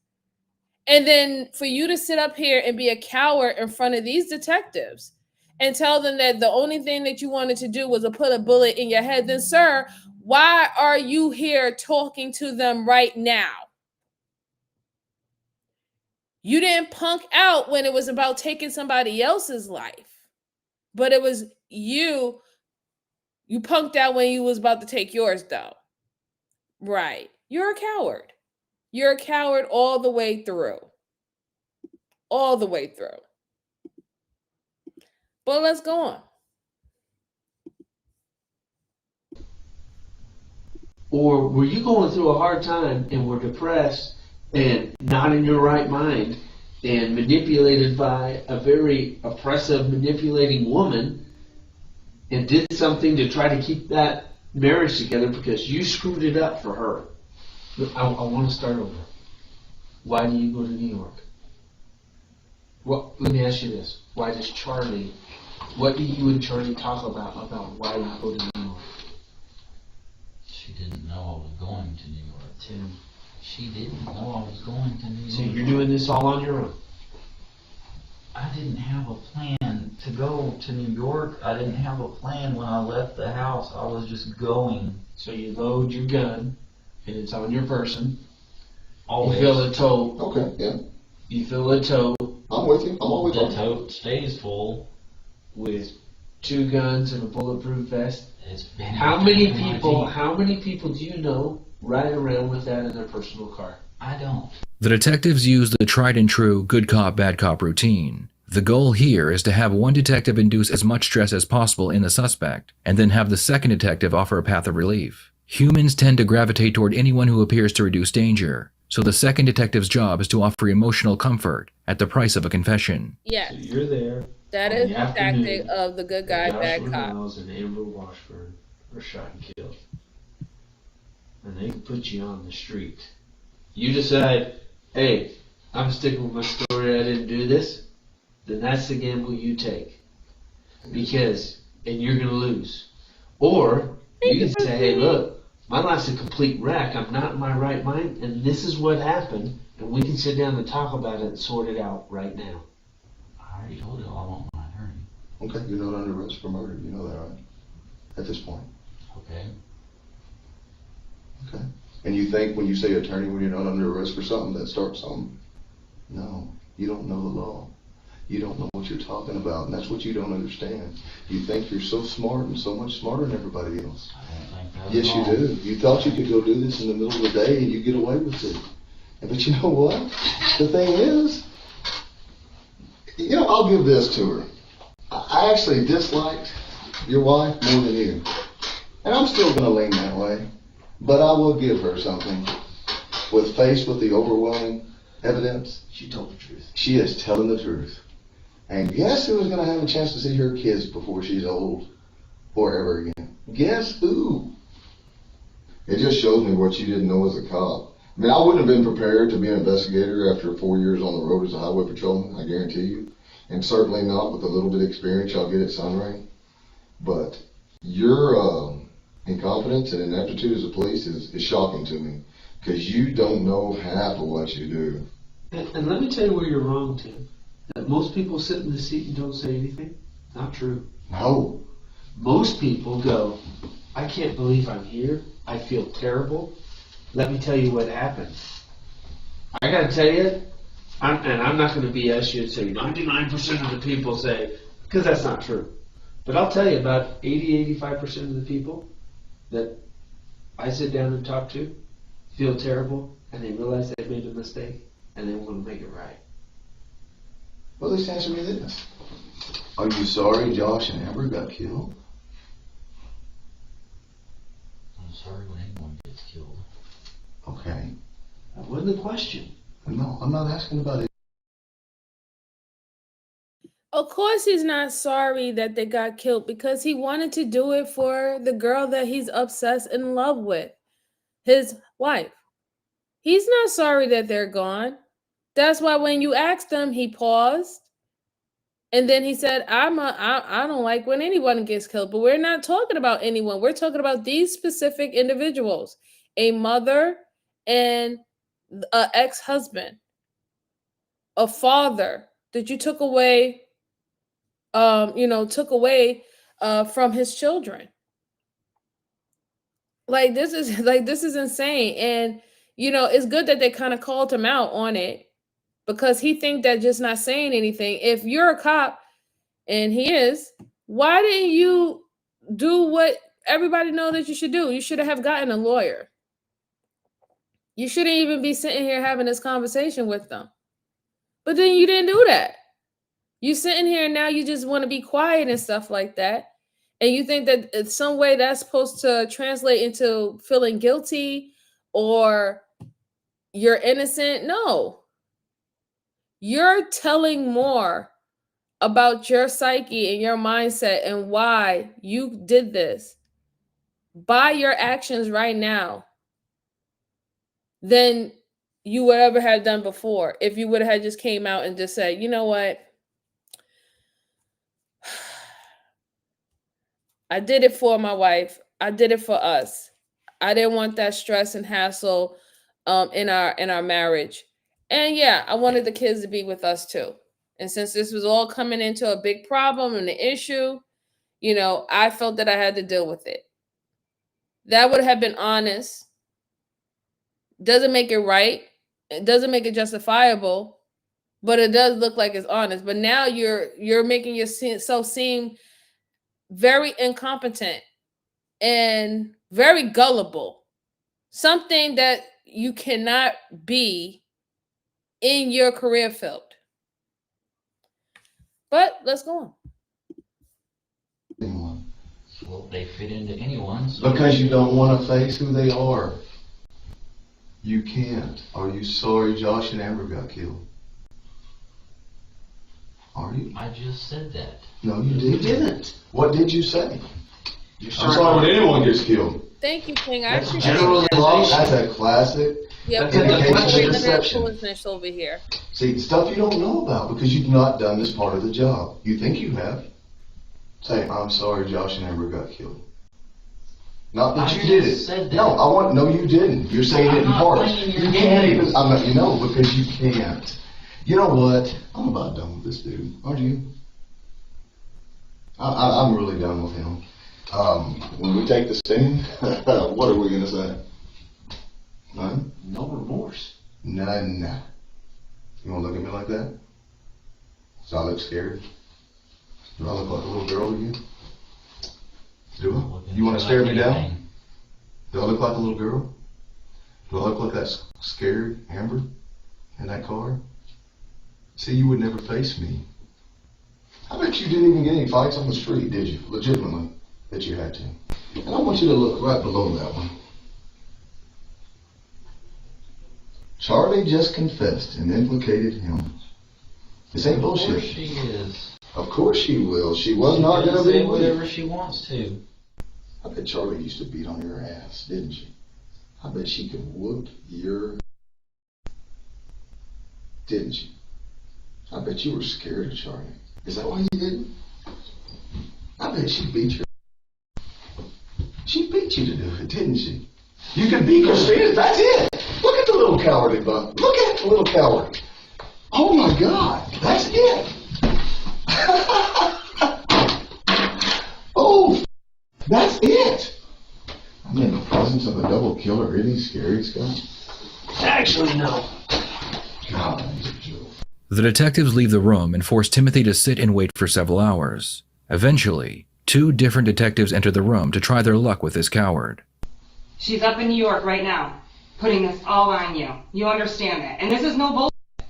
And then for you to sit up here and be a coward in front of these detectives and tell them that the only thing that you wanted to do was to put a bullet in your head, then sir, why are you here talking to them right now? You didn't punk out when it was about taking somebody else's life, but it was you. You punked out when you was about to take yours, though. Right. You're a coward. You're a coward all the way through. all the way through. But let's go on. Or were you going through a hard time and were depressed and not in your right mind and manipulated by a very oppressive, manipulating woman and did something to try to keep that marriage together because you screwed it up for her? I want to start over. Why do you go to New York? Well, let me ask you this. Why does Charlie, what do you and Charlie talk about why you go to New York? She didn't know I was going to New York. Tim, she didn't know I was going to New York. So you're doing this all on your own? I didn't have a plan to go to New York. I didn't have a plan when I left the house. I was just going. So you load your gun, and it's on your person. Always. You fill a tote. Okay, yeah. You fill a tote. I'm with you. I'm always The on. tote stays full. With 2 guns and a bulletproof vest. It's been How many people do you know ride around with that in their personal car? I don't. The detectives use the tried and true good cop, bad cop routine. The goal here is to have one detective induce as much stress as possible in the suspect, and then have the second detective offer a path of relief. Humans tend to gravitate toward anyone who appears to reduce danger, so the second detective's job is to offer emotional comfort at the price of a confession. Yes. So you're there. That on is the the afternoon tactic of the good guy, Joshua bad cop. Miles and Amber Washburn are shot and killed. And they can put you on the street. You decide, hey, I'm sticking with my story, I didn't do this, then that's the gamble you take. And you're gonna lose. Or you can say, hey, look, my life's a complete wreck, I'm not in my right mind, and this is what happened, and we can sit down and talk about it and sort it out right now. I already told you I want my attorney. Okay, you're not under arrest for murder. You know that, right? At this point. Okay. Okay. And you think when you say attorney, when you're not under arrest for something, that starts something? No. You don't know the law. You don't know what you're talking about, and that's what you don't understand. You think you're so smart and so much smarter than everybody else. I don't think that Yes, you do. You thought you could go do this in the middle of the day and you get away with it. But you know what? The thing is, you know, I'll give this to her. I actually disliked your wife more than you. And I'm still going to lean that way. But I will give her something. Faced with the overwhelming evidence, She told the truth. she is telling the truth. And guess who is going to have a chance to see her kids before she's old or ever again? Guess who? It just shows me what you didn't know as a cop. I mean, I wouldn't have been prepared to be an investigator after 4 years on the road as a highway patrolman, I guarantee you. And certainly not with the little bit of experience y'all get at Sunray. But your incompetence and ineptitude as a police is shocking to me. Because you don't know half of what you do. And let me tell you where you're wrong, Tim. That most people sit in the seat and don't say anything. Not true. No. Most people go, I can't believe I'm here. I feel terrible. Let me tell you what happened. I gotta tell you, I'm not gonna BS you and say 99% of the people say, because that's not true. But I'll tell you about 80-85% of the people that I sit down and talk to feel terrible and they realize they made a mistake and they want to make it right. Well, let's answer me this. Are you sorry Josh and Amber got killed? I'm sorry when anyone gets killed. Okay. That wasn't the question. No, I'm not asking about it. Of course he's not sorry that they got killed because he wanted to do it for the girl that he's obsessed in love with, his wife. He's not sorry that they're gone. That's why when you asked him, he paused. And then he said, I don't like when anyone gets killed, but we're not talking about anyone. We're talking about these specific individuals, a mother and an ex-husband, a father that you took away, from his children. This is insane. And, it's good that they kind of called him out on it because he think that just not saying anything. If you're a cop, and he is, why didn't you do what everybody know that you should do? You should have gotten a lawyer. You shouldn't even be sitting here having this conversation with them. But then you didn't do that. You sitting here and now you just want to be quiet and stuff like that. And you think that in some way that's supposed to translate into feeling guilty or you're innocent. No. You're telling more about your psyche and your mindset and why you did this by your actions right now than you would ever have done before if you would have just came out and just said, you know what? I did it for my wife. I did it for us. I didn't want that stress and hassle in our marriage. And yeah, I wanted the kids to be with us too. And since this was all coming into a big problem and an issue, you know, I felt that I had to deal with it. That would have been honest. Doesn't make it right. It doesn't make it justifiable, but it does look like it's honest. But now you're making yourself seem very incompetent and very gullible. Something that you cannot be in your career field. But let's go on. Well, they fit into anyone. So Because you don't want to face who they are. You can't. Are you sorry Josh and Amber got killed? Are you? I just said that. No, you didn't. What did you say? You're I'm sorry when anyone gets killed. Thank you, King. I That's appreciate generalization. That's a classic indication of deception. Foolishness over here. See, stuff you don't know about because you've not done this part of the job. You think you have. Say, I'm sorry Josh and Amber got killed. Not that you did it. No, you didn't. You're saying it in parts. You can't even, because you can't. You know what? I'm about done with this dude. Aren't you? I'm really done with him. When we take the stand, what are we going to say? None? No remorse. None. You want to look at me like that? Do I look scared? Do I look like a little girl to you? Do I? You want to stare me down? Do I look like a little girl? Do I look like that scared Amber in that car? See, you would never face me. I bet you didn't even get any fights on the street, did you? Legitimately, that you had to. And I want you to look right below that one. Charlie just confessed and implicated him. This ain't bullshit. Of course she is. Of course she will. She was not going to be say whatever she wants to. I bet Charlie used to beat on your ass, didn't she? I bet she could whoop your... Didn't she? I bet you were scared of Charlie. Is that why you didn't? I bet she beat you. She beat you to do it, didn't she? You can beat Christina, that's it. Look at the little cowardly butt. Look at the little coward. Oh my God, that's it. Oh, that's it. I'm in the presence of a double killer. Isn't he scary, Scott? Actually, no. God, he's a joke. The detectives leave the room and force Timothy to sit and wait for several hours. Eventually, 2 different detectives enter the room to try their luck with this coward. She's up in New York right now, putting this all on you. You understand that. And this is no bullshit,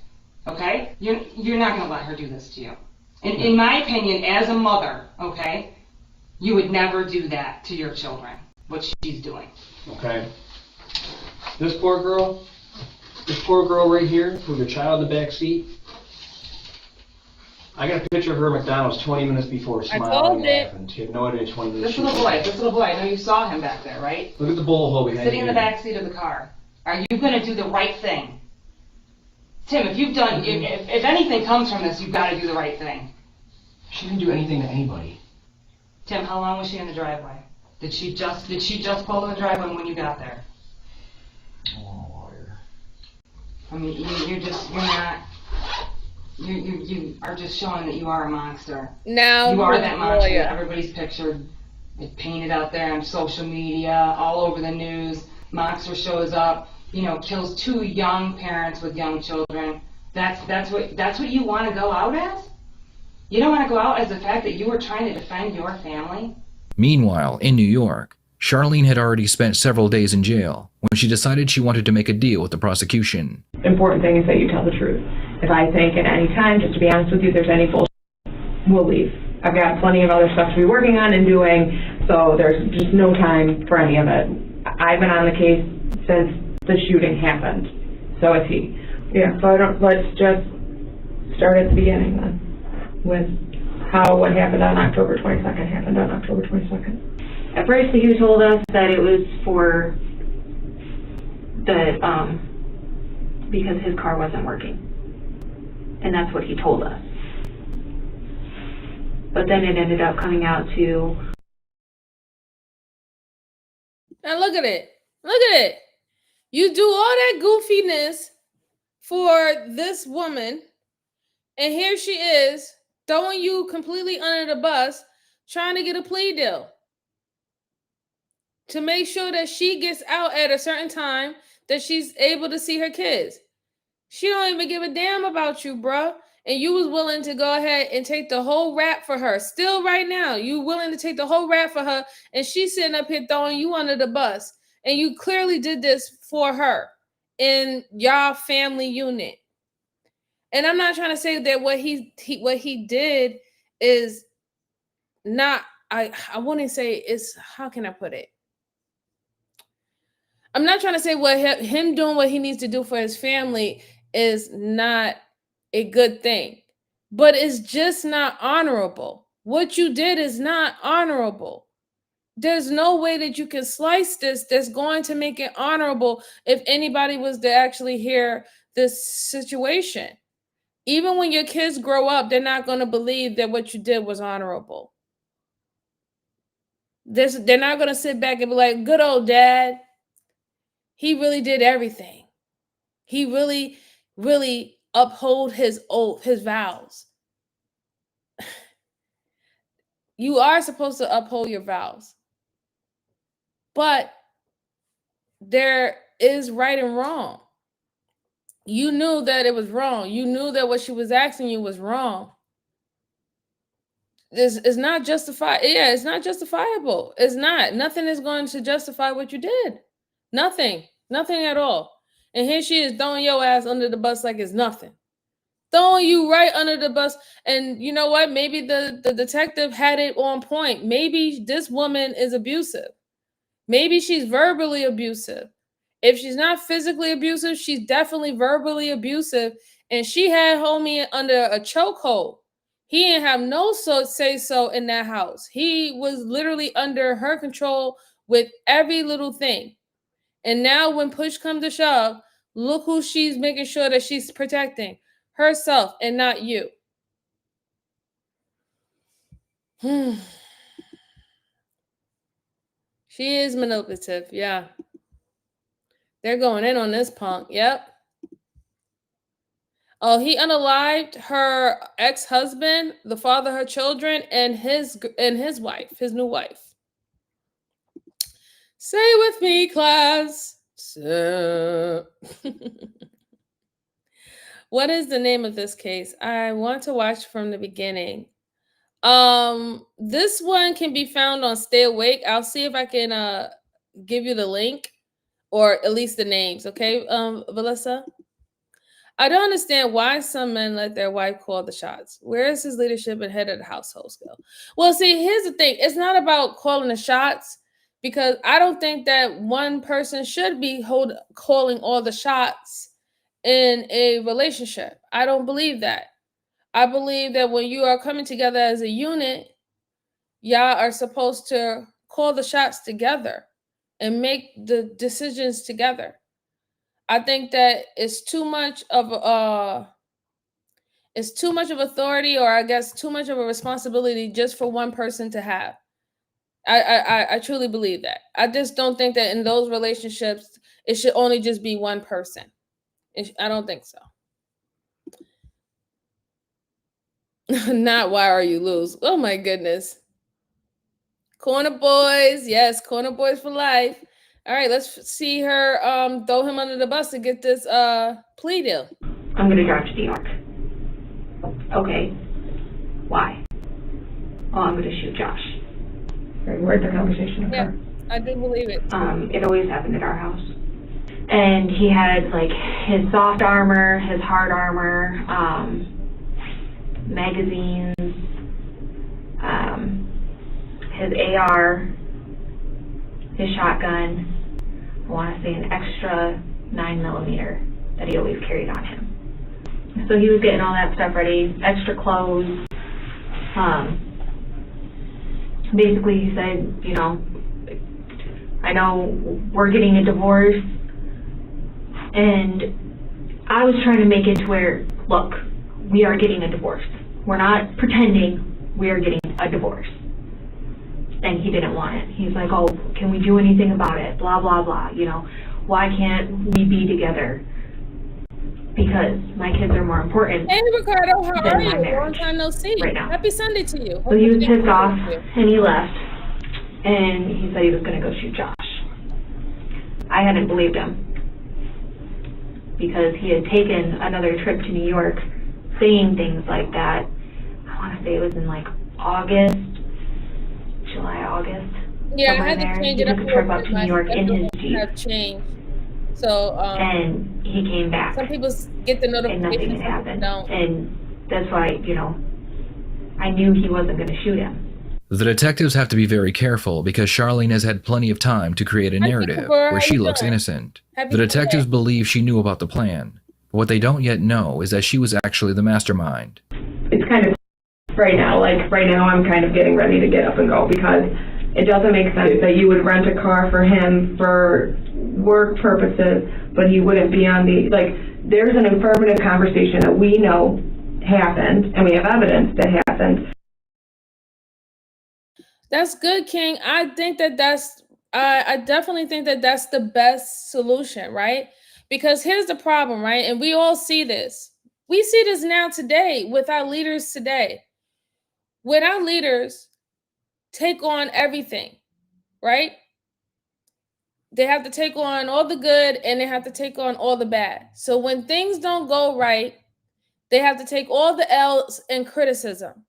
okay? You're not going to let her do this to you. And in my opinion, as a mother, okay, you would never do that to your children, what she's doing. Okay. This poor girl right here with her child in the back seat. I got a picture of her at McDonald's 20 minutes before, smiling and laughing. She had no idea 20 minutes. This little boy, I know you saw him back there, right? Look at the bullet hole behind Sitting in the you. back seat of the car. Are you going to do the right thing? Tim, if you've done, if anything comes from this, you've got to do the right thing. She didn't do anything to anybody. Tim, how long was she in the driveway? Did she just pull in the driveway when you got there? Oh, lawyer. I mean, you are just showing that you are a monster. Now you are that monster lawyer. that everybody's pictured, it's painted out there on social media, all over the news. Monster shows up, kills 2 young parents with young children. That's what you want to go out as? You don't want to go out as the fact that you were trying to defend your family? Meanwhile, in New York, Charlene had already spent several days in jail when she decided she wanted to make a deal with the prosecution. Important thing is that you tell the truth. If I think at any time, just to be honest with you, there's any bullshit, we'll leave. I've got plenty of other stuff to be working on and doing, so there's just no time for any of it. I've been on the case since the shooting happened. So is he. Yeah, so let's just start at the beginning then, with what happened on October 22nd happened on October 22nd. At first, he told us that it was for the, because his car wasn't working. And that's what he told us. But then it ended up coming out to... And look at it. Look at it. You do all that goofiness for this woman, and here she is throwing you completely under the bus, trying to get a plea deal to make sure that she gets out at a certain time, that she's able to see her kids. She don't even give a damn about you, bruh. And you was willing to go ahead and take the whole rap for her. Still right now, you willing to take the whole rap for her, and she's sitting up here throwing you under the bus. And you clearly did this for her in y'all family unit. And I'm not trying to say that what he did is not, I wouldn't say it's, how can I put it? I'm not trying to say what him doing what he needs to do for his family is not a good thing, but it's just not honorable. What you did is not honorable. There's no way that you can slice this that's going to make it honorable if anybody was to actually hear this situation. Even when your kids grow up, they're not going to believe that what you did was honorable. They're not going to sit back and be like, good old dad. He really did everything. He really, really uphold his oath, his vows. You are supposed to uphold your vows. But there is right and wrong. You knew that it was wrong. You knew that what she was asking you was wrong. This is not justified. Yeah, it's not justifiable. It's not. Nothing is going to justify what you did. Nothing. Nothing at all. And here she is throwing your ass under the bus like it's nothing. Throwing you right under the bus. And you know what? Maybe the detective had it on point. Maybe this woman is abusive. Maybe she's verbally abusive. If she's not physically abusive, she's definitely verbally abusive. And she had homie under a chokehold. He didn't have no say so in that house. He was literally under her control with every little thing. And now when push comes to shove, look who she's making sure that she's protecting. Herself and not you. She is manipulative, yeah. They're going in on this punk, yep. Oh, he unalived her ex-husband, the father of her children, and his wife, his new wife. Say with me, class. So. What is the name of this case? I want to watch from the beginning. This one can be found on Stay Awake. I'll see if I can give you the link or at least the names, okay, Melissa? I don't understand why some men let their wife call the shots. Where is his leadership and head of the household skill? Well, see, here's the thing. It's not about calling the shots because I don't think that one person should be calling all the shots in a relationship. I don't believe that. I believe that when you are coming together as a unit, y'all are supposed to call the shots together and make the decisions together. I think that it's too much of authority, or I guess too much of a responsibility just for one person to have. I truly believe that. I just don't think that in those relationships it should only just be one person. I don't think so. Not why are you loose? Oh my goodness. Corner boys, yes, corner boys for life. All right, let's see her throw him under the bus to get this plea deal. I'm gonna drive to New York. Okay. Why? Oh, I'm gonna shoot Josh. Where'd the conversation occur? Yeah, I do believe it. It always happened at our house. And he had like his soft armor, his hard armor, magazines, his AR, his shotgun, I want to say an extra 9mm that he always carried on him. So he was getting all that stuff ready, extra clothes. Basically he said, you know, I know we're getting a divorce, and I was trying to make it to where, look, we are getting a divorce. We're not pretending, we are getting a divorce. And he didn't want it. He's like, oh, can we do anything about it? Blah, blah, blah. You know, why can't we be together? Because my kids are more important. Hey, Ricardo, how than are my you? Long marriage time no see. right now. Happy Sunday to you. So he was pissed off, and he left. And he said he was going to go shoot Josh. I hadn't believed him, because he had taken another trip to New York saying things like that. I want to say it was in like August, July, August. Yeah, I had to there. change He it up took a a trip little up bit. to My New York in his schedule Jeep. have changed. So, And he came back. some people get the And nothing notifications, had some people happened. don't. And that's why, you know, I knew he wasn't going to shoot him. The detectives have to be very careful because Charlene has had plenty of time to create a narrative where she looks innocent. The detectives believe she knew about the plan, but what they don't yet know is that she was actually the mastermind. It's kind of right now, like right now I'm kind of getting ready to get up and go, because it doesn't make sense that you would rent a car for him for work purposes, but he wouldn't be on the, like, there's an affirmative conversation that we know happened, and we have evidence that happened. That's good, King. I think that I definitely think that that's the best solution, right? Because here's the problem, right? And we all see this. We see this now today with our leaders today. When our leaders take on everything, right? They have to take on all the good and they have to take on all the bad. So when things don't go right, they have to take all the L's and criticism.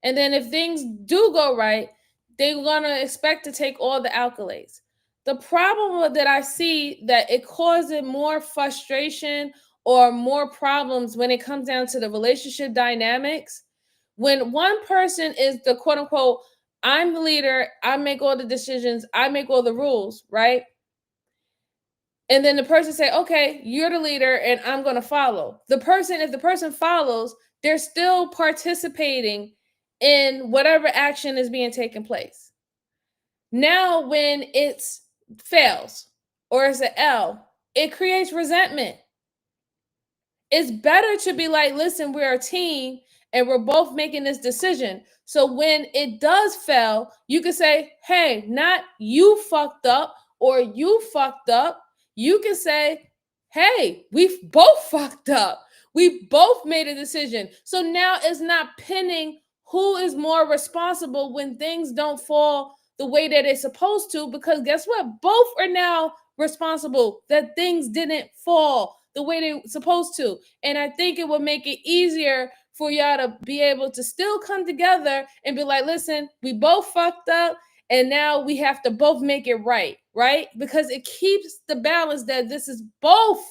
And then if things do go right, they're gonna expect to take all the accolades. The problem that I see that it causes more frustration or more problems when it comes down to the relationship dynamics. When one person is the quote unquote, I'm the leader, I make all the decisions, I make all the rules, right? And then the person say, okay, you're the leader and I'm going to follow. If the person follows, they're still participating in whatever action is being taken place. Now, when it fails or it's an L, it creates resentment. It's better to be like, listen, we're a team and we're both making this decision. So when it does fail, you can say, hey, not you fucked up or you fucked up. You can say, hey, we both fucked up. We both made a decision. So now it's not pinning who is more responsible when things don't fall the way that it's supposed to, because guess what? Both are now responsible that things didn't fall the way they're supposed to. And I think it would make it easier for y'all to be able to still come together and be like, listen, we both fucked up and now we have to both make it right, right? Because it keeps the balance that this is both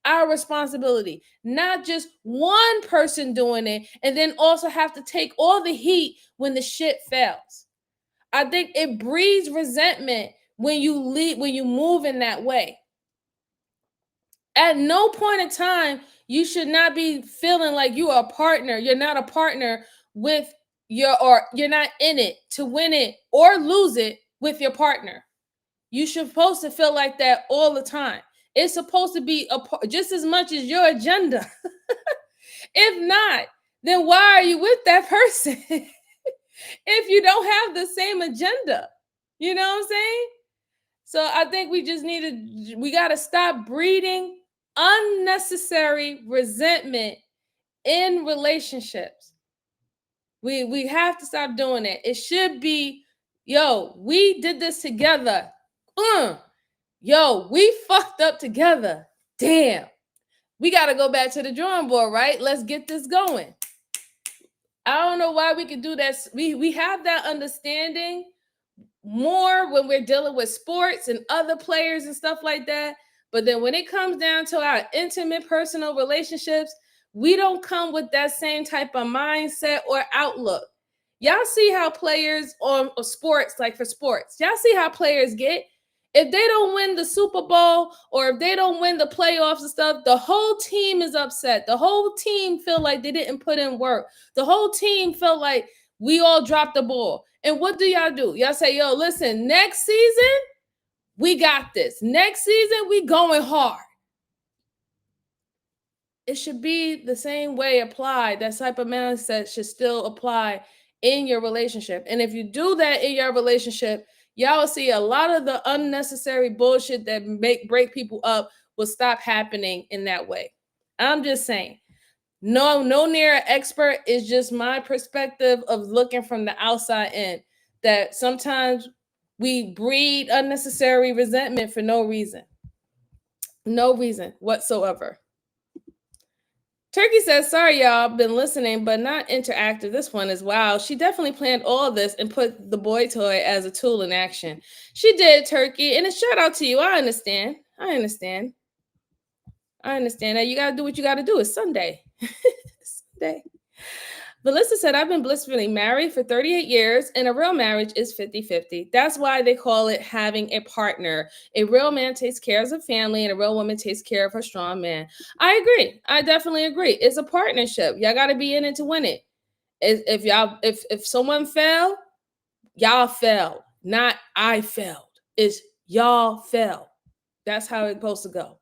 our responsibility, not just one person doing it and then also have to take all the heat when the shit fails. I think it breeds resentment when you move in that way. At no point in time, you should not be feeling like you are a partner. You're not a partner with you're not in it to win it or lose it with your partner. You're supposed to feel like that all the time. It's supposed to be just as much as your agenda. If not, then why are you with that person if you don't have the same agenda? You know what I'm saying? So I think we got to stop breeding unnecessary resentment in relationships. We have to stop doing it. It should be, yo, we did this together. Yo, we fucked up together. Damn. We got to go back to the drawing board, right? Let's get this going. I don't know why we could do that. We have that understanding more when we're dealing with sports and other players and stuff like that. But then when it comes down to our intimate personal relationships, we don't come with that same type of mindset or outlook. Y'all see how players on sports, like for sports, y'all see how players get? If they don't win the Super Bowl or if they don't win the playoffs and stuff, the whole team is upset. The whole team feel like they didn't put in work. The whole team felt like we all dropped the ball. And what do? Y'all say, yo, listen, next season, we got this. Next season, we going hard. It should be the same way applied. That type of mindset should still apply in your relationship. And if you do that in your relationship, y'all will see a lot of the unnecessary bullshit that break people up will stop happening in that way. I'm just saying. No near expert, is just my perspective of looking from the outside in, that sometimes we breed unnecessary resentment for no reason. No reason whatsoever. Turkey says, sorry, y'all, been listening, but not interactive. This one is wow. She definitely planned all of this and put the boy toy as a tool in action. She did, Turkey, and a shout out to you. I understand. Now you got to do what you got to do. It's Sunday. Sunday. Melissa said, I've been blissfully married for 38 years, and a real marriage is 50-50. That's why they call it having a partner. A real man takes care of a family, and a real woman takes care of her strong man. I agree. I definitely agree. It's a partnership. Y'all got to be in it to win it. If someone fell, y'all fell. Not I failed. It's y'all fell. That's how it's supposed to go.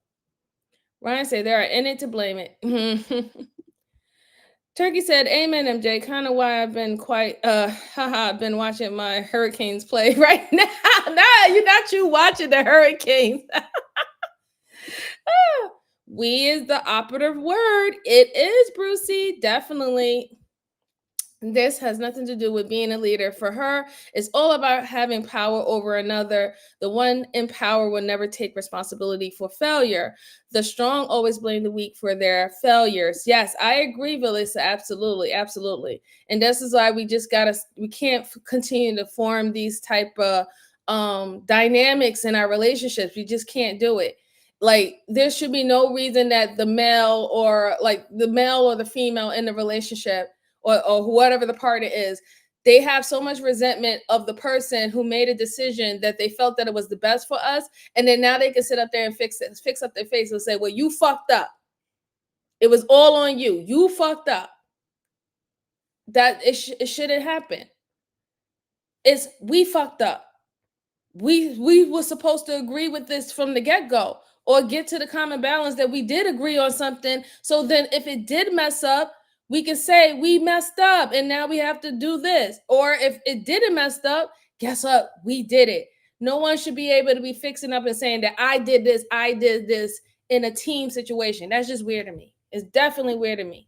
Ryan said, they are in it to blame it. Turkey said, amen, MJ. Kind of why I've been been watching my Hurricanes play right now. Nah, you're not watching the Hurricanes. We is the operative word. It is, Brucey. Definitely. This has nothing to do with being a leader. For her, it's all about having power over another. The one in power will never take responsibility for failure. The strong always blame the weak for their failures. Yes, I agree, Vilisa. Absolutely, absolutely. And this is why we can't continue to form these type of dynamics in our relationships. We just can't do it. Like, there should be no reason that the male or the female in the relationship or whatever the party is, they have so much resentment of the person who made a decision that they felt that it was the best for us. And then now they can sit up there and fix up their face and say, well, you fucked up. It was all on you. You fucked up. That it shouldn't happen. It's we fucked up. We were supposed to agree with this from the get-go or get to the common balance that we did agree on something. So then if it did mess up, we can say we messed up and now we have to do this. Or if it didn't mess up, guess what? We did it. No one should be able to be fixing up and saying that I did this in a team situation. That's just weird to me. It's definitely weird to me.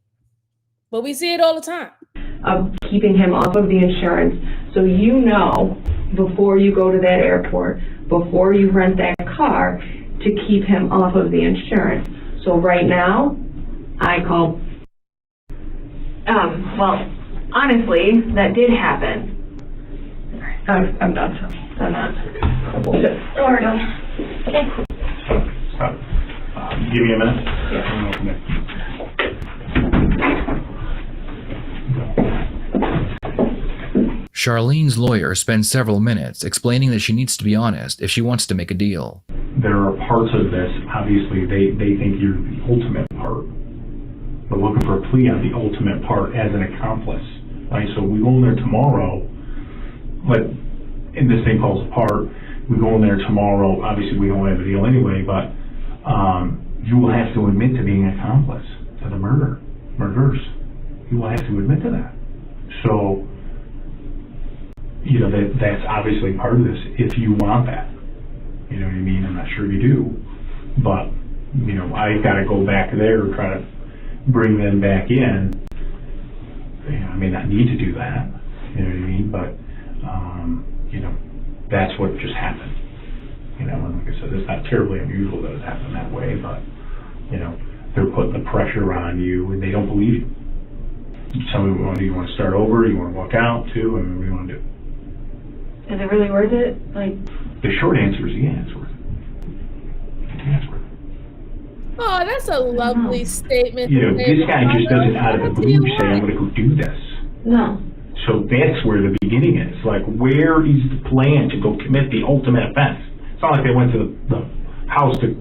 But we see it all the time. Of keeping him off of the insurance, so you know before you go to that airport, before you rent that car, to keep him off of the insurance. So right now, I call. Well, honestly, that did happen. I'm done. I'm not. We're done. Give me a minute. Yeah. Charlene's lawyer spends several minutes explaining that she needs to be honest if she wants to make a deal. There are parts of this, obviously, they think you're the ultimate part. We're looking for a plea on the ultimate part as an accomplice, right? So we go in there tomorrow, and this thing falls apart. We go in there tomorrow, obviously we don't have a deal anyway, but you will have to admit to being an accomplice to the murders. You will have to admit to that. So, you know, that's obviously part of this, if you want that. You know what I mean? I'm not sure you do, but, you know, I've got to go back there and try to bring them back in. You know, I may not need to do that, you know what I mean? But, you know, that's what just happened. You know, and like I said, it's not terribly unusual that it happened that way, but, you know, they're putting the pressure on you and they don't believe you. Tell me, do you want to start over? Do you want to walk out too? I mean, what do you want to do? Is it really worth it? The short answer is yeah, it's worth it. Yeah, it's worth it. Oh, that's a lovely statement. You know, to say, this guy just Mama. doesn't out of the blue say, I'm gonna go do this. No. So that's where the beginning is. Like, where is the plan to go commit the ultimate offense? It's not like they went to the house to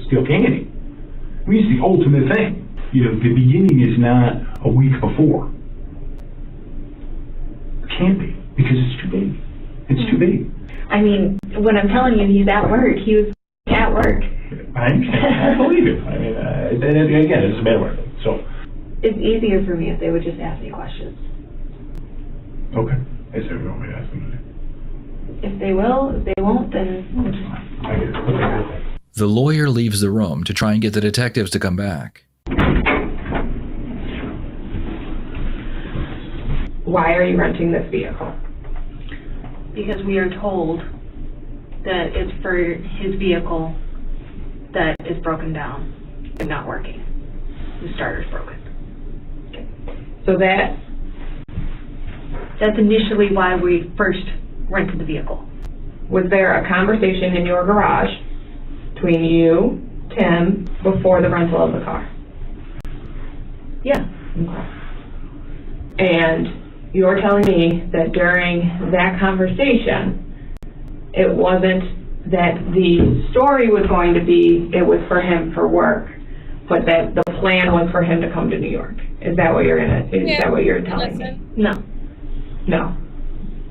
steal candy. I mean, it's the ultimate thing. You know, the beginning is not a week before. It can't be, because it's too big. It's too big. I mean, when I'm telling you he's at work, he was at work. I understand. I believe you. I mean, again, it's a bad word. So, It's easier for me if they would just ask me questions. okay. Is there no way to ask them to do? If they will, if they won't, then I get it. Okay. The lawyer leaves the room to try and get the detectives to come back. Why are you renting this vehicle? because we are told that it's for his vehicle that is broken down and not working. The starter's broken. So that's initially why we first rented the vehicle. Was there a conversation in your garage between you, Tim, before the rental of the car? Yeah. And you're telling me that during that conversation, it wasn't that the story was going to be it was for him for work, but that the plan was for him to come to New York. Is that what you're that what you're telling me? No. No.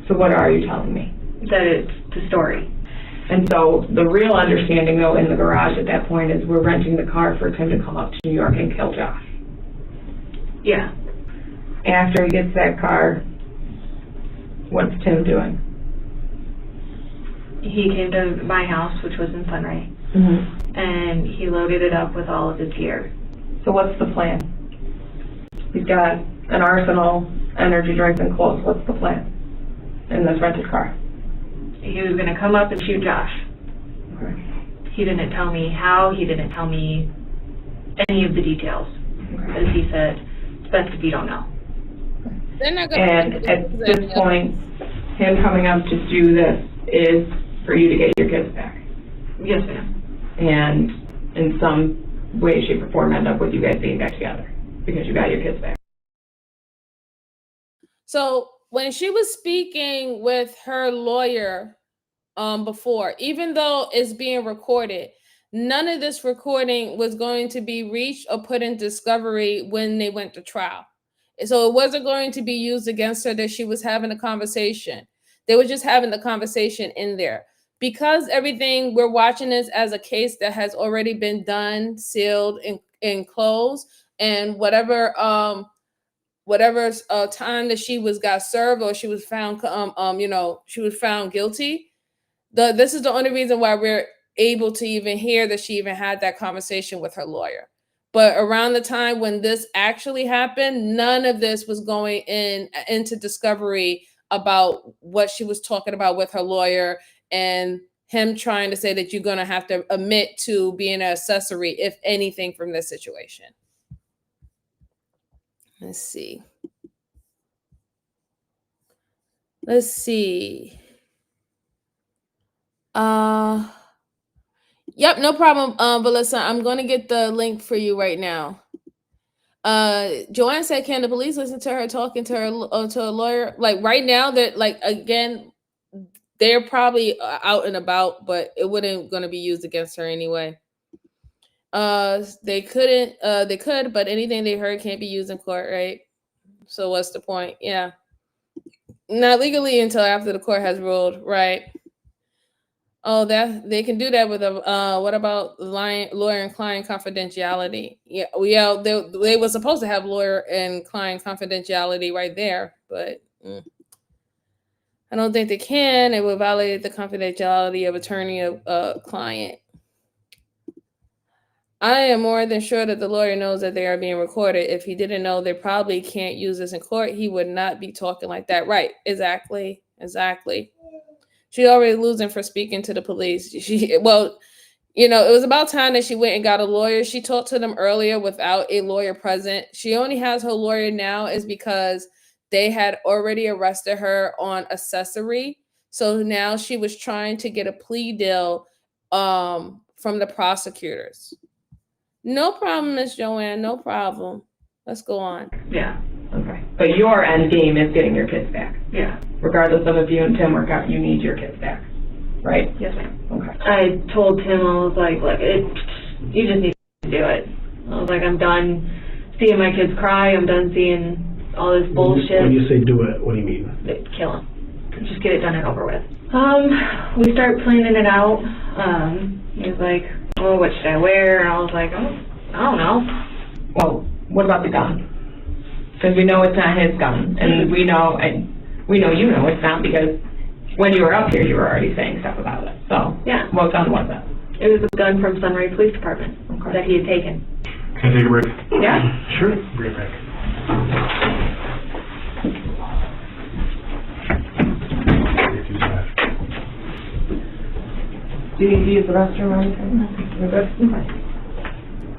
So what are you telling me? That it's the story. And so the real understanding, though, in the garage at that point is we're renting the car for Tim to come up to New York and kill Josh. Yeah. After he gets that car, what's Tim doing? He came to my house, which was in Sunray, and he loaded it up with all of his gear. So what's the plan? He's got an arsenal, energy drinks, and clothes. What's the plan in this rented car? He was going to come up and shoot Josh. Okay. He didn't tell me how. He didn't tell me any of the details. As he said, it's best if you don't know. They're not gonna And at this point, him coming up to do this is for you to get your kids back. Yes, ma'am. And in some way, shape, or form end up with you guys being back together because you got your kids back. So when she was speaking with her lawyer before, even though it's being recorded, none of this recording was going to be reached or put in discovery when they went to trial. So it wasn't going to be used against her that she was having a conversation. They were just having the conversation in there. Because everything, we're watching this as a case that has already been done, sealed, and closed, and whatever time that she got served or she was found she was found guilty. This is the only reason why we're able to even hear that she even had that conversation with her lawyer. But around the time when this actually happened, none of this was going into discovery about what she was talking about with her lawyer and him trying to say that you're going to have to admit to being an accessory, if anything, from this situation. Let's see. Yep, no problem, Melissa. I'm going to get the link for you right now. Joanne said, can the police listen to her talking to her to a lawyer? Like right now, that again, they're probably out and about, but it wouldn't going to be used against her anyway. They could, but anything they heard can't be used in court, right? So what's the point? Yeah. Not legally until after the court has ruled, right? Oh, that they can do that with a what about lawyer and client confidentiality? Yeah, they were supposed to have lawyer and client confidentiality right there, but I don't think they can. It would violate the confidentiality of attorney of client. I am more than sure that the lawyer knows that they are being recorded. If he didn't know, they probably can't use this in court. He would not be talking like that. Right. Exactly. She already losing for speaking to the police. It was about time that she went and got a lawyer. She talked to them earlier without a lawyer present. She only has her lawyer now is because they had already arrested her on accessory. So now she was trying to get a plea deal from the prosecutors. No problem, Miss Joanne. No problem. Let's go on. Yeah, okay. But your end game is getting your kids back. Yeah. Regardless of if you and Tim work out, you need your kids back, right? Yes, ma'am. Okay. I told Tim, I was like, look, you just need to do it. I was like, I'm done seeing my kids cry. I'm done seeing all this bullshit. When you say do it, what do you mean? Kill him. Just get it done and over with. We start planning it out. He was like, oh, what should I wear? And I was like, oh, I don't know. Well, what about the gun? Because we know it's not his gun, and we know you know it's not, because when you were up here, you were already saying stuff about it. So, yeah. What gun was it? It was a gun from Sunray Police Department that he had taken. Can I take a break? Yeah. Sure. Bring it back. Do you need to use the restroom or anything? You're good?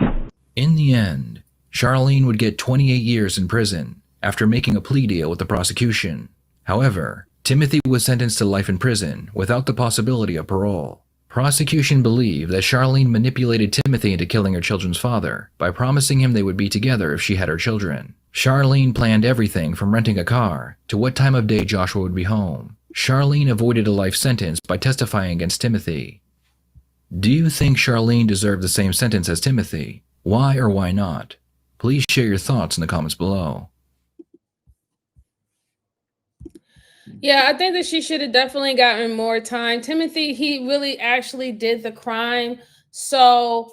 Okay. In the end, Charlene would get 28 years in prison after making a plea deal with the prosecution. However, Timothy was sentenced to life in prison without the possibility of parole. Prosecution believed that Charlene manipulated Timothy into killing her children's father by promising him they would be together if she had her children. Charlene planned everything from renting a car to what time of day Joshua would be home. Charlene avoided a life sentence by testifying against Timothy. Do you think Charlene deserved the same sentence as Timothy? Why or why not? Please share your thoughts in the comments below. Yeah, I think that she should have definitely gotten more time. Timothy, he really actually did the crime. So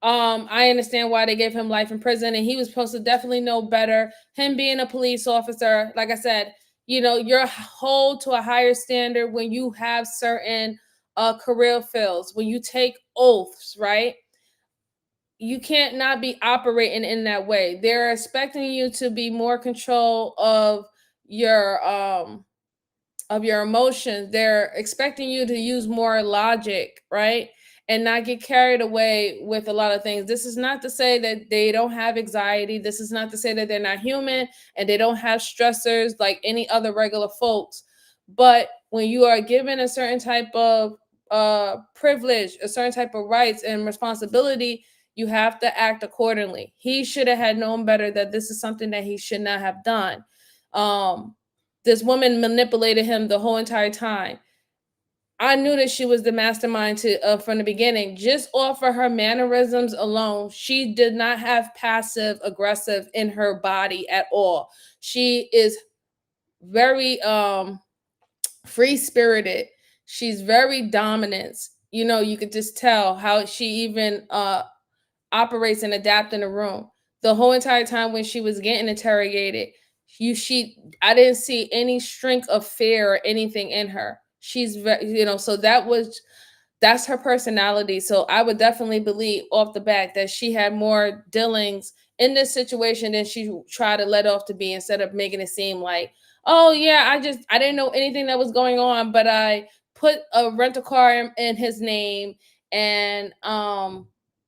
I understand why they gave him life in prison, and he was supposed to definitely know better. Him being a police officer, like I said, you're held to a higher standard when you have certain career fields, when you take oaths, right? You can't not be operating in that way. They're expecting you to be more control of your emotions. They're expecting you to use more logic, right? And not get carried away with a lot of things. This is not to say that they don't have anxiety. This is not to say that they're not human and they don't have stressors like any other regular folks. But when you are given a certain type of privilege, a certain type of rights and responsibility, you have to act accordingly. He should have had known better that this is something that he should not have done. This woman manipulated him the whole entire time. I knew that she was the mastermind from the beginning. Just off of her mannerisms alone, she did not have passive aggressive in her body at all. She is very free spirited. She's very dominant. You could just tell how she even operates and adapt in the room. The whole entire time when she was getting interrogated, I didn't see any shrink of fear or anything in her. She's very, so that's her personality. So I would definitely believe off the bat that she had more dealings in this situation than she tried to let off to be, instead of making it seem like, oh yeah, I didn't know anything that was going on, but I put a rental car in his name, and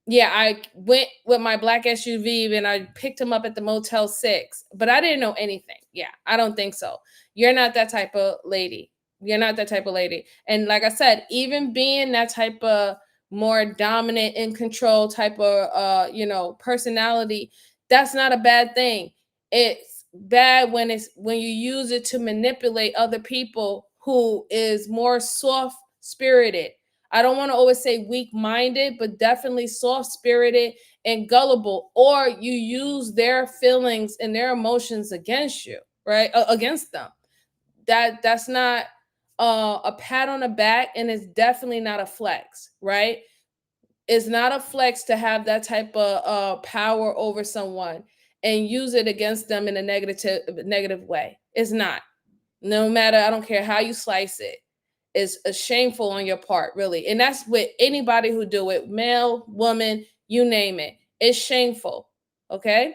yeah, I went with my black SUV and I picked him up at the Motel 6, but I didn't know anything. Yeah, I don't think so. You're not that type of lady. You're not that type of lady. And like I said, even being that type of more dominant and control type of personality, that's not a bad thing. It's bad when you use it to manipulate other people who is more soft spirited. I don't want to always say weak-minded, but definitely soft-spirited and gullible, or you use their feelings and their emotions against you, right? Against them. That's not a pat on the back, and it's definitely not a flex, right? It's not a flex to have that type of power over someone and use it against them in a negative way. It's not. No matter, I don't care how you slice it. Is shameful on your part, really. And that's with anybody who do it, male, woman, you name it. It's shameful, okay?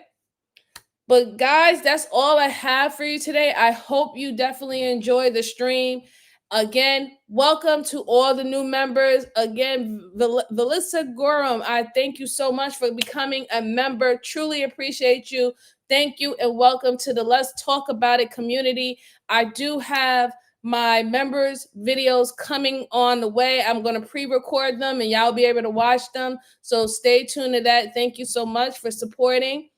But guys, that's all I have for you today. I hope you definitely enjoy the stream. Again, welcome to all the new members. Again, Velissa Gorham, I thank you so much for becoming a member. Truly appreciate you. Thank you and welcome to the Let's Talk About It community. I do have my members videos coming on the way. I'm going to pre-record them and y'all be able to watch them. So stay tuned to that. Thank you so much for supporting.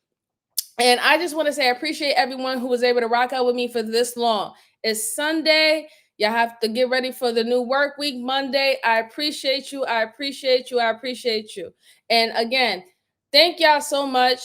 And I just want to say I appreciate everyone who was able to rock out with me for this long. It's Sunday. Y'all have to get ready for the new work week, Monday. I appreciate you. I appreciate you. I appreciate you. And again, thank y'all so much.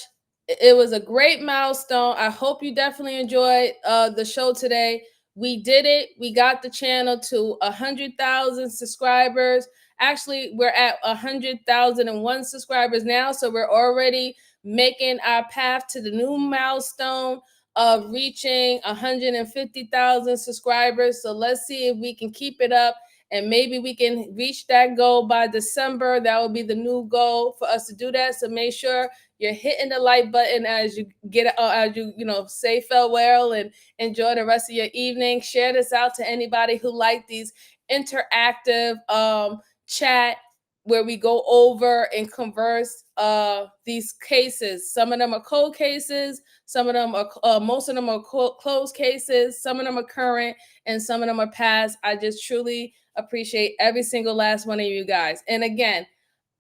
It was a great milestone. I hope you definitely enjoyed the show today. We did it. We got the channel to 100,000 subscribers. Actually, we're at 100,001 subscribers now. So we're already making our path to the new milestone of reaching 150,000 subscribers. So let's see if we can keep it up and maybe we can reach that goal by December. That will be the new goal for us to do that. So make sure you're hitting the like button as you get as you say farewell and enjoy the rest of your evening. Share this out to anybody who like these interactive chat where we go over and converse these cases. Some of them are cold cases, some of them are most of them are closed cases, some of them are current, and some of them are past. I just truly appreciate every single last one of you guys. And again,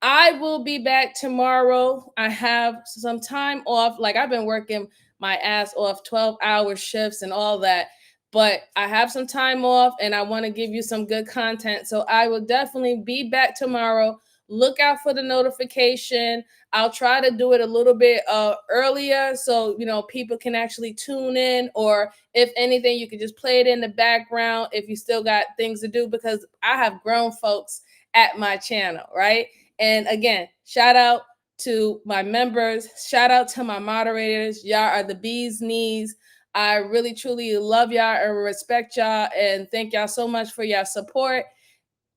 I will be back tomorrow. I have some time off. Like I've been working my ass off, 12-hour shifts and all that. But I have some time off and I want to give you some good content. So I will definitely be back tomorrow. Look out for the notification. I'll try to do it a little bit earlier so, people can actually tune in, or if anything, you can just play it in the background if you still got things to do, because I have grown folks at my channel, right? And again, shout out to my members. Shout out to my moderators. Y'all are the bee's knees. I really, truly love y'all and respect y'all. And thank y'all so much for your support.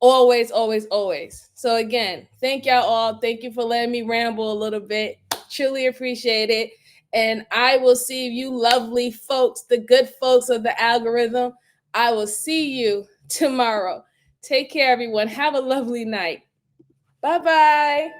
Always, always, always. So again, thank y'all all. Thank you for letting me ramble a little bit. Truly appreciate it. And I will see you lovely folks, the good folks of the algorithm. I will see you tomorrow. Take care, everyone. Have a lovely night. Bye-bye.